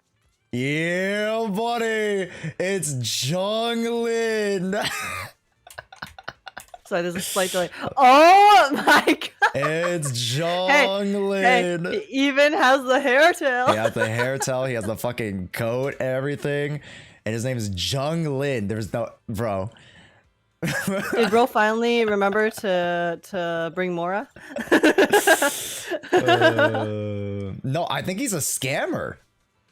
Yeah, buddy. It's Zhonglin. Sorry, there's a slight delay. Oh my god. It's Zhonglin. Hey, he even has the hair tail. He has the hair tail. He has the fucking coat, everything. And his name is Zhonglin. There's no... Bro. Did bro finally remember to bring Mora? No, I think he's a scammer.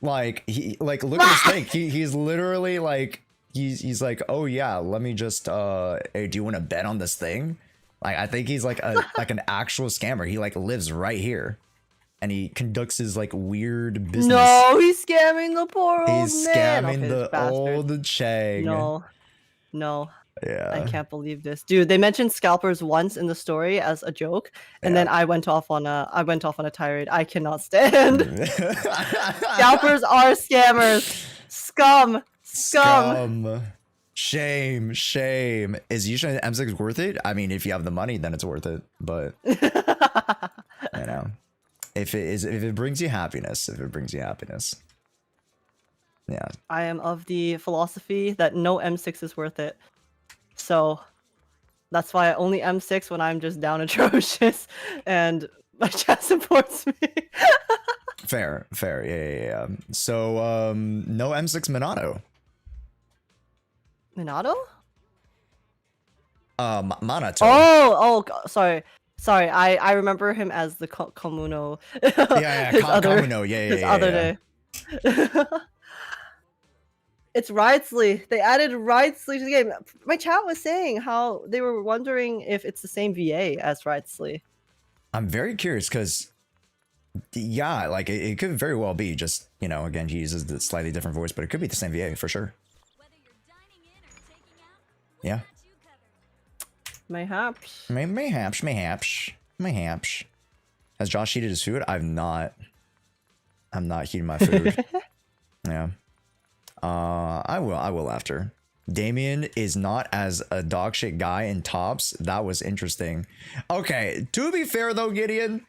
Like, look at his thing. He's literally like... He's like, oh yeah, let me just... hey, do you want to bet on this thing? Like, I think he's like an actual scammer. He like lives right here. And he conducts his like weird business. No, he's scamming the poor old man. He's scamming Okay, the old Chang. No. Yeah. I can't believe this. Dude, they mentioned scalpers once in the story as a joke, and then I went off on a tirade. I cannot stand. Scalpers are scammers. Scum. Shame. Is Yixuan M6 worth it? I mean, if you have the money, then it's worth it. But you know, if it brings you happiness, yeah. I am of the philosophy that no M6 is worth it. So that's why I only M6 when I'm just down atrocious and my chat supports me. Fair. Yeah. So no M6 Minato. Minato? Manato. Oh, sorry. I remember him as the Komuno. Komuno. His other day. It's Wrightsley. They added Wrightsley to the game. My chat was saying how they were wondering if it's the same VA as Wrightsley. I'm very curious because Yeah, like it could very well be just, you know, again, he uses the slightly different voice, but it could be the same VA for sure. Yeah. Mayhaps. Mayhaps. Has Josh heated his food? I'm not heating my food. Yeah. I will after. Damien is not as a dog shit guy in tops. That was interesting. Okay, to be fair though, Gideon,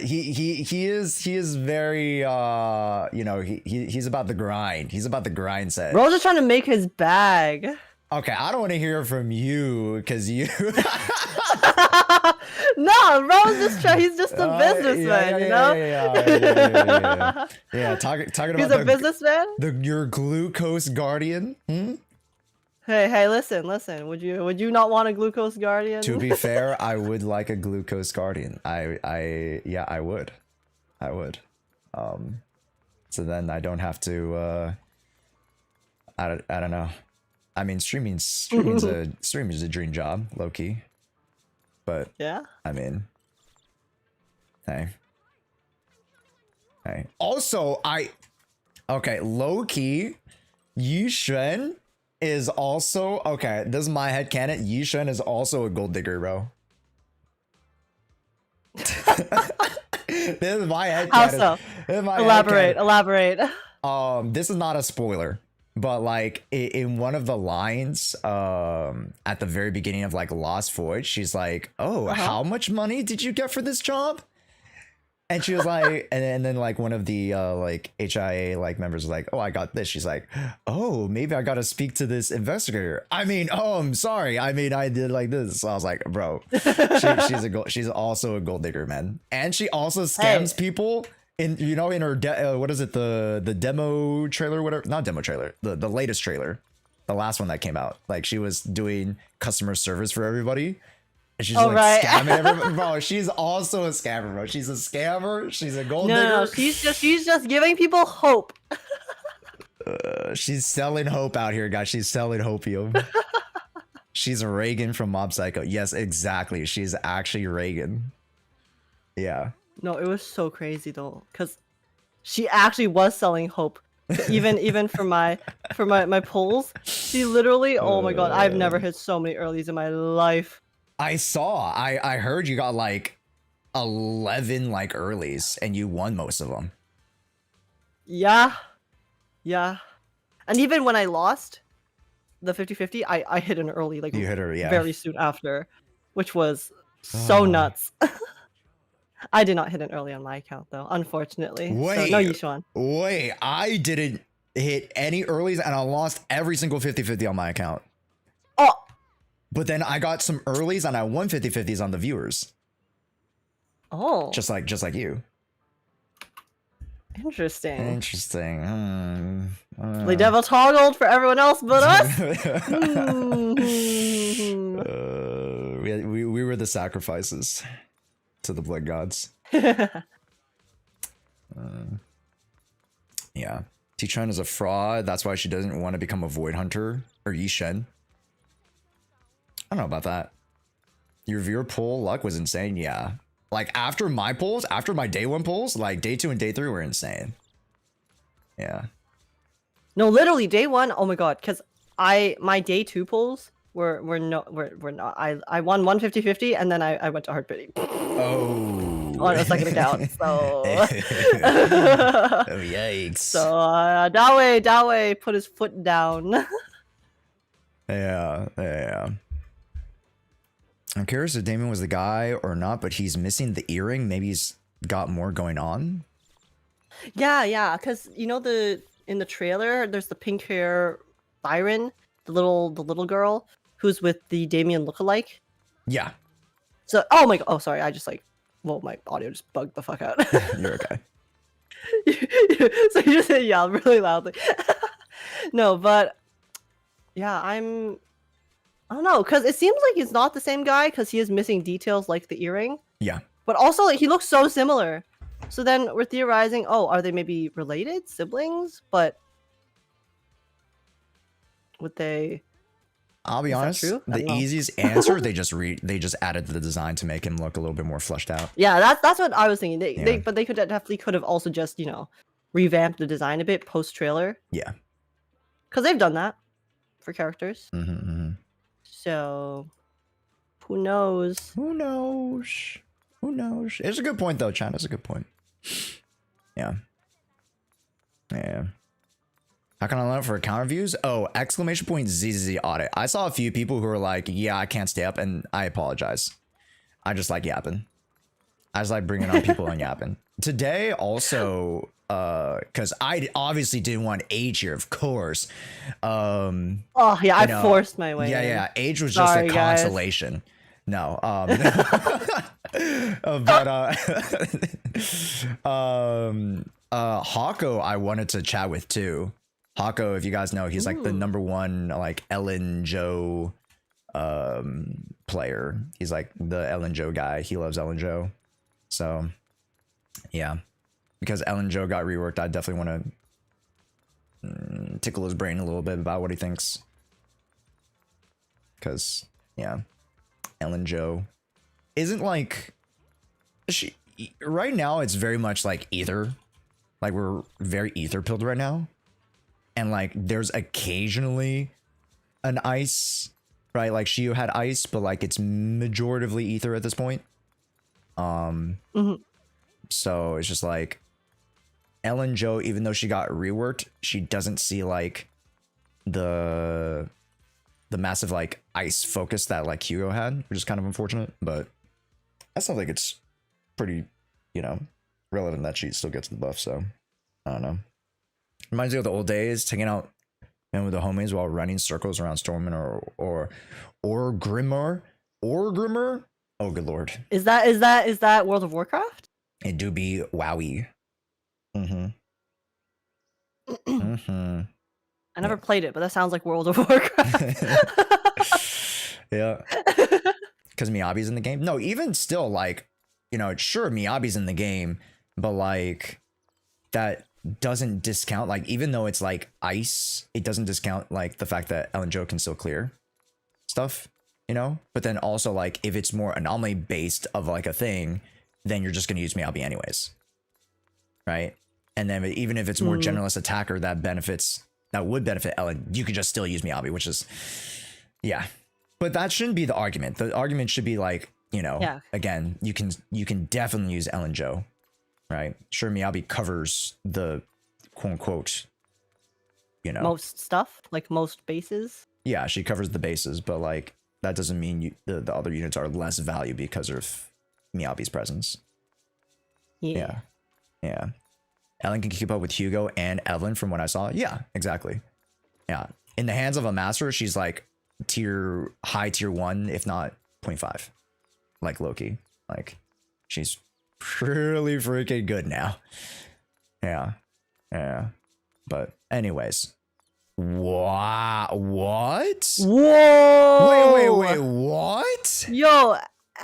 he is very you know, he's about the grind. He's about the grind set. Bro's just trying to make his bag. Okay, I don't want to hear from you because you. No, Bro's just he's just a businessman, you know. Yeah. Talking He's about a businessman. your glucose guardian. Hey, listen. Would you not want a glucose guardian? To be fair, I would like a glucose guardian. I would. So then I don't have to. I don't know. I mean, streaming's a dream job, low key. But yeah, I mean, hey. Also, okay, low key, Yixuan is also okay. This is my headcanon. Yixuan is also a gold digger, bro. This is my headcanon. How so? Elaborate. This is not a spoiler. But like in one of the lines at the very beginning of like Lost Void, she's like, "Oh, how much money did you get for this job?" And she was like, and then like one of the like HIA like members was like, "Oh, I got this." She's like, "Oh, maybe I got to speak to this investigator." I mean, oh, I'm sorry. I mean, I did like this. So I was like, "Bro, she's also a gold digger, man." And she also scams people. In her what is it, the demo trailer, whatever, not demo trailer, the latest trailer, the last one that came out, like she was doing customer service for everybody and she's scamming everybody. Bro, she's also a scammer, bro. She's a scammer. She's a gold digger. No, she's just giving people hope. She's selling hope out here, guys. She's selling hopium. She's Reagan from Mob Psycho. Yes, exactly. She's actually Reagan. Yeah. No, it was so crazy though, because she actually was selling hope. Even for my polls, she literally. Oh my god, I've never hit so many earlies in my life. I heard you got like 11 like earlies, and you won most of them. Yeah, and even when I lost the 50-50, I hit an early like you hit her, yeah, very soon after, which was so nuts. I did not hit an early on my account though, unfortunately. Wait, so, no Yixuan. Wait, I didn't hit any earlies and I lost every single 50-50 on my account. Oh! But then I got some earlies and I won 50-50s on the viewers. Oh. Just like you. Interesting. The devil toggled for everyone else but us. We were the sacrifices to the blood gods. Yeah. T-Chun is a fraud. That's why she doesn't want to become a void hunter. Or Yixuan. I don't know about that. Your viewer poll luck was insane. Yeah. Like after my polls, after my day 1 polls, like day 2 and day 3 were insane. Yeah. No, literally day 1. Oh my god, because my day 2 polls were not. I won 150-50 and then I went to hard pity. Oh. On a second account. So. Oh, yikes. So Dawe put his foot down. Yeah. I'm curious if Damien was the guy or not, but he's missing the earring. Maybe he's got more going on. Yeah, because you know in the trailer, there's the pink hair Byron, the little girl who's with the Damien lookalike. Yeah. So oh my god, oh sorry, I just my audio just bugged the fuck out. You're okay. So you just yelled really loudly. No, but yeah, I don't know, because it seems like he's not the same guy because he is missing details like the earring. Yeah. But also, he looks so similar. So then we're theorizing, oh, are they maybe related? Siblings? But would they I'll be Is that honest. true? I The don't know. easiest answer, they just added the design to make him look a little bit more fleshed out. Yeah, that's what I was thinking. Yeah. But they definitely could have also just revamped the design a bit post trailer. Yeah. Because they've done that for characters. Mm-hmm. So who knows? Who knows? Who knows? It's a good point though, Chan. It's a good point. Yeah. Yeah. How can I learn for account reviews? Oh, exclamation point ZZZ audit. I saw a few people who were like, yeah, I can't stay up, and I apologize. I just like yapping. I just like bringing on people and yapping. Today also, because I obviously didn't want Age here, of course. Oh yeah, I forced my way. Yeah, in. Age was just Sorry, a guys. consolation. No, but Hako I wanted to chat with too. Hako, if you guys know, he's like the #1 like Ellen Joe player. He's like the Ellen Joe guy. He loves Ellen Joe. So yeah, because Ellen Joe got reworked, I definitely want to tickle his brain a little bit about what he thinks. Because yeah, Ellen Joe isn't like she right now. It's very much like ether. Like we're very ether pilled right now. And like there's occasionally an ice, right? Like Shiyu had ice, but like it's majoritively ether at this point. So it's just like Ellen Joe, even though she got reworked, she doesn't see like the massive like ice focus that like Hugo had, which is kind of unfortunate, but I still think it's pretty, relevant that she still gets the buff. So I don't know. Reminds me of the old days, taking out with the homies while running circles around Stormin or Grimmer. Oh good lord. Is that World of Warcraft? It do be wowie. I never played it, but that sounds like World of Warcraft. Yeah. Because Miyabi's in the game. No, even still, like, sure, Miyabi's in the game, but like that doesn't discount, like, even though it's like ice, it doesn't discount like the fact that Ellen Joe can still clear stuff, but then also like if it's more anomaly based of like a thing, then you're just going to use Miyabi anyways, right? And then even if it's more generalist attacker that would benefit Ellen, you could just still use Miyabi, which is yeah. But that shouldn't be the argument. The argument should be like, again, you can definitely use Ellen Joe, right? Sure, Miyabi covers the quote unquote, most stuff, like most bases. Yeah, she covers the bases, but like that doesn't mean the other units are less value because of Miyabi's presence. Yeah. Ellen can keep up with Hugo and Evelyn from what I saw. Yeah, exactly. Yeah. In the hands of a master, she's like high tier 1, if not 0.5. Like Loki. Like she's really freaking good now. Yeah. But anyways. Wow. What? Whoa! Wait, what? Yo,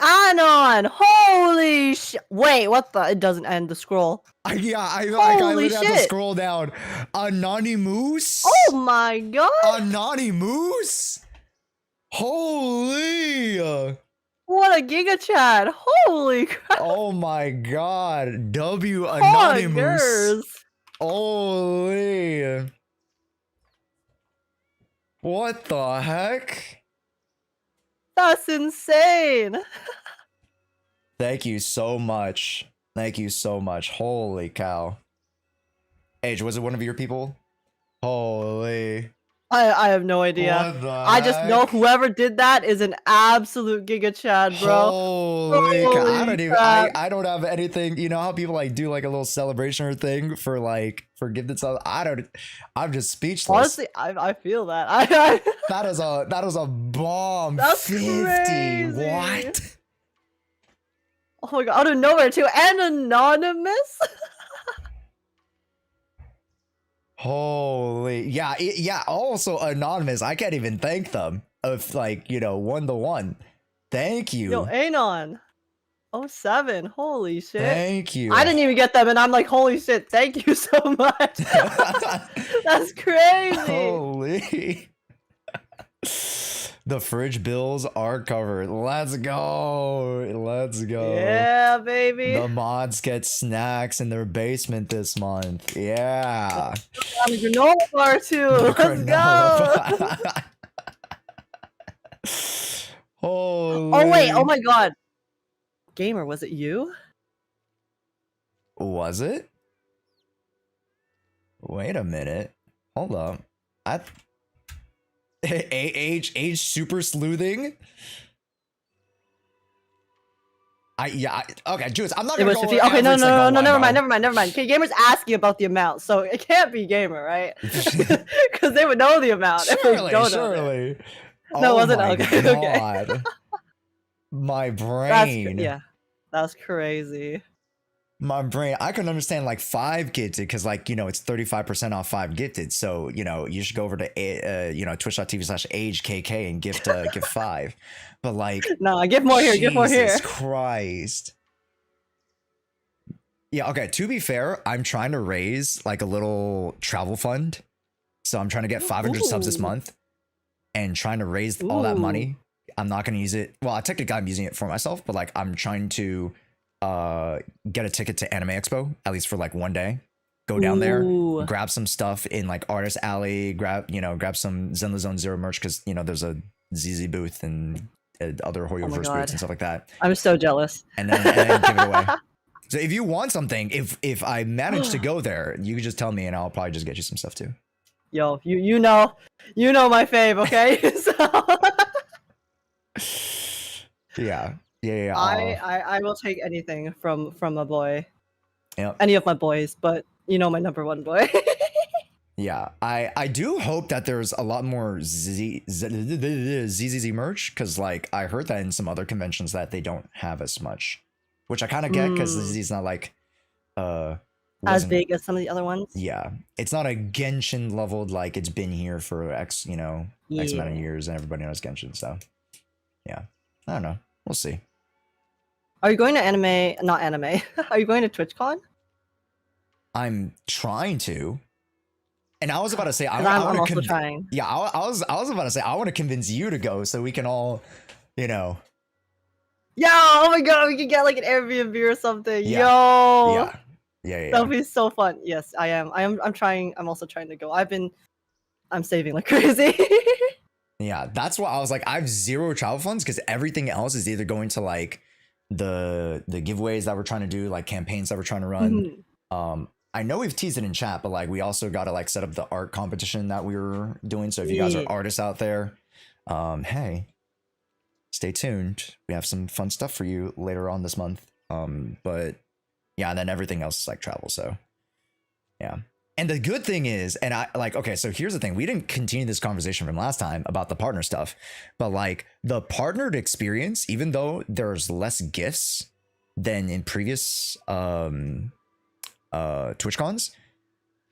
Anon! Holy shit! Wait, what the? It doesn't end the scroll. I Holy literally have to shit. scroll down. Anonymous? Oh my god! Anonymous? Holy! What a giga chat! Holy crap! Oh my god. W Anonymous. Poggers. Holy. What the heck? That's insane! Thank you so much. Holy cow. Age, was it one of your people? Holy. I have no idea. What the I just know heck? whoever did that is an absolute giga chad, bro. Holy cow. I don't even crap. I don't have anything. You know how people like do like a little celebration or thing for gift itself? I'm just speechless. Honestly, I feel that. I that is a bomb. That's 50. crazy. What? Oh my god, out of nowhere too, and anonymous. Holy, yeah. Also anonymous. I can't even thank them of like 1-to-1. Thank you. Yo, Anon. 07. Holy shit. Thank you. I didn't even get them, and I'm like, holy shit, thank you so much. That's crazy. Holy. The fridge bills are covered. Let's go. Let's go. Yeah, baby. The mods get snacks in their basement this month. Yeah. I'm a granola bar too. Let's go. Holy. Oh wait, oh my god. Gamer, was it you? Was it? Wait a minute. Hold up. Age super sleuthing? Okay, Juice, I'm not gonna go over okay, no, every single one, never mind, bro. never mind. Okay, Gamer's asking about the amount, so it can't be Gamer, right? Because they would know the amount if they don't know it. Surely. No, Oh wasn't my okay. God. My brain. Yeah, that's crazy. My brain. I can understand like 5 gifted because like, you know, it's 35% off 5 gifted. So, you know, you should go over to, you know, twitch.tv/agekk and gift 5. But like, no, give more here, give more here. Jesus Christ. Yeah, okay, to be fair, I'm trying to raise like a little travel fund. So I'm trying to get 500 subs this month and trying to raise all that money. I'm not going to use it. Well, technically I'm using it for myself, but like I'm trying to get a ticket to Anime Expo, at least for like one day. Go down there, grab some stuff in like Artist Alley, grab some Zenless Zone Zero merch because, you know, there's a ZZ booth and other Hoyoverse booths and stuff like that. I'm so jealous. And then give it away. So if you want something, if I manage to go there, you can just tell me and I'll probably just get you some stuff too. Yo, you know my fave, okay? So yeah. I will take anything from a boy. Yep. Any of my boys, but you know my number one boy. Yeah, I do hope that there's a lot more ZZZ merch because like I heard that in some other conventions that they don't have as much, which I kind of get because ZZ's not like as big as some of the other ones. Yeah, it's not a Genshin leveled like it's been here for X amount of years and everybody knows Genshin. So yeah, I don't know. We'll see. Are you going to anime? Not anime. Are you going to TwitchCon? I'm trying to. And I was about to say, I'm also trying. Yeah, I was about to say, I want to convince you to go so we can all, you know. Yeah, oh my god, we can get like an Airbnb or something. Yeah. Yo. Yeah. That'll be so fun. Yes, I am. I'm trying. I'm also trying to go. I'm saving like crazy. Yeah, that's why I was like, I have 0 travel funds because everything else is either going to like the giveaways that we're trying to do, like campaigns that we're trying to run. I know we've teased it in chat, but like we also got to like set up the art competition that we were doing. So if you guys are artists out there, hey, stay tuned. We have some fun stuff for you later on this month. But yeah, and then everything else is like travel. So yeah. And the good thing is, and I like, okay, so here's the thing. We didn't continue this conversation from last time about the partner stuff, but like the partnered experience, even though there's less gifts than in previous TwitchCons,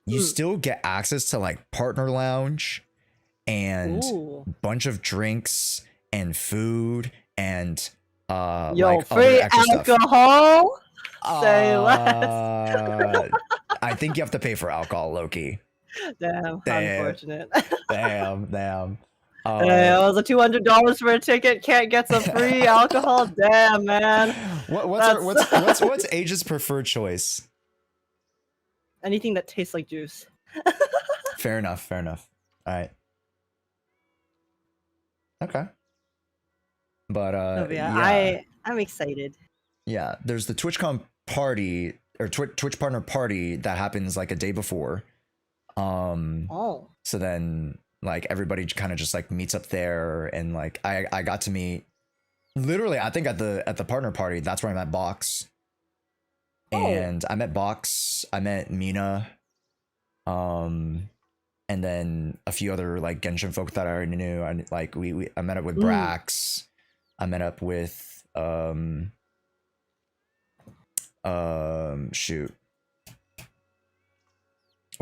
you still get access to like partner lounge and bunch of drinks and food and like free alcohol. Say less. I think you have to pay for alcohol, Loki. Damn, unfortunate. Damn. Hey, it was a $200 for a ticket. Can't get some free alcohol. Damn, man. What's Age's preferred choice? Anything that tastes like juice. Fair enough. All right. Okay. But yeah, I'm excited. Yeah, there's the TwitchCon party or Twitch partner party that happens like a day before. So then like everybody kind of just like meets up there, and like I got to meet literally, I think at the partner party, that's where I met Box. And I met Box, I met Mina, and then a few other like Genshin folk that I already knew. I met up with Brax. I met up with shoot.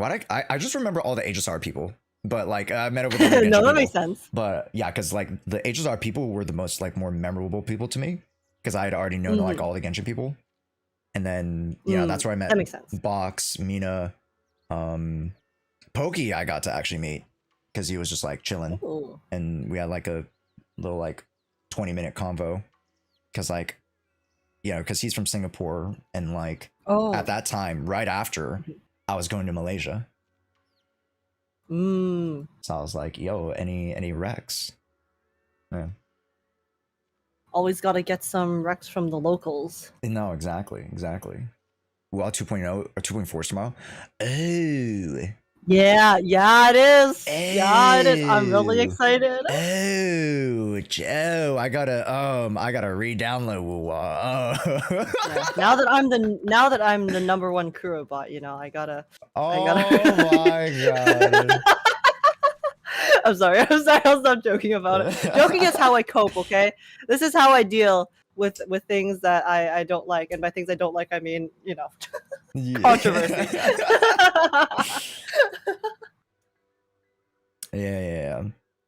I just remember all the HSR people, but like I met up with the no, that makes sense. But yeah, because like the HSR people were the most like more memorable people to me because I had already known like all the Genshin people. And then that's where I met Box, Mina, Pokey. I got to actually meet because he was just like chilling, and we had like a little like 20-minute convo, because like, you know, because he's from Singapore, and like at that time, right after, I was going to Malaysia. So I was like, yo, any Rex? Yeah. Always got to get some Rex from the locals. No, exactly. Well, 2.0 or 2.4 tomorrow. Oh. Yeah, it is. Yeah, it is. I'm really excited. Oh, Joe, I gotta re-download WoW. Yeah, now that I'm the #1 Kurobot, you know, I gotta. Oh my god. I'm sorry. I'll stop joking about it. Joking is how I cope, okay? This is how I deal with things that I don't like. And by things I don't like, I mean, you know, controversy. Yeah.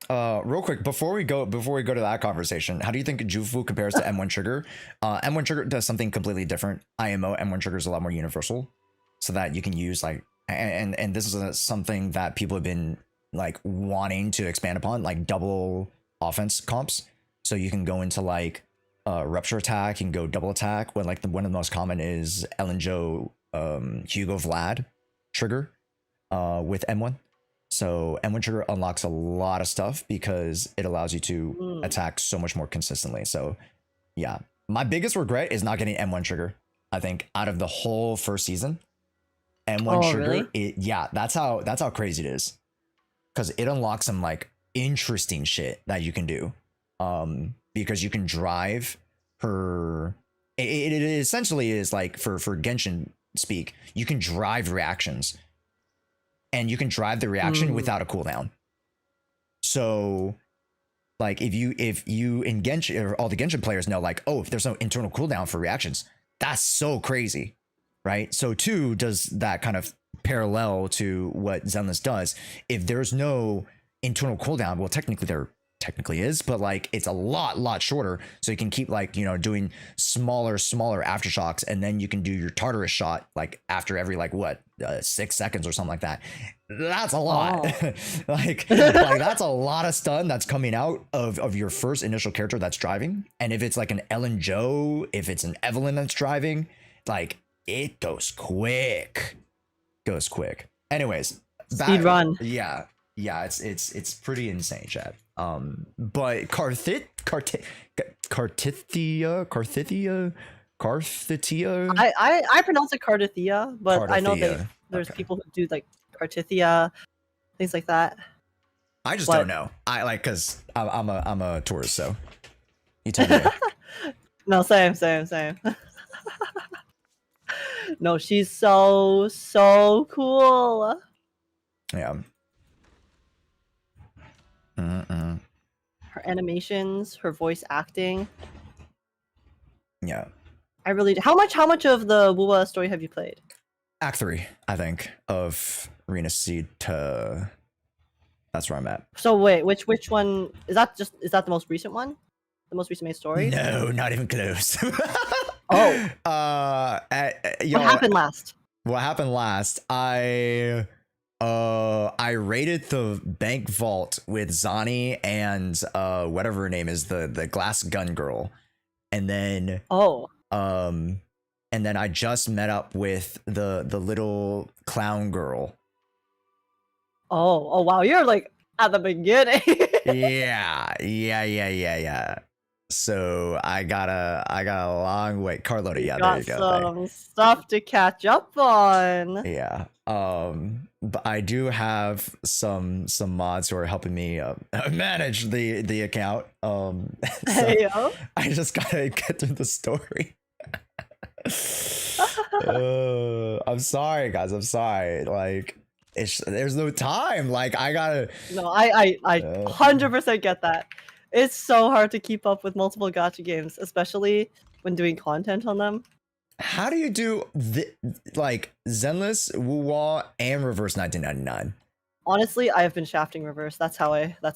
Real quick, before we go to that conversation, how do you think Jufu compares to M1 Trigger? M1 Trigger does something completely different. IMO M1 Trigger is a lot more universal, so that you can use like, and this is something that people have been like wanting to expand upon, like double offense comps. So you can go into like rupture attack, you can go double attack, when like one of the most common is Ellen Joe Hugo Vlad trigger with M1. So M1 trigger unlocks a lot of stuff because it allows you to attack so much more consistently. So yeah, my biggest regret is not getting M1 trigger. I think out of the whole first season, M1 trigger, really? That's how crazy it is. Because it unlocks some like interesting shit that you can do. Because you can drive her. It essentially is like for Genshin speak, you can drive reactions. And you can drive the reaction without a cooldown. So like if you in Genshin, or all the Genshin players know, like, oh, if there's no internal cooldown for reactions, that's so crazy. Right? So 2 does that kind of parallel to what Zenless does. If there's no internal cooldown, well, technically there is, but like it's a lot shorter, so you can keep like, you know, doing smaller aftershocks, and then you can do your Tartarus shot like after every like 6 seconds or something like that. That's a lot. like that's a lot of stun that's coming out of your first initial character that's driving. And if it's like an Ellen Joe, if it's an Evelyn that's driving, like it goes quick. Anyways, speed run. Yeah, it's pretty insane, chat. But Carthithia. I pronounce it Carthithia, but Carthithia. I know there's people who do like Carthithia, things like that. I just don't know. I like, because I'm a tourist, so you tell me. No, same. No, she's so cool. Yeah. Her animations, her voice acting. Yeah. I really do. How much of the Wuwa story have you played? Act 3, I think, of Arena Seed to... That's where I'm at. So wait, which one is that? Is that the most recent one? The most recent main story? No, not even close. Oh. What happened last? What happened last? I raided the bank vault with Zani and whatever her name is, the glass gun girl. And then and then I just met up with the little clown girl. Oh wow, you're like at the beginning. Yeah. So I got a long way. Carlota, yeah, there you go. Some stuff to catch up on. Yeah. But I do have some mods who are helping me manage the account. So I just gotta get through the story. I'm sorry, guys. I'm sorry. Like, there's no time. Like, I gotta. No, I 100% get that. It's so hard to keep up with multiple gacha games, especially when doing content on them. How do you do like Zenless, Wuwa, and Reverse 1999? Honestly, I have been shafting Reverse. That's how I do it.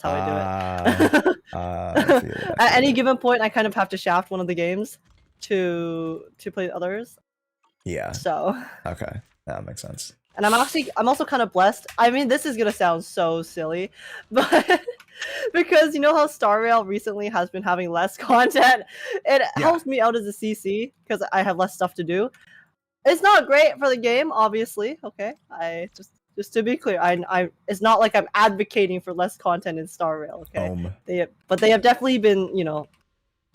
At any given point, I kind of have to shaft one of the games to play others. Yeah. So. Okay, that makes sense. And I'm also kind of blessed. I mean, this is gonna sound so silly, but because you know how Star Rail recently has been having less content. It Yeah. helps me out as a CC because I have less stuff to do. It's not great for the game, obviously. Okay, I just to be clear, I it's not like I'm advocating for less content in Star Rail. Okay, but they have definitely been, you know,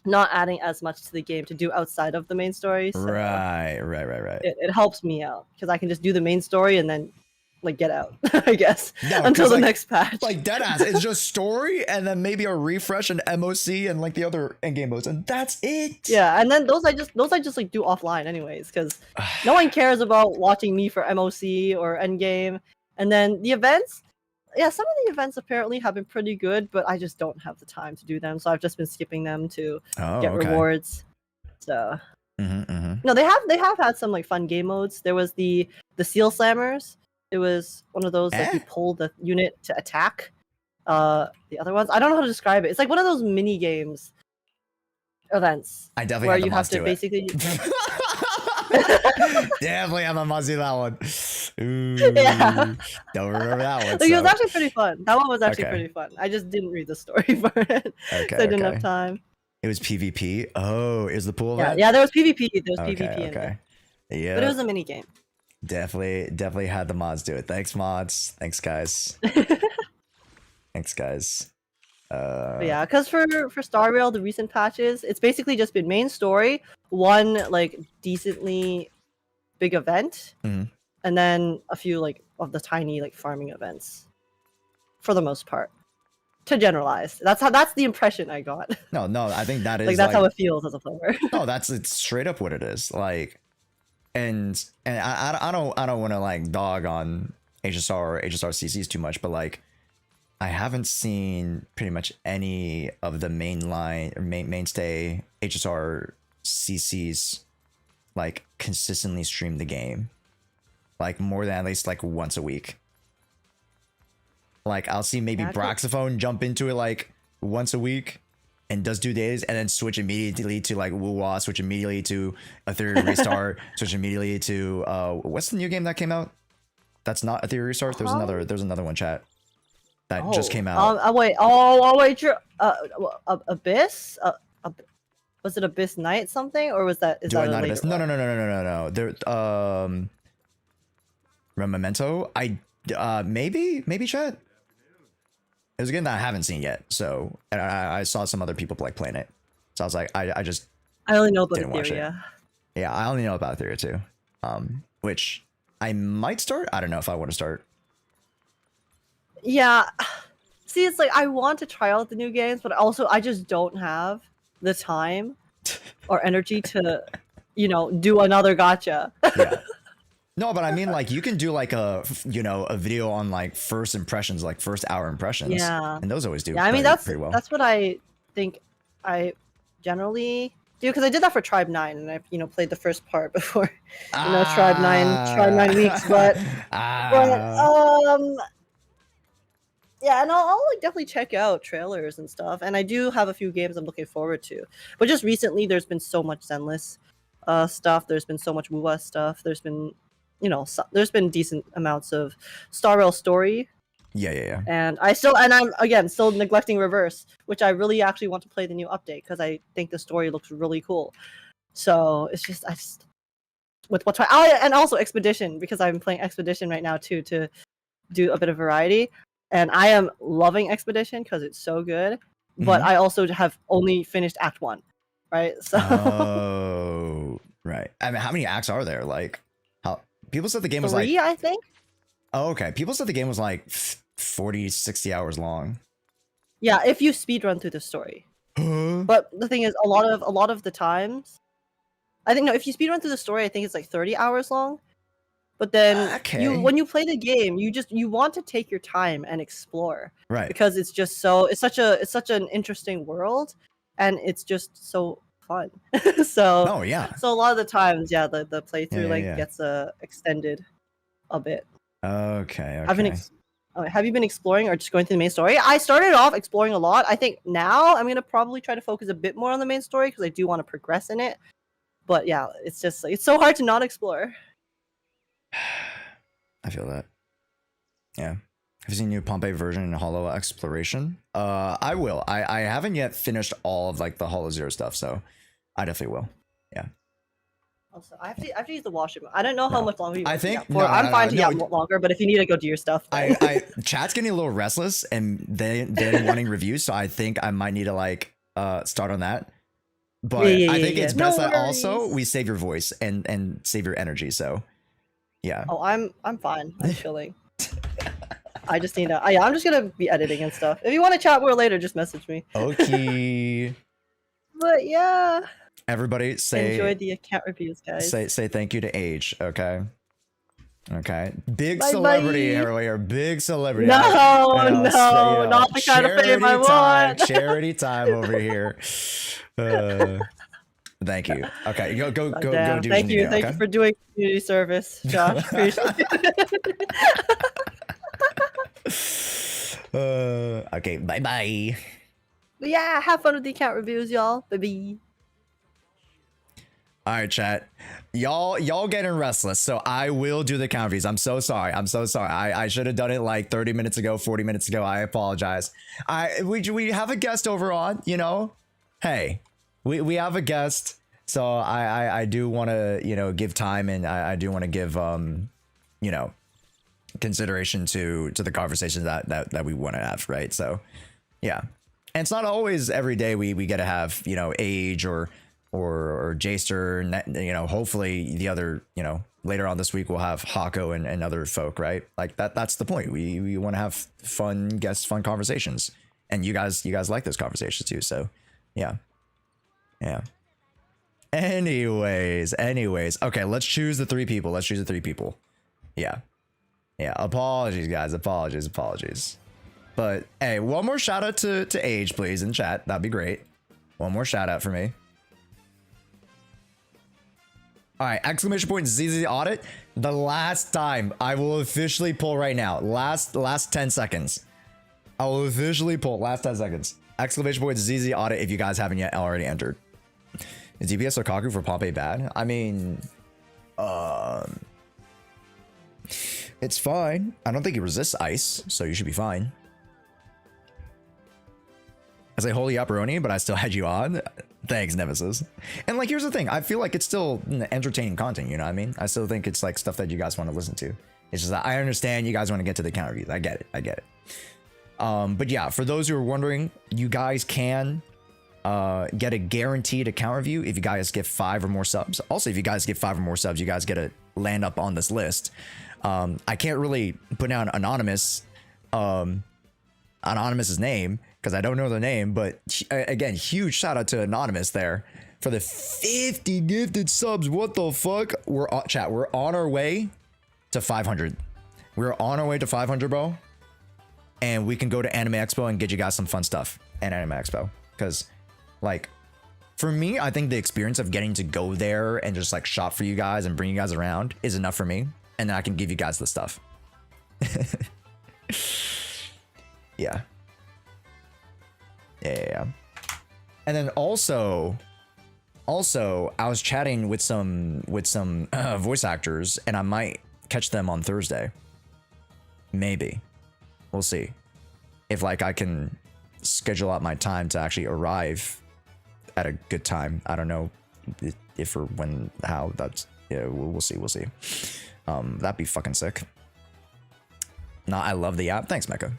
not adding as much to the game to do outside of the main story. So Right. it helps me out because I can just do the main story and then like get out, I guess, No, until 'cause, the like- next patch. Like deadass, it's just story and then maybe a refresh and MOC and like the other endgame modes, and that's it. Yeah, and then those I just like do offline anyways, because no one cares about watching me for MOC or endgame. And then the events, yeah, some of the events apparently have been pretty good, but I just don't have the time to do them, so I've just been skipping them to get rewards. So no, they have had some like fun game modes. There was the Seal Slammers. It was one of those like you pull the unit to attack. The other ones, I don't know how to describe it. It's like one of those mini games events. I definitely where have you the have mods to to it. basically. Definitely have a mods to that one. Ooh, Yeah. don't remember that one. Like, it was so- actually pretty fun. That one was actually Okay. pretty fun. I just didn't read the story for it. Okay, So I didn't okay. have time. It was PvP. Oh, is the pool Yeah, event? yeah, there was PvP. There was Okay, PvP in okay. it. Yeah. But it was a mini game. Definitely had the mods do it. Thanks, mods. Thanks, guys. Thanks, guys. But yeah, because for Star Rail, the recent patches, it's basically just been main story, one like decently big event, Mhm. and then a few like of the tiny like farming events. For the most part, to generalize, that's the impression I got. No, I think that is Like that's how it feels as a player. No, it's straight up what it is. Like, and I don't want to like dog on HSR or HSR CCs too much, but like, I haven't seen pretty much any of the mainstay HSR CCs like consistently stream the game, like more than at least like once a week. Like I'll see maybe Braxophone jump into it like once a week and does 2 days and then switch immediately to like Woo-Wah, switch immediately to Ethereum Restart, switch immediately to what's the new game that came out? That's not Ethereum Restart. There's another one, chat, that just came out. Wait, Abyss? Was it Abyss Night something, or was that? Is Do I that a not later Abyss? No. There Memento. Maybe chat. It was a game that I haven't seen yet, so and I saw some other people like playing it, so I was like, I only know about didn't watch it. Etheria. Yeah, I only know about Etheria too, which I might start. I don't know if I want to start. Yeah, see, it's like I want to try out the new games, but also I just don't have the time or energy to, do another gacha. Yeah. No, but I mean, like, you can do like a video on like first impressions, like first hour impressions. Yeah. And those always do. Yeah, I mean pretty well. that's what I think I generally do, because I did that for Tribe 9 and I played the first part before Tribe 9 weeks, but yeah, and I'll like definitely check out trailers and stuff, and I do have a few games I'm looking forward to. But just recently there's been so much Zenless stuff, there's been so much Woo-Wah stuff, there's been there's been decent amounts of Star Rail story. Yeah. And I'm again still neglecting Reverse, which I really actually want to play the new update because I think the story looks really cool. So it's just with what's and also Expedition, because I'm playing Expedition right now too, to do a bit of variety. And I am loving Expedition because it's so good. But I also have only finished Act 1, right? So Oh, right. I mean, how many acts are there? Like, how people said the game was 3, like. I think. Oh, okay. People said the game was like 40, 60 hours long. Yeah, if you speed run through the story. But the thing is, a lot of the times, I think if you speed run through the story, I think it's like 30 hours long. But then when you play the game, you want to take your time and explore, right? Because it's just it's such an interesting world, and it's just so fun. So yeah. So a lot of the times, the playthrough gets extended a bit. Okay. Have you been exploring or just going through the main story? I started off exploring a lot. I think now I'm gonna probably try to focus a bit more on the main story because I do want to progress in it. But yeah, it's just it's so hard to not explore. I feel that. Yeah. Have you seen new Pompeii version in Hollow Exploration? I will. I haven't yet finished all of like the Hollow Zero stuff, so I definitely will. Yeah. Also, I have to use the washroom. I don't know how much longer you I want to think- yap for. no, I'm fine to no, yap longer, but if you need to go do your stuff, then... Chat's getting a little restless and they're wanting reviews, so I think I might need to like start on that. But I think it's best that also we save your voice and save your energy. So yeah. Oh, I'm fine. I'm chilling. I just need to. I'm just gonna be editing and stuff. If you want to chat more later, just message me. Okay. But yeah. Everybody say enjoy the account reviews, guys. Say thank you to Age, okay? Okay. Big Bye, celebrity bye. earlier. Big celebrity. No, I know, so, not the kind of fame I want. Charity time over here. Thank you. Okay, go do Thank what you. need to do, Thank you for doing community service, Josh. Appreciate it. Okay, bye bye. But yeah, have fun with the account reviews, y'all. Bye. All right, chat. Y'all getting restless, so I will do the count reviews. I'm so sorry. I should have done it like 30 minutes ago, 40 minutes ago. I apologize. We have a guest over on, you know. Hey, we have a guest, so I do want to, you know, give time, and I do want to give you know, consideration to the conversations that we want to have, right? So yeah, and it's not always every day we get to have, you know, Age or Jaster, you know, hopefully the other, you know, later on this week we'll have Hako and other folk, right? Like that's the point. We want to have fun guests, fun conversations, and you guys like those conversations too. So yeah. Anyways, okay, let's choose the three people. Yeah. Apologies, guys. Apologies. But hey, one more shout out to Age, please, in chat. That'd be great. One more shout out for me. All right, exclamation point ZZ audit. The last time I will officially pull right now. Last 10 seconds. I will officially pull last 10 seconds. Exclamation point ZZ audit if you guys haven't yet already entered. Is DPS Okaku for Pompeii bad? I mean, it's fine. I don't think he resists ice, so you should be fine. I say holy upperoni, but I still had you on. Thanks, Nemesis. And like, here's the thing. I feel like it's still entertaining content, you know what I mean? I still think it's like stuff that you guys want to listen to. It's just that I understand you guys want to get to the count reviews. I get it. But yeah, for those who are wondering, you guys can get a guaranteed account review if you guys get 5 or more subs. Also, if you guys get 5 or more subs, you guys get to land up on this list. I can't really put down Anonymous's name because I don't know the name, but again, huge shout out to Anonymous there for the 50 gifted subs. What the fuck? We're on our way to 500. We're on our way to 500, bro. And we can go to Anime Expo and get you guys some fun stuff at Anime Expo. Because, like, for me, I think the experience of getting to go there and just like shop for you guys and bring you guys around is enough for me. And then I can give you guys the stuff. Yeah. And then also I was chatting with some voice actors, and I might catch them on Thursday. Maybe. We'll see. If like I can schedule out my time to actually arrive at a good time. I don't know if or when, how. That's, yeah, we'll see. That'd be fucking sick. Nah, I love the app. Thanks, Mecha.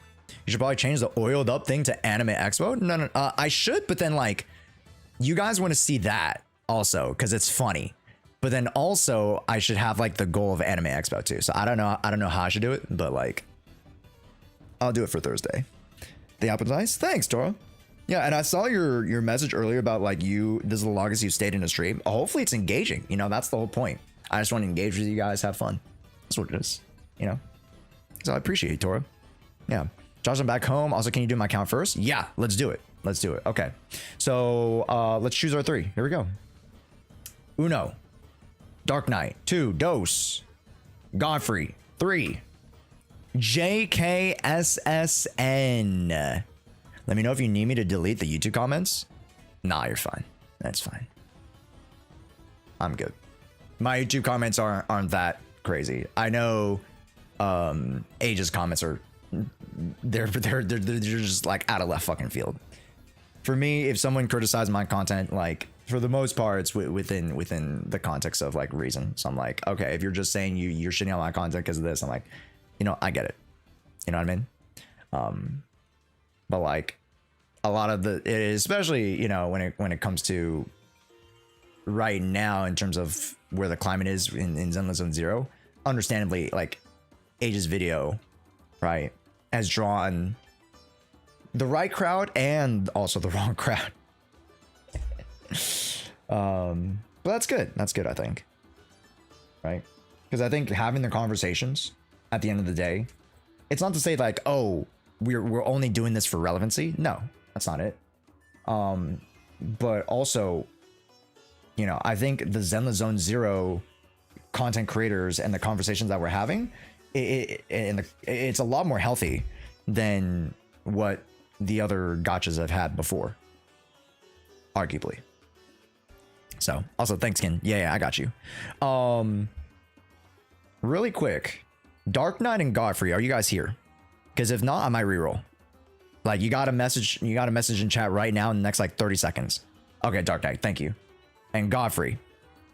You should probably change the oiled up thing to Anime Expo. No, I should, but then like, you guys want to see that also because it's funny. But then also, I should have like the goal of Anime Expo too. So I don't know how I should do it, but like, I'll do it for Thursday. The app was nice. Thanks, Dora. Yeah, and I saw your message earlier about like this is the longest you stayed in a stream. Hopefully it's engaging. You know, that's the whole point. I just want to engage with you guys, have fun. That's what it is. You know. So I appreciate it, Tora. Yeah. Josh, I'm back home. Also, can you do my count first? Yeah, let's do it. Okay. So let's choose our 3. Here we go. Uno. Dark Knight. 2. Dose. Godfrey. 3. JKSSN. Let me know if you need me to delete the YouTube comments. Nah, you're fine. That's fine. I'm good. My YouTube comments aren't that crazy. I know Age's comments are they're just like out of left fucking field. For me, if someone criticizes my content, like for the most part, it's within the context of like reason. So I'm like, okay, if you're just saying you're shitting on my content because of this, I'm like, you know, I get it. You know what I mean? But like a lot of especially, you know, when it comes to right now in terms of where the climate is in Zenless Zone 0, understandably, like Age's video, right, has drawn the right crowd and also the wrong crowd. But that's good. That's good, I think. Right? Because I think having the conversations at the end of the day, it's not to say like, oh, we're only doing this for relevancy. No, that's not it. But also, you know, I think the Zenless Zone 0 content creators and the conversations that we're having, it's a lot more healthy than what the other gotchas I've had before, arguably. So also thanks, Ken. Yeah, I got you. Really quick, Dark Knight and Godfrey, are you guys here? Because if not, I might reroll. Like, you got a message in chat right now in the next like 30 seconds. Okay, Dark Knight, thank you. And Godfrey,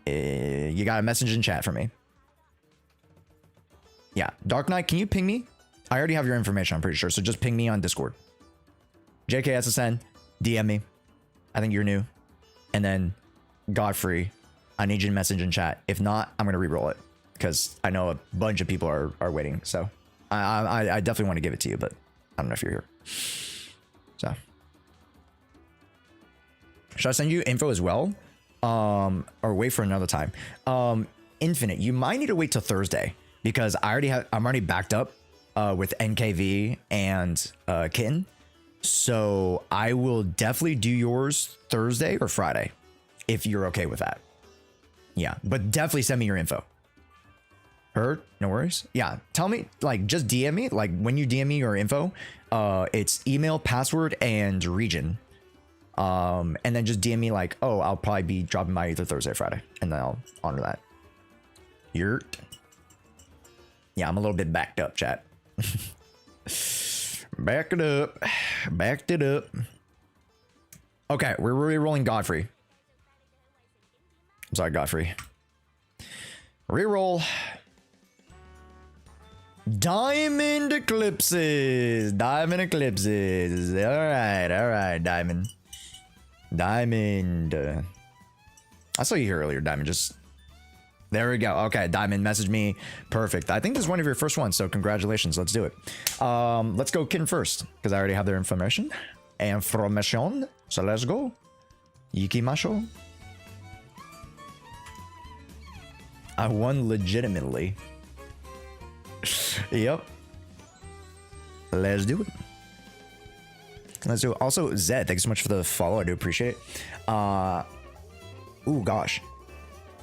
you got a message in chat for me. Yeah, Dark Knight, can you ping me? I already have your information, I'm pretty sure. So just ping me on Discord. JKSSN, DM me. I think you're new. And then Godfrey, I need you to message in chat. If not, I'm gonna re-roll it because I know a bunch of people are waiting. So I definitely want to give it to you, but I don't know if you're here. So should I send you info as well? Or wait for another time? Infinite, you might need to wait till Thursday because I'm already backed up with NKV and Kitten. So I will definitely do yours Thursday or Friday if you're okay with that. Yeah, but definitely send me your info. Heard? No worries. Yeah, tell me, like, just DM me. Like, when you DM me your info, it's email, password, and region. And then just DM me like, oh, I'll probably be dropping by either Thursday or Friday, and then I'll honor that. Yurt. Yeah, I'm a little bit backed up, chat. Back it up. Backed it up. Okay, we're re-rolling Godfrey. I'm sorry, Godfrey. Reroll. Diamond Eclipses. Diamond Eclipses. All right, Diamond. Diamond. I saw you here earlier, Diamond. Just there we go. Okay, Diamond, message me. Perfect. I think this is one of your first ones, so congratulations. Let's do it. Let's go Kitten first because I already have their information. So let's go. Yikimasho. I won legitimately. Yep. Let's do it. Let's do it. Also, Zed, thanks so much for the follow. I do appreciate it. Ooh, gosh.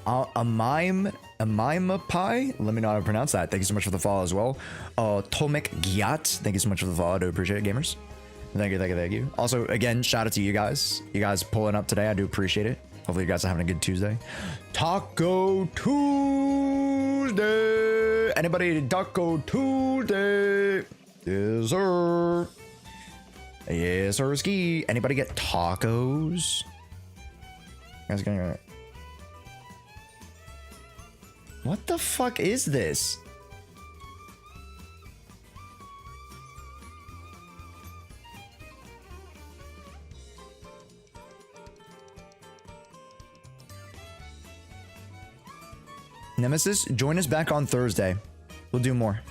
A mime pie. Let me know how to pronounce that. Thank you so much for the follow as well. Tomek Gyat. Thank you so much for the follow. I do appreciate it, gamers. Thank you. Also, again, shout out to you guys. You guys pulling up today. I do appreciate it. Hopefully you guys are having a good Tuesday. Taco Tuesday. Anybody Taco Tuesday? Yes, sir. Yes, sir. Ski. Anybody get tacos? You guys gonna... What the fuck is this? Nemesis, join us back on Thursday. We'll do more.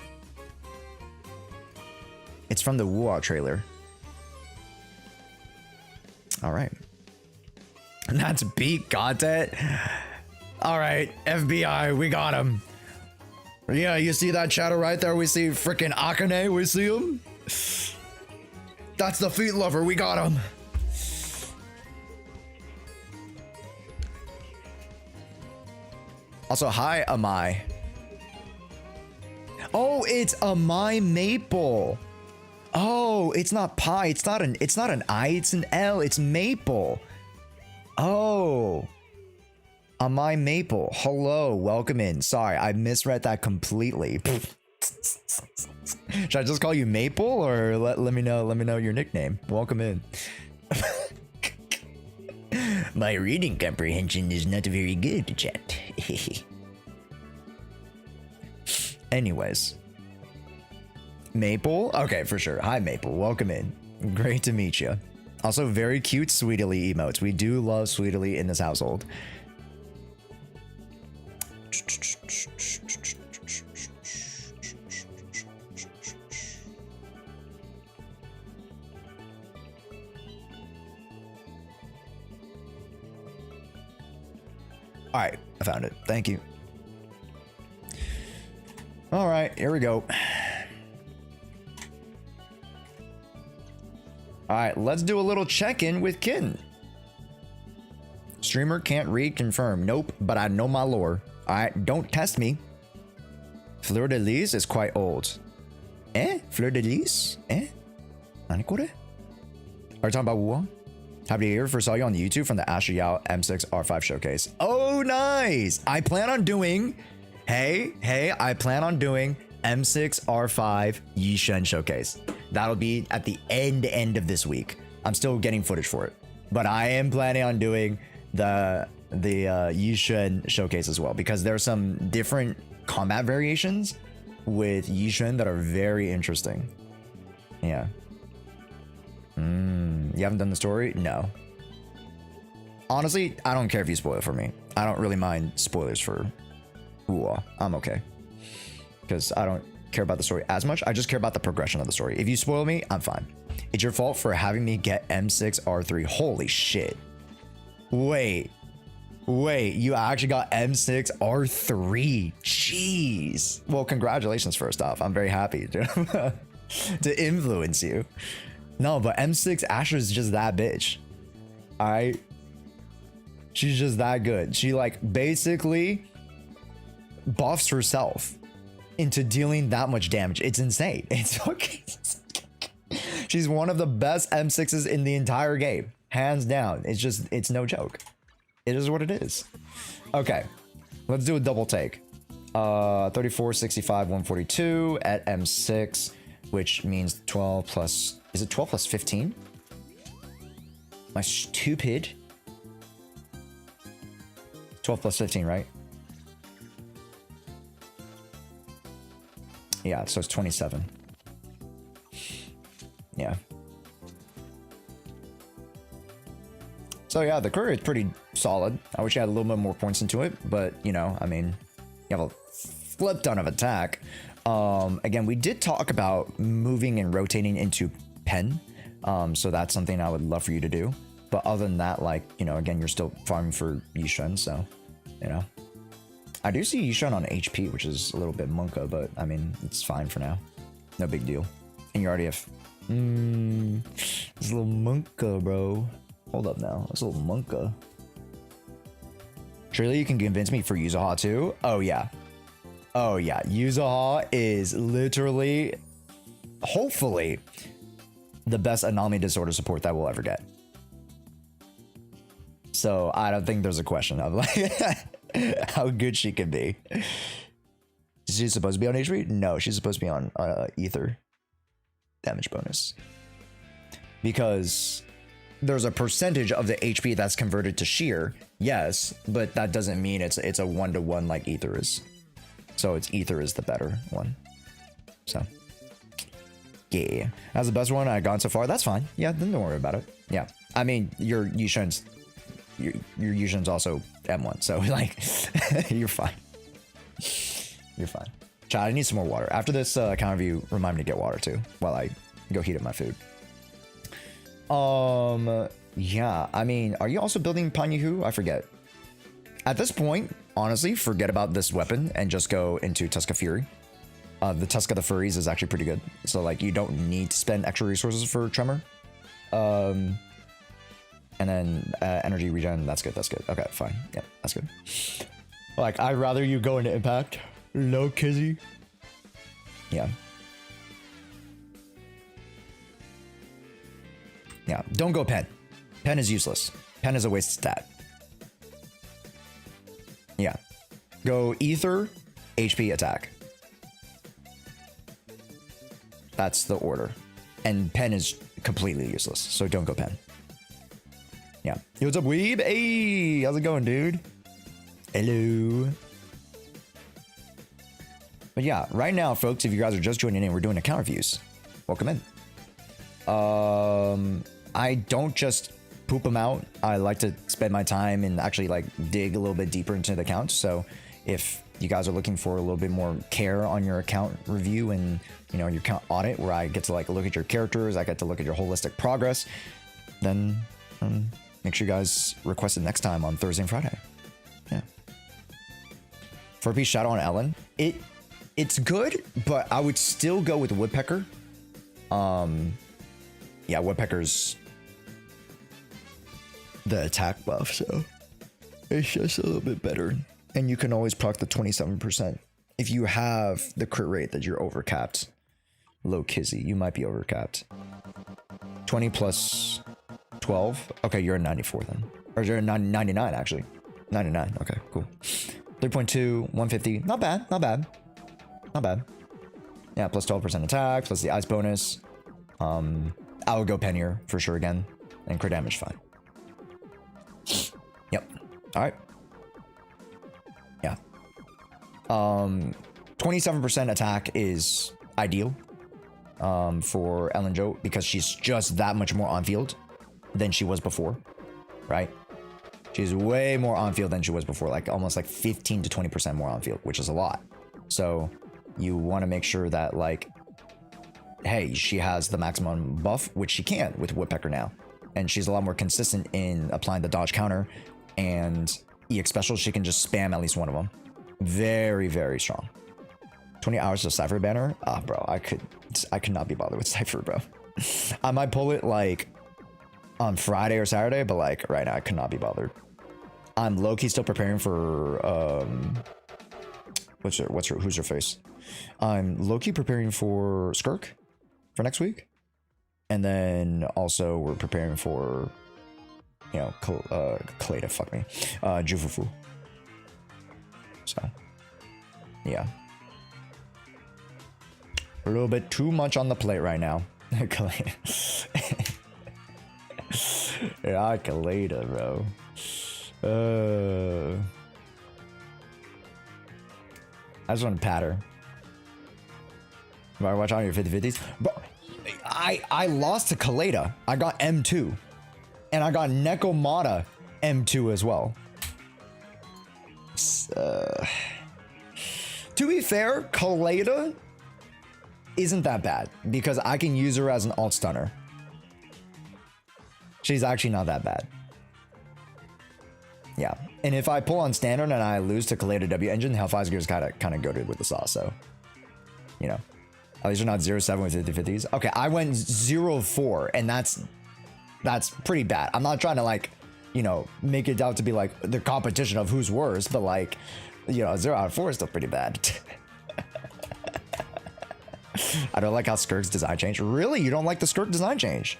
It's from the Wuthering trailer. All right. And that's beat content. All right, FBI, we got him. Yeah, you see that shadow right there? We see freaking Akane. We see him. That's the feet lover. We got him. Also, hi, Amai. Oh, it's Amai Maple. Oh, it's not pie. It's not an I, it's an L. It's Maple. Oh. Amai Maple. Hello, welcome in. Sorry, I misread that completely. Should I just call you Maple, or let me know your nickname? Welcome in. My reading comprehension is not very good, chat. Anyways. Maple? Okay, for sure. Hi, Maple. Welcome in. Great to meet you. Also, very cute Sweetly emotes. We do love Sweetly in this household. All right, I found it. Thank you. All right, here we go. All right, let's do a little check-in with Kin. Streamer can't read confirm. Nope, but I know my lore. All right, don't test me. Fleur de Lis is quite old. Fleur de Lis? Nanikore? Are you talking about Wuhan? Happy to hear. First saw you on YouTube from the Jshoea M6R5 showcase. Oh, nice. I plan on doing. I plan on doing M6R5 Yixuan showcase. That'll be at the end of this week. I'm still getting footage for it, but I am planning on doing the Yixuan showcase as well, because there's some different combat variations with Yixuan that are very interesting. Yeah. You haven't done the story? No. Honestly, I don't care if you spoil it for me. I don't really mind spoilers for Wuha. I'm okay. Because I don't care about the story as much. I just care about the progression of the story. If you spoil me, I'm fine. It's your fault for having me get M6R3. Holy shit. Wait, you actually got M6R3. Jeez. Well, congratulations first off. I'm very happy to influence you. No, but M6 Asher is just that bitch. Alright? She's just that good. She like basically buffs herself into dealing that much damage. It's insane. It's fucking She's one of the best M6s in the entire game. Hands down. It's no joke. It is what it is. Okay. Let's do a double take. 34, 65, 142 at M6, which means 12 plus... Is it 12 plus 15? Am I stupid? 12 plus 15, right? Yeah, so it's 27. Yeah. So yeah, the career is pretty solid. I wish I had a little bit more points into it, but you know, I mean, you have a flip ton of attack. Again, we did talk about moving and rotating into pen. So that's something I would love for you to do. But other than that, like, you know, again, you're still farming for Yixuan, so, you know. I do see Yixuan on HP, which is a little bit monka, but I mean, it's fine for now. No big deal. And you already have... it's a little monka, bro. Hold up now. It's a little monka. Surely you can convince me for Yuzaha too? Oh, yeah. Oh, yeah. Yuzaha is literally, hopefully, the best anomaly disorder support that we'll ever get. So I don't think there's a question of like how good she can be. Is she supposed to be on HP? No, she's supposed to be on ether damage bonus. Because there's a percentage of the HP that's converted to sheer, yes, but that doesn't mean it's a 1-to-1 like ether is. So it's ether is the better one. So yeah, that's the best one I've gone so far. That's fine. Yeah, then don't worry about it. Yeah, I mean your Yixuan's also M1, so like you're fine. You're fine. Chad, I need some more water. After this counter review, remind me to get water too while I go heat up my food. Yeah, I mean, are you also building Panyu? I forget. At this point, honestly, forget about this weapon and just go into Tusk of Fury. The Tusk of the Furies is actually pretty good. So, like, you don't need to spend extra resources for Tremor. And then energy regen, that's good, that's good. Okay, fine. Yeah, that's good. Like, I'd rather you go into Impact. No, Kizzy. Yeah. Yeah, don't go Pen. Pen is useless. Pen is a waste stat. Yeah. Go Ether, HP, attack. That's the order. And pen is completely useless, so don't go pen. Yeah. Yo, what's up, Weeb? Hey, how's it going, dude? Hello. But yeah, right now, folks, if you guys are just joining in, we're doing account reviews. Welcome in. I don't just poop them out. I like to spend my time and actually like dig a little bit deeper into the account. So if you guys are looking for a little bit more care on your account review and, you know, your account audit, where I get to like look at your characters, I get to look at your holistic progress, then make sure you guys request it next time on Thursday and Friday. Yeah. ORPHIE Shadow on Ellen. It's good, but I would still go with Woodpecker. Yeah, Woodpecker's the attack buff, so it's just a little bit better. And you can always proc the 27%. If you have the crit rate that you're overcapped, low kizzy, you might be overcapped. 20 plus 12. Okay, you're a 94 then. Or you're a 99 actually. 99. Okay, cool. 3.2, 150. Not bad, not bad. Not bad. Yeah, plus 12% attack, plus the ice bonus. I would go Pennier for sure again. And crit damage, fine. Yep. Alright. Yeah. 27% attack is ideal for Ellen Jo because she's just that much more on field than she was before, right? She's way more on field than she was before, like almost like 15 to 20% more on field, which is a lot. So you want to make sure that like, hey, she has the maximum buff, which she can with Woodpecker now. And she's a lot more consistent in applying the dodge counter and EX special. She can just spam at least one of them. Very, very strong. 20 hours of Cypher banner. Ah, bro, I could not be bothered with Cypher, bro. I might pull it like on Friday or Saturday, but like right now I could not be bothered. I'm low-key still preparing for who's her face? I'm low-key preparing for Skirk for next week. And then also we're preparing for, you know, Kaleda, fuck me. Jufufu. So yeah. A little bit too much on the plate right now. Kaleda. Yeah, Kaleda, bro. I just want to pat her. Right, watch out your 50-50s. Bro, I lost to Kaleda. I got M2. And I got Nekomata M2 as well. To be fair, Kaleda isn't that bad because I can use her as an alt stunner. She's actually not that bad. Yeah, and if I pull on standard and I lose to Kaleda W engine, Hellfire's Gear is kind of goated with the sauce, so you know. At least you're not 0-7 with 50-50s. Okay, I went 0-4, and that's pretty bad. I'm not trying to like, you know, make it out to be like the competition of who's worse, but like, you know, 0 out of 4 is still pretty bad. I don't like how Skirk's design changed. Really, you don't like the Skirk design change?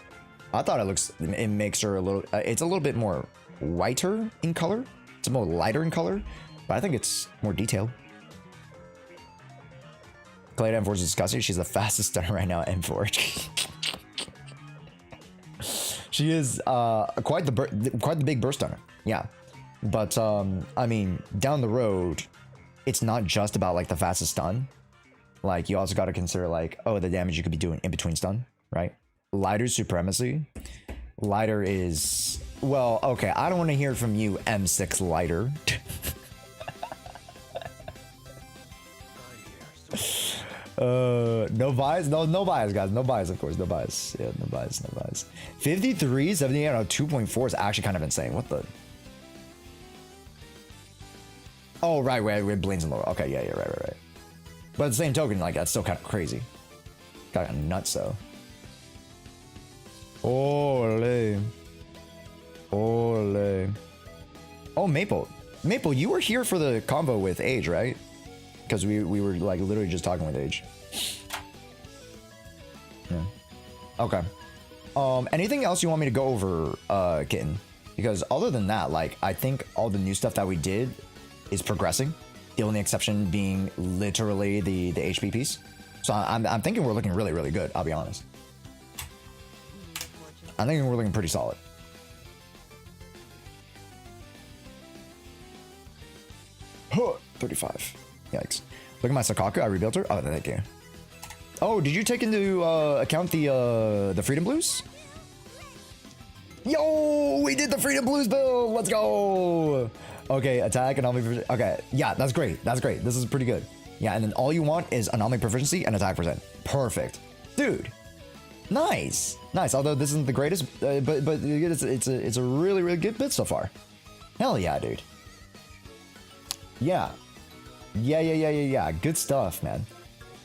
I thought it makes her a little. It's a little bit more whiter in color. It's more lighter in color, but I think it's more detailed. Kaleda M4 is disgusting. She's the fastest stunner right now at M4. She is quite the big burst stunner. Yeah, but I mean, down the road, it's not just about like the fastest stun. Like you also got to consider like, oh, the damage you could be doing in between stun, right? Lighter supremacy. Lighter is, well, okay. I don't want to hear from you, M6 lighter. No bias, no bias, guys, no bias, of course, no bias. Yeah, no bias. 53, 78 on 2.4 is actually kind of insane. What the? Oh, right, with Blaine's and lower. Okay, yeah, right. But at the same token, like that's still kind of crazy. Kind of nuts, though. Ole. Oh, Maple, you were here for the combo with Age, right? Because we were like literally just talking with Age. Yeah. Okay. Anything else you want me to go over, Kitten? Because other than that, like I think all the new stuff that we did is progressing. The only exception being literally the HP piece. So I'm thinking we're looking really, really good. I'll be honest. I'm thinking we're looking pretty solid. Huh, 35. Yikes. Look at my Sakaku. I rebuilt her. Oh, thank you. Oh, did you take into account the Freedom Blues? Yo, we did the Freedom Blues build. Let's go. Okay, attack and anomaly. Okay, yeah, that's great. That's great. This is pretty good. Yeah, and then all you want is anomaly proficiency and attack percent. Perfect, dude. Nice, nice. Although this isn't the greatest, but it's a really, really good bit so far. Hell yeah, dude. Yeah. Yeah. Good stuff, man.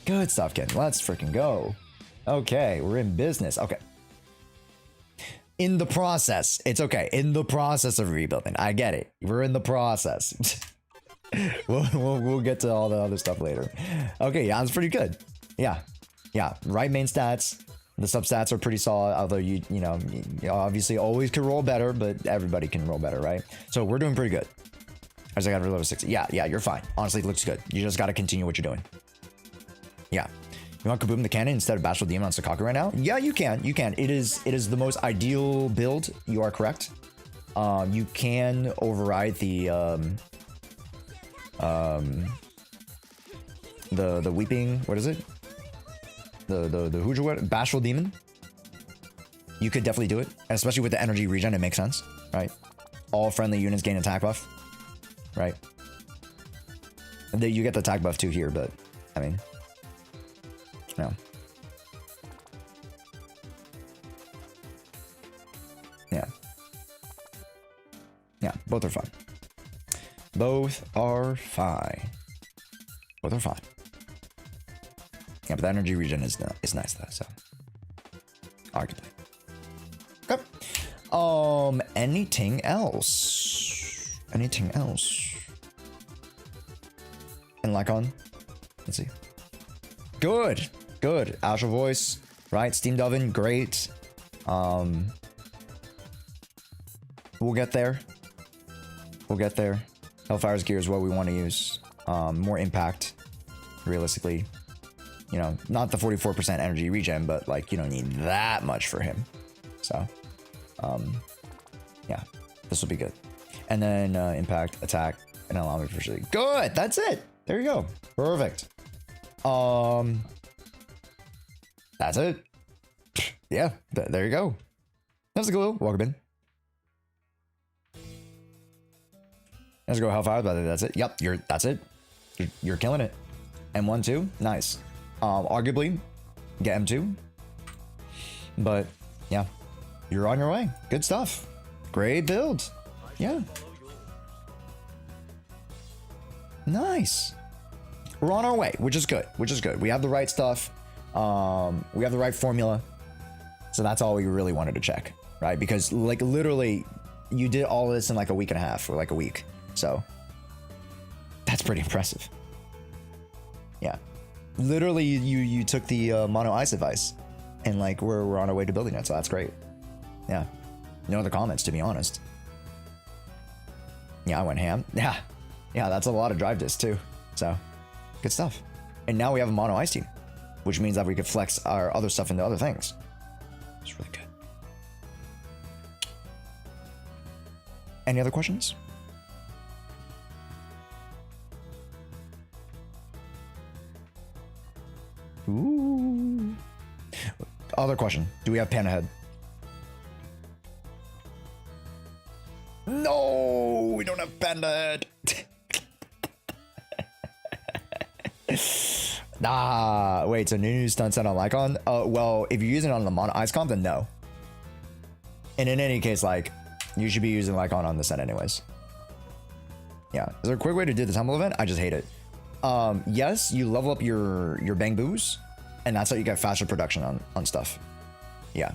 Good stuff, Ken. Let's freaking go. Okay, we're in business. Okay. In the process. It's okay. In the process of rebuilding. I get it. We're in the process. we'll get to all the other stuff later. Okay, yeah, that's pretty good. Yeah. Right main stats. The substats are pretty solid, although you obviously always can roll better, but everybody can roll better, right? So we're doing pretty good. I just got level 60. Yeah, you're fine. Honestly, it looks good. You just got to continue what you're doing. Yeah. You want Kaboom the Cannon instead of Bashful Demon on Sakaku right now? Yeah, you can. It is the most ideal build. You are correct. You can override the weeping, what is it? The Huja, Bashful Demon. You could definitely do it, and especially with the energy regen, it makes sense, right? All friendly units gain attack buff, right? And then you get the attack buff too here, but I mean, no. Yeah, both are fine. Both are fine. Yeah, but the energy regen is nice though, so arguably. Okay. Anything else? And Lycon? Let's see. Good. Astral Voice, right? Steamed Oven, great. We'll get there. Hellfire's Gear is what we want to use. More impact, realistically. Not the 44% energy regen, but like you don't need that much for him. So, yeah, this will be good. And then impact, attack, and allow me for sure. Good. That's it. There you go. Perfect. That's it. Yeah. There you go. That's a cool. Welcome in. Let's go Hellfire. But that's it. Yep. That's it. You're killing it. M1 too. Nice. Arguably, get M2. But yeah, you're on your way. Good stuff. Great build. Yeah. Nice. We're on our way, which is good. We have the right stuff. We have the right formula. So that's all we really wanted to check, right? Because like literally, you did all of this in like a week and a half or like a week. So that's pretty impressive. Yeah. Literally, you took the mono ice advice, and like we're on our way to building it, so that's great. Yeah, no other comments, to be honest. Yeah, I went ham. Yeah, that's a lot of drive disc too. So good stuff. And now we have a mono ice team, which means that we could flex our other stuff into other things. It's really good. Any other questions? Ooh. Other question. Do we have Panda Head? No, we don't have Panda Head. Nah, wait, so new stun set on Lycon? Well, if you're using it on the mono ice comp, then no. And in any case, like, you should be using Lycon on the set anyways. Yeah. Is there a quick way to do the temple event? I just hate it. Yes, you level up your bang boos, and that's how you get faster production on stuff. Yeah.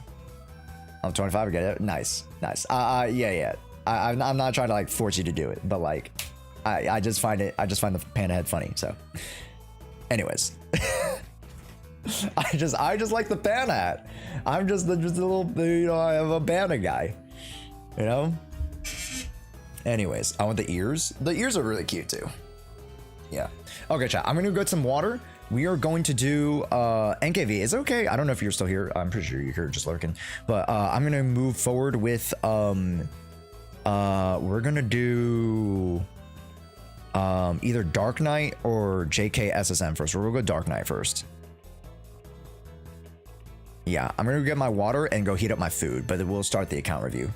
I'm 25, I get it. Nice. Yeah. I'm not trying to like force you to do it, but like, I just find the Panda Head funny. So, anyways, I just like the Panda Hat. I'm just a little, I am a Panda guy, Anyways, I want the ears. The ears are really cute too. Yeah. Okay, chat. I'm gonna go get some water. we are going to do NKV. Is it okay? I don't know if you're still here. I'm pretty sure you're here just lurking. But I'm gonna move forward with we're gonna do either Dark Knight or JKSSM first. We'll go Dark Knight first. Yeah, I'm gonna get my water and go heat up my food, but we'll start the account review.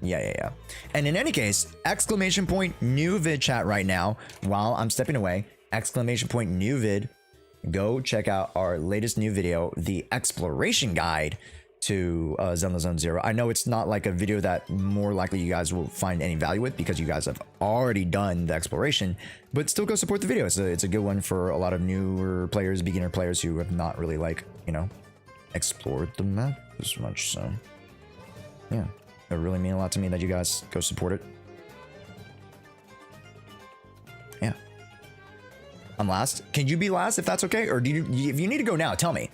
Yeah. And in any case, exclamation point new vid chat right now while I'm stepping away. Exclamation point new vid. Go check out our latest new video, the exploration guide to Zenless Zone Zero. I know it's not like a video that more likely you guys will find any value with because you guys have already done the exploration, but still go support the video. It's a good one for a lot of newer players, beginner players who have not really explored the map as much. So yeah, it really mean a lot to me that you guys go support it. Yeah. I'm last. Can you be last if that's okay? Or do you, if you need to go now, tell me.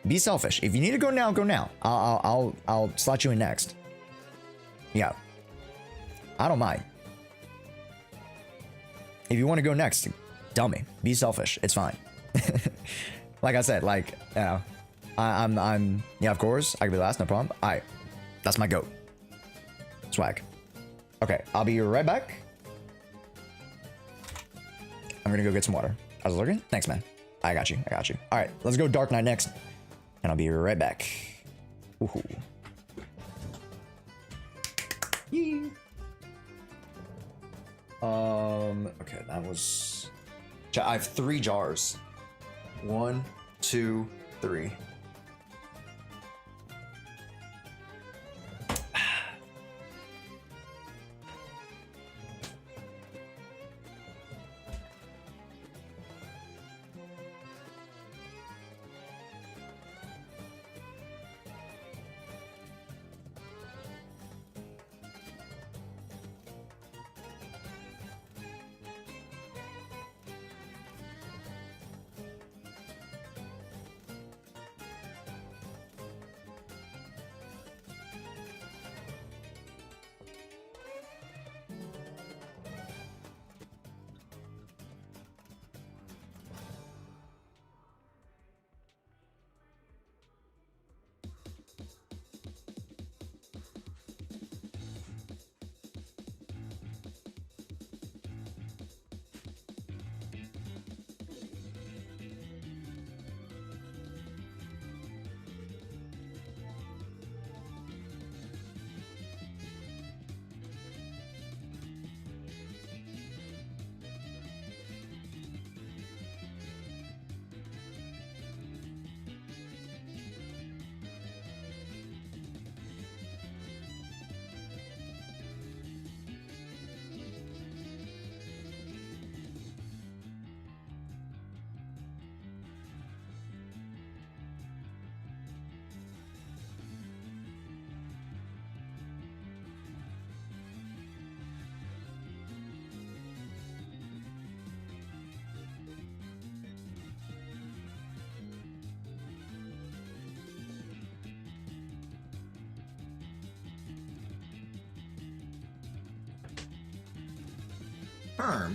Be selfish. If you need to go now, go now. I'll slot you in next. Yeah. I don't mind. If you want to go next, tell me. Be selfish. It's fine. Like I said, I'm yeah, of course, I can be last, no problem. Alright. That's my goat. Swag. Okay, I'll be right back. I'm gonna go get some water. I was looking. Thanks, man. I got you. All right, let's go Dark Knight next, and I'll be right back. Woohoo. Yee. Okay, that was. I have 3 jars. 1, 2, 3.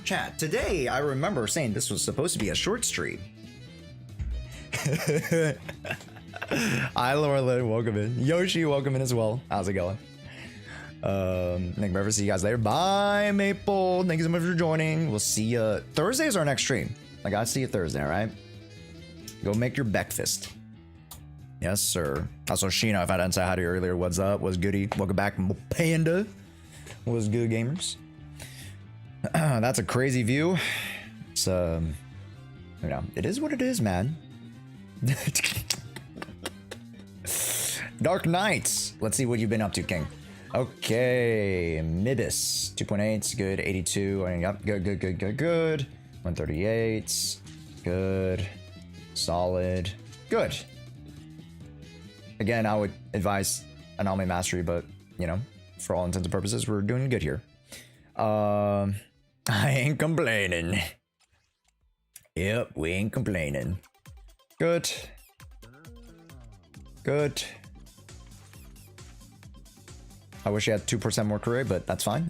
Chat. Today, I remember saying this was supposed to be a short stream. Hi, Laura, welcome in. Yoshi, welcome in as well. How's it going? Nick Bever, see you guys later. Bye, Maple. Thank you so much for joining. We'll see you. Thursday is our next stream. I gotta see you Thursday, all right? Go make your breakfast. Yes, sir. Also, Sheena, if I didn't say hi to you earlier, what's up? What's goody? Welcome back, Panda. What's good, gamers? That's a crazy view. It's it is what it is, man. Dark Knights. Let's see what you've been up to, King. Okay, Mibis 2.8, good. 82, yep, good. 138, good. Solid, good. Again, I would advise Anomaly Mastery, but for all intents and purposes, we're doing good here. I ain't complaining. Yep, we ain't complaining. Good. I wish I had 2% more career, but that's fine.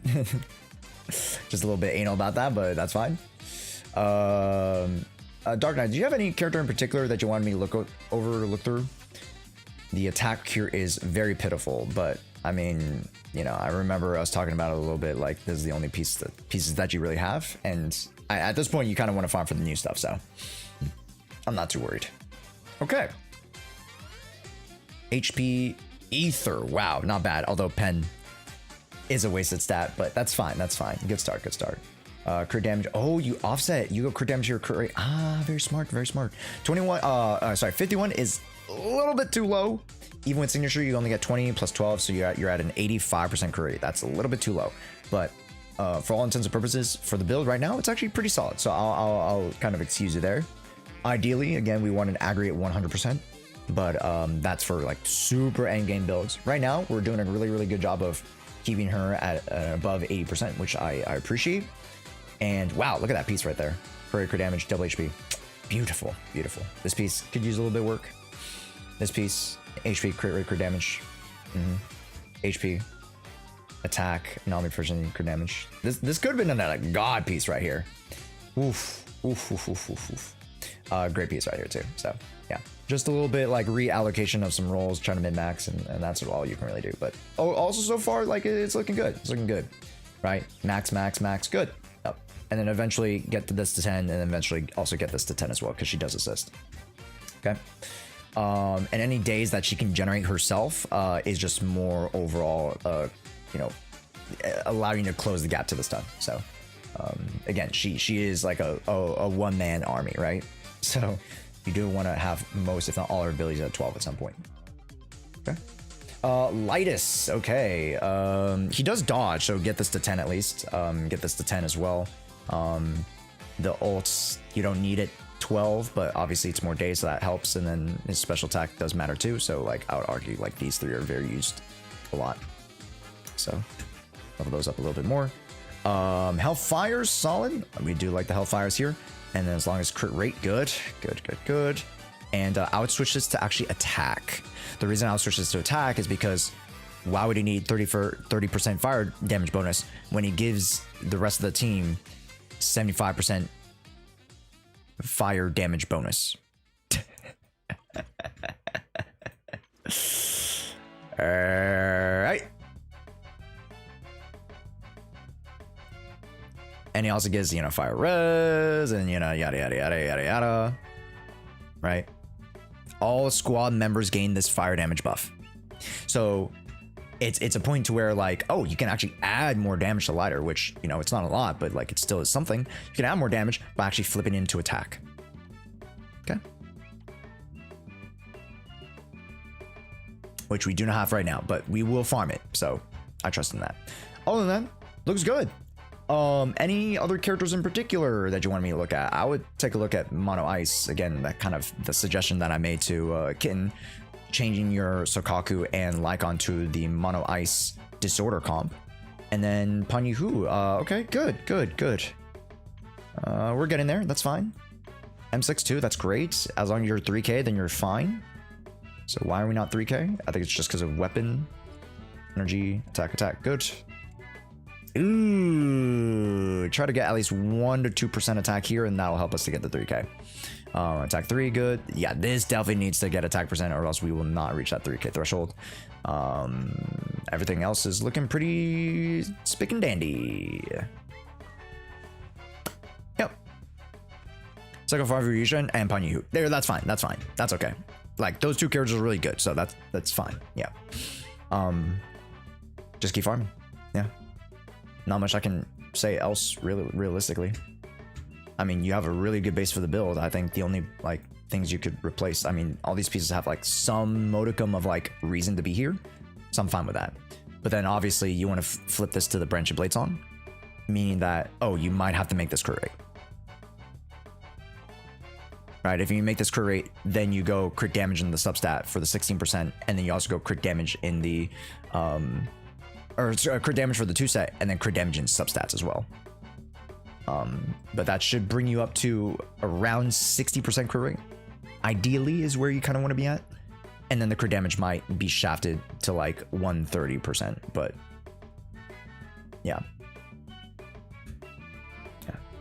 Just a little bit anal about that, but that's fine. Dark Knight, do you have any character in particular that you wanted me to look through? The attack here is very pitiful, but I mean, you know, I remember us talking about it a little bit. Like, this is the only pieces that you really have, and at this point, you kind of want to farm for the new stuff. So, I'm not too worried. Okay. HP Ether. Wow, not bad. Although Pen is a wasted stat, but that's fine. That's fine. Good start. Good start. Crit damage. Oh, you offset. You go crit damage to your crit rate. Ah, very smart. Very smart. 21. Sorry, 51 is a little bit too low. Even with signature, you only get 20 plus 12, so you're at an 85% crit rate. That's a little bit too low. But for all intents and purposes, for the build right now, it's actually pretty solid. So I'll kind of excuse you there. Ideally, again, we want an aggregate 100%. But that's for like super endgame builds. Right now, we're doing a really, really good job of keeping her at above 80%, which I appreciate. And wow, look at that piece right there. Crit damage, double HP. Beautiful, beautiful. This piece could use a little bit of work. This piece, HP, crit rate, crit damage. HP, attack, anomaly version, crit damage. This could have been another god piece right here. Oof, oof, oof, oof, oof, oof. Great piece right here too. So yeah, just a little bit like reallocation of some rolls, trying to min-max, and that's all you can really do. But also so far, like it's looking good. It's looking good, right? Max, max, max, good. Up. And then eventually get to this to 10, and then eventually also get this to 10 as well, because she does assist. Okay. And any days that she can generate herself is just more overall, you know, allowing you to close the gap to the stun. So again, she is like a one-man army, right? So you do want to have most, if not all, her abilities at 12 at some point. Okay. Lightus, okay. He does dodge, so get this to 10 at least. Get this to 10 as well. The ults, you don't need it 12, but obviously it's more days, so that helps. And then his special attack does matter too. So like I would argue like these three are very used a lot. So level those up a little bit more. Hellfire's solid. We do like the Hellfires here. And then as long as crit rate, good. And I would switch this to actually attack. The reason I would switch this to attack is because why would he need 30% fire damage bonus when he gives the rest of the team 75% fire damage bonus? All right. And he also gives, you know, fire res and, you know, yada, yada, yada, yada, yada. Right? All squad members gain this fire damage buff. So it's a point to where like, oh, you can actually add more damage to lighter, which, you know, it's not a lot, but like it still is something. You can add more damage by actually flipping it into attack. Okay. Which we do not have right now, but we will farm it. So I trust in that. Other than that, looks good. Any other characters in particular that you want me to look at? I would take a look at Mono Ice. Again, that kind of the suggestion that I made to Kitten, changing your Sokaku and Lycon to the Mono Ice Disorder comp. And then Panyuhu. Okay, good. We're getting there. That's fine. M62, that's great. As long as you're 3k, then you're fine. So why are we not 3k? I think it's just because of weapon, energy, attack. Good. Ooh, try to get at least 1 to 2% attack here, and that'll help us to get the 3k. Attack 3, good. Yeah, this definitely needs to get attack percent, or else we will not reach that 3k threshold. Everything else is looking pretty spick and dandy. Yep. Second 5 Yixuan and Panyuhu. There, that's fine. That's okay. Like, those two characters are really good, so that's fine. Yeah. Just keep farming. Yeah. Not much I can say else really realistically. I mean, you have a really good base for the build. I think the only like things you could replace, I mean, all these pieces have like some modicum of like reason to be here, so I'm fine with that. But then obviously you want to flip this to the Branch of Blades on, meaning that, oh, you might have to make this crit rate. Right, if you make this crit rate, then you go crit damage in the substat for the 16%, and then you also go crit damage in the or crit damage for the 2 set, and then crit damage in substats as well. But that should bring you up to around 60% crit rate. Ideally is where you kind of want to be at. And then the crit damage might be shafted to like 130%, but yeah.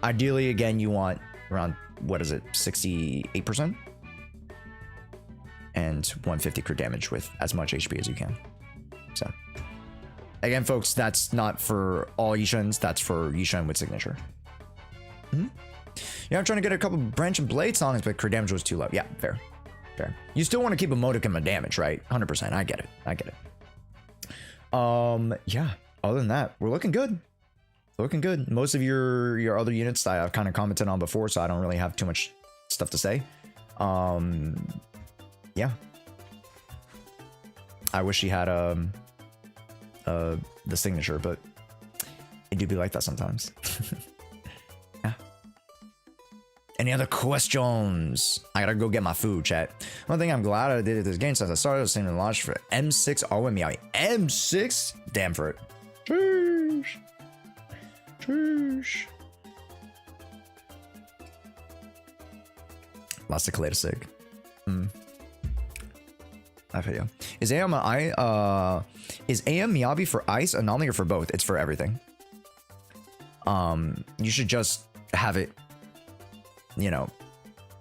Ideally, again, you want around what is it, 68%? And 150 crit damage with as much HP as you can. So, again, folks, that's not for all Yixuans, that's for Yixuan with signature. Yeah, I'm trying to get a couple Branch and Blade songs, but crit damage was too low. Yeah, fair. Fair. You still want to keep a modicum of damage, right? 100%. I get it. I get it. Yeah, other than that, we're looking good. Looking good. Most of your other units I've kind of commented on before, so I don't really have too much stuff to say. Yeah. I wish he had the signature, but it do be like that sometimes. Yeah. Any other questions? I gotta go get my food, chat. One thing I'm glad I did at this game since I started was seeing the launch for M6 all me out. M6? Damn for it. Sheesh. Sheesh. Lots of Kaleda Sig. I feel you. Is AM Miyabi for ice, anomaly, or for both? It's for everything. You should just have it, you know,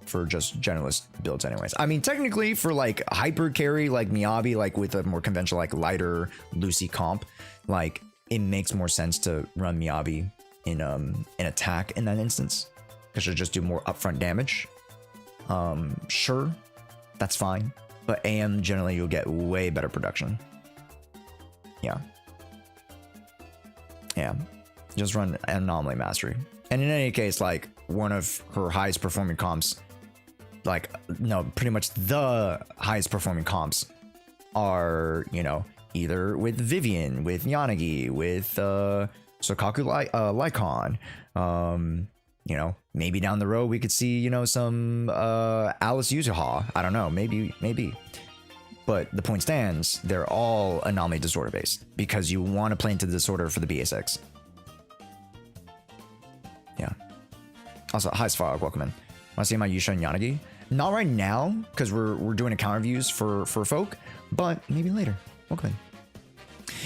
for just generalist builds anyways. I mean, technically for like hyper carry like Miyabi, like with a more conventional like lighter Lucy comp, like it makes more sense to run Miyabi in attack in that instance, because she'll just do more upfront damage. Sure, that's fine, but AM generally you'll get way better production. Yeah, just run Anomaly Mastery. And in any case, like one of her highest performing comps, like no, pretty much the highest performing comps are, you know, either with Vivian, with Yanagi, with Sokaku Lycon. You know, maybe down the road we could see, you know, some Alice Yixuan. I don't know, maybe. But the point stands, they're all anomaly disorder based because you want to play into the disorder for the BA6. Yeah. Also, hi Sfog, welcome in. Want to see my Yusha and Yanagi? Not right now, because we're doing account reviews for folk, but maybe later. Welcome in.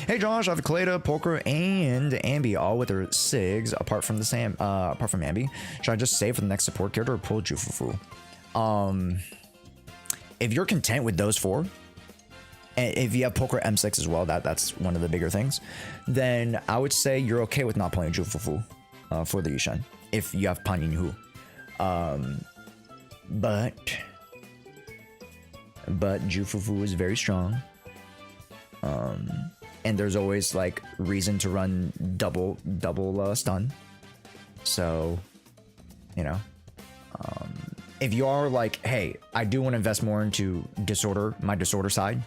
Hey Josh, I have Kaleda, Poker, and Ambi all with their SIGs apart from Ambi. Should I just save for the next support character or pull Jufufu? If you're content with those four, and if you have Poker M6 as well, that's one of the bigger things, then I would say you're okay with not playing Jufufu for the Yushan if you have Pan Yin Hu. But Jufufu is very strong. And there's always like reason to run double stun. So, you know, if you are like, hey, I do want to invest more into my disorder side,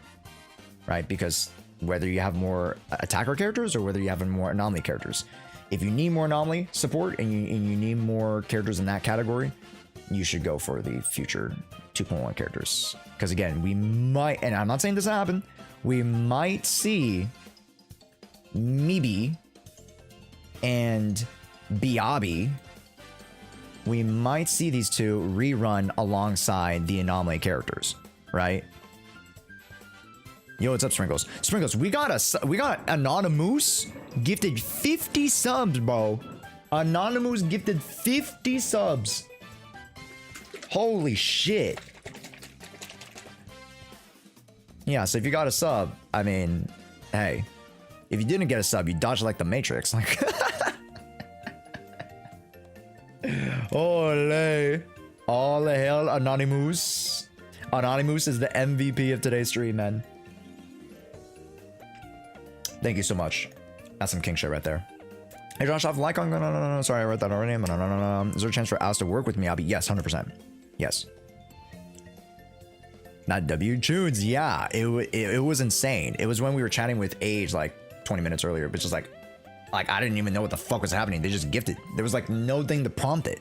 right? Because whether you have more attacker characters or whether you have more anomaly characters, if you need more anomaly support and you need more characters in that category, you should go for the future 2.1 characters. Because again, we might, and I'm not saying this will happen, we might see Mibi and Biabi. We might see these two rerun alongside the anomaly characters, right? Yo, what's up, Sprinkles? Sprinkles, we got Anonymous gifted 50 subs, bro. Anonymous gifted 50 subs. Holy shit. Yeah, so if you got a sub, I mean, hey, if you didn't get a sub, you dodged like the Matrix. Like, ole, all the hell, Anonymous. Anonymous is the MVP of today's stream, man. Thank you so much. That's some king shit right there. Hey, Josh, I have like on. No. Sorry, I read that already. No. Is there a chance for Alice to work with Miyabi? Yes, 100%. Yes. Not W Tunes. Yeah, it was insane. It was when we were chatting with Age like 20 minutes earlier, but just like I didn't even know what the fuck was happening. They just gifted. There was like no thing to prompt it.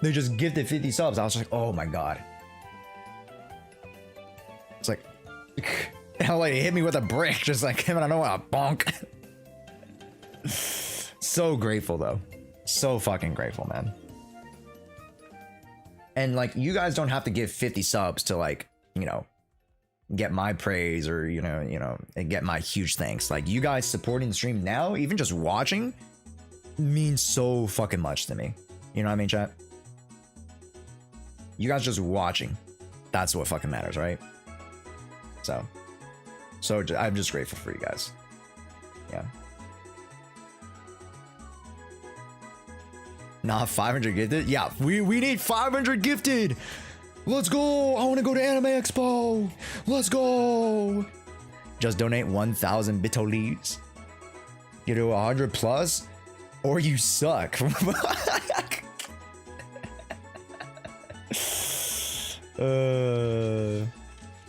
They just gifted 50 subs. I was just like, oh my god. It's like, like it hit me with a brick, just like him, and I know what a bonk. So grateful though, so fucking grateful, man. And like, you guys don't have to give 50 subs to like, you know, get my praise or you know, and get my huge thanks. Like, you guys supporting the stream now, even just watching, means so fucking much to me. You know what I mean, chat? You guys just watching. That's what fucking matters, right? So I'm just grateful for you guys. Yeah. Nah, 500 gifted? Yeah, we need 500 gifted! Let's go! I want to go to Anime Expo! Let's go! Just donate 1,000 bitolis. You do 100 plus? Or you suck.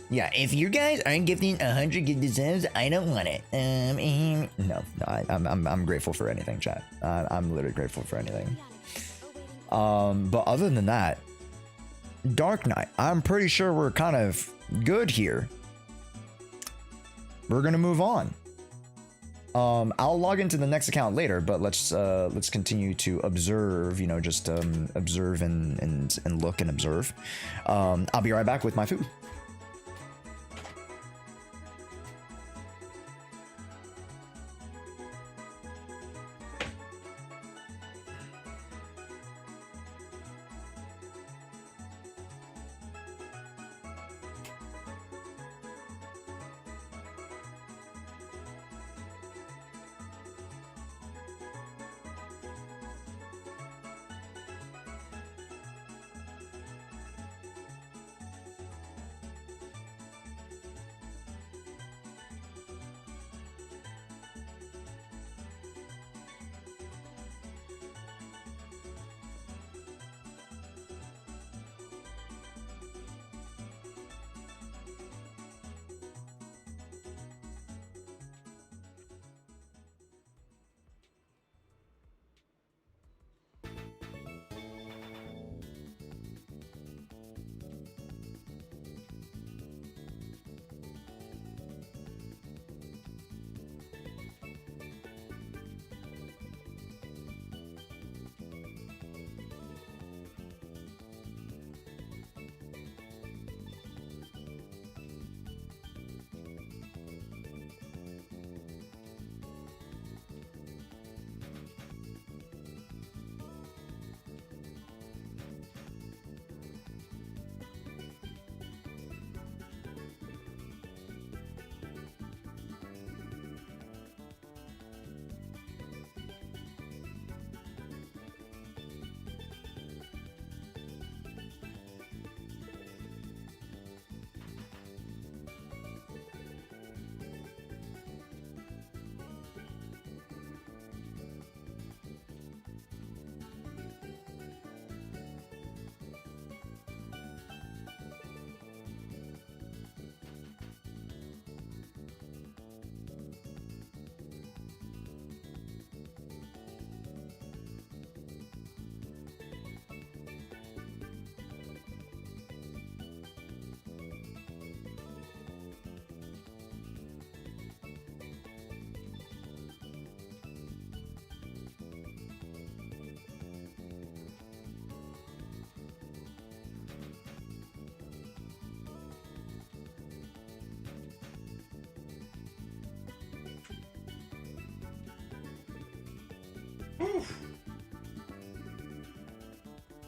Yeah, if you guys aren't gifting 100 gifted subs, I don't want it. No, I'm grateful for anything, chat. I'm literally grateful for anything. But other than that, Dark Knight, I'm pretty sure we're kind of good here. We're gonna move on. I'll log into the next account later, but let's continue to observe. You know, just observe and look and observe. I'll be right back with my food.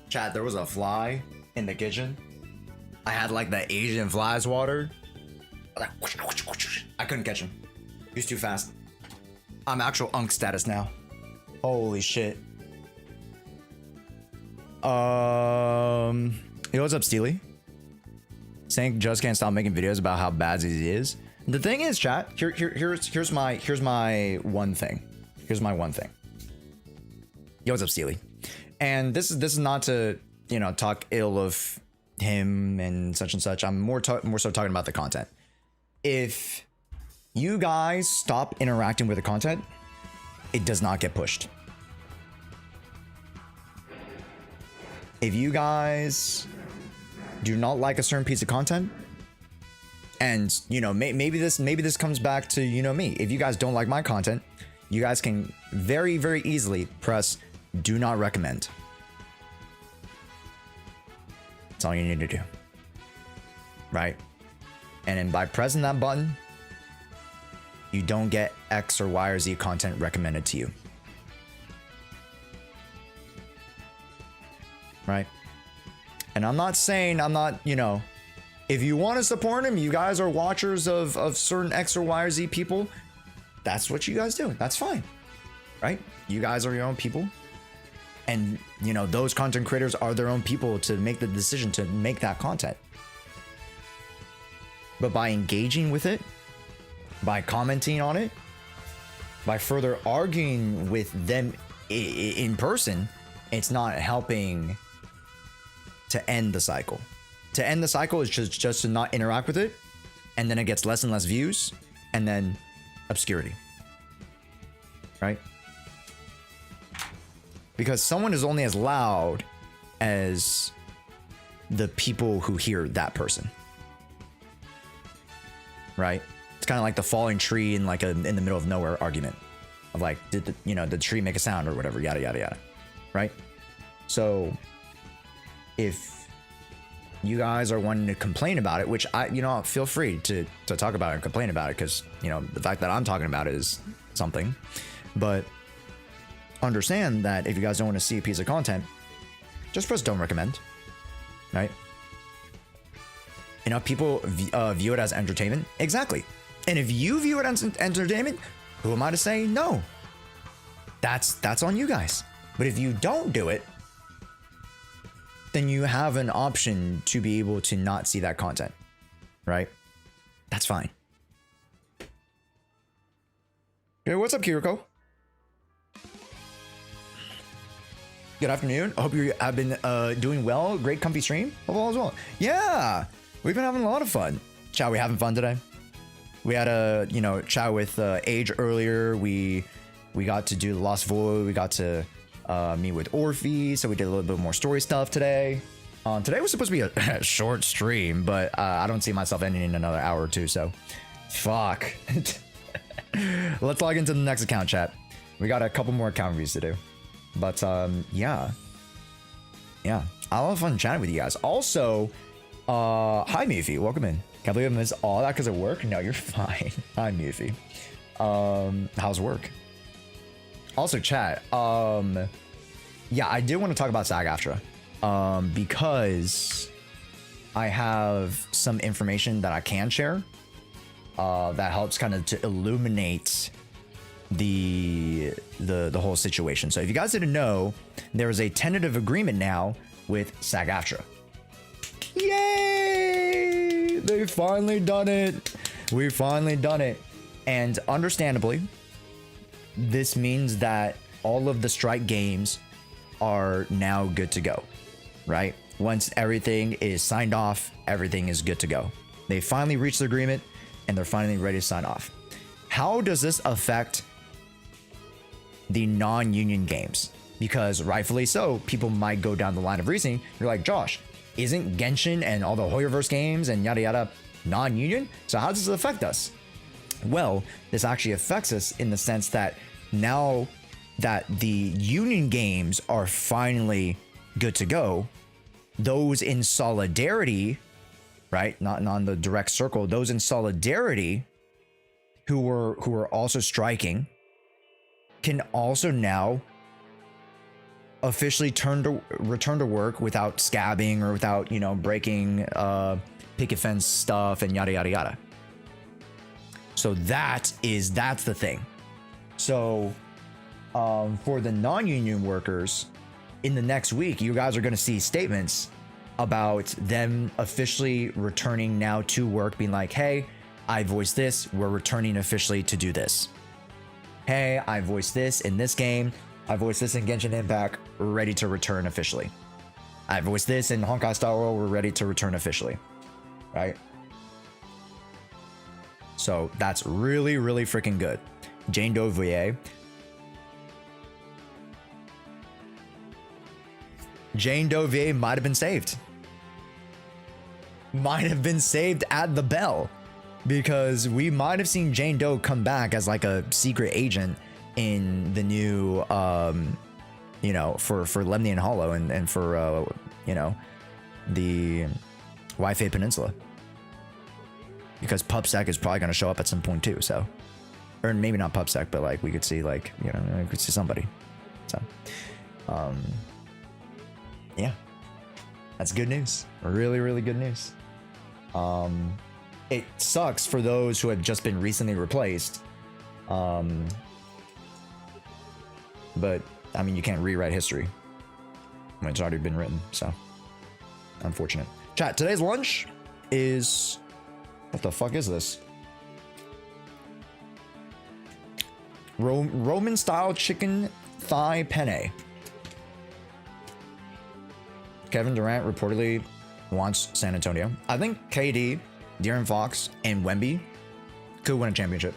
Chat, there was a fly in the kitchen. I had like the Asian flies water. I couldn't catch him. He was too fast. I'm actual unk status now. Holy shit. Yo, what's up, Steely? Saying just can't stop making videos about how bad he is. The thing is, chat, here's my one thing. Here's my one thing. Yo, what's up, Steely? And this is not to, you know, talk ill of him and such. I'm more so talking about the content. If you guys stop interacting with the content, it does not get pushed. If you guys do not like a certain piece of content, and you know, maybe this comes back to, you know, me. If you guys don't like my content, you guys can very easily press do not recommend. That's all you need to do. Right? And then by pressing that button, you don't get X or Y or Z content recommended to you. Right? And I'm not saying I'm not, you know, if you want to support him, you guys are watchers of certain X or Y or Z people, that's what you guys do. That's fine, right? You guys are your own people. And, you know, those content creators are their own people to make the decision to make that content. But by engaging with it, by commenting on it, by further arguing with them in person, it's not helping to end the cycle. To end the cycle is just to not interact with it, and then it gets less and less views, and then obscurity, right? Because someone is only as loud as the people who hear that person, right? It's kind of like the falling tree in like in the middle of nowhere argument of like, did the tree make a sound or whatever, yada yada yada, right? So if you guys are wanting to complain about it, which I feel free to talk about it and complain about it, because the fact that I'm talking about it is something. But understand that if you guys don't want to see a piece of content, just press don't recommend, right? Enough people view it as entertainment. Exactly. And if you view it as entertainment, who am I to say no? That's on you guys. But if you don't do it, then you have an option to be able to not see that content, right? That's fine. Hey, what's up, Kiriko? Good afternoon. I hope you have been doing well. Great comfy stream. Hope all is well. Yeah, we've been having a lot of fun. Chow, we having fun today? We had a chat with Age earlier. We got to do the Lost Void. We got to meet with Orphe, so we did a little bit more story stuff today. Today was supposed to be a short stream, but I don't see myself ending in another hour or two, so fuck. Let's log into the next account, chat. We got a couple more account reviews to do. But yeah, I'll have fun chatting with you guys. Also, hi Mufi, welcome in. Can't believe I missed all that because of work. No, you're fine. Hi Mufi. How's work? Also, chat. Yeah, I did want to talk about SAG-AFTRA, because I have some information that I can share that helps kind of to illuminate the whole situation. So if you guys didn't know, there is a tentative agreement now with SAG-AFTRA. Yay! They finally done it. We finally done it. And understandably, this means that all of the strike games are now good to go, right? Once everything is signed off, everything is good to go. They finally reached the agreement and they're finally ready to sign off. How does this affect the non-union games? Because rightfully so, people might go down the line of reasoning. You're like, Josh, isn't Genshin and all the Hoyoverse games and yada yada non-union? So how does this affect us? Well, this actually affects us in the sense that now that the union games are finally good to go, those in solidarity, right? Not on the direct circle, those in solidarity who were also striking can also now officially return to work without scabbing or without, breaking picket fence stuff and yada yada yada. So that's the thing. So for the non-union workers, in the next week, you guys are going to see statements about them officially returning now to work, being like, hey, I voiced this, we're returning officially to do this. Hey, I voiced this in this game, I voiced this in Genshin Impact, we're ready to return officially. I voiced this in Honkai Star Rail, we're ready to return officially. Right? So that's really, really freaking good. Jane Doe VA. Jane Doe VA might have been saved. Might have been saved at the bell. Because we might have seen Jane Doe come back as like a secret agent in the new, for Lemnian Hollow and for, the Wi-Fi Peninsula. Because PubSec is probably going to show up at some point too, so. Or maybe not PubSec, but like we could see we could see somebody. So, yeah. That's good news. Really, really good news. It sucks for those who have just been recently replaced. But I mean, you can't rewrite history when it's already been written, so unfortunate. Chat, today's lunch is, what the fuck is this? Roman style chicken thigh penne. Kevin Durant reportedly wants San Antonio. I think KD, De'Aaron Fox, and Wemby could win a championship.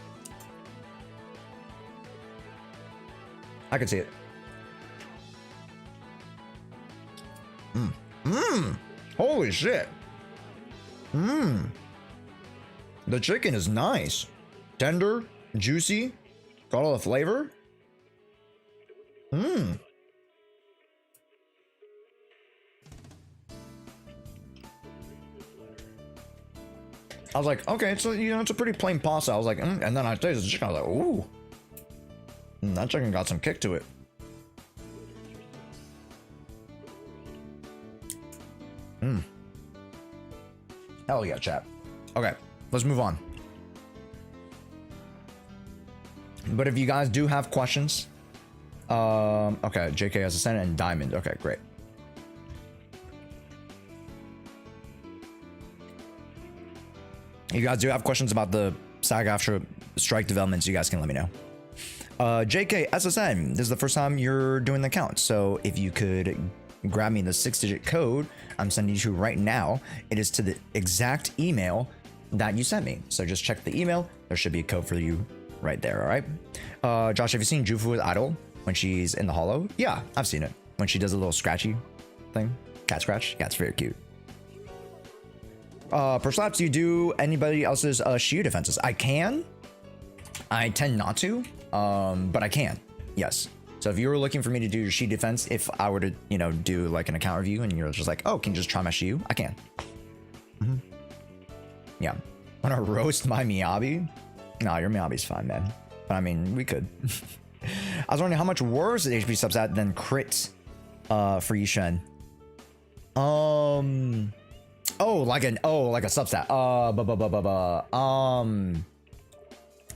I could see it. Holy shit. The chicken is nice. Tender, juicy, got all the flavor. I was like, okay, so you know, it's a pretty plain pasta. I was like, and then I tasted the chicken. I was like, ooh, that chicken got some kick to it. Hell yeah, chat. Okay, let's move on. But if you guys do have questions, okay, JK has a Senate and Diamond. Okay, great. You guys do have questions about the SAG-AFTRA strike developments, you guys can let me know. JK, SSN, this is the first time you're doing the count, so if you could grab me the 6-digit code I'm sending you to right now, it is to the exact email that you sent me. So just check the email, there should be a code for you right there, all right? Josh, have you seen Jufu's idol when she's in the hollow? Yeah, I've seen it. When she does a little scratchy thing, cat scratch, yeah, it's very cute. Perhaps do you do anybody else's Shiyu defenses? I can. I tend not to, but I can. Yes. So if you were looking for me to do your Shiyu defense, if I were to, you know, do like an account review and you're just like, oh, can you just try my Shiyu? I can. Yeah. Want to roast my Miyabi? No, your Miyabi's fine, man. But I mean, we could. I was wondering how much worse the HP substat than crit for Yixuan. Oh, like a substat.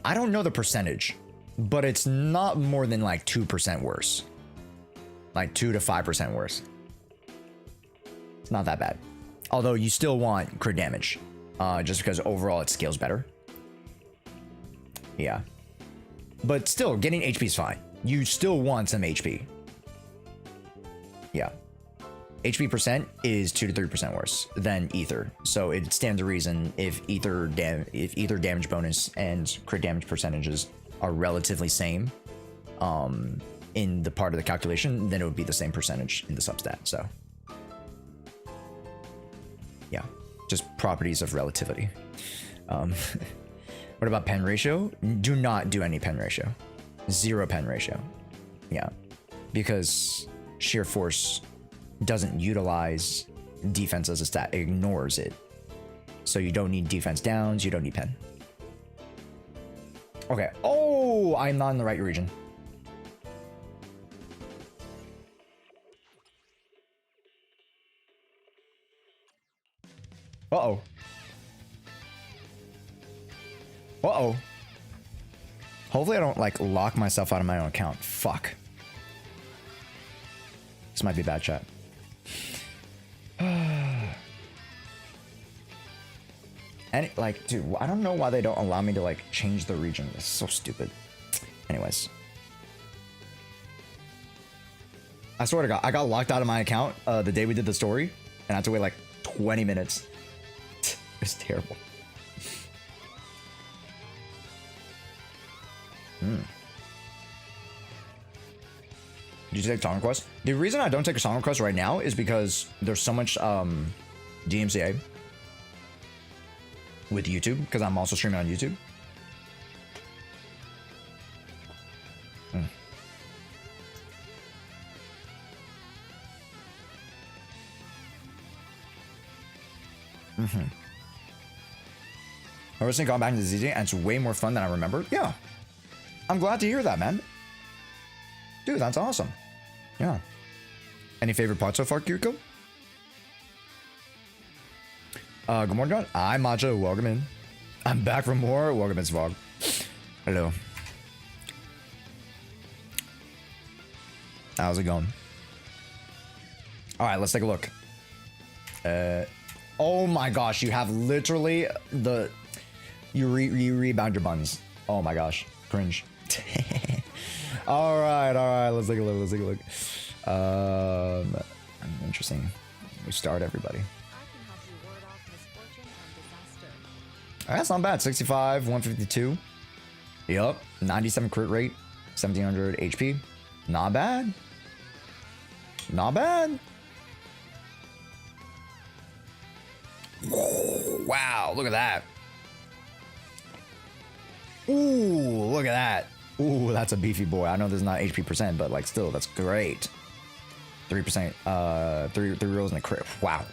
I don't know the percentage, but it's not more than like 2% worse. Like 2 to 5% worse. It's not that bad. Although you still want crit damage, just because overall it scales better. Yeah. But still, getting HP is fine. You still want some HP. Yeah. HP percent is 2 to 3% worse than ether, so it stands to reason if ether damage bonus and crit damage percentages are relatively same in the part of the calculation, then it would be the same percentage in the substat. So yeah, just properties of relativity. What about pen ratio? Do not do any pen ratio. 0 pen ratio. Yeah, because sheer force doesn't utilize defense as a stat, it ignores it. So you don't need defense downs, you don't need pen. Okay. Oh, I'm not in the right region. Uh-oh. Uh-oh. Hopefully I don't, like, lock myself out of my own account. Fuck. This might be bad chat. And, like, dude, I don't know why they don't allow me to, like, change the region. It's so stupid. Anyways. I swear to God, I got locked out of my account the day we did the story, and I had to wait, like, 20 minutes. It was terrible. Did you take Song Request? The reason I don't take a Song Request right now is because there's so much DMCA with YouTube, because I'm also streaming on YouTube. I recently gone back to ZZ and it's way more fun than I remember. Yeah. I'm glad to hear that, man. Dude, that's awesome. Yeah. Any favorite part so far, Kiriko? Good morning, John. I'm Macho. Welcome in. I'm back for more. Welcome in, Svog. Hello. How's it going? All right, let's take a look. Oh my gosh, you have literally the... You rebound your buns. Oh my gosh, cringe. all right, let's take a look, interesting. We start everybody. All right, that's not bad. 65, 152. Yup, 97 crit rate, 1700 HP. Not bad. Not bad. Wow, look at that. Ooh, look at that. Ooh, that's a beefy boy. I know there's not HP percent, but like still, that's great. 3%, three rolls in a crit. Wow.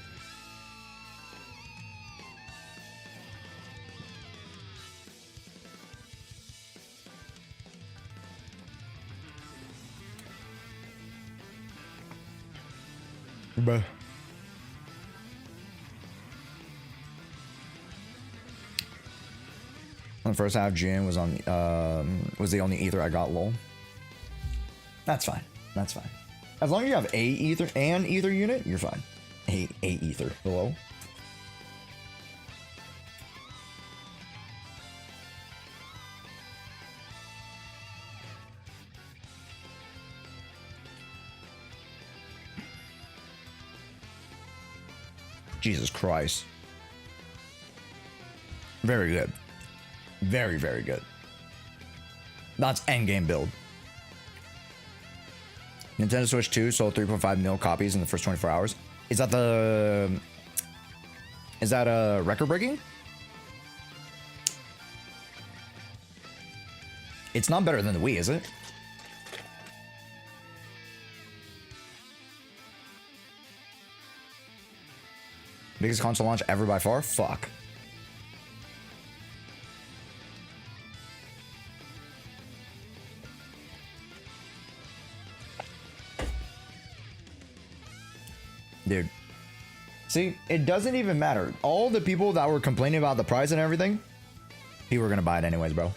Bruh. On the first half, Jin was on was the only ether I got. Lol. That's fine. That's fine. As long as you have a ether and ether unit, you're fine. A ether. Hello. Jesus Christ. Very good. Very, very good. That's endgame build. Nintendo Switch 2 sold 3.5 mil copies in the first 24 hours. Is that the... Is that record breaking? It's not better than the Wii, is it? Biggest console launch ever by far? Fuck. Dude. See, it doesn't even matter. All the people that were complaining about the price and everything, people were gonna buy it anyways, bro.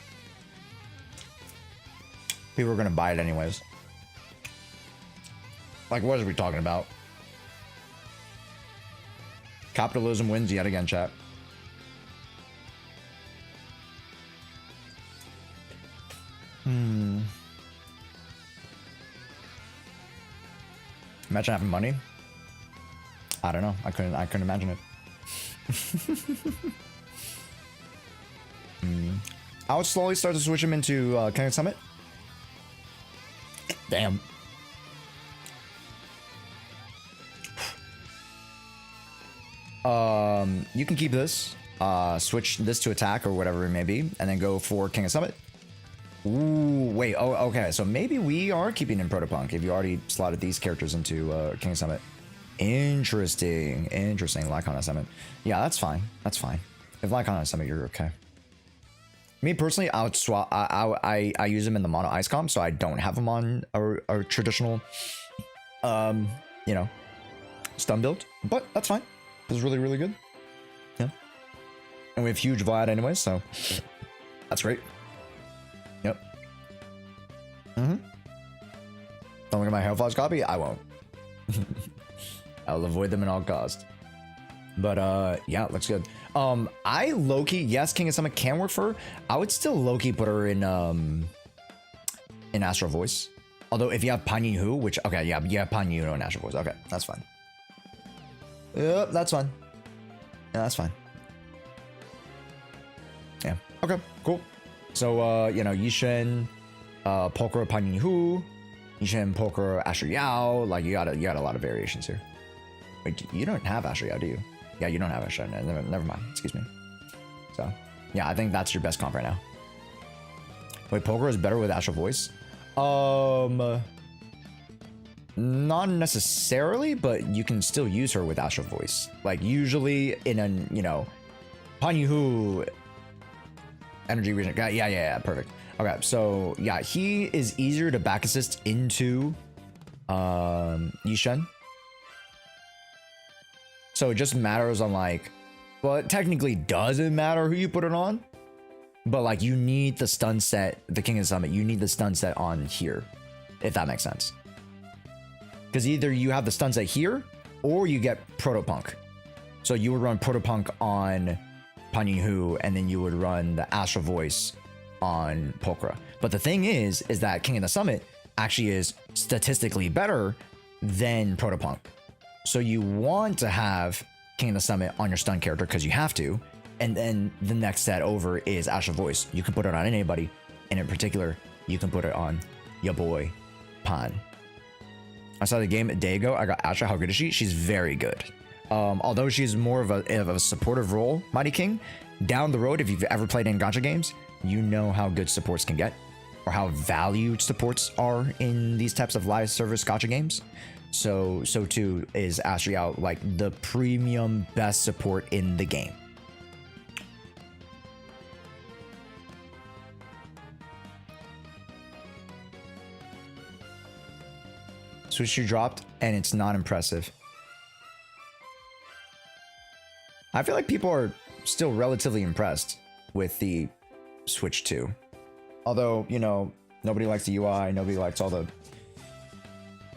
People were gonna buy it anyways. Like, what are we talking about? Capitalism wins yet again, chat. Imagine having money. I don't know. I couldn't imagine it. I would slowly start to switch him into King of Summit. Damn. You can keep this, switch this to attack or whatever it may be, and then go for King of Summit. Ooh, wait. Oh, okay. So maybe we are keeping in Protopunk if you already slotted these characters into King of Summit. Interesting. Interesting. Lycon Summit. Yeah, that's fine. That's fine. If Lycon Summit, you're okay. Me personally, I would swap. I use him in the mono ice comp, so I don't have him on a traditional, you know, stun build. But that's fine. It's really, really good. Yeah. And we have huge Vlad anyway, so that's great. Yep. Don't look at my Hellflash copy. I won't. I'll avoid them at all costs. But yeah, looks good. I low-key, yes, King of Summit can work for her. I would still low-key put her in Astral Voice. Although if you have Pan Yu, which okay, yeah, you have Pan Yu and Astral Voice. Okay, that's fine. Yep, that's fine. Yeah, that's fine. Yeah. Okay, cool. So you know, Yixuan, Poker, Pan Yu, Yixuan, Poker, Asher Yao. Like you got a lot of variations here. Wait, you don't have Asher Yao, do you? Yeah, you don't have Asher. Never mind. Excuse me. So yeah, I think that's your best comp right now. Wait, Poker is better with Astral Voice? Not necessarily, but you can still use her with Astral Voice. Like usually in a, you know, Pan Yu energy region. Yeah, perfect. Okay, so yeah, he is easier to back assist into Yixuan. So it just matters on like Well, it technically doesn't matter who you put it on, but like you need the stun set, the King of the Summit, you need the stun set on here, if that makes sense. Because either you have the stun set here or you get Protopunk. So you would run Protopunk on Pan Yin-Hu, and then you would run the Astral Voice on Pulchra. But the thing is that King of the Summit actually is statistically better than Protopunk. So you want to have King of the Summit on your stun character because you have to. And then the next set over is Astral Voice. You can put it on anybody. And in particular, you can put it on your boy, Pan. I saw the game a day ago. I got Astra. How good is she? She's very good. Although she's more of a supportive role, Mighty King, down the road, if you've ever played in gacha games, you know how good supports can get, or how valued supports are in these types of live service gacha games. So too is Astria, like the premium best support in the game. Switch 2 dropped, and it's not impressive. I feel like people are still relatively impressed with the Switch 2. Although, you know, nobody likes the UI, nobody likes all the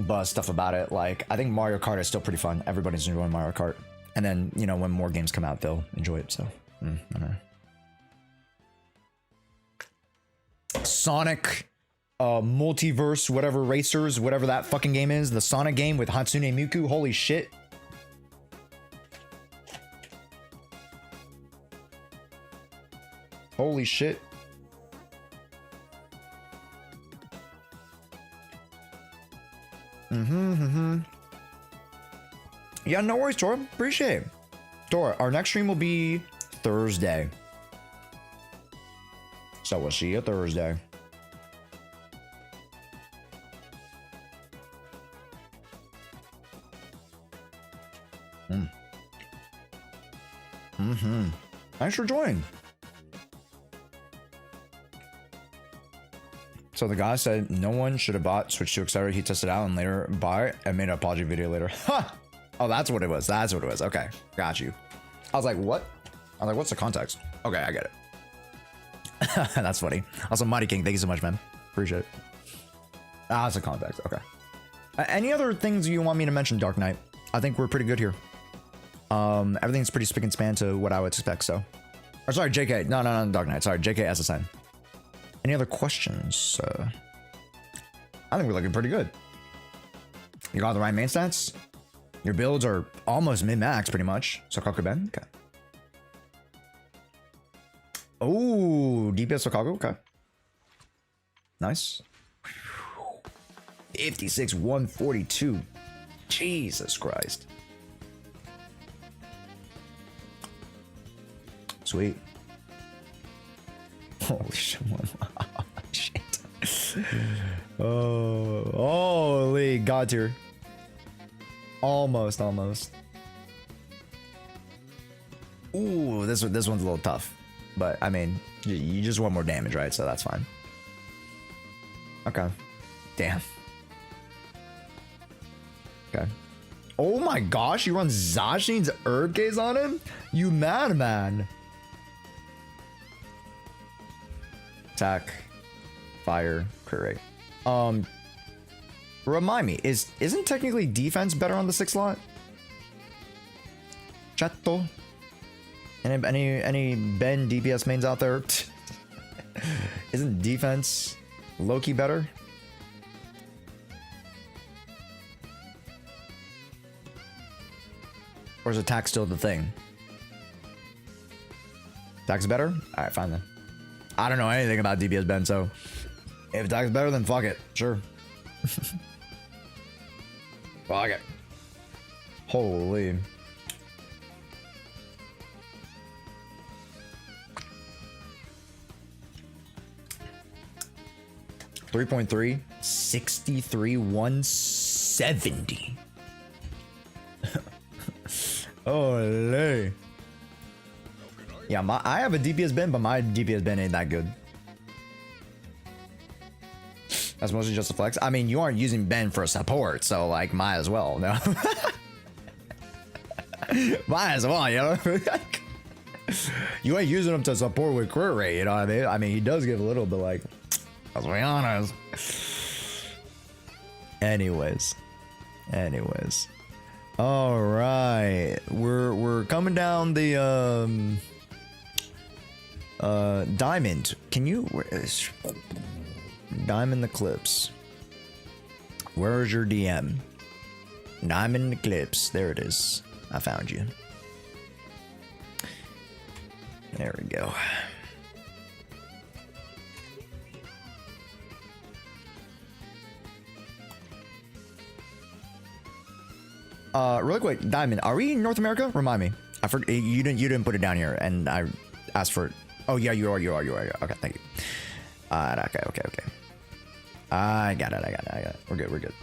buzz stuff about it. Like, I think Mario Kart is still pretty fun. Everybody's enjoying Mario Kart. And then, you know, when more games come out, they'll enjoy it. So, I don't know. Sonic, Multiverse, whatever, Racers, whatever that fucking game is. The Sonic game with Hatsune Miku. Holy shit. Holy shit. Yeah, no worries, Tora. Appreciate it. Tora, our next stream will be Thursday. So we'll see you Thursday. Thanks for joining. So the guy said no one should have bought Switch 2 Accelerator. He tested it out and later bought it and made an apology video later. Ha! Oh, that's what it was. That's what it was. Okay, got you. I was like, what? I was like, what's the context? Okay, I get it. That's funny. Also, Mighty King, thank you so much, man. Appreciate it. Ah, that's the context. Okay. Any other things you want me to mention, Dark Knight? I think we're pretty good here. Everything's pretty spick and span to what I would expect, so. Or sorry, JK. No, Dark Knight. Sorry, JK SSN. Any other questions? I think we're looking pretty good. You got the right main stats? Your builds are almost min-max, pretty much. So Kakuben? Okay. Oh, DPS Okago? Okay. Nice. 56, 142. Jesus Christ. Sweet. Holy shit. Shit. Oh, holy god tier. Almost. Ooh, this one's a little tough. But, I mean, you just want more damage, right? So that's fine. Okay. Damn. Okay. Oh my gosh, you run Zashin's Herb Gaze on him? You madman. Attack. Fire. Crit rate. Remind me, isn't technically defense better on the 6 slot? Chatto? Any Ben DPS mains out there? Isn't defense low-key better? Or is attack still the thing? Attack's better? Alright, fine then. I don't know anything about DPS Ben, so if attack's better, then fuck it. Sure. Fuck it. Holy. .3, 63, 170. Holy. Yeah, I have a DPS Ben, but my DPS Ben ain't that good. That's mostly just a flex. I mean, you aren't using Ben for support, so like, might as well, no? Might as well, you know? You ain't using him to support with crit rate, you know what I mean? I mean, he does give a little, but like, let's be honest. Anyways. All right, we're coming down the diamond. Can you? Where is Diamond Eclipse? Where is your DM? Diamond Eclipse. There it is. I found you. There we go. Really quick, Diamond, are we in North America? Remind me. I forgot you didn't put it down here, and I asked for it. Oh yeah, you are. Okay, thank you. Okay. I got it. We're good.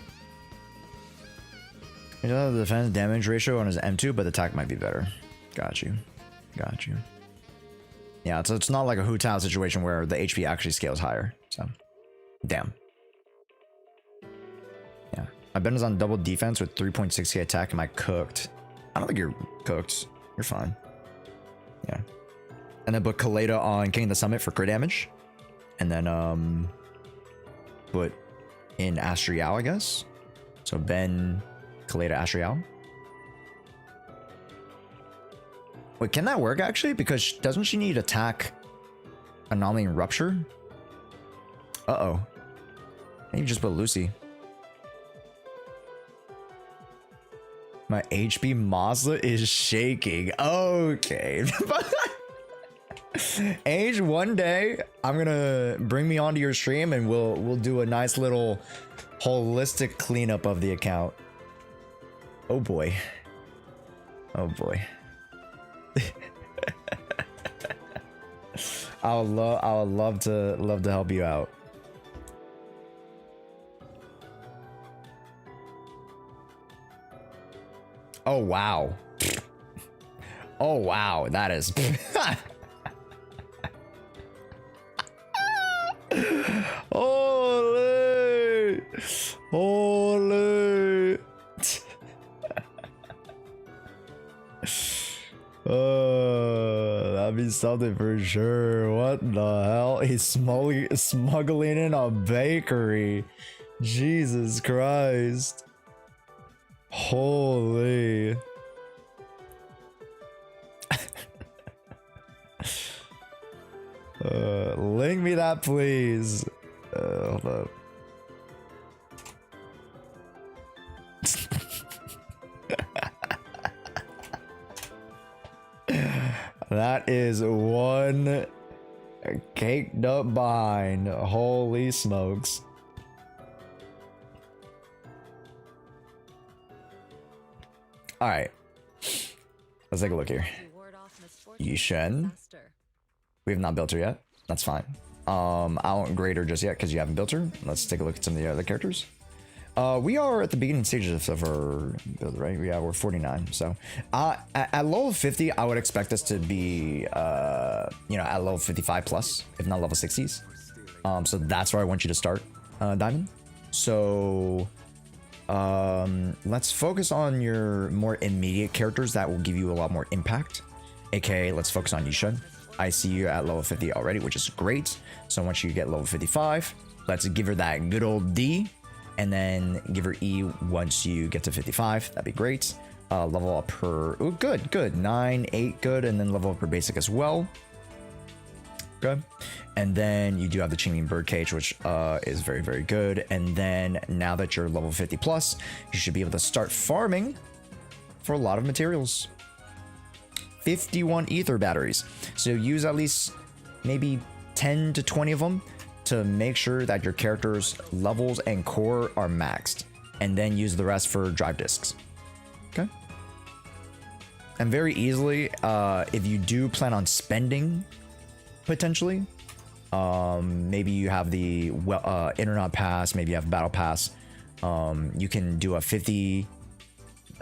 He does have the defense damage ratio on his M2, but the attack might be better. Got you. Yeah, it's not like a Hu Tao situation where the HP actually scales higher. So, damn. Yeah, my Ben is on double defense with 3.6k attack. Am I cooked? I don't think you're cooked. You're fine. Yeah. And then put Kaleda on King of the Summit for crit damage. And then put in Astrial, I guess. So Ben, Kaleda, Astrial. Wait, can that work actually? Because doesn't she need attack, anomaly, and rupture? Uh-oh. Maybe just put Lucy. My HP Mazda is shaking. Okay. Age, one day I'm gonna bring me onto your stream and we'll do a nice little holistic cleanup of the account. Oh boy. I would love to help you out. Oh wow. Oh wow, that is Holy! That'd be something for sure. What the hell? He's smuggling in a bakery. Jesus Christ. Holy. Link me that, please. Hold up. That is one caked up behind. Holy smokes. All right. Let's take a look here. Yixuan. We have not built her yet. That's fine. I won't grade her just yet because you haven't built her. Let's take a look at some of the other characters. We are at the beginning stages of our build, right? Yeah, we're 49. So at level 50, I would expect us to be, you know, at level 55 plus, if not level 60s. So that's where I want you to start, Diamond. So let's focus on your more immediate characters that will give you a lot more impact. AKA, let's focus on Yixuan. I see you at level 50 already, which is great. So once you get level 55, let's give her that good old D. And then give her E once you get to 55. That'd be great. Level up her... Oh, good. 9, 8, good. And then level up her basic as well. Good. And then you do have the Qingling Birdcage, which is very, very good. And then now that you're level 50 plus, you should be able to start farming for a lot of materials. 51 ether batteries. So use at least maybe 10 to 20 of them to make sure that your character's levels and core are maxed, and then use the rest for drive discs. Okay. And very easily, if you do plan on spending, potentially, maybe you have the Internet Pass, maybe you have Battle Pass, you can do a 50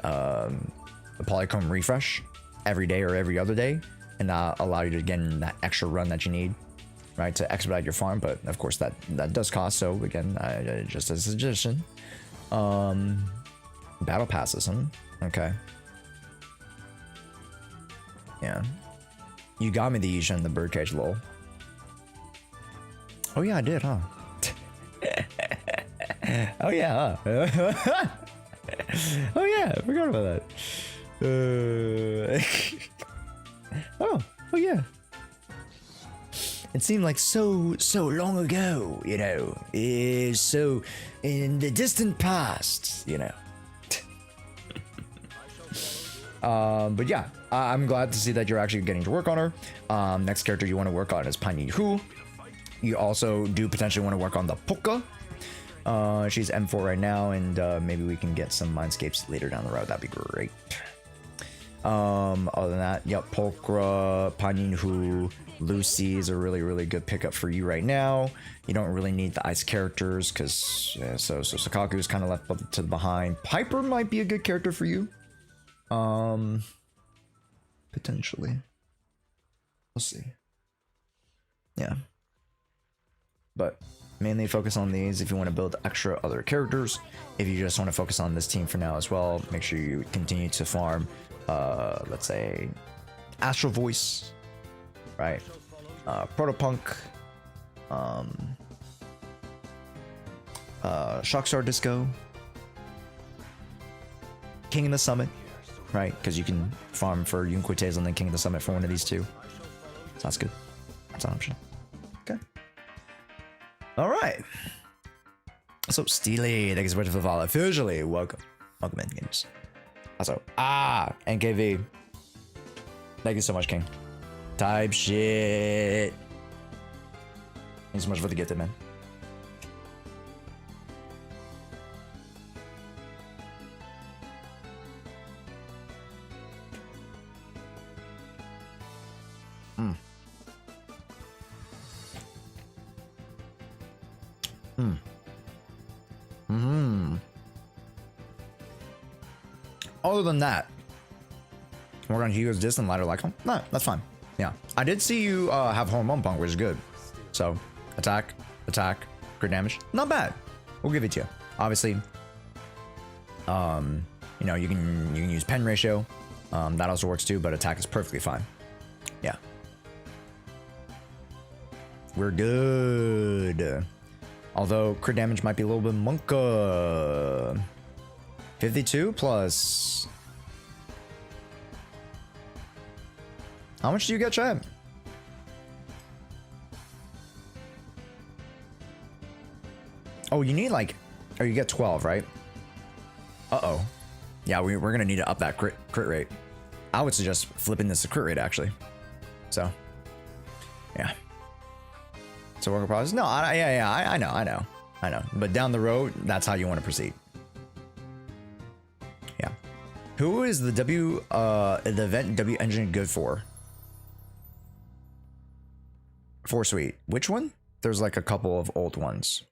Polychrome refresh every day or every other day, and allow you to get in that extra run that you need, right, to expedite your farm. But of course that does cost, so again, just as a suggestion. Battle passes, huh? Okay. Yeah. You got me the Yixuan and the birdcage, lol. Oh yeah, I did, huh? Oh yeah, huh? Oh yeah, I forgot about that. Oh yeah. It seemed like so long ago, you know. So in the distant past, you know. But yeah, I'm glad to see that you're actually getting to work on her. Next character you want to work on is Pan Hu. You also do potentially want to work on the Polka. She's M4 right now, and maybe we can get some Mindscapes later down the road. That'd be great. Other than that, yep, Polka, Pan Hu, Lucy is a really good pickup for you right now. You don't really need the ice characters because so Sakaku is kind of left to the behind. Piper might be a good character for you. Potentially. We'll see. Yeah. But mainly focus on these if you want to build extra other characters. If you just want to focus on this team for now as well, make sure you continue to farm, let's say, Astral Voice, right? Protopunk, Shockstar Disco, King of the Summit, right? Because you can farm for Yunquitez and then King of the Summit for one of these two. So that's good. That's an option. Okay. All right. So Steely, thank you so much for the follow. Officially, welcome in, games. Also, NKV. Thank you so much, King. Type shit. Thank you so much for the gifted, man. Other than that, we're on Hugo's distant ladder like, oh, no, that's fine. Yeah, I did see you have hormone punk, which is good. So attack, crit damage, not bad. We'll give it to you. Obviously, you know, you can use pen ratio. That also works too, but attack is perfectly fine. Yeah, we're good. Although crit damage might be a little bit monka. 52 plus. How much do you get, Chad? Oh, you need like, or you get 12, right? Uh-oh. Yeah, we're gonna need to up that crit rate. I would suggest flipping this to crit rate, actually. So, yeah. So work in progress. No, I know. But down the road, that's how you want to proceed. Yeah. Who is the event W engine good for? For Sweet. Which one? There's like a couple of old ones.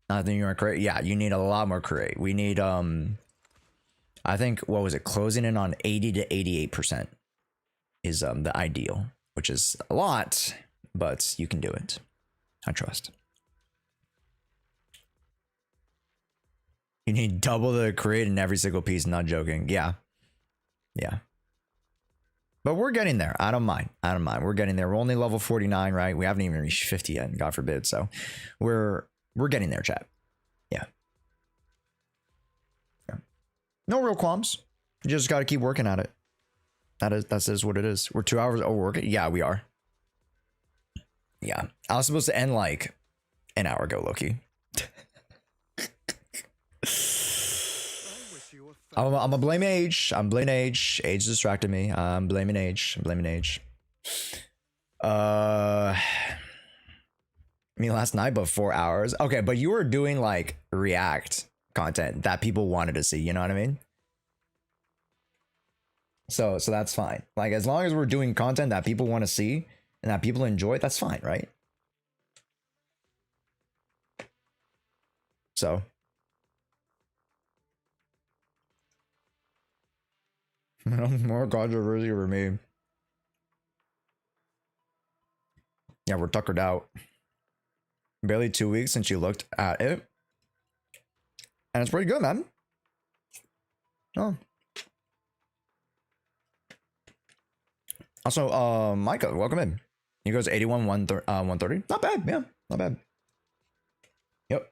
I think you want to create. Yeah, you need a lot more create. We need I think, what was it, closing in on 80 to 88% is the ideal, which is a lot, but you can do it. I trust. You need double the create in every single piece, not joking. Yeah. Yeah. But we're getting there. I don't mind. We're getting there. We're only level 49, right? We haven't even reached 50 yet, God forbid. So we're getting there, chat. Yeah. No real qualms. You just got to keep working at it. That is what it is. We're 2 hours over working. Yeah, we are. Yeah. I was supposed to end like an hour ago, Loki. I'm gonna blame age. I'm blaming age. Age distracted me. I'm blaming age. I mean, last night, but 4 hours. Okay, but you were doing like React content that people wanted to see. You know what I mean? So that's fine. Like, as long as we're doing content that people want to see and that people enjoy, that's fine, right? So. More controversy for me. Yeah, we're tuckered out. Barely 2 weeks since you looked at it. And it's pretty good, man. Oh. Also, Micah, welcome in. He goes 81, 130. Not bad, yeah, not bad. Yep.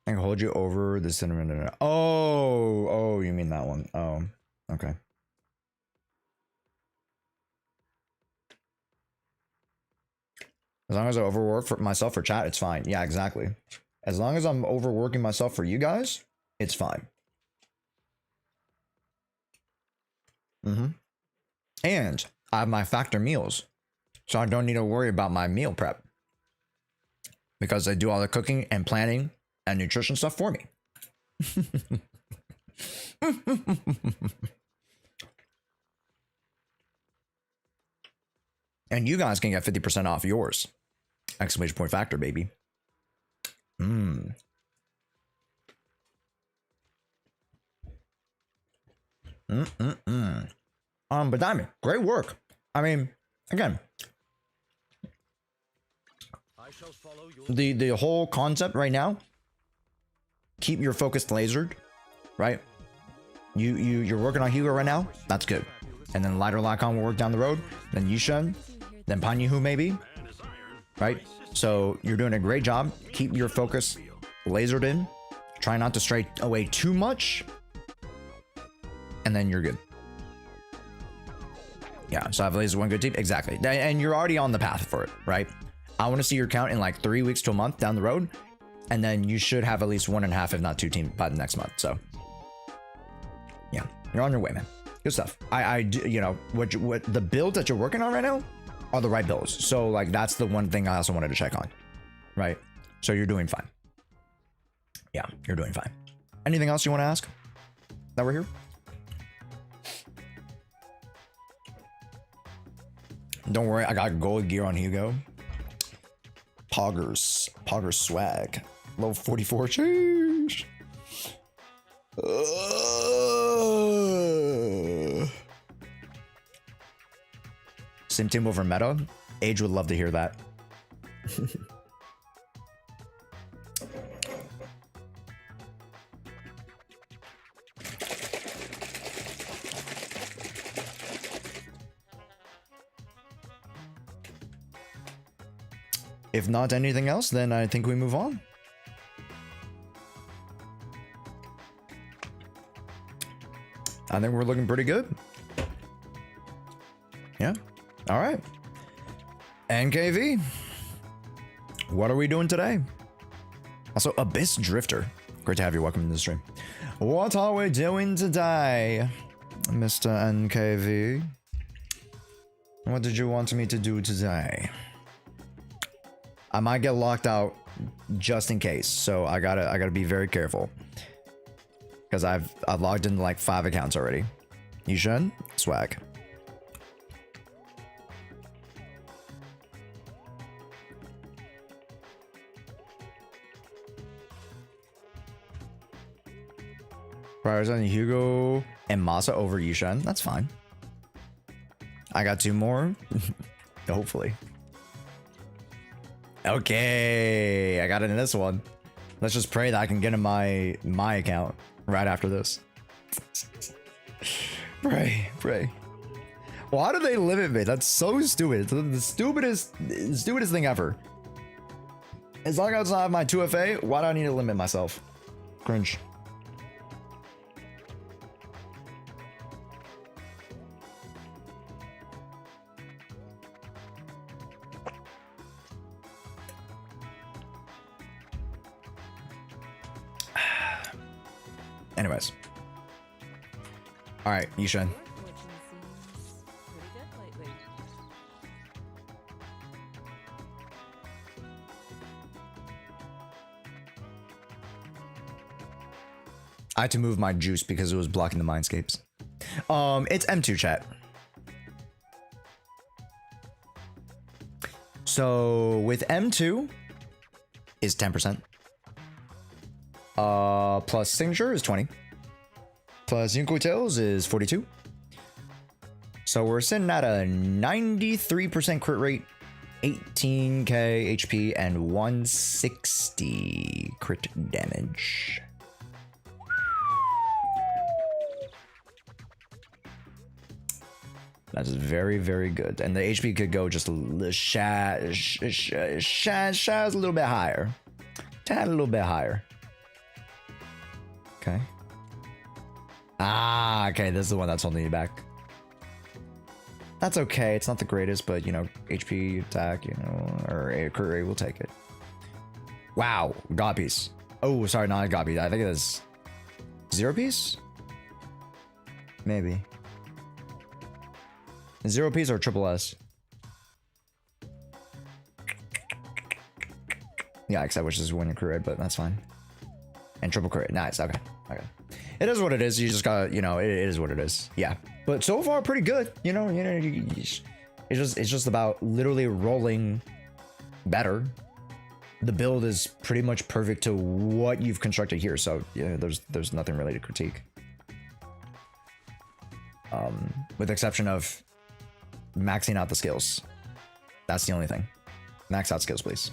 I can hold you over the cinnamon. Oh, you mean that one? Oh, okay. As long as I overwork for myself for chat, it's fine. Yeah, exactly. As long as I'm overworking myself for you guys, it's fine. And I have my factor meals, so I don't need to worry about my meal prep because they do all the cooking and planning and nutrition stuff for me. And you guys can get 50% off yours. Exclamation point factor, baby. But Diamond, great work. I mean, again, the whole concept right now, keep your focus lasered, right? You're working on Hugo right now. That's good. And then Lighter Lacon will work down the road. Then Yixuan, then Panyu maybe, right? So you're doing a great job. Keep your focus lasered in. Try not to stray away too much. And then you're good. Yeah, so I have laser one good team. Exactly. And you're already on the path for it, right? I want to see your count in like 3 weeks to a month down the road. And then you should have at least 1.5, if not 2 teams by the next month. So yeah, you're on your way, man. Good stuff. You know, what the builds that you're working on right now are the right builds. So like, that's the one thing I also wanted to check on, right? So you're doing fine. Yeah, you're doing fine. Anything else you want to ask that we're here? Don't worry, I got gold gear on Hugo. Poggers swag. Low 44. Sheesh. Sim team over meta. Age would love to hear that. If not anything else, then I think we move on. I think we're looking pretty good. Yeah. All right. NKV. What are we doing today? Also, Abyss Drifter. Great to have you. Welcome to the stream. What are we doing today, Mr. NKV? What did you want me to do today? I might get locked out just in case, so I gotta be very careful because I've logged into like 5 accounts already. Yixuan, swag. Prioritizing Hugo and Masa over Yixuan. That's fine. I got 2 more. Hopefully. Okay, I got it in this one. Let's just pray that I can get in my account right after this. Pray. Why do they limit me? That's so stupid. It's the stupidest thing ever. As long as I have my 2FA, why do I need to limit myself? Cringe. Anyways. All right, Yixuan. I had to move my juice because it was blocking the mindscapes. It's M2 chat. So with M2 is 10%. Plus signature is 20. Plus Yunko Tails is 42. So we're sitting at a 93% crit rate, 18k HP and 160 crit damage. That's very, very good. And the HP could go just a little bit higher. Tad a little bit higher. Okay. Ah, okay, this is the one that's holding you back. That's okay, it's not the greatest, but you know, HP, attack, you know, or a crit rate, we'll take it. Wow, God piece. Oh, sorry, not a God piece. I think it is 0 piece? Maybe. 0 piece or triple S? Yeah, except which is one crit rate, but that's fine. And triple crit, nice, okay. Okay. It is what it is. You just gotta, you know, it is what it is. Yeah. But so far, pretty good. It's just about literally rolling better. The build is pretty much perfect to what you've constructed here. So yeah, there's nothing really to critique. With the exception of maxing out the skills. That's the only thing. Max out skills, please.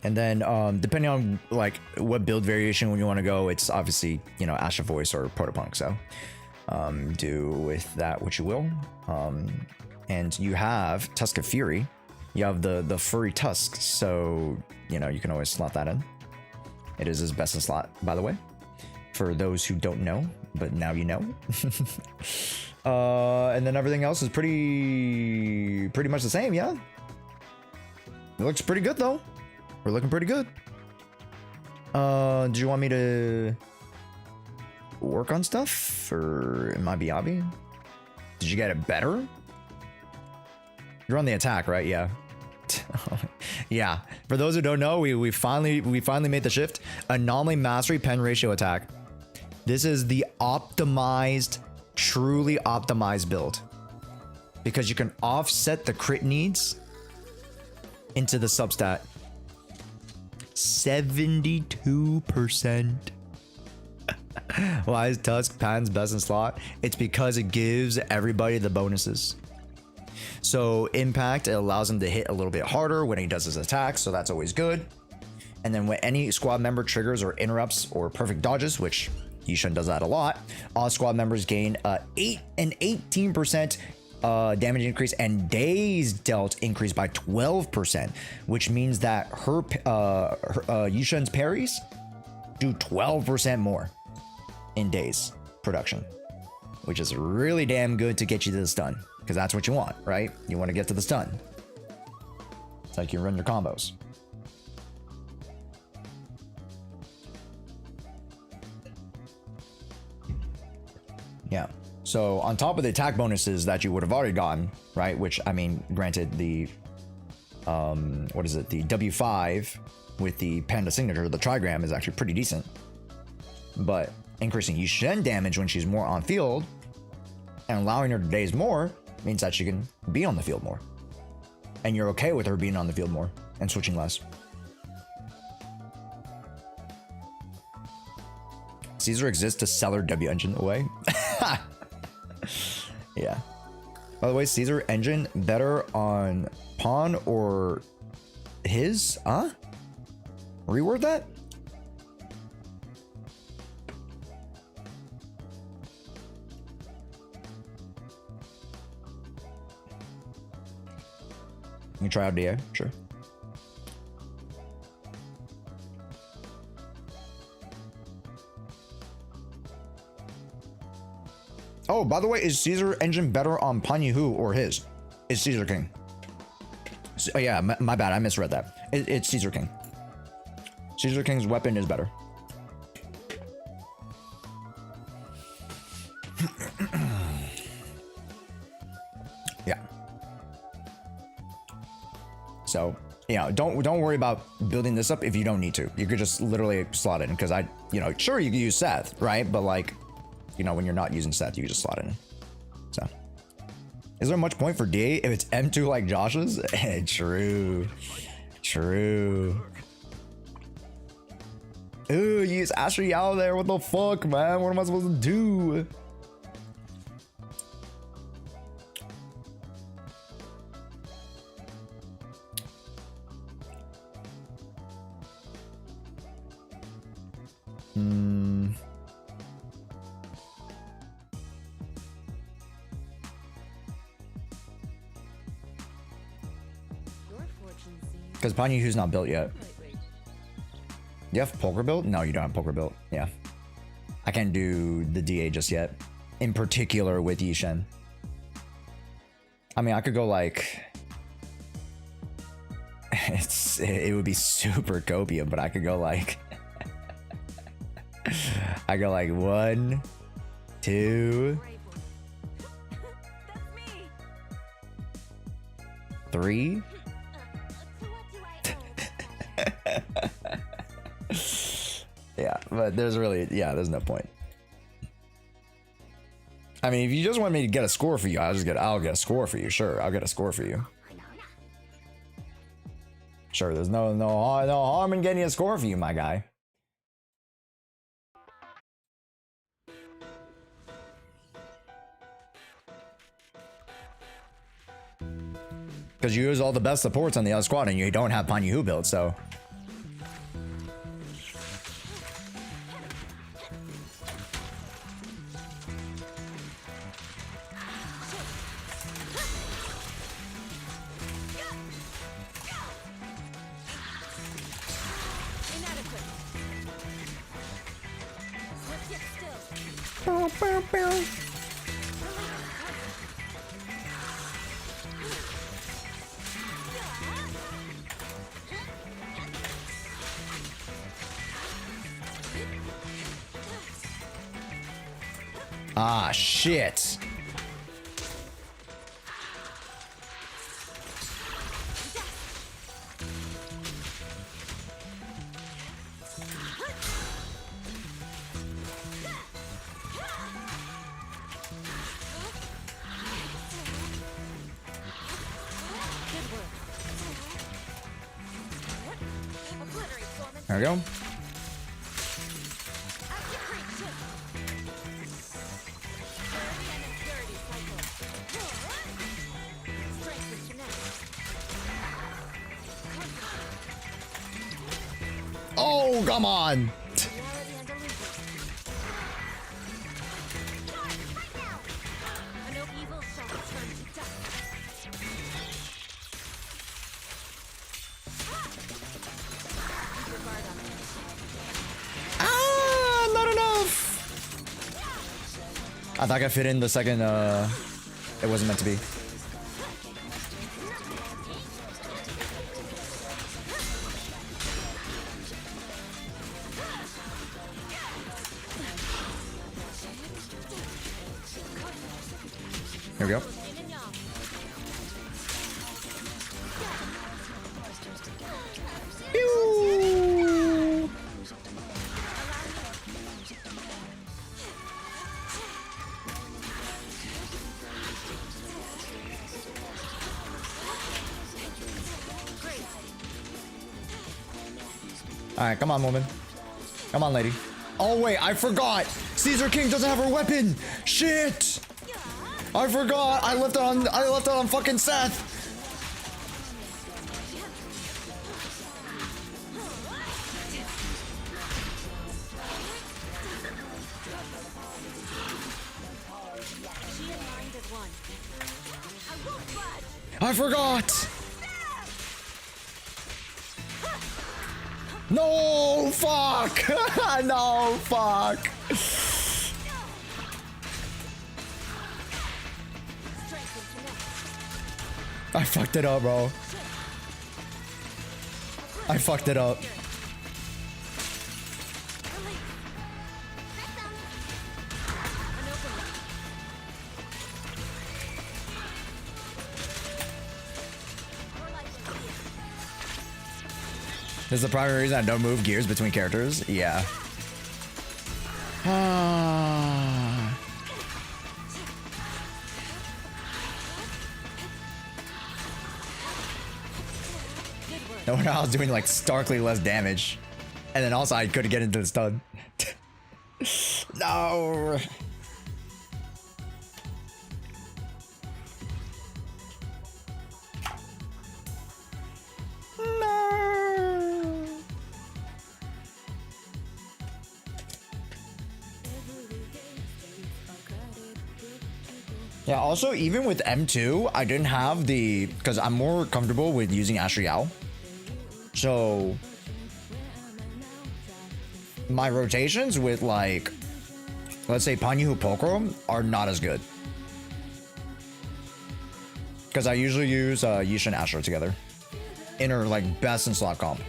And then depending on like what build variation when you want to go, it's obviously, you know, Asha Voice or Protopunk. So do with that what you will. And you have Tusk of Fury. You have the furry tusks, so you know you can always slot that in. It is his best in slot, by the way, for those who don't know, but now you know. And then everything else is pretty much the same, yeah. It looks pretty good though. We're looking pretty good. Do you want me to work on stuff or in my BRB? Did you get it better? You're on the attack, right? Yeah. Yeah. For those who don't know, we finally made the shift. Anomaly Mastery Pen Ratio Attack. This is the optimized, truly optimized build. Because you can offset the crit needs into the substat. 72%. Why is Tusk Pan's best in slot? It's because it gives everybody the bonuses. So impact, it allows him to hit a little bit harder when he does his attack, so that's always good. And then when any squad member triggers or interrupts or perfect dodges, which Yixuan does that a lot, all squad members gain an 18% damage increase and days dealt increase by 12%, which means that her Yixuan's parries do 12% more in days production, which is really damn good to get you to the stun, because that's what you want, right? You want to get to the stun. It's like you run your combos. Yeah. So on top of the attack bonuses that you would have already gotten, right? Which, I mean, granted, the what is it? The W5 with the Panda signature, the trigram, is actually pretty decent. But increasing Yixuan damage when she's more on field and allowing her to daze more means that she can be on the field more. And you're okay with her being on the field more and switching less. Caesar exists to sell her W engine away. Yeah. By the way, Caesar engine better on pawn or his? Huh? Reword that? You can try out DA, sure. Oh, by the way, is Caesar engine better on Panyu Hu or his? It's Caesar King. Oh, yeah, my bad. I misread that. It's Caesar King. Caesar King's weapon is better. Yeah. So, yeah, don't worry about building this up if you don't need to. You could just literally slot in, because sure, you can use Seth, right? But like, when you're not using Seth, you can just slot in. So, is there much point for DA if it's M2 like Josh's? True. Ooh, you use Astra Yao there. What the fuck, man? What am I supposed to do? Because Panyu Hu's not built yet. Do you have poker built? No, you don't have poker built. Yeah. I can't do the DA just yet. In particular with Yishen. I mean, I could go like... It would be super copium, but I could go like... I go like 1, 2... 3... Yeah, but there's really, yeah, there's no point. I mean, if you just want me to get a score for you, I'll get a score for you. Sure, I'll get a score for you. Sure, there's no harm in getting a score for you, my guy. Because you use all the best supports on the other squad and you don't have Panyu Hu built, so. Ah, shit. There we go. Oh, come on. Ah, not enough. I thought I could fit in the second, it wasn't meant to be. Here we go. Pew! All right, come on, woman. Come on, lady. Oh wait, I forgot. Caesar King doesn't have her weapon. Shit. I forgot. I left it on fucking Seth. I forgot. No, fuck. No, fuck. I fucked it up, bro. I fucked it up. This is the primary reason I don't move gears between characters. Yeah. No wonder I was doing like starkly less damage. And then also I couldn't get into the stun. No. No. Yeah, also, even with M2, I didn't have the... Because I'm more comfortable with using Asher Yao. So... my rotations with, like... let's say Panyu Pokro are not as good. Because I usually use Yixuan and Asher together. Inner, like, best in slot comp.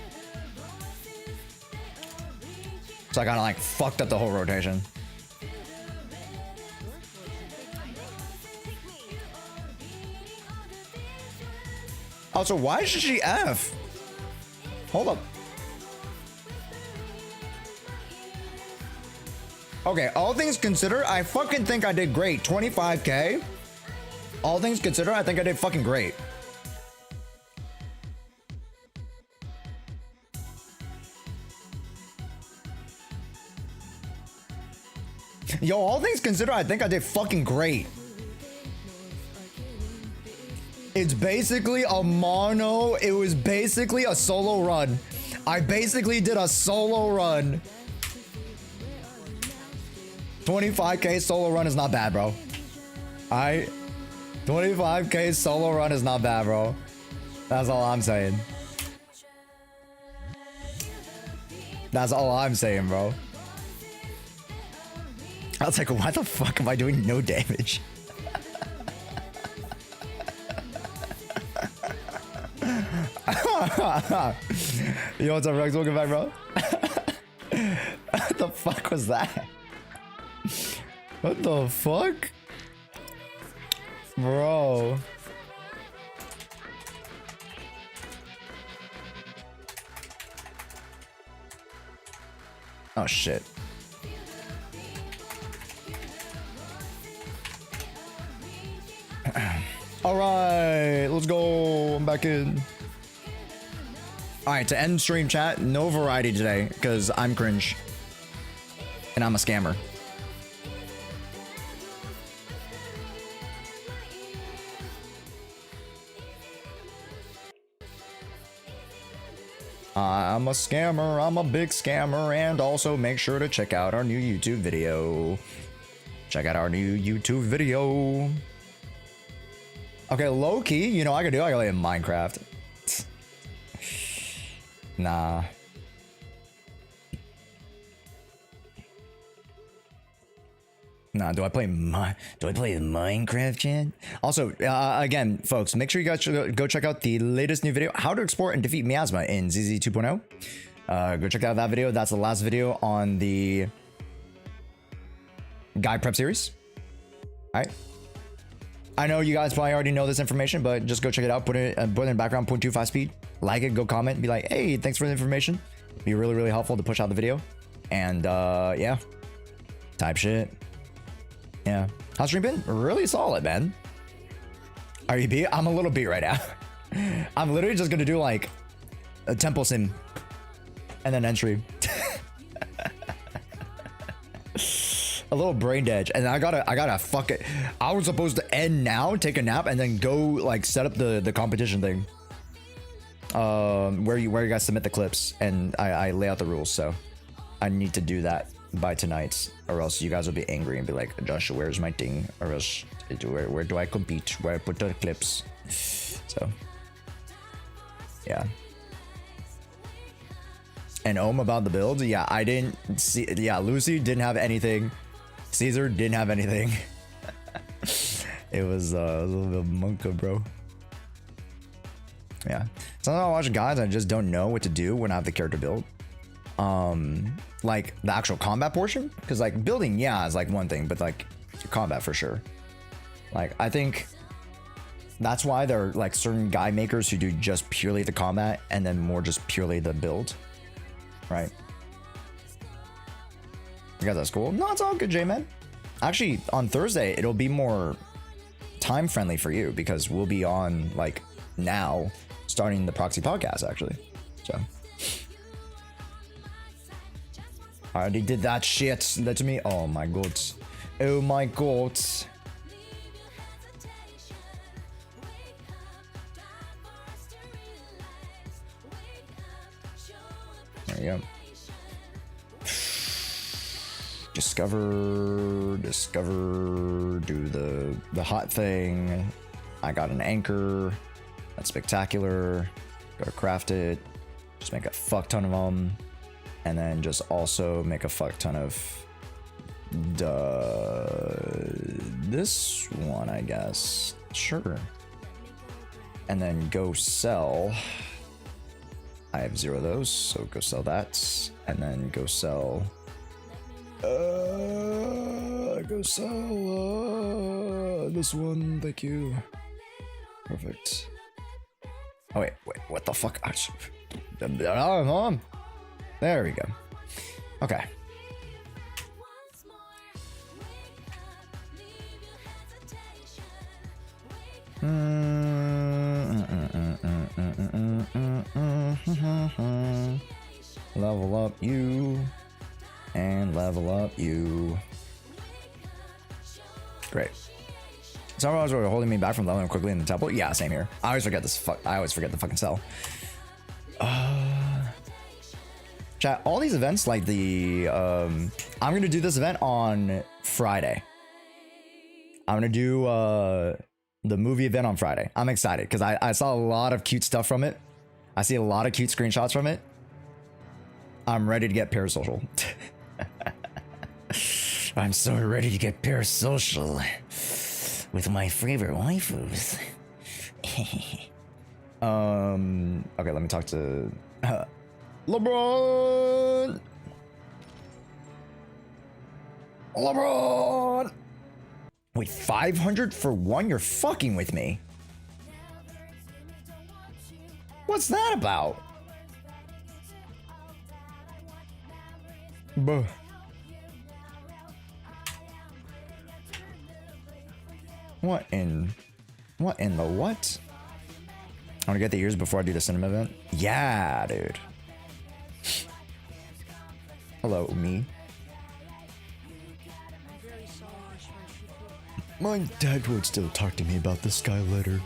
So I kind of, like, fucked up the whole rotation. Also, why should she F? Hold up. Okay, all things considered, I fucking think I did great. 25k. All things considered, I think I did fucking great. Yo, all things considered, I think I did fucking great. It's basically a mono. It was basically a solo run. I basically did a solo run. 25k solo run is not bad, bro. 25k solo run is not bad, bro. That's all I'm saying. That's all I'm saying, bro. I was like, why the fuck am I doing no damage? Yo, what's up, Rex? Welcome back, bro. What the fuck was that? What the fuck? Bro. Oh, shit. All right, let's go. I'm back in. All right, to end stream chat, no variety today because I'm cringe and I'm a scammer. I'm a scammer, I'm a big scammer, and also make sure to check out our new YouTube video. Check out our new YouTube video. Okay, low key, you know what I could do? I could play in Minecraft. Nah. Nah, do I play Minecraft, chat? Also, again, folks, make sure you guys go check out the latest new video, how to export and defeat Miasma in ZZ 2.0. Go check out that video. That's the last video on the guide prep series. All right. I know you guys probably already know this information, but just go check it out. Put it in the background, 0.25 speed. Like it, go comment, be like, hey, thanks for the information. Be really, really helpful to push out the video. And yeah, type shit. Yeah. How's stream been? Really solid, man. Are you beat? I'm a little beat right now. I'm literally just gonna do like a temple sim and then end stream. A little brain dead, and I gotta fuck it. I was supposed to end now, take a nap, and then go like set up the competition thing. Where you guys submit the clips, and I lay out the rules. So I need to do that by tonight, or else you guys will be angry and be like, Josh, where's my thing? Or else where do I compete? Where I put the clips? So yeah. And about the build, yeah, I didn't see. Yeah, Lucy didn't have anything. Caesar didn't have anything. It was a little bit of monka, bro. Yeah. Sometimes I watch guys, I just don't know what to do when I have the character built. Like the actual combat portion, because like building, yeah, is like one thing, but like combat for sure. Like I think that's why there are like certain guide makers who do just purely the combat and then more just purely the build, right? You guys, that's cool. No, it's all good, J-Man. Actually, on Thursday, it'll be more time friendly for you because we'll be on like now starting the proxy podcast actually. So I already did that shit. Let me. Oh my god. Oh my god. There you go. Discover, do the hot thing. I got an anchor. That's spectacular. Go craft it. Just make a fuck ton of them. And then just also make a fuck ton of this one, I guess. Sure. And then go sell. I have 0 of those, so go sell that. And then go sell. This one, thank you. Perfect. Oh wait, what the fuck? There we go. Okay. Level up you. And level up you. Great. Some of us were holding me back from leveling quickly in the temple. Yeah, same here. I always forget this. I always forget the fucking cell. Chat. All these events, like the I'm gonna do this event on Friday. I'm gonna do the movie event on Friday. I'm excited because I saw a lot of cute stuff from it. I see a lot of cute screenshots from it. I'm ready to get parasocial. I'm so ready to get parasocial with my favorite waifus. Okay, let me talk to LeBron. LeBron. Wait, 500 for one? You're fucking with me. What's that about? Buh. What in the what? I want to get the ears before I do the cinema event. Yeah, dude. Hello, me. My dad would still talk to me about the sky letter.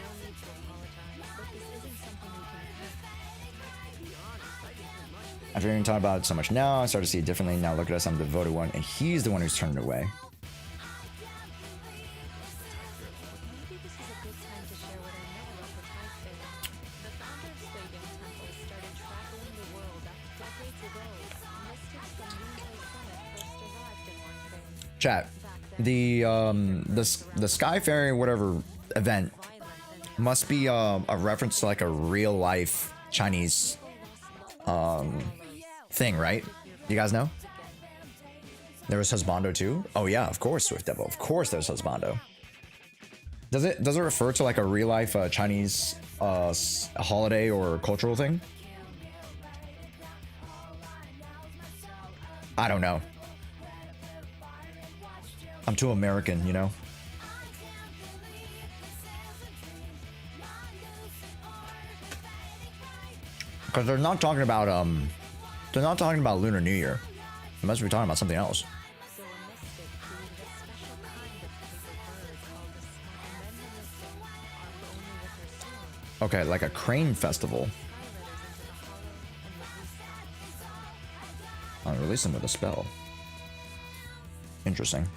After hearing talk about it so much now, I start to see it differently. Now look at us, I'm the voted one, and he's the one who's turned away. Chat, the Sky Fairy whatever event must be a reference to like a real life Chinese thing, right? You guys know? There was husbando too? Oh yeah, of course, Swift Devil. Of course there's husbando. Does it refer to like a real life Chinese holiday or cultural thing? I don't know. I'm too American, you know? Because they're not talking about Lunar New Year. They must be talking about something else. Okay, like a crane festival. I'll release them with a spell. Interesting.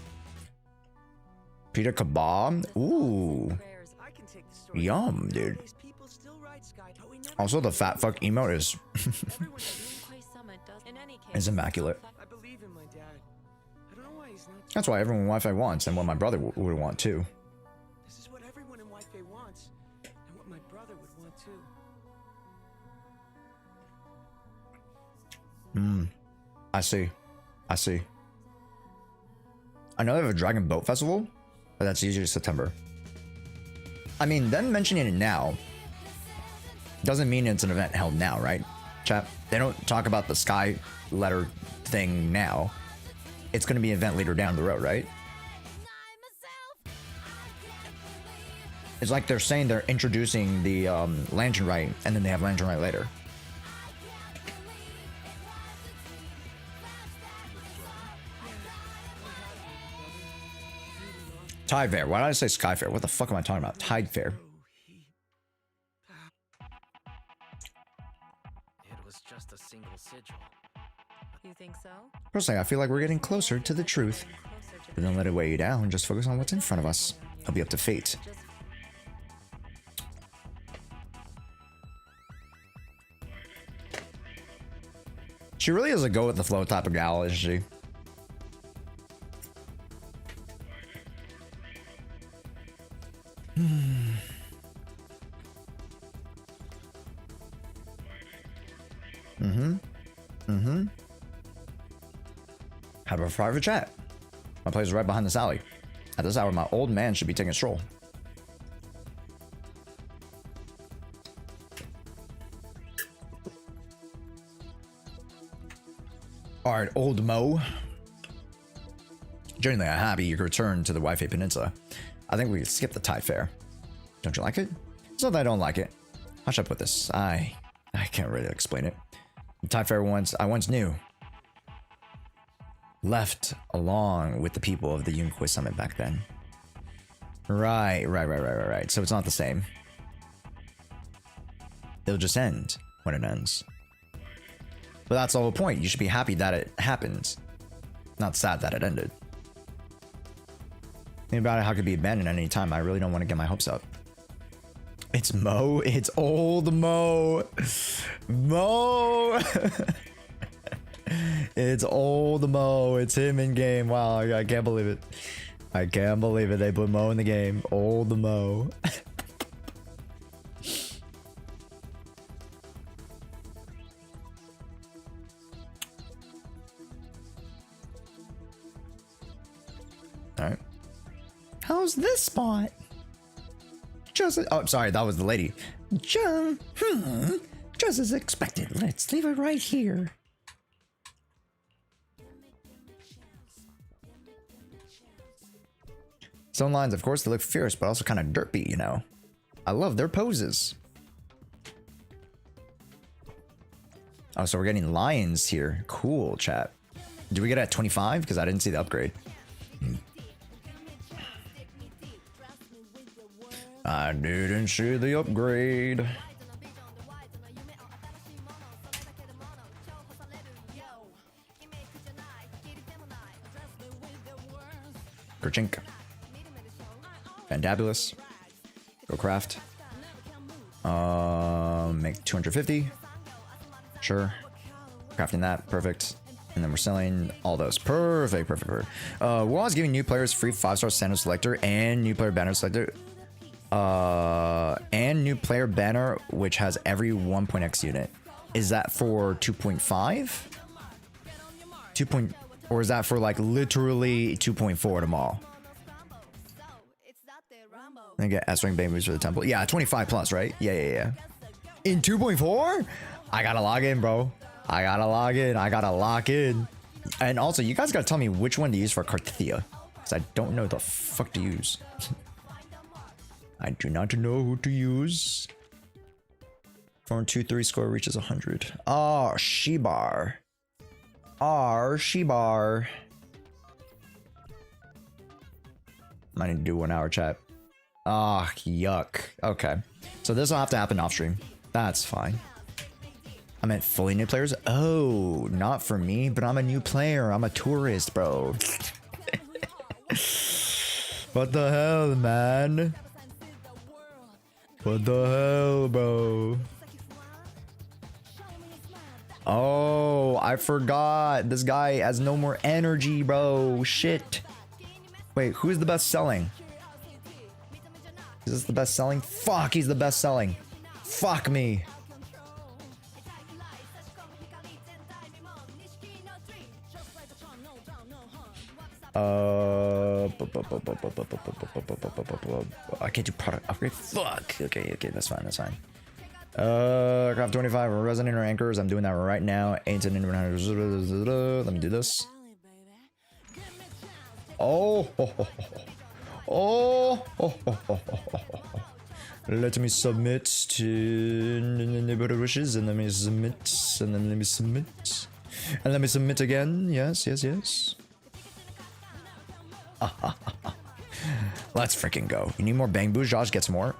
Pita kebab? Ooh. Yum, dude. Also, the fat fuck emote is immaculate. That's why everyone in Wi-Fi wants, and what my brother would want too. This is what everyone in Wi-Fi wants, and what my brother would want too. I see. I see. I know they have a Dragon Boat Festival, but that's usually September. I mean, them mentioning it now doesn't mean it's an event held now, right? Chat, they don't talk about the sky letter thing now. It's going to be an event later down the road, right? It's like they're saying they're introducing the Lantern Rite, and then they have Lantern Rite later. Tide Fair. Why did I say Sky Fair? What the fuck am I talking about? Tide Fair. It was just a single sigil. You think so? Personally, I feel like we're getting closer to the truth. But don't let it weigh you down. Just focus on what's in front of us. It'll be up to fate. She really is a go with the flow type of gal, isn't she? Have a private chat. My place is right behind this alley. At this hour, my old man should be taking a stroll. Alright, old Mo. Genuinely, I'm happy you can return to the Wi-Fi Peninsula. I think we can skip the Tide Fair. Don't you like it? It's not that I don't like it. How should I put this? I can't really explain it. The Tide Fair I once knew. Left along with the people of the Yunquist Summit back then. Right. So it's not the same. It'll just end when it ends. But that's the whole point. You should be happy that it happened. Not sad that it ended. Think about it, how it could be abandoned at any time. I really don't want to get my hopes up. It's Mo. It's old Mo. Mo. It's old Mo. It's him in game. Wow, I can't believe it. I can't believe it. They put Mo in the game. Old Mo. Alright. How's this spot? Just oh, sorry, that was the lady. Just as expected. Let's leave it right here. Stone lines, of course, they look fierce, but also kind of derpy, you know. I love their poses. Oh, so we're getting lions here. Cool, chat. Do we get it at 25? Because I didn't see the upgrade. I didn't see the upgrade. Kerchink. Fantabulous. Go craft. Make 250. Sure. Crafting that. Perfect. And then we're selling all those. Perfect. We're always giving new players free 5-star standard selector and new player banner selector. And new player banner, which has every 1.x unit. Is that for 2.5? 2. Or is that for like literally 2.4 tomorrow? I get S-Ring Babies for the temple. Yeah, 25 plus, right? Yeah. In 2.4? I gotta log in, bro. I gotta lock in. And also, you guys gotta tell me which one to use for Carthia. Because I don't know the fuck to use. I do not know who to use. 4-2-3 score reaches 100. Oh, Shebar. Shebar. I need to do 1 hour chat. Ah, yuck. Okay. So this will have to happen off stream. That's fine. I meant fully new players? Oh, not for me, but I'm a new player. I'm a tourist, bro. What the hell, man? What the hell, bro? Oh, I forgot. This guy has no more energy, bro. Shit. Wait, who's the best selling? Is this the best selling? Fuck, he's the best selling. Fuck me. I can't do product upgrade. Fuck. Okay, that's fine. Craft 25 resonator anchors. I'm doing that right now. Ancient. Let me do this. Let me submit to neighborhood wishes, and let me submit, and then let me submit, and let me submit again. Yes. Let's freaking go. You need more bang boos? Josh gets more.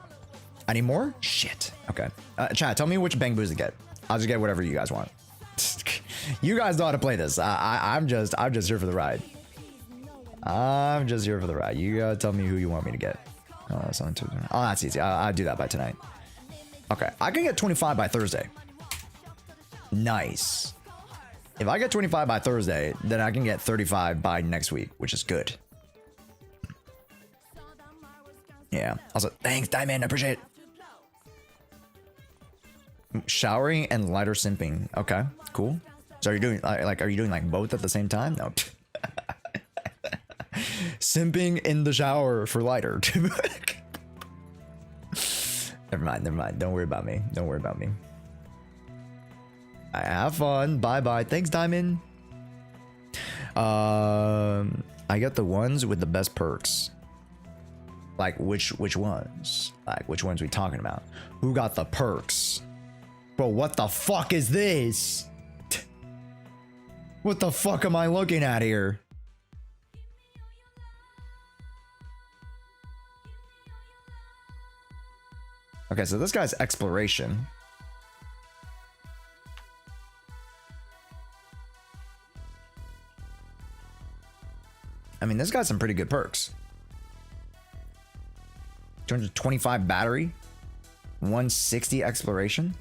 I need more? Shit. Okay. Chat, tell me which bang boos to get. I'll just get whatever you guys want. You guys know how to play this. I'm just here for the ride. I'm just here for the ride. You gotta tell me who you want me to get. Oh, that's easy. I'll do that by tonight. Okay, I can get 25 by Thursday. Nice. If I get 25 by Thursday, then I can get 35 by next week, which is good. Yeah. Also, thanks, Diamond. I appreciate it. Showering and lighter simping. Okay, cool. So are you doing like both at the same time? No. Simping in the shower for lighter. Never mind. Don't worry about me. I have fun. Bye. Thanks, Diamond. I got the ones with the best perks. Like which ones? Like which ones we talking about? Who got the perks? Bro, what the fuck is this? What the fuck am I looking at here? Okay, so this guy's exploration. I mean, this got some pretty good perks. 225 battery, 160 exploration.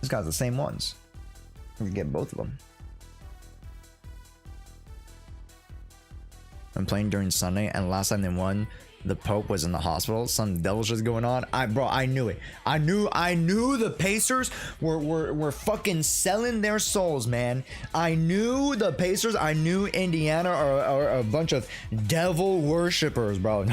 This guy's the same ones. We can get both of them. I'm playing during Sunday, and last time they won, the Pope was in the hospital. Some devil shit's going on. I knew it. I knew the Pacers were fucking selling their souls, man. I knew the Pacers. I knew Indiana are a bunch of devil worshippers, bro.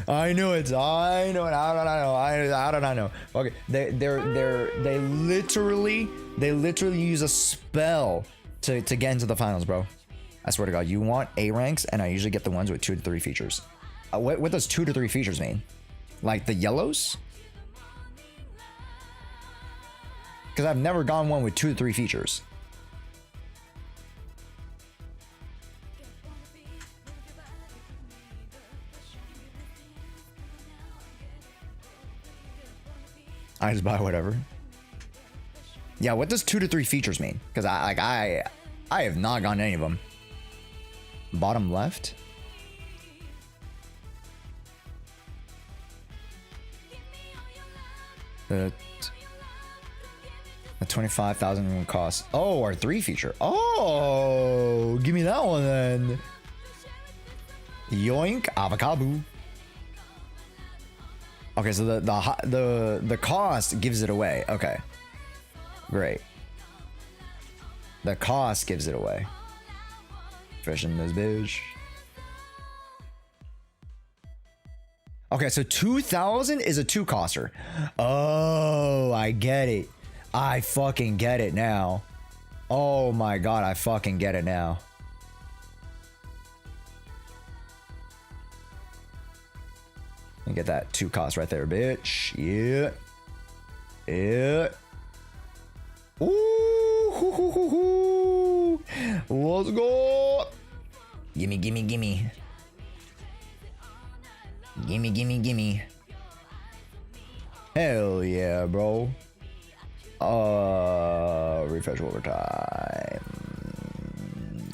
I knew it. How did I know? Okay, they literally use a spell to get into the finals, bro. I swear to God, you want A ranks, and I usually get the ones with 2 to 3 features. What does 2 to 3 features mean? Like the yellows? Because I've never gone one with 2 to 3 features. I just buy whatever. Yeah, what does 2 to 3 features mean? Because I have not gotten any of them. Bottom left. The 25,000 cost. Oh, our 3 feature. Oh, give me that one then. Yoink, avocado. Okay, so the cost gives it away. Okay, great. The cost gives it away. Fresh in this bitch. Okay, so 2,000 is a 2-coster. Oh, I get it. I fucking get it now. Oh my God, I fucking get it now. You get that 2 cost right there, bitch. Yeah. Yeah. Ooh, hoo, hoo, hoo, hoo. Let's go. Gimme. Gimme. Hell yeah, bro. Refresh overtime.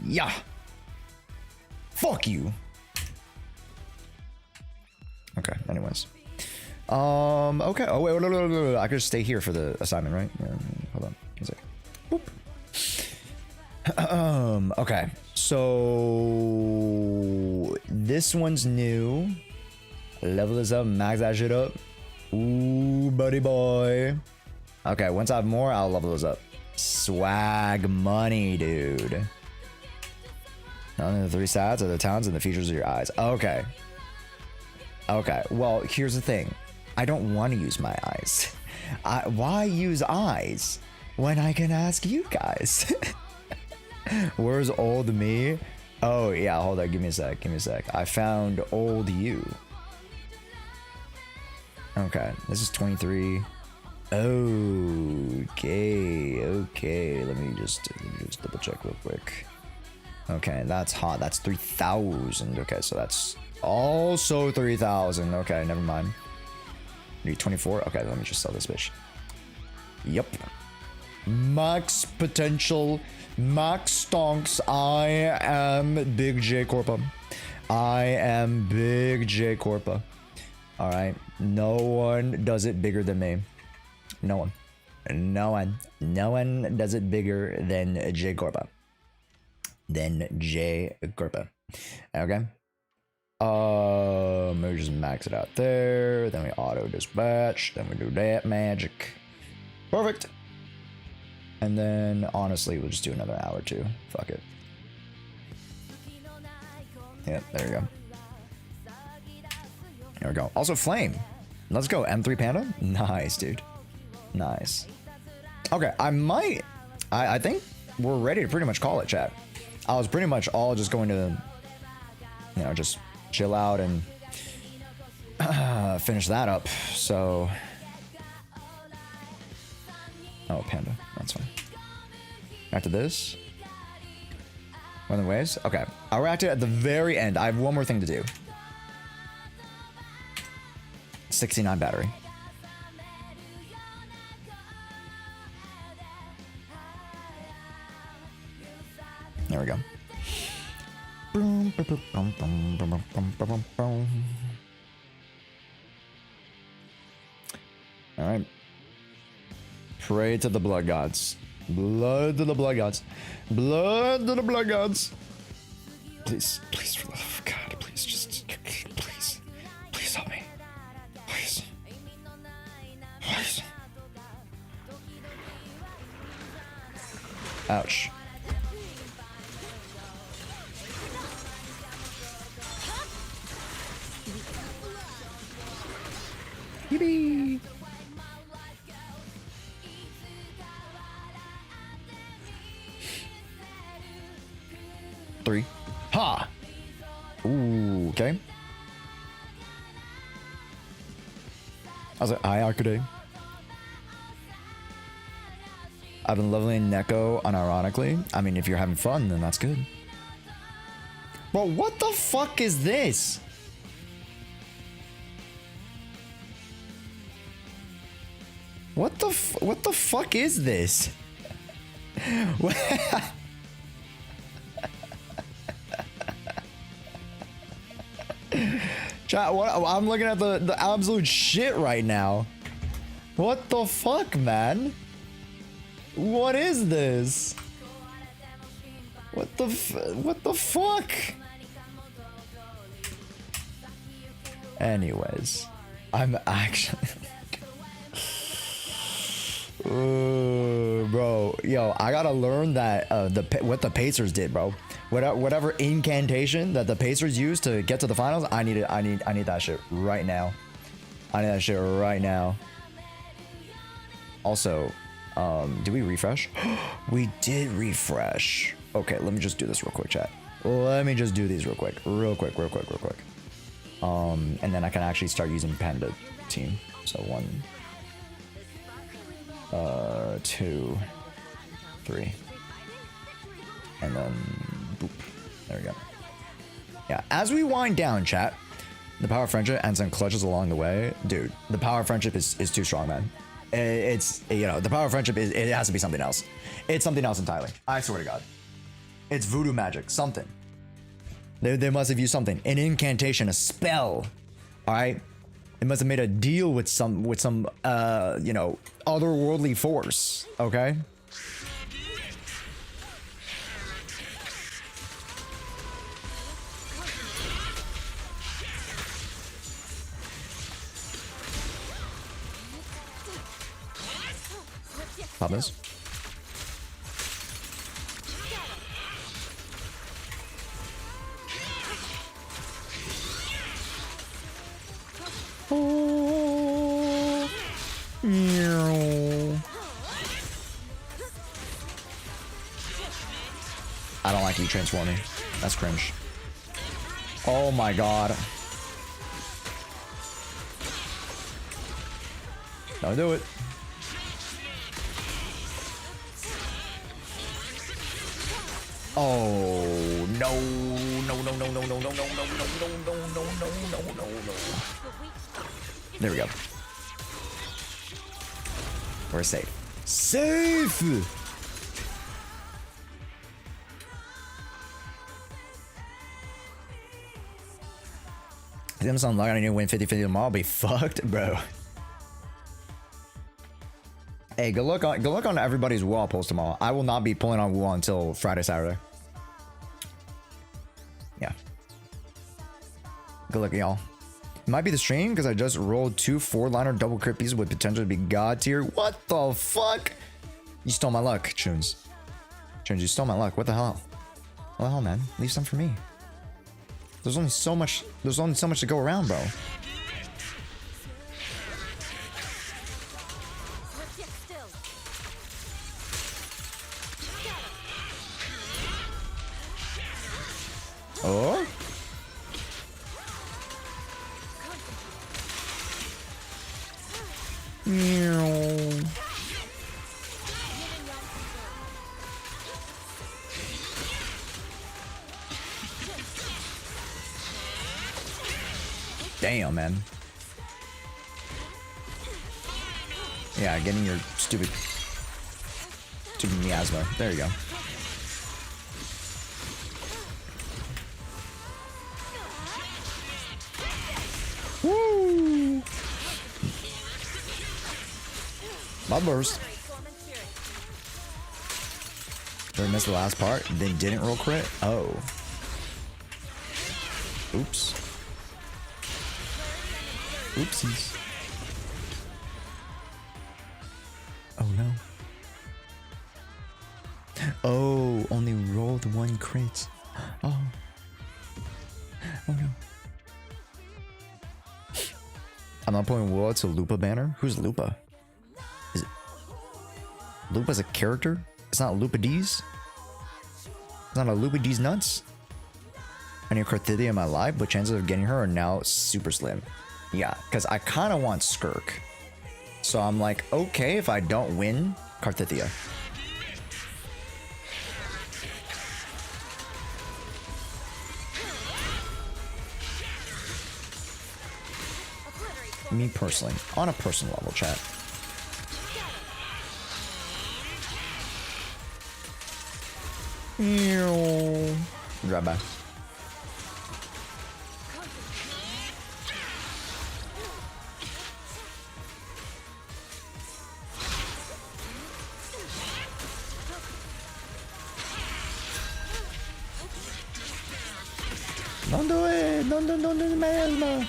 Yeah. Fuck you. Okay, anyways. Okay. Oh, wait. I could just stay here for the assignment, right? Yeah, hold on. One sec. Boop. Okay. So this one's new. Level this up, max that shit up. Ooh, buddy boy. Okay, once I have more, I'll level those up. Swag money, dude. None of the 3 stats are the talents and the features of your eyes. Okay. Okay, well, here's the thing. I don't want to use my eyes. Why use eyes when I can ask you guys? Where's old me? Oh, yeah, hold on. Give me a sec. I found old you. Okay, this is 23. Okay. Let me just double check real quick. Okay, that's hot. That's 3,000. Okay, so that's also 3,000. Okay, never mind. Need 24. Okay, let me just sell this bitch. Yep. Max potential. Max stonks. I am Big J Corpa. I am Big J Corpa. Alright. No one does it bigger than me. No one. No one. No one does it bigger than J Corpa. Than J Corpa. Okay. Maybe just max it out there. Then we auto dispatch. Then we do that magic. Perfect. And then honestly, we'll just do another hour too. Fuck it. Yep, there we go. There we go. Also flame. Let's go. M3 Panda. Nice, dude. Nice. Okay, I think we're ready to pretty much call it, chat. I was pretty much all just going to, you know, just chill out and finish that up. So, oh, Panda, that's fine. Back to this. Wuthering Waves. Okay, I'll react it at the very end. I have one more thing to do. 69 battery. There we go. All right. Pray to the blood gods. Blood to the blood gods. Blood to the blood gods. Please, please, for the love of God, please, just, please, please help me. Please. Please. Ouch. Yippee! Three. Ha! Ooh, okay. I was like, I Arcade. I've been leveling Neko unironically. I mean, if you're having fun, then that's good. Bro, what the fuck is this? What the fuck is this? Chat, what? I'm looking at the absolute shit right now. What the fuck, man? What is this? What the fuck? Anyways, I'm actually bro, yo, I gotta learn that what the Pacers did, bro. Whatever incantation that the Pacers used to get to the finals, I need that shit right now. I need that shit right now. Also, did we refresh? We did refresh. Okay, let me just do this real quick, chat. Let me just do these real quick. Real quick. And then I can actually start using Panda team. So 1, 2, 3. And then boop. There we go. Yeah, as we wind down, chat, the power of friendship and some clutches along the way. Dude, the power of friendship is too strong, man. It's, you know, the power of friendship is, it has to be something else. It's something else entirely. I swear to God. It's voodoo magic, something. They must have used something. An incantation, a spell. Alright? They must have made a deal with some you know, otherworldly force. Okay? Pop this. Oh. I don't like you transforming. That's cringe. Oh my God. Don't do it. Oh, No, no, no, no, no, no, no, no, no, no, no, no, no, no, no. There we go. We're safe. Safe! If I'm on log, I need to win 50-50 tomorrow. I'll be fucked, bro. Hey, good luck on everybody's wall pulls tomorrow. I will not be pulling on wall until Friday, Saturday. Yeah. Good luck, y'all. It might be the stream because I just rolled 2 4-liner double crit pieces with potential to be god tier. What the fuck? You stole my luck, Chunes. Chunes, you stole my luck. What the hell? What the hell, man? Leave some for me. There's only so much to go around, bro. Oh? Damn, man. Yeah, getting your stupid miasma. There you go. Woo! My burst. Did I miss the last part? They didn't roll crit? Oh. Oops. Oopsies. Oh no. Oh, only rolled 1 crit. Oh. Oh no. I'm not putting Wool to Lupa banner. Who's Lupa? Is it Lupa's a character? It's not Lupa D's? It's not a Lupa D's nuts? I need Carthidia in my life, but chances of getting her are now super slim. Yeah, because I kind of want Skirk. So I'm like, okay, if I don't win Carthidia. Me personally, on a personal level, chat. Grab by. Don't do it! Don't do the miasma!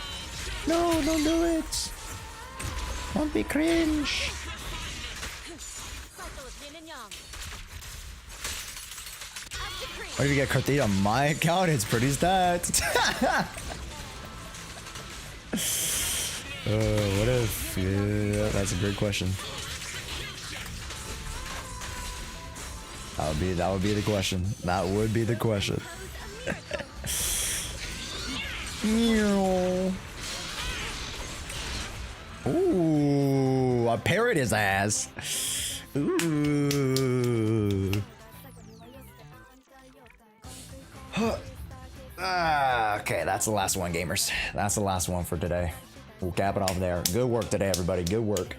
No, don't do it! Don't be cringe! Why did you get Carthidia on my account? It's pretty stats! What if? Yeah, that's a great question. That would be the question. That would be the question. Ooh, I parried his ass. Ooh. Okay, that's the last one, gamers. That's the last one for today. We'll cap it off there. Good work today, everybody. Good work.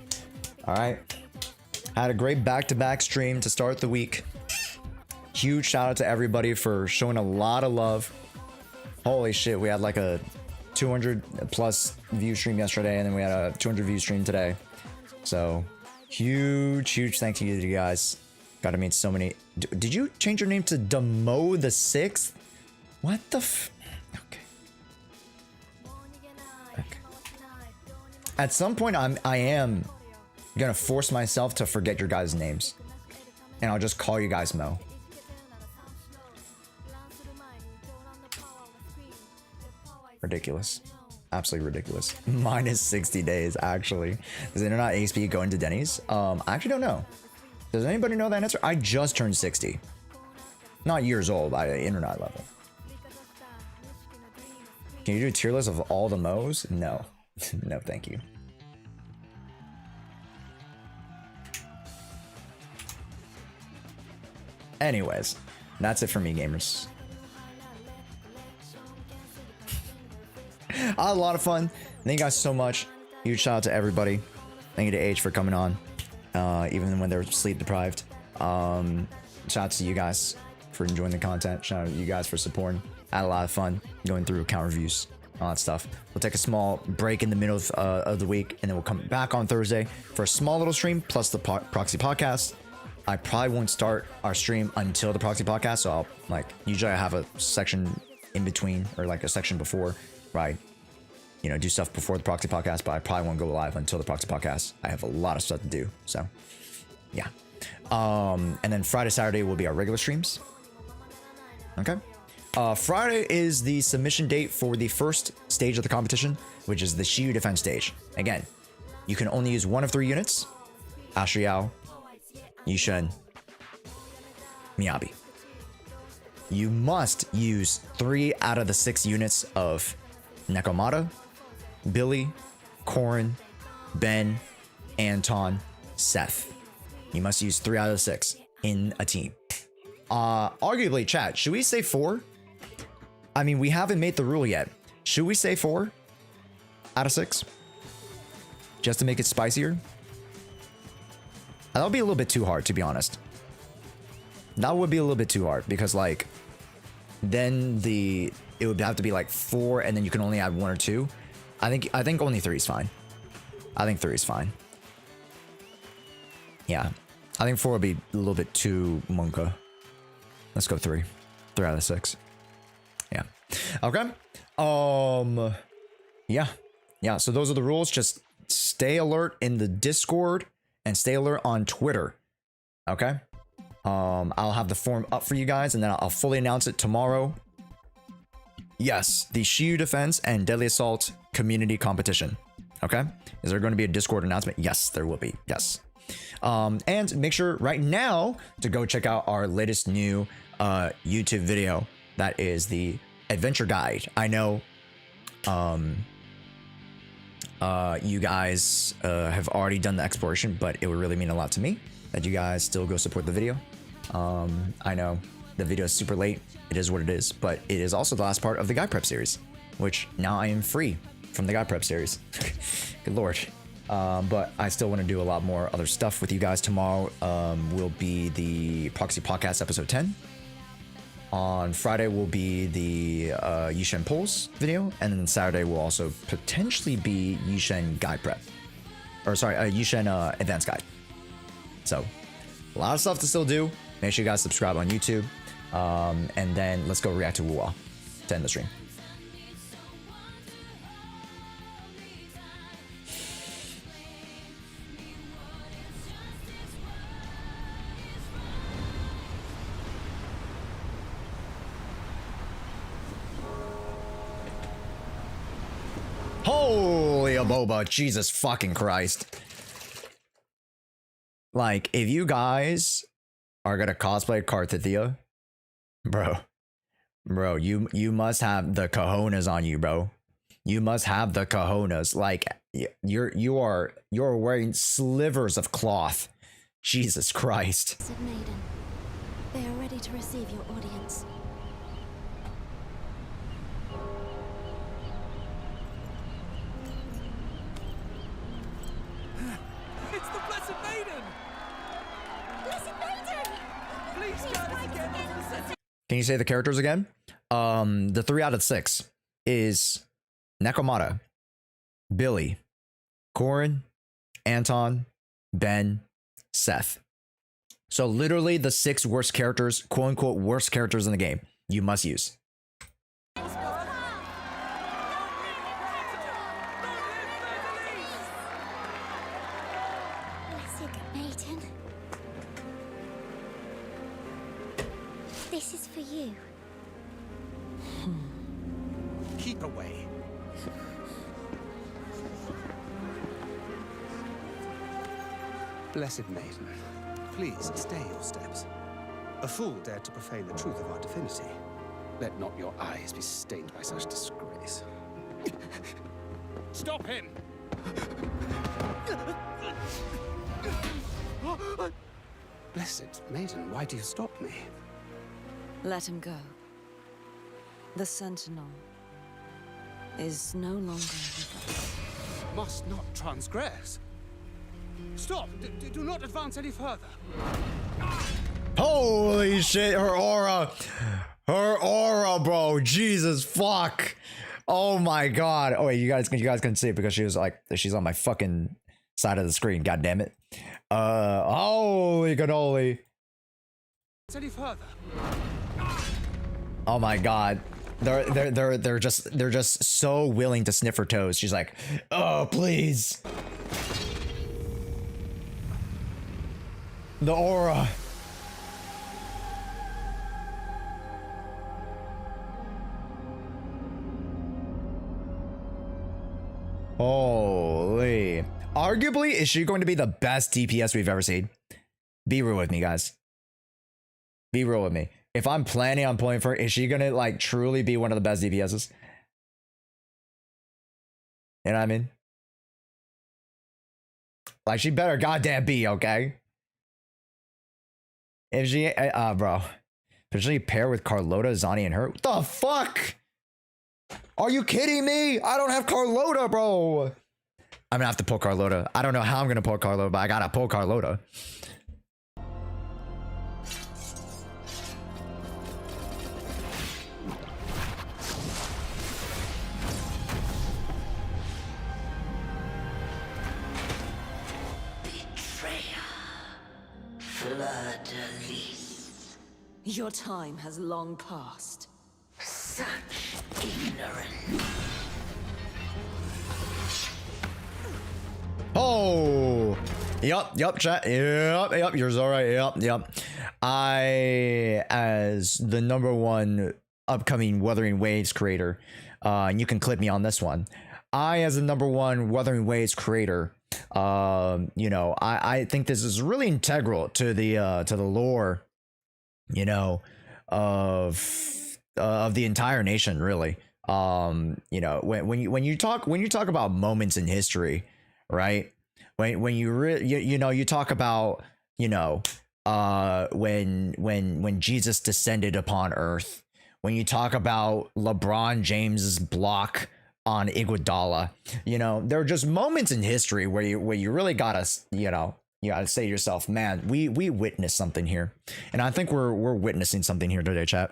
All right. Had a great back-to-back stream to start the week. Huge shout out to everybody for showing a lot of love. Holy shit, we had like a 200 plus view stream yesterday, and then we had a 200 view stream today. So huge thank you to you guys. Got to meet so many. Did you change your name to Demo the 6th? What the okay. At some point I am gonna force myself to forget your guys' names, and I'll just call you guys Mo. Ridiculous. Absolutely ridiculous. Minus 60 days, actually. Does internet ASP go into Denny's? I actually don't know. Does anybody know that answer? I just turned 60. Not years old, by internet level. Can you do a tier list of all the Mo's? No. No, thank you. Anyways, that's it for me, gamers. I had a lot of fun. Thank you guys so much. Huge shout out to everybody. Thank you to H for coming on, even when they're sleep deprived. Shout out to you guys for enjoying the content. Shout out to you guys for supporting. I had a lot of fun going through account reviews, all that stuff. We'll take a small break in the middle of the week, and then we'll come back on Thursday for a small little stream plus the proxy podcast. I probably won't start our stream until the proxy podcast, so I'll usually I have a section in between or like a section before, right? You know, do stuff before the proxy podcast, but I probably won't go live until the proxy podcast. I have a lot of stuff to do, so yeah. And then Friday, Saturday will be our regular streams. Okay. Friday is the submission date for the first stage of the competition, which is the Shiyu defense stage. Again, you can only use one of 3 units: Ashiao, Yixuan, Miyabi. You must use 3 out of the 6 units of Nekomata, Billy, Corrin, Ben, Anton, Seth. You must use 3 out of the 6 in a team. Arguably, chat, should we say 4? I mean, we haven't made the rule yet. Should we say 4 out of 6? Just to make it spicier? That would be a little bit too hard, to be honest. That would be a little bit too hard because, like, then it would have to be like 4, and then you can only add 1 or 2. I think only 3 is fine. I think 3 is fine. Yeah, I think 4 would be a little bit too monka. Let's go 3. 3 out of 6. Yeah. Okay. Yeah. So those are the rules. Just stay alert in the Discord and stay alert on Twitter. Okay. I'll have the form up for you guys, and then I'll fully announce it tomorrow. Yes, the Shiyu Defense and Deadly Assault community competition. Okay. Is there going to be a Discord announcement? Yes, there will be. Yes. And make sure right now to go check out our latest new YouTube video. That is the adventure guide. I know you guys have already done the exploration, but it would really mean a lot to me that you guys still go support the video. I know the video is super late. It is what it is, but it is also the last part of the guide prep series, which now I am free from the guide prep series. Good Lord. But I still want to do a lot more other stuff with you guys. Tomorrow will be the Proxy Podcast episode 10. On Friday will be the Yixuan polls video, and then Saturday will also potentially be Yixuan guide prep. Or sorry, Yixuan advanced guide. So, a lot of stuff to still do. Make sure you guys subscribe on YouTube. And then let's go react to Wuwa to end the stream. Holy aboba, Jesus fucking Christ. Like, if you guys are gonna cosplay Karthithia, bro, you must have the cojones on you, bro. You must have the cojones. Like, you're wearing slivers of cloth. Jesus Christ. Maiden, they are ready to receive your audience. It's the Blessed Maiden! Blessed Maiden! Please guys, again into the center. Can you say the characters again? The 3 out of 6 is Nekomata, Billy, Corrin, Anton, Ben, Seth. So literally the 6 worst characters, quote unquote worst characters in the game, you must use. This is for you. Keep away. Blessed Maiden, please stay your steps. A fool dared to profane the truth of our divinity. Let not your eyes be stained by such disgrace. Stop him! Blessed Maiden, why do you stop me? Let him go. The Sentinel is no longer with us. Must not transgress. Stop! Do not advance any further. Holy shit, her aura. Her aura, bro. Jesus fuck. Oh my god. Oh wait, you guys can see it because she was like, she's on my fucking side of the screen. God damn it. Holy cannoli. Any further. Oh my god. They're just so willing to sniff her toes. She's like, oh please. The aura. Holy. Arguably, is she going to be the best DPS we've ever seen? Be real with me, guys. Be real with me. If I'm planning on playing for her, is she going to like truly be one of the best DPSs? You know what I mean? Like, she better goddamn be, okay? If she, bro. Especially pair with Carlota, Zani, and her. What the fuck? Are you kidding me? I don't have Carlota, bro. I'm gonna have to pull Carlota. I don't know how I'm gonna pull Carlota, but I gotta pull Carlota. Fleur-de-lis. Your time has long passed. Such ignorance. Oh, yep, chat, yep, you're all right, yep. I, as the #1 upcoming Wuthering Waves creator, and you can clip me on this one. I, as the #1 Wuthering Waves creator, you know, I think this is really integral to the lore, you know, of the entire nation, really. You know, when you talk about moments in history, right? When you talk about, you know, when Jesus descended upon earth, when you talk about LeBron James's block on Iguodala, you know, there are just moments in history where you really gotta, you know, you gotta say to yourself, man, we witnessed something here. And I think we're witnessing something here today, chat.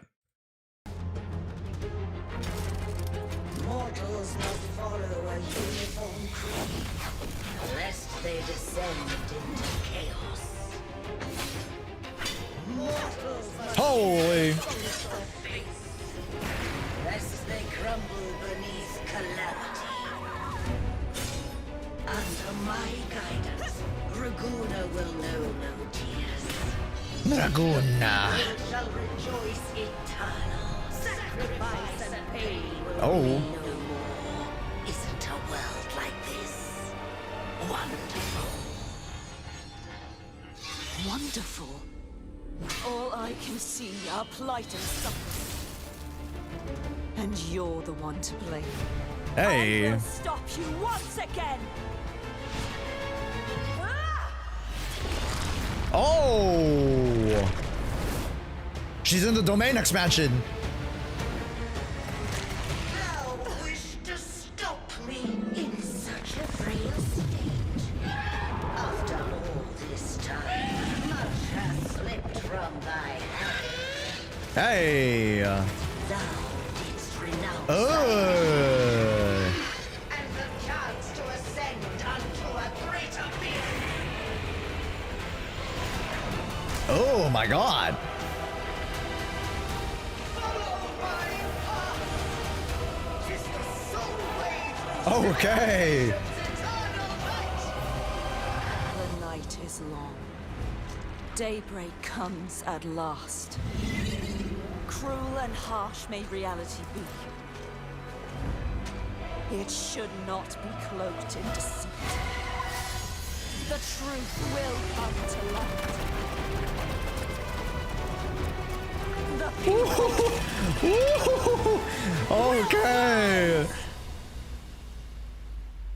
Mortals must follow a uniform creed, lest they descend into chaos. Mortals must Holy. lest they crumble beneath calamity. Under my guidance, Raguna will know no tears. Raguna. We shall rejoice eternal. Sacrifice and pain will Oh. be no more. Isn't a world like this wonderful? Wonderful. All I can see are plight and suffering. And you're the one to blame. Hey. I will stop you once again. Oh. She's in the domain expansion. Thou wish to stop me in such a frail state. After all this time, much has slipped from thy hand. Hey. Thou didst renounce and the chance to ascend unto a greater being. Oh my god. Okay. The night is long. Daybreak comes at last. Cruel and harsh may reality be. It should not be cloaked in deceit. The truth will come to light. The people Okay.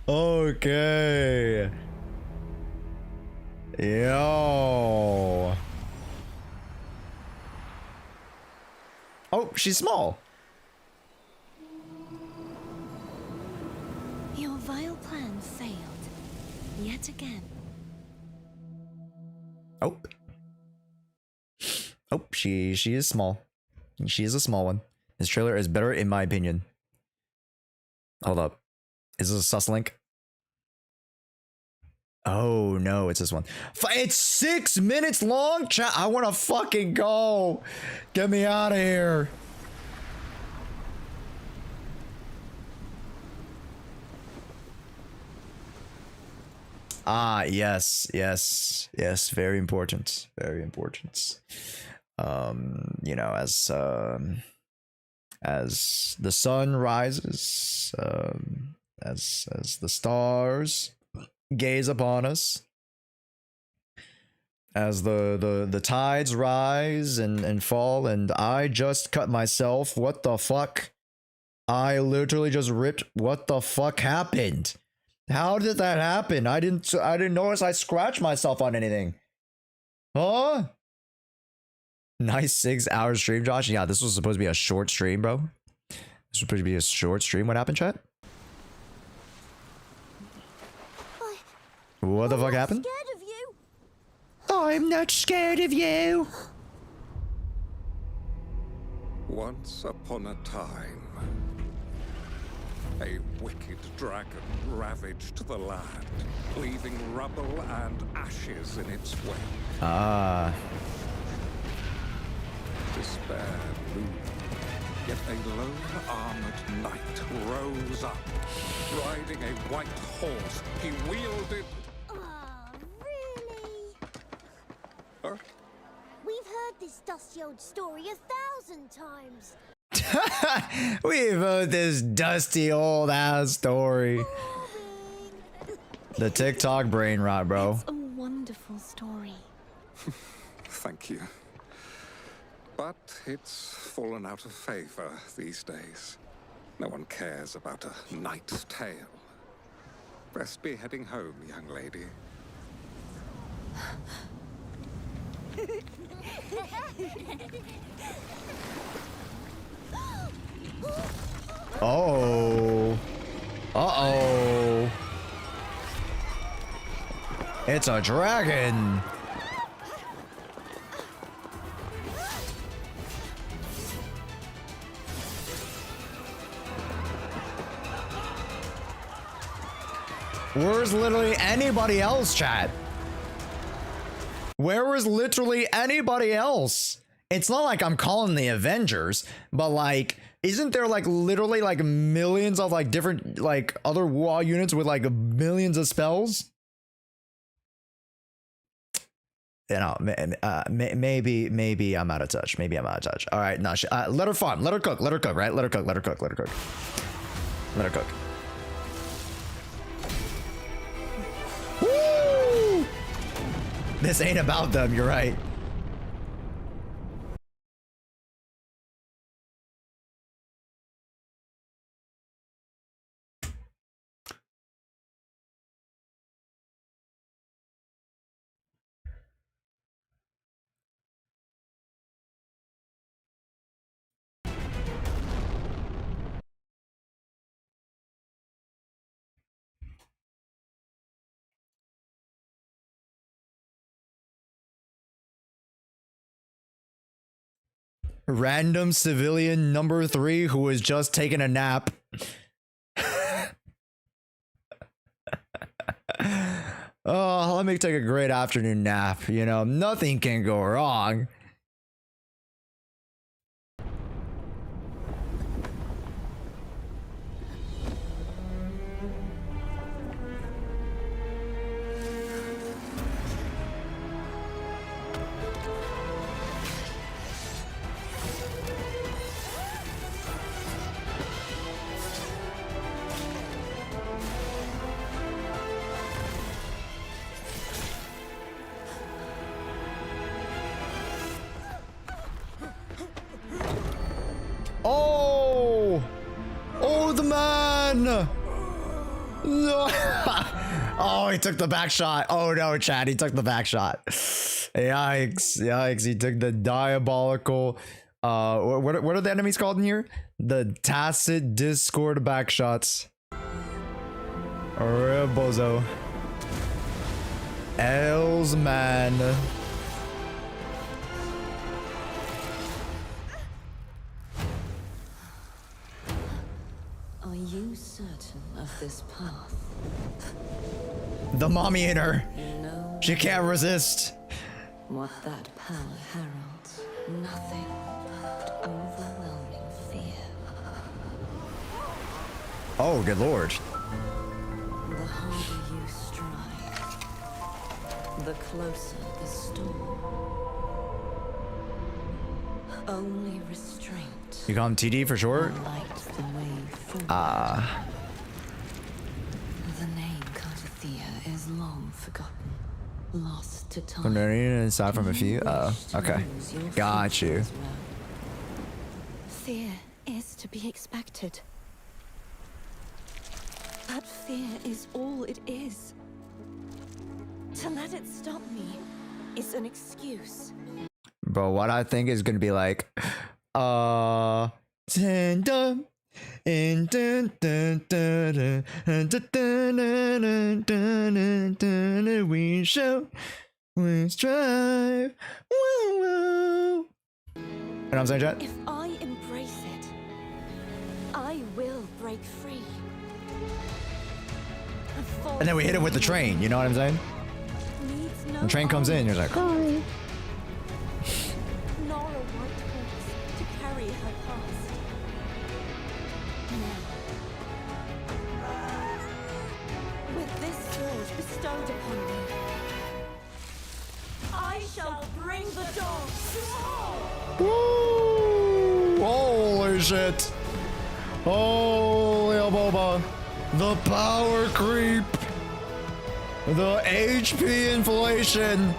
Okay. Yo. Oh, she's small. vile plan failed. Yet again. Oh. Oh, she is small. She is a small one. This trailer is better in my opinion. Hold up. Is this a sus link? Oh no, it's this one. It's 6 minutes long? Chat, I wanna fucking go. Get me out of here. Ah, yes, very important. Very important. You know, as the sun rises, as the stars gaze upon us, as the tides rise and fall, and I just cut myself. What the fuck? I literally just ripped. What the fuck happened? How did that happen? I didn't notice I scratched myself on anything. Huh? Nice 6 hour stream, Josh. Yeah, this was supposed to be a short stream, bro. This was supposed to be a short stream. What happened, chat? What the fuck happened? Scared of you. I'm not scared of you. Once upon a time, a wicked dragon ravaged the land, leaving rubble and ashes in its wake. Ah. Despair loomed, yet a lone armored knight rose up. Riding a white horse, he wielded... Oh, really? Huh? We've heard this dusty old story 1,000 times. We've heard this dusty old ass story. The TikTok brain rot, bro. It's a wonderful story. Thank you. But it's fallen out of favor these days. No one cares about a knight's tale. Best be heading home, young lady. Oh. Uh-oh. It's a dragon. Where's literally anybody else, chat? Where was literally anybody else? It's not like I'm calling the Avengers, but like, isn't there like literally like millions of like different like other wall units with like millions of spells? You know, maybe I'm out of touch. Maybe I'm out of touch. All right, no, let her farm, let her cook, right? Let her cook. Let her cook. Woo! This ain't about them, you're right. Random civilian number 3 who was just taking a nap. Oh, let me take a great afternoon nap. You know, nothing can go wrong. Oh, the man! No! Oh, he took the back shot. Oh no, Chad, he took the back shot. Yikes, he took the diabolical, what are the enemies called in here? The tacit discord back shots. Real bozo. Els man. Are you certain of this path? The mommy in her. You know She can't resist. what that power heralds? Nothing but overwhelming fear. Oh, good lord. The harder you strive, the closer the storm. Only restraint. You call him TD for short? Light the way forward. Ah. The name Cartathea is long forgotten, lost to time. From aside from a few? Oh, okay. Got you. Fear is to be expected. But fear is all it is. To let it stop me is an excuse. Bro, what I think is gonna be like, stand up and dun dun dun dun dun dun dun dun dun dun, we show, we strive, woo woo. You know what I'm saying, chat? If I embrace it, I will break free. And then we hit it with the train, you know what I'm saying? The train comes in, you're like, oh. Nor a white horse to carry her past. Now, with this sword bestowed upon me, I shall bring the dawn. Woo! Holy shit! Holy boba! The power creep! The HP inflation!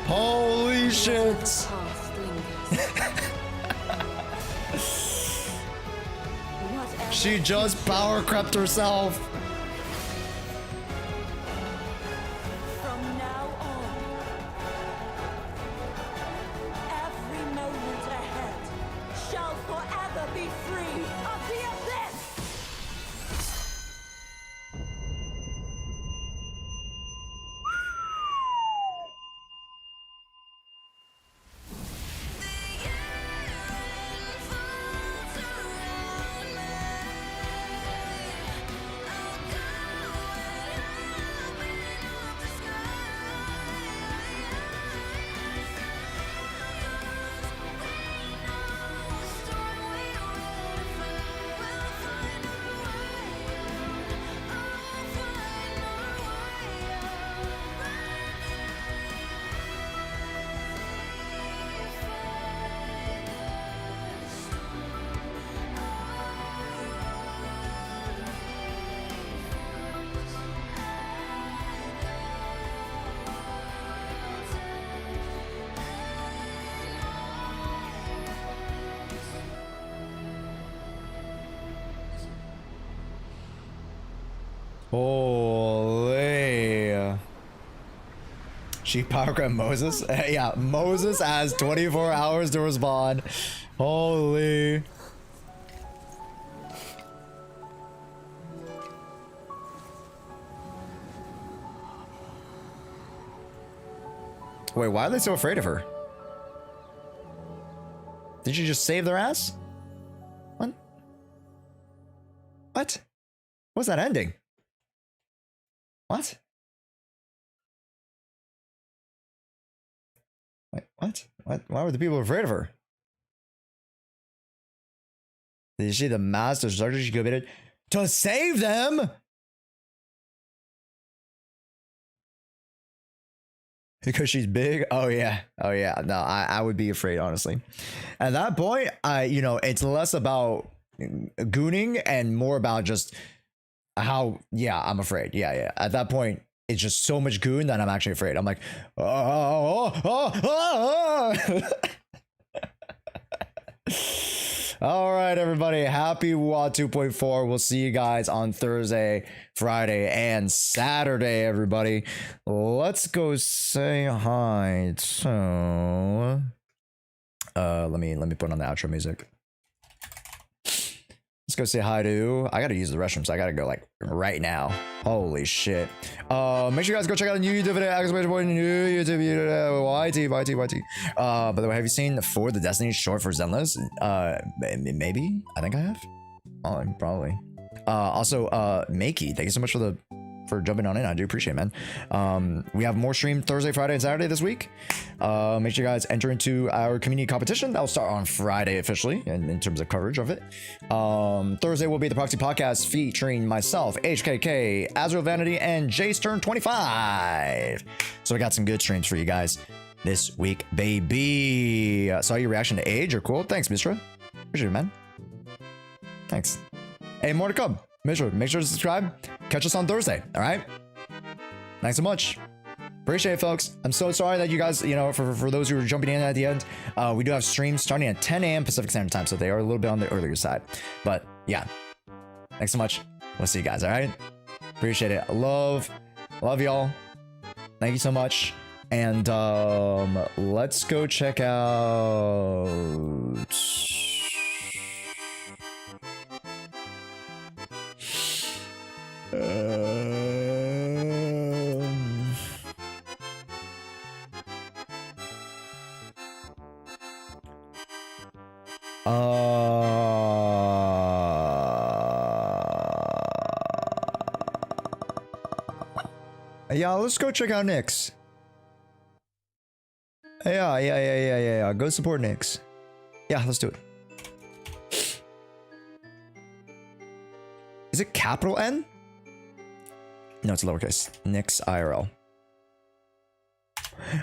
Holy shit! She just power crept herself! From now on, every moment ahead shall forever be free of the abyss! Holy. She power grabbed Moses? Yeah, Moses has 24 hours to respond. Holy. Wait, why are they so afraid of her? Did you just save their ass? What? What? What's that ending? What? Wait, what? What? Why were the people afraid of her? Did you see the master structure she committed to save them? Because she's big? Oh yeah. Oh yeah. No, I would be afraid, honestly. At that point, it's less about gooning and more about just how, yeah, I'm afraid. Yeah. At that point, it's just so much goon that I'm actually afraid. I'm like, All right, everybody. Happy WOD 2.4. We'll see you guys on Thursday, Friday, and Saturday, everybody. Let's go say hi to... let me put on the outro music. Let's Let's go say hi to. I gotta use the restroom, so I gotta go like right now. Holy shit. Make sure you guys go check out the new YouTube video. YT. By the way, have you seen For the Destiny short for Zenless? Maybe. I think I have. Oh, probably. Also, Makey, thank you so much for jumping on in. I do appreciate it, man. We have more stream Thursday, Friday, and Saturday this week. Make sure you guys enter into our community competition. That will start on Friday officially in terms of coverage of it. Thursday will be the Proxy Podcast featuring myself, HKK, Azrael Vanity, and Jace Turn 25. So we got some good streams for you guys this week, baby. Saw your reaction to Age or Cool. Thanks, Mishra. Appreciate it, man. Thanks. Hey, more to come. Make sure to subscribe. Catch us on Thursday. All right. Thanks so much. Appreciate it, folks. I'm so sorry that you guys, for those who are jumping in at the end, we do have streams starting at 10 a.m. Pacific Standard Time, so they are a little bit on the earlier side. But yeah, thanks so much. We'll see you guys. All right. Appreciate it. Love y'all. Thank you so much. And let's go check out. Yeah, let's go check out Nyx. Yeah. Go support Nyx. Yeah, let's do it. Is it capital N? No, it's lowercase. Nyx IRL. All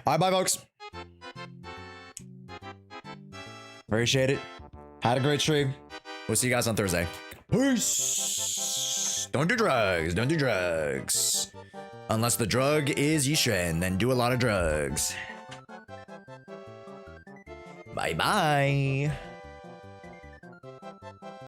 right, bye, folks. Appreciate it. Had a great stream. We'll see you guys on Thursday. Peace. Don't do drugs. Don't do drugs. Unless the drug is Yixuan, then do a lot of drugs. Bye-bye.